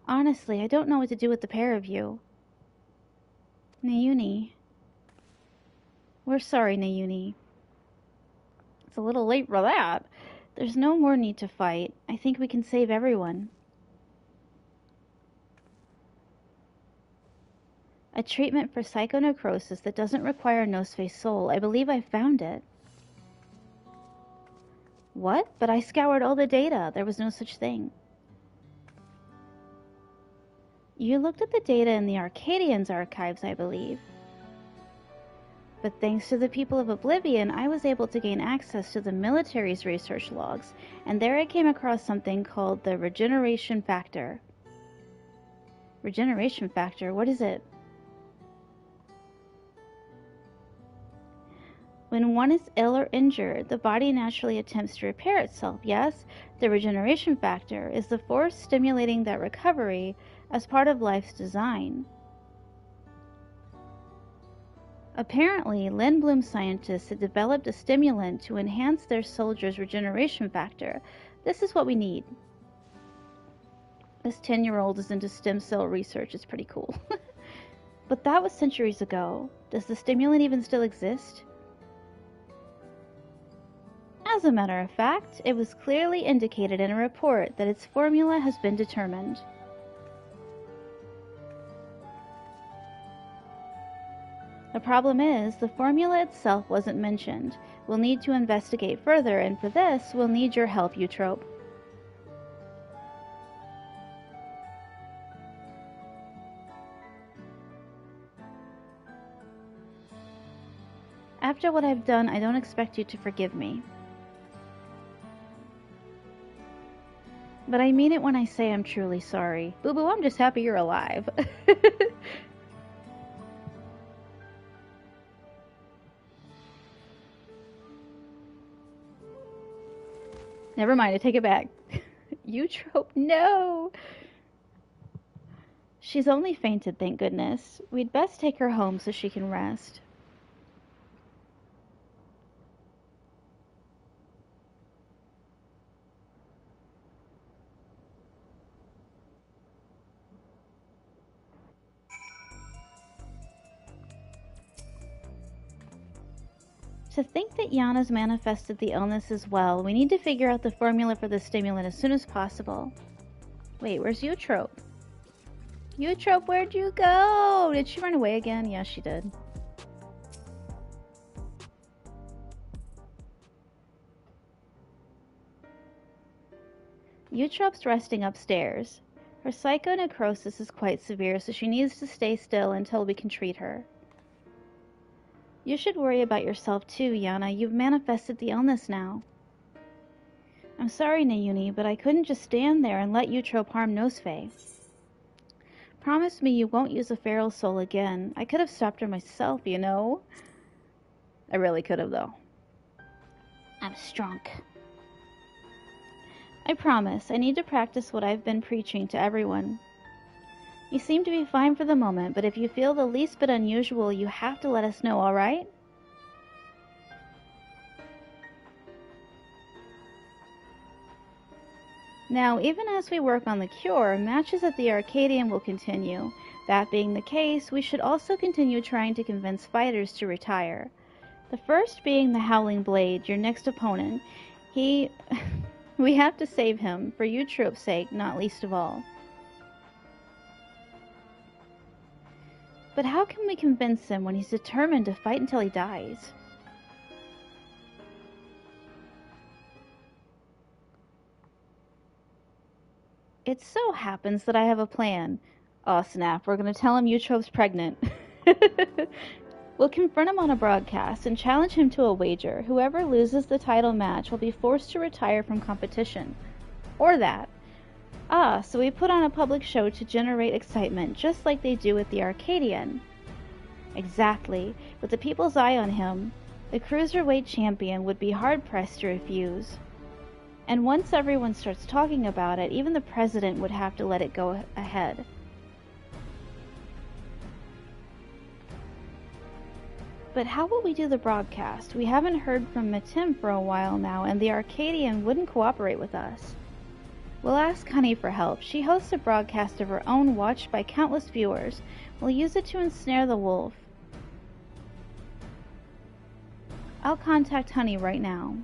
Honestly, I don't know what to do with the pair of you. Nayuni. We're sorry, Nayuni. It's a little late for that. There's no more need to fight. I think we can save everyone. A treatment for psychonecrosis that doesn't require Noseface Soul. I believe I found it. What? But I scoured all the data. There was no such thing. You looked at the data in the Arcadian's archives, I believe. But thanks to the people of Oblivion, I was able to gain access to the military's research logs, and there I came across something called the regeneration factor. Regeneration factor? What is it? When one is ill or injured, the body naturally attempts to repair itself. Yes, the regeneration factor is the force stimulating that recovery as part of life's design. Apparently, Lindblom scientists had developed a stimulant to enhance their soldiers' regeneration factor. This is what we need. This 10-year-old is into stem cell research. It's pretty cool. But that was centuries ago. Does the stimulant even still exist? As a matter of fact, it was clearly indicated in a report that its formula has been determined. The problem is, the formula itself wasn't mentioned. We'll need to investigate further, and for this, we'll need your help, Eutrope. After what I've done, I don't expect you to forgive me. But I mean it when I say I'm truly sorry. Boo Boo, I'm just happy you're alive. Never mind, I take it back. Eutrope, no! She's only fainted, thank goodness. We'd best take her home so she can rest. To think that Yana's manifested the illness as well, we need to figure out the formula for the stimulant as soon as possible. Wait, where's Eutrope? Eutrope, where'd you go? Did she run away again? Yeah, she did. Eutrop's resting upstairs. Her psychonecrosis is quite severe, so she needs to stay still until we can treat her. You should worry about yourself too, Yana. You've manifested the illness now. I'm sorry, Nayuni, but I couldn't just stand there and let Eutrop harm Nosfe. Promise me you won't use a feral soul again. I could have stopped her myself, you know. I really could have, though. I'm strong. I promise. I need to practice what I've been preaching to everyone. You seem to be fine for the moment, but if you feel the least bit unusual, you have to let us know, alright? Now, even as we work on the cure, matches at the Arcadian will continue. That being the case, we should also continue trying to convince fighters to retire. The first being the Howling Blade, your next opponent. We have to save him, for Eutrop's sake, not least of all. But how can we convince him when he's determined to fight until he dies? It so happens that I have a plan. Oh snap, we're gonna tell him Eutrop's pregnant. We'll confront him on a broadcast and challenge him to a wager. Whoever loses the title match will be forced to retire from competition. Or that. So we put on a public show to generate excitement, just like they do with the Arcadian. Exactly. With the people's eye on him, the Cruiserweight champion would be hard-pressed to refuse. And once everyone starts talking about it, even the president would have to let it go ahead. But how will we do the broadcast? We haven't heard from Matim for a while now, and the Arcadian wouldn't cooperate with us. We'll ask Honey for help. She hosts a broadcast of her own watched by countless viewers. We'll use it to ensnare the wolf. I'll contact Honey right now.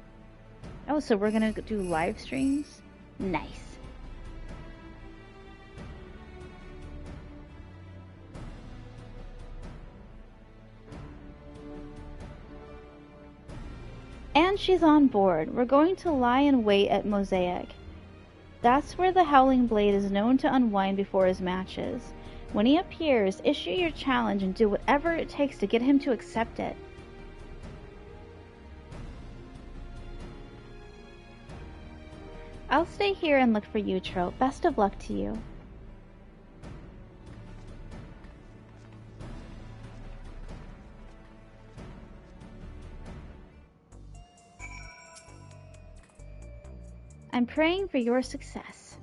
Oh, so we're gonna do live streams? Nice. And she's on board. We're going to lie in wait at Mosaic. That's where the Howling Blade is known to unwind before his matches. When he appears, issue your challenge and do whatever it takes to get him to accept it. I'll stay here and look for Eutrop. Best of luck to you. I'm praying for your success.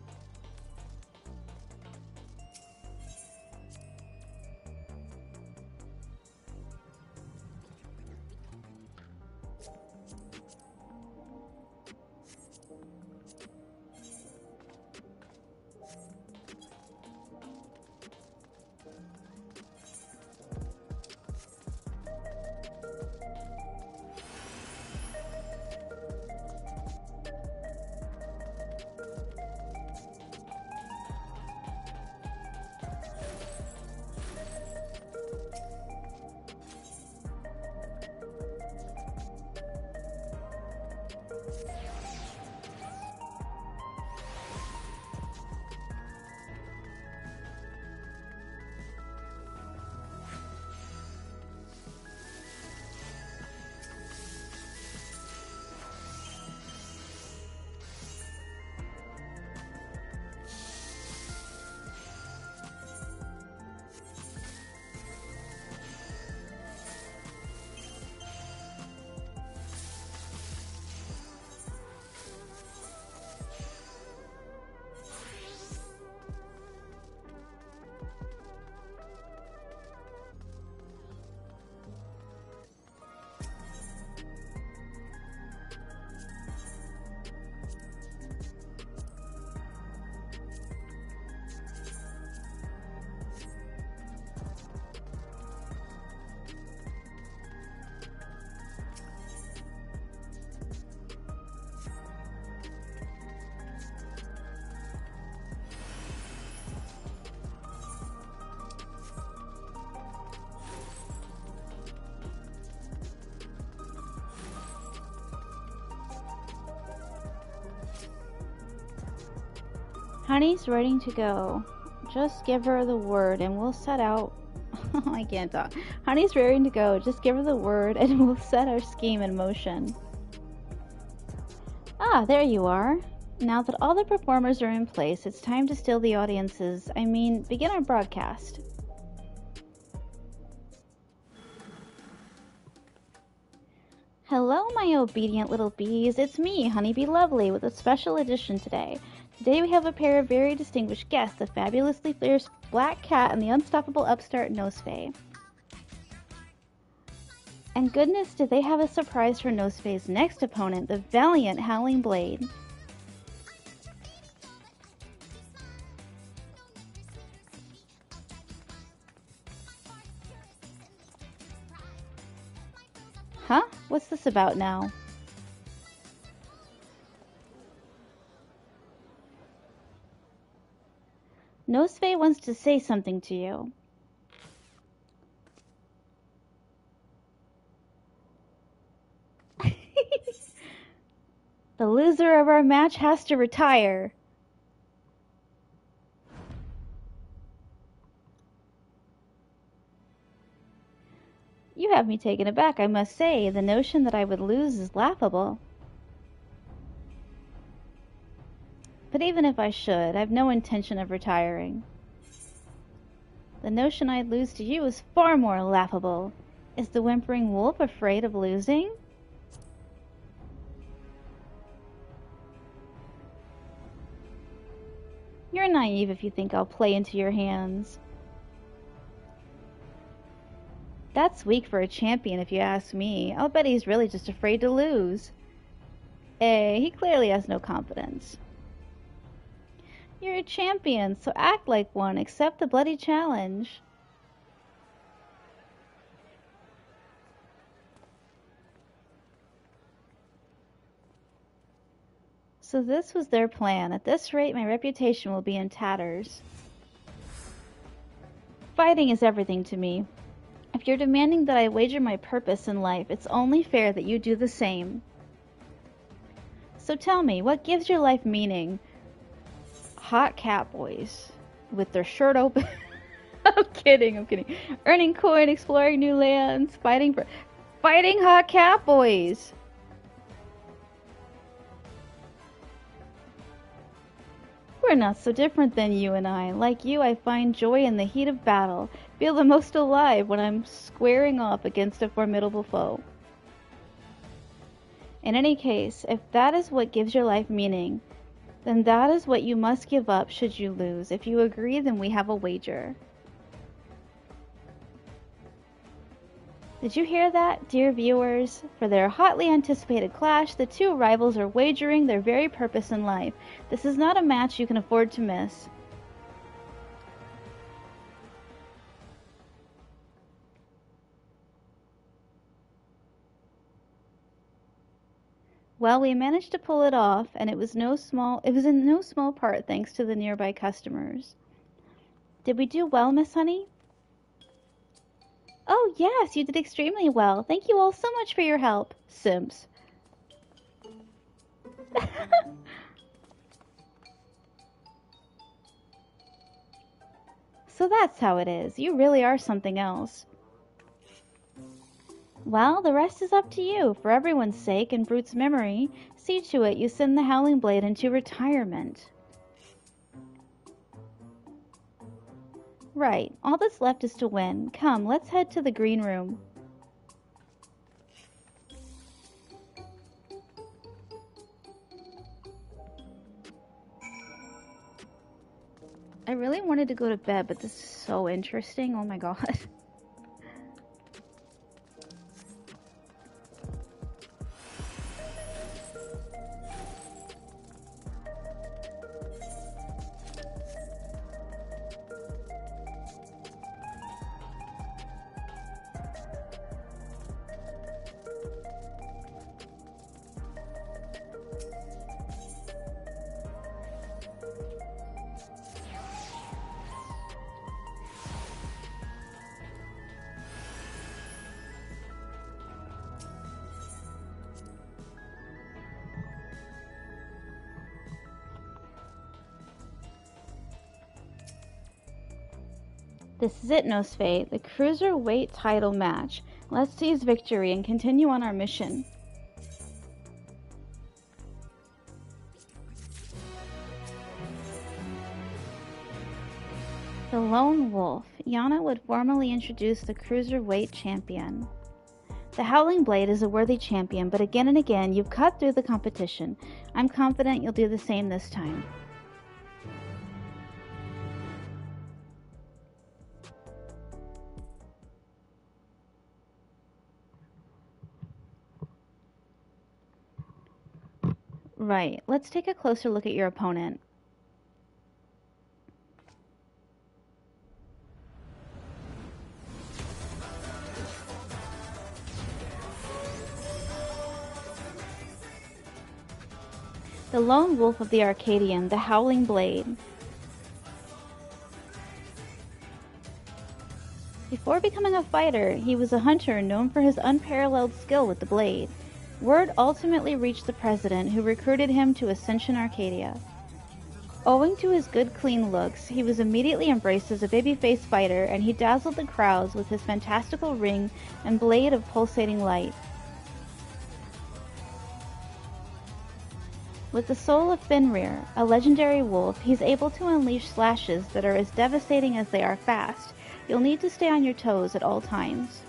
Honey's ready to go. Just give her the word and we'll set out. I can't talk. Honey's ready to go. Just give her the word and we'll set our scheme in motion. Ah, there you are. Now that all the performers are in place, it's time to still the audiences. Begin our broadcast. Hello, my obedient little bees. It's me, Honeybee Lovely, with a special edition today. Today we have a pair of very distinguished guests, the fabulously fierce Black Cat and the unstoppable upstart Nosfe. And goodness, did they have a surprise for Nosfe's next opponent, the valiant Howling Blade. Huh? What's this about now? Nosfe wants to say something to you. The loser of our match has to retire. You have me taken aback, I must say. The notion that I would lose is laughable. But even if I should, I've no intention of retiring. The notion I'd lose to you is far more laughable. Is the whimpering wolf afraid of losing? You're naive if you think I'll play into your hands. That's weak for a champion if you ask me. I'll bet he's really just afraid to lose. He clearly has no confidence. You're a champion, so act like one. Accept the bloody challenge. So this was their plan. At this rate, my reputation will be in tatters. Fighting is everything to me. If you're demanding that I wager my purpose in life, it's only fair that you do the same. So tell me, what gives your life meaning? Hot cat boys with their shirt open. I'm kidding. Earning coin, exploring new lands, fighting hot cat boys. We're not so different than you and I. Like you, I find joy in the heat of battle. Feel the most alive when I'm squaring off against a formidable foe. In any case, if that is what gives your life meaning, then that is what you must give up should you lose. If you agree, then we have a wager. Did you hear that, dear viewers? For their hotly anticipated clash, the two rivals are wagering their very purpose in life. This is not a match you can afford to miss. Well, we managed to pull it off, and it was in no small part thanks to the nearby customers. Did we do well, Miss Honey? Oh, yes, you did extremely well. Thank you all so much for your help. Simps. So that's how it is. You really are something else. Well, the rest is up to you. For everyone's sake and Brute's memory, see to it you send the Howling Blade into retirement. Right. All that's left is to win. Come, let's head to the green room. I really wanted to go to bed, but this is so interesting. Oh my god. This is it, Nosfe, the cruiserweight title match. Let's seize victory and continue on our mission. The Lone Wolf. Yana would formally introduce the cruiserweight champion. The Howling Blade is a worthy champion, but again and again, you've cut through the competition. I'm confident you'll do the same this time. Right, let's take a closer look at your opponent. The Lone Wolf of the Arcadian, the Howling Blade. Before becoming a fighter, he was a hunter known for his unparalleled skill with the blade. Word ultimately reached the president, who recruited him to Ascension Arcadia. Owing to his good, clean looks, he was immediately embraced as a babyface fighter, and he dazzled the crowds with his fantastical ring and blade of pulsating light. With the soul of Fenrir, a legendary wolf, he's able to unleash slashes that are as devastating as they are fast. You'll need to stay on your toes at all times.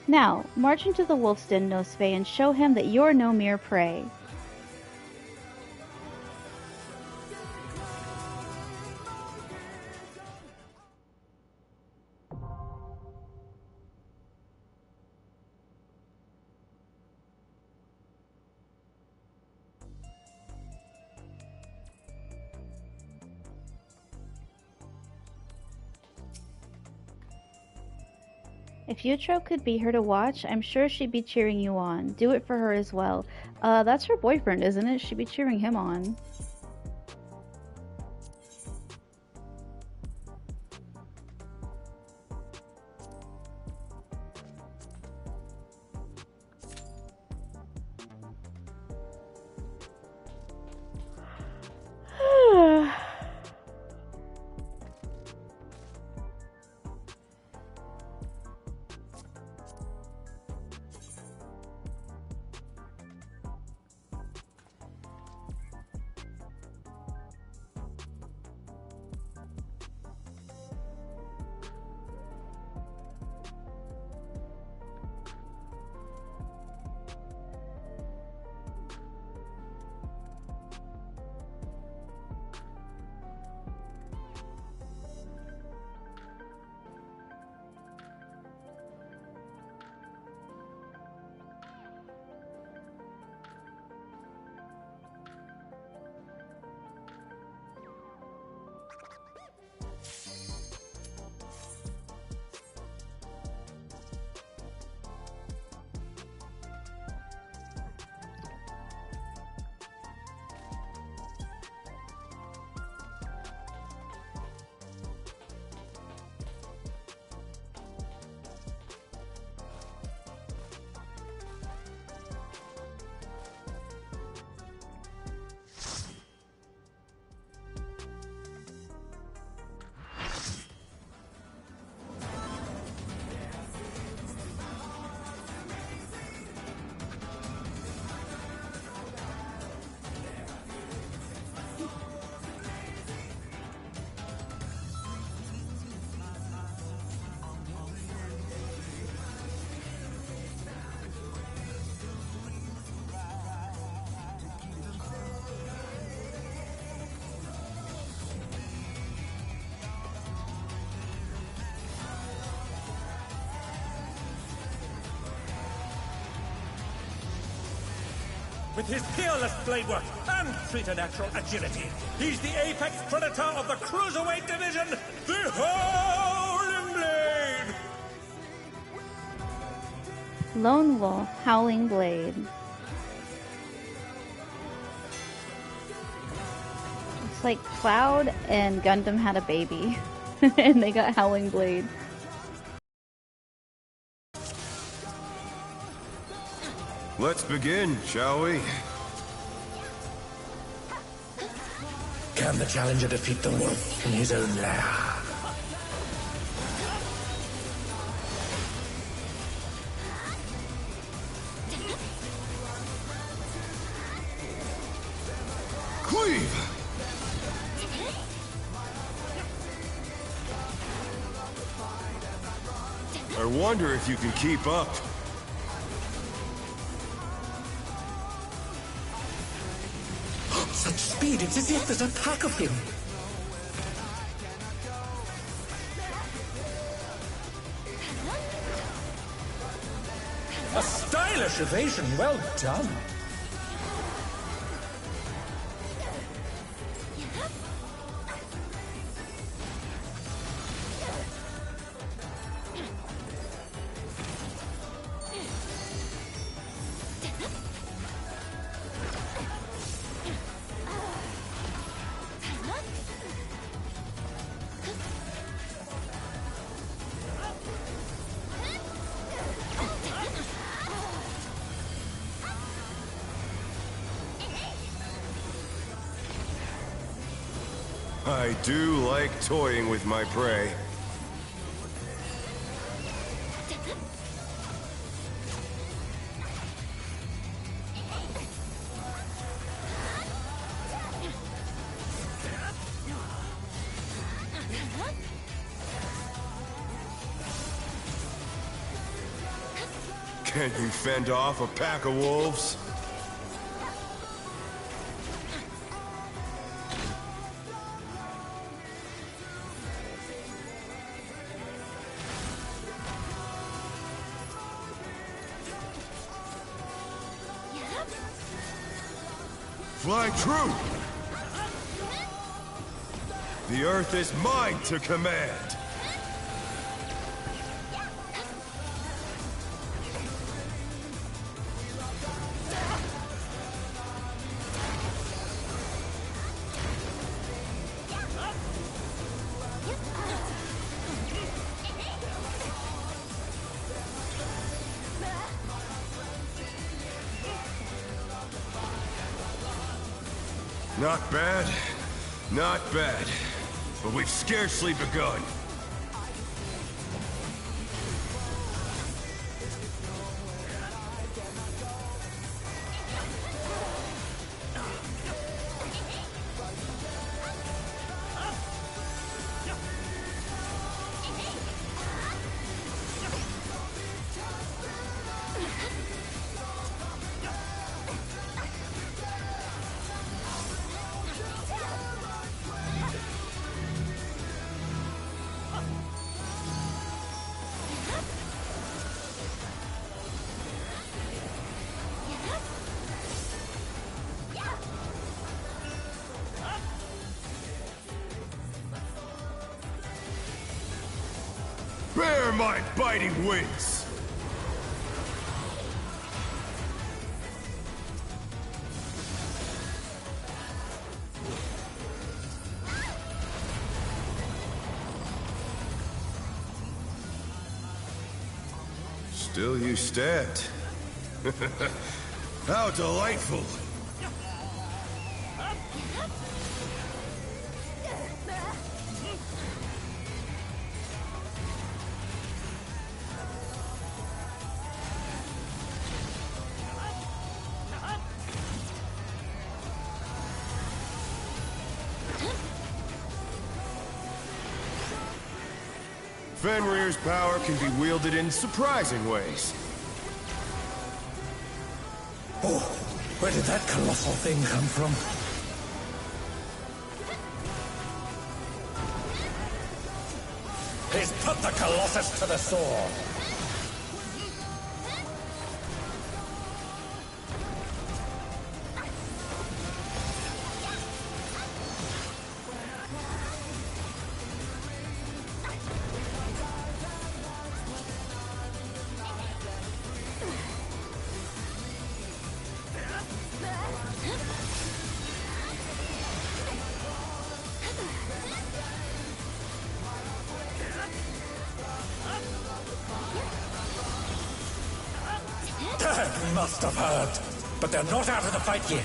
Now, march into the wolf's den, Nosfe, and show him that you're no mere prey. If Yutro could be here to watch, I'm sure she'd be cheering you on. Do it for her as well. That's her boyfriend, isn't it? She'd be cheering him on. With his peerless blade work and preternatural agility, he's the apex predator of the cruiserweight division, the Howling Blade! Lone Wolf, Howling Blade. It's like Cloud and Gundam had a baby, and they got Howling Blade. Let's begin, shall we? Can the challenger defeat the wolf in his own lair? I wonder if you can keep up. Such speed, it's as if there's a pack of him. A stylish evasion, well done. I do like toying with my prey. Can't you fend off a pack of wolves? Fly true! The Earth is mine to command! Not bad, not bad, but we've scarcely begun. Bear my biting wings! Still you stand. How delightful! Fenrir's power can be wielded in surprising ways. Oh, where did that colossal thing come from? He's put the Colossus to the sword. That must have hurt. But they're not out of the fight yet.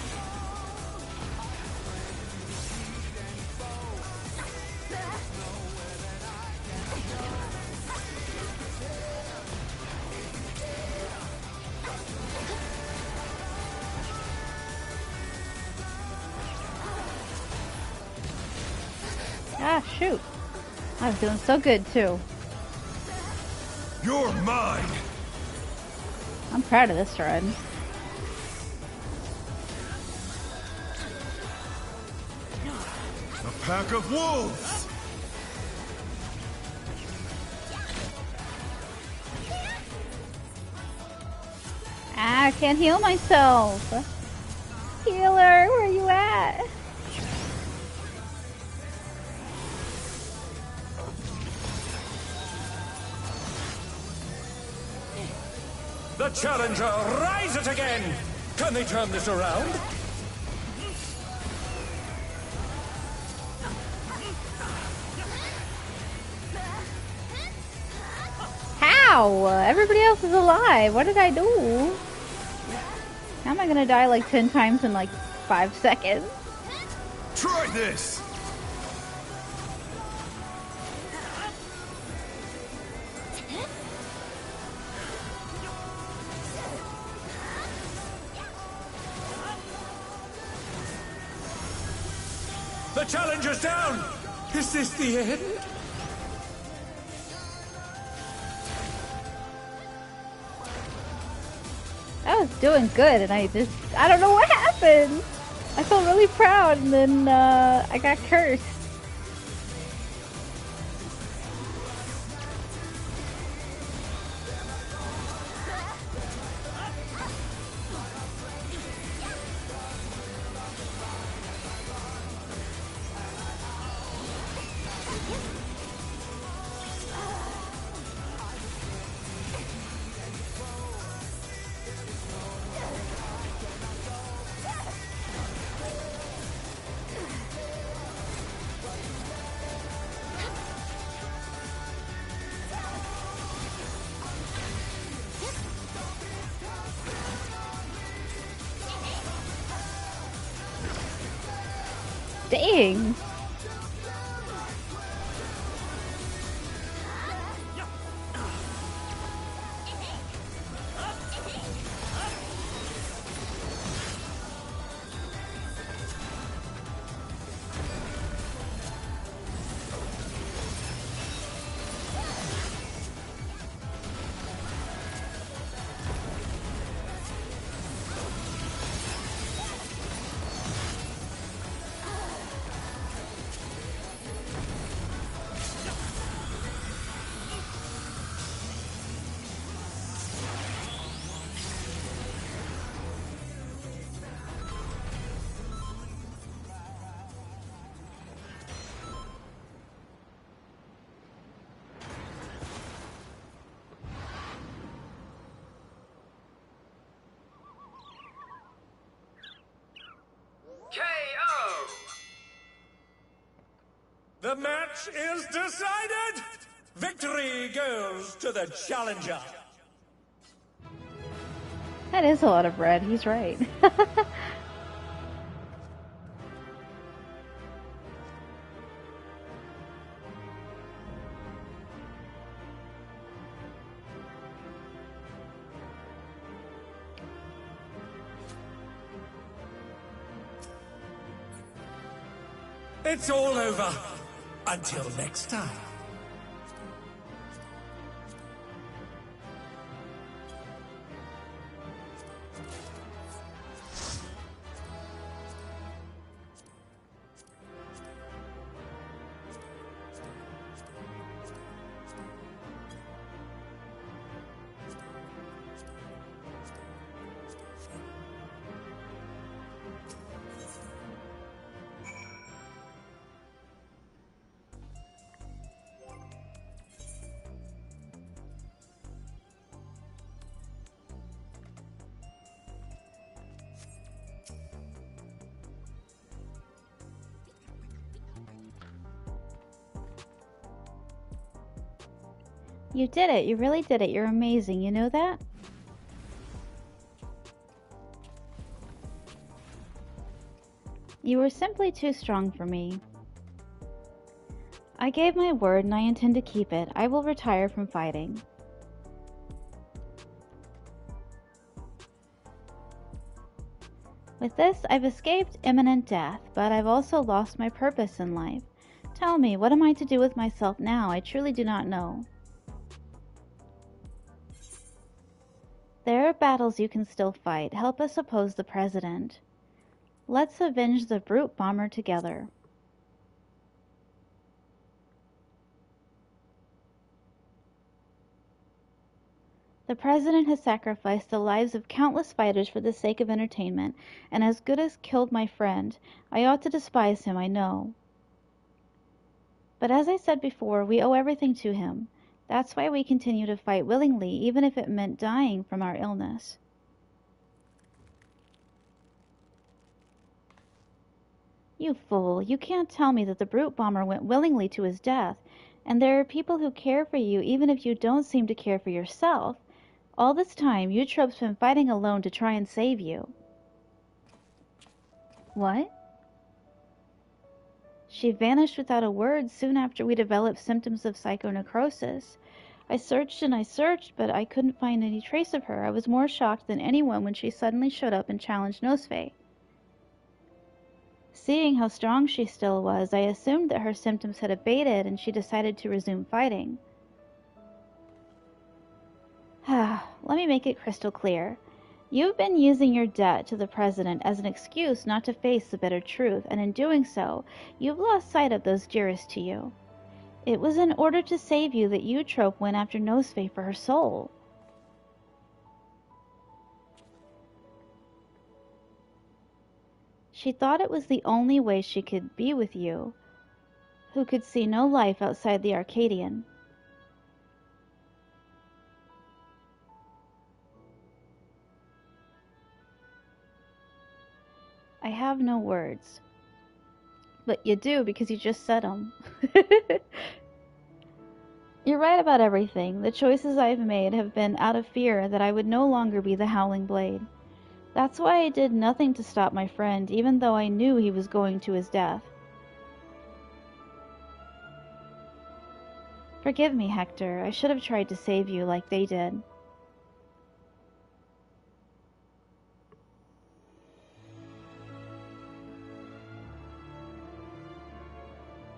Ah, shoot. I was doing so good, too. You're mine! I'm proud of this run. A pack of wolves! Ah, I can't heal myself. Healer, where are you at? The challenger rises again! Can they turn this around? How? Everybody else is alive. What did I do? How am I gonna die like 10 times in like 5 seconds? Try this! The challenger's down! Is this the end? I was doing good and I don't know what happened. I felt really proud and then I got cursed. Dang. KO! The match is decided! Victory goes to the challenger! That is a lot of bread, he's right. It's all over. Until next time. You did it. You really did it. You're amazing. You know that? You were simply too strong for me. I gave my word and I intend to keep it. I will retire from fighting. With this, I've escaped imminent death, but I've also lost my purpose in life. Tell me, what am I to do with myself now? I truly do not know. There are battles you can still fight. Help us oppose the president. Let's avenge the brute bomber together. The president has sacrificed the lives of countless fighters for the sake of entertainment, and as good as killed my friend. I ought to despise him, I know. But as I said before, we owe everything to him. That's why we continue to fight willingly, even if it meant dying from our illness. You fool, you can't tell me that the brute bomber went willingly to his death, and there are people who care for you even if you don't seem to care for yourself. All this time, Eutrope's been fighting alone to try and save you. What? She vanished without a word soon after we developed symptoms of psychonecrosis. I searched and I searched, but I couldn't find any trace of her. I was more shocked than anyone when she suddenly showed up and challenged Nosfe. Seeing how strong she still was, I assumed that her symptoms had abated and she decided to resume fighting. Let me make it crystal clear. You've been using your debt to the president as an excuse not to face the bitter truth, and in doing so, you've lost sight of those dearest to you. It was in order to save you that Eutrope went after Nosfe for her soul. She thought it was the only way she could be with you, who could see no life outside the Arcadian. I have no words. But you do, because you just said them. You're right about everything. The choices I've made have been out of fear that I would no longer be the Howling Blade. That's why I did nothing to stop my friend, even though I knew he was going to his death. Forgive me, Hector. I should have tried to save you like they did.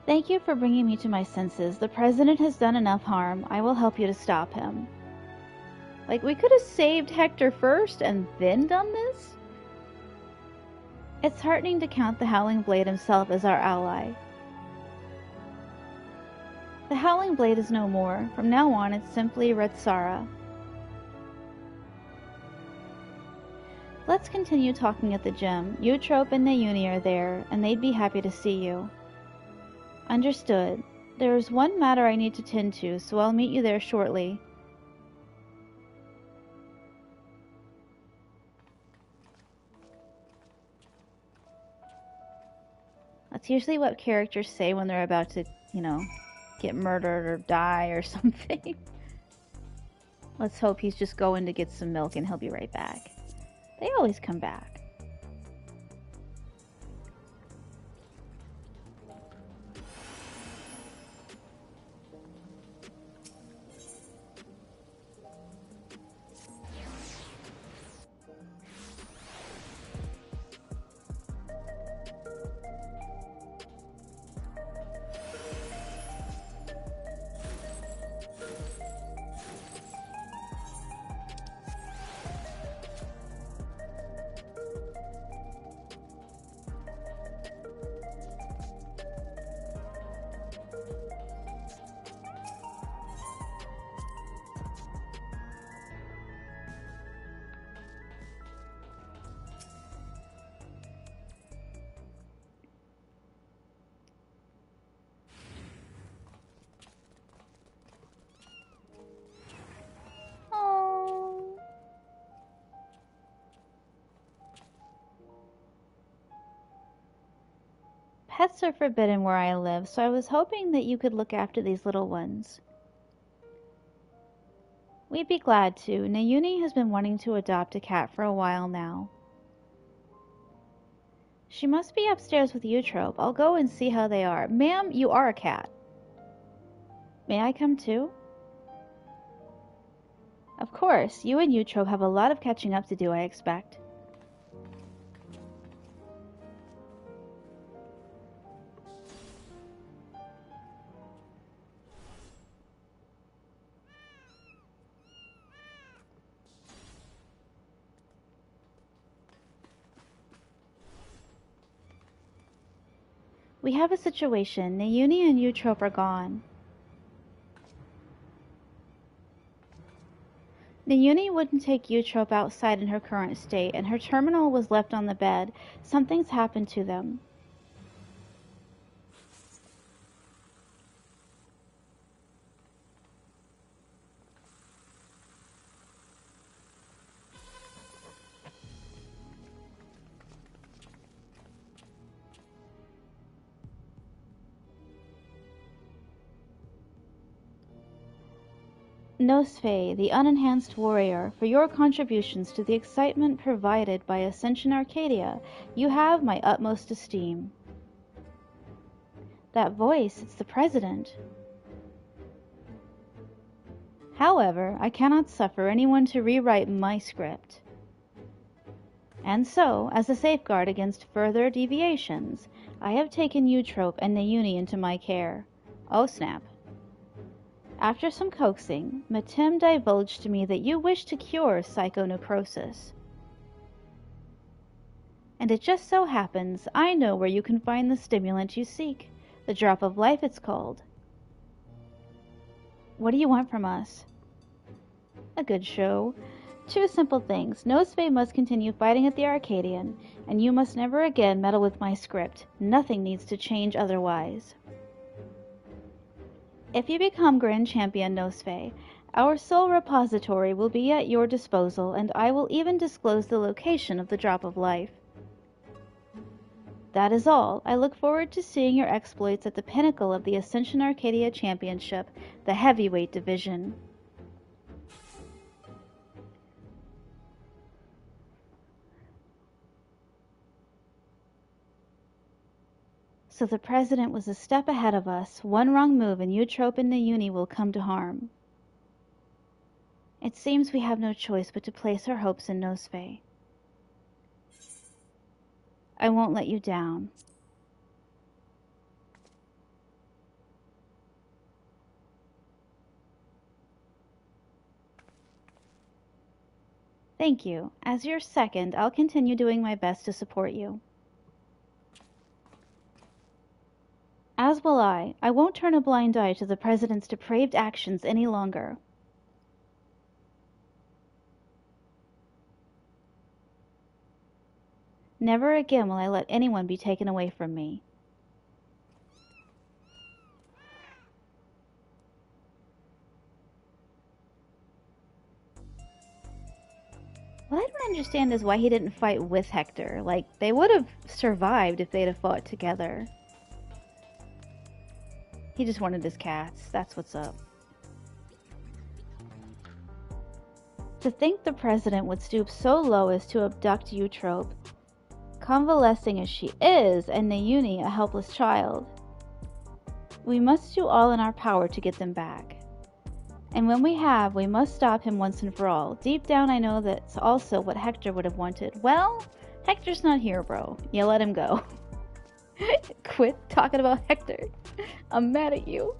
Thank you for bringing me to my senses. The president has done enough harm. I will help you to stop him. Like, we could have saved Hector first and then done this? It's heartening to count the Howling Blade himself as our ally. The Howling Blade is no more. From now on, it's simply Retsara. Let's continue talking at the gym. Eutrope and Nayuni are there, and they'd be happy to see you. Understood. There is one matter I need to tend to, so I'll meet you there shortly. That's usually what characters say when they're about to, you know, get murdered or die or something. Let's hope he's just going to get some milk and he'll be right back. They always come back. Pets are forbidden where I live, so I was hoping that you could look after these little ones. We'd be glad to. Nayuni has been wanting to adopt a cat for a while now. She must be upstairs with Eutrope. I'll go and see how they are. Ma'am, you are a cat. May I come too? Of course. You and Eutrope have a lot of catching up to do, I expect. We have a situation. Nayuni and Eutrope are gone. Nayuni wouldn't take Eutrope outside in her current state, and her terminal was left on the bed. Something's happened to them. Nosfe, the unenhanced warrior, for your contributions to the excitement provided by Ascension Arcadia, you have my utmost esteem. That voice, it's the President. However, I cannot suffer anyone to rewrite my script. And so, as a safeguard against further deviations, I have taken Eutrope and Nayuni into my care. Oh snap. After some coaxing, Matim divulged to me that you wish to cure psychonecrosis. And it just so happens I know where you can find the stimulant you seek. The drop of life it's called. What do you want from us? A good show. 2 simple things. Nosfe must continue fighting at the Arcadian, and you must never again meddle with my script. Nothing needs to change otherwise. If you become Grand Champion Nosfe, our soul repository will be at your disposal, and I will even disclose the location of the drop of life. That is all. I look forward to seeing your exploits at the pinnacle of the Ascension Arcadia Championship, the heavyweight division. So the President was a step ahead of us. One wrong move and Eutrope and Nayuni will come to harm. It seems we have no choice but to place our hopes in Nosfe. I won't let you down. Thank you. As your second, I'll continue doing my best to support you. As will I. I won't turn a blind eye to the President's depraved actions any longer. Never again will I let anyone be taken away from me. What I don't understand is why he didn't fight with Hector. Like, they would have survived if they'd have fought together. He just wanted his cats. That's what's up. To think the President would stoop so low as to abduct Eutrope, convalescing as she is, and Nayuni a helpless child. We must do all in our power to get them back. And when we have, we must stop him once and for all. Deep down I know that's also what Hector would have wanted. Well, Hector's not here, bro. You let him go. Quit talking about Hector. I'm mad at you.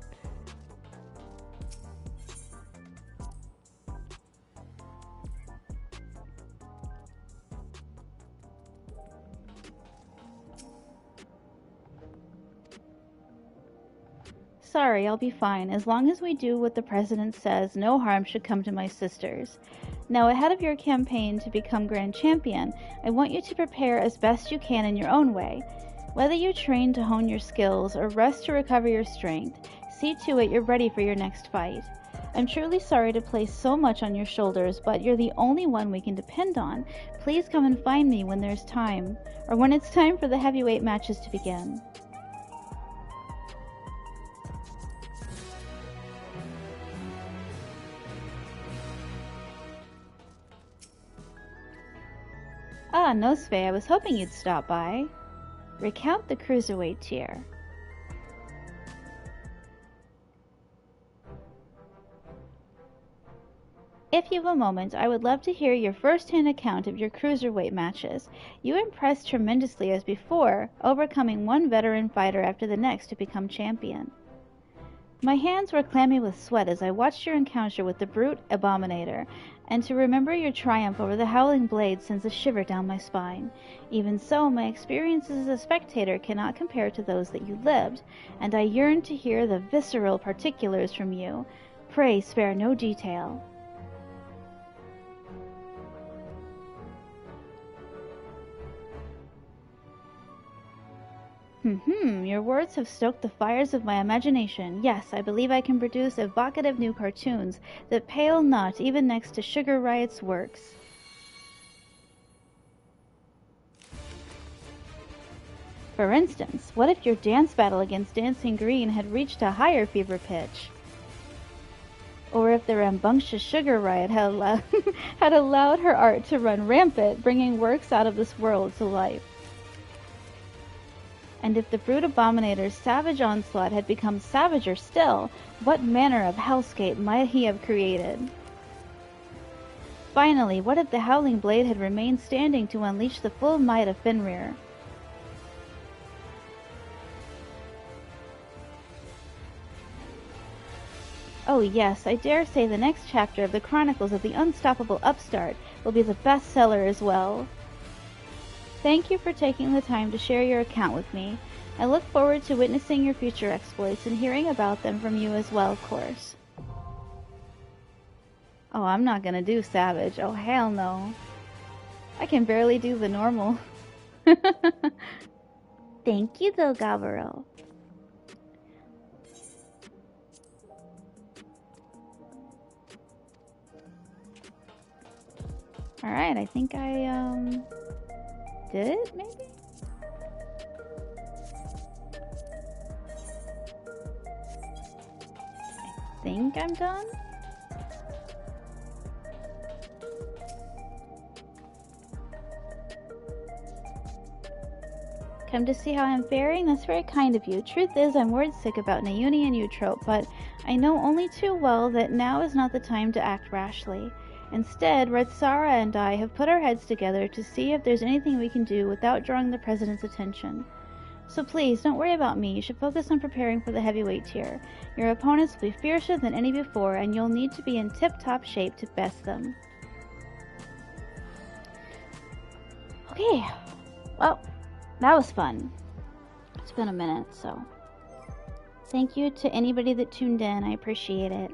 Sorry, I'll be fine. As long as we do what the President says, no harm should come to my sisters. Now, ahead of your campaign to become Grand Champion, I want you to prepare as best you can in your own way. Whether you train to hone your skills or rest to recover your strength, see to it you're ready for your next fight. I'm truly sorry to place so much on your shoulders, but you're the only one we can depend on. Please come and find me when there's time, or when it's time for the heavyweight matches to begin. Ah, Nosfe, I was hoping you'd stop by. Recount the cruiserweight tier. If you have a moment, I would love to hear your first-hand account of your cruiserweight matches. You impressed tremendously as before, overcoming one veteran fighter after the next to become champion. My hands were clammy with sweat as I watched your encounter with the brute Abominator, and to remember your triumph over the Howling Blade sends a shiver down my spine. Even so, my experiences as a spectator cannot compare to those that you lived, and I yearn to hear the visceral particulars from you. Pray spare no detail. Your words have stoked the fires of my imagination. Yes, I believe I can produce evocative new cartoons that pale not even next to Sugar Riot's works. For instance, what if your dance battle against Dancing Green had reached a higher fever pitch? Or if the rambunctious Sugar Riot had allowed her art to run rampant, bringing works out of this world to life? And if the brute Abominator's savage onslaught had become savager still, what manner of hellscape might he have created? Finally, what if the Howling Blade had remained standing to unleash the full might of Fenrir? Oh yes, I dare say the next chapter of the Chronicles of the Unstoppable Upstart will be the bestseller as well. Thank you for taking the time to share your account with me. I look forward to witnessing your future exploits and hearing about them from you as well, of course. Oh, I'm not gonna do Savage. Oh, hell no. I can barely do the normal. Thank you, though, Gabaro. Alright, I think I, did it, maybe? I think I'm done? Come to see how I'm faring? That's very kind of you. Truth is, I'm word sick about Nayuni and Eutrope, but I know only too well that now is not the time to act rashly. Instead, Red Sara and I have put our heads together to see if there's anything we can do without drawing the President's attention. So please, don't worry about me. You should focus on preparing for the heavyweight tier. Your opponents will be fiercer than any before, and you'll need to be in tip-top shape to best them. Okay. Well, that was fun. It's been a minute, so... Thank you to anybody that tuned in. I appreciate it.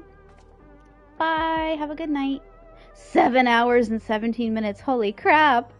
Bye! Have a good night. 7 hours and 17 minutes. Holy crap!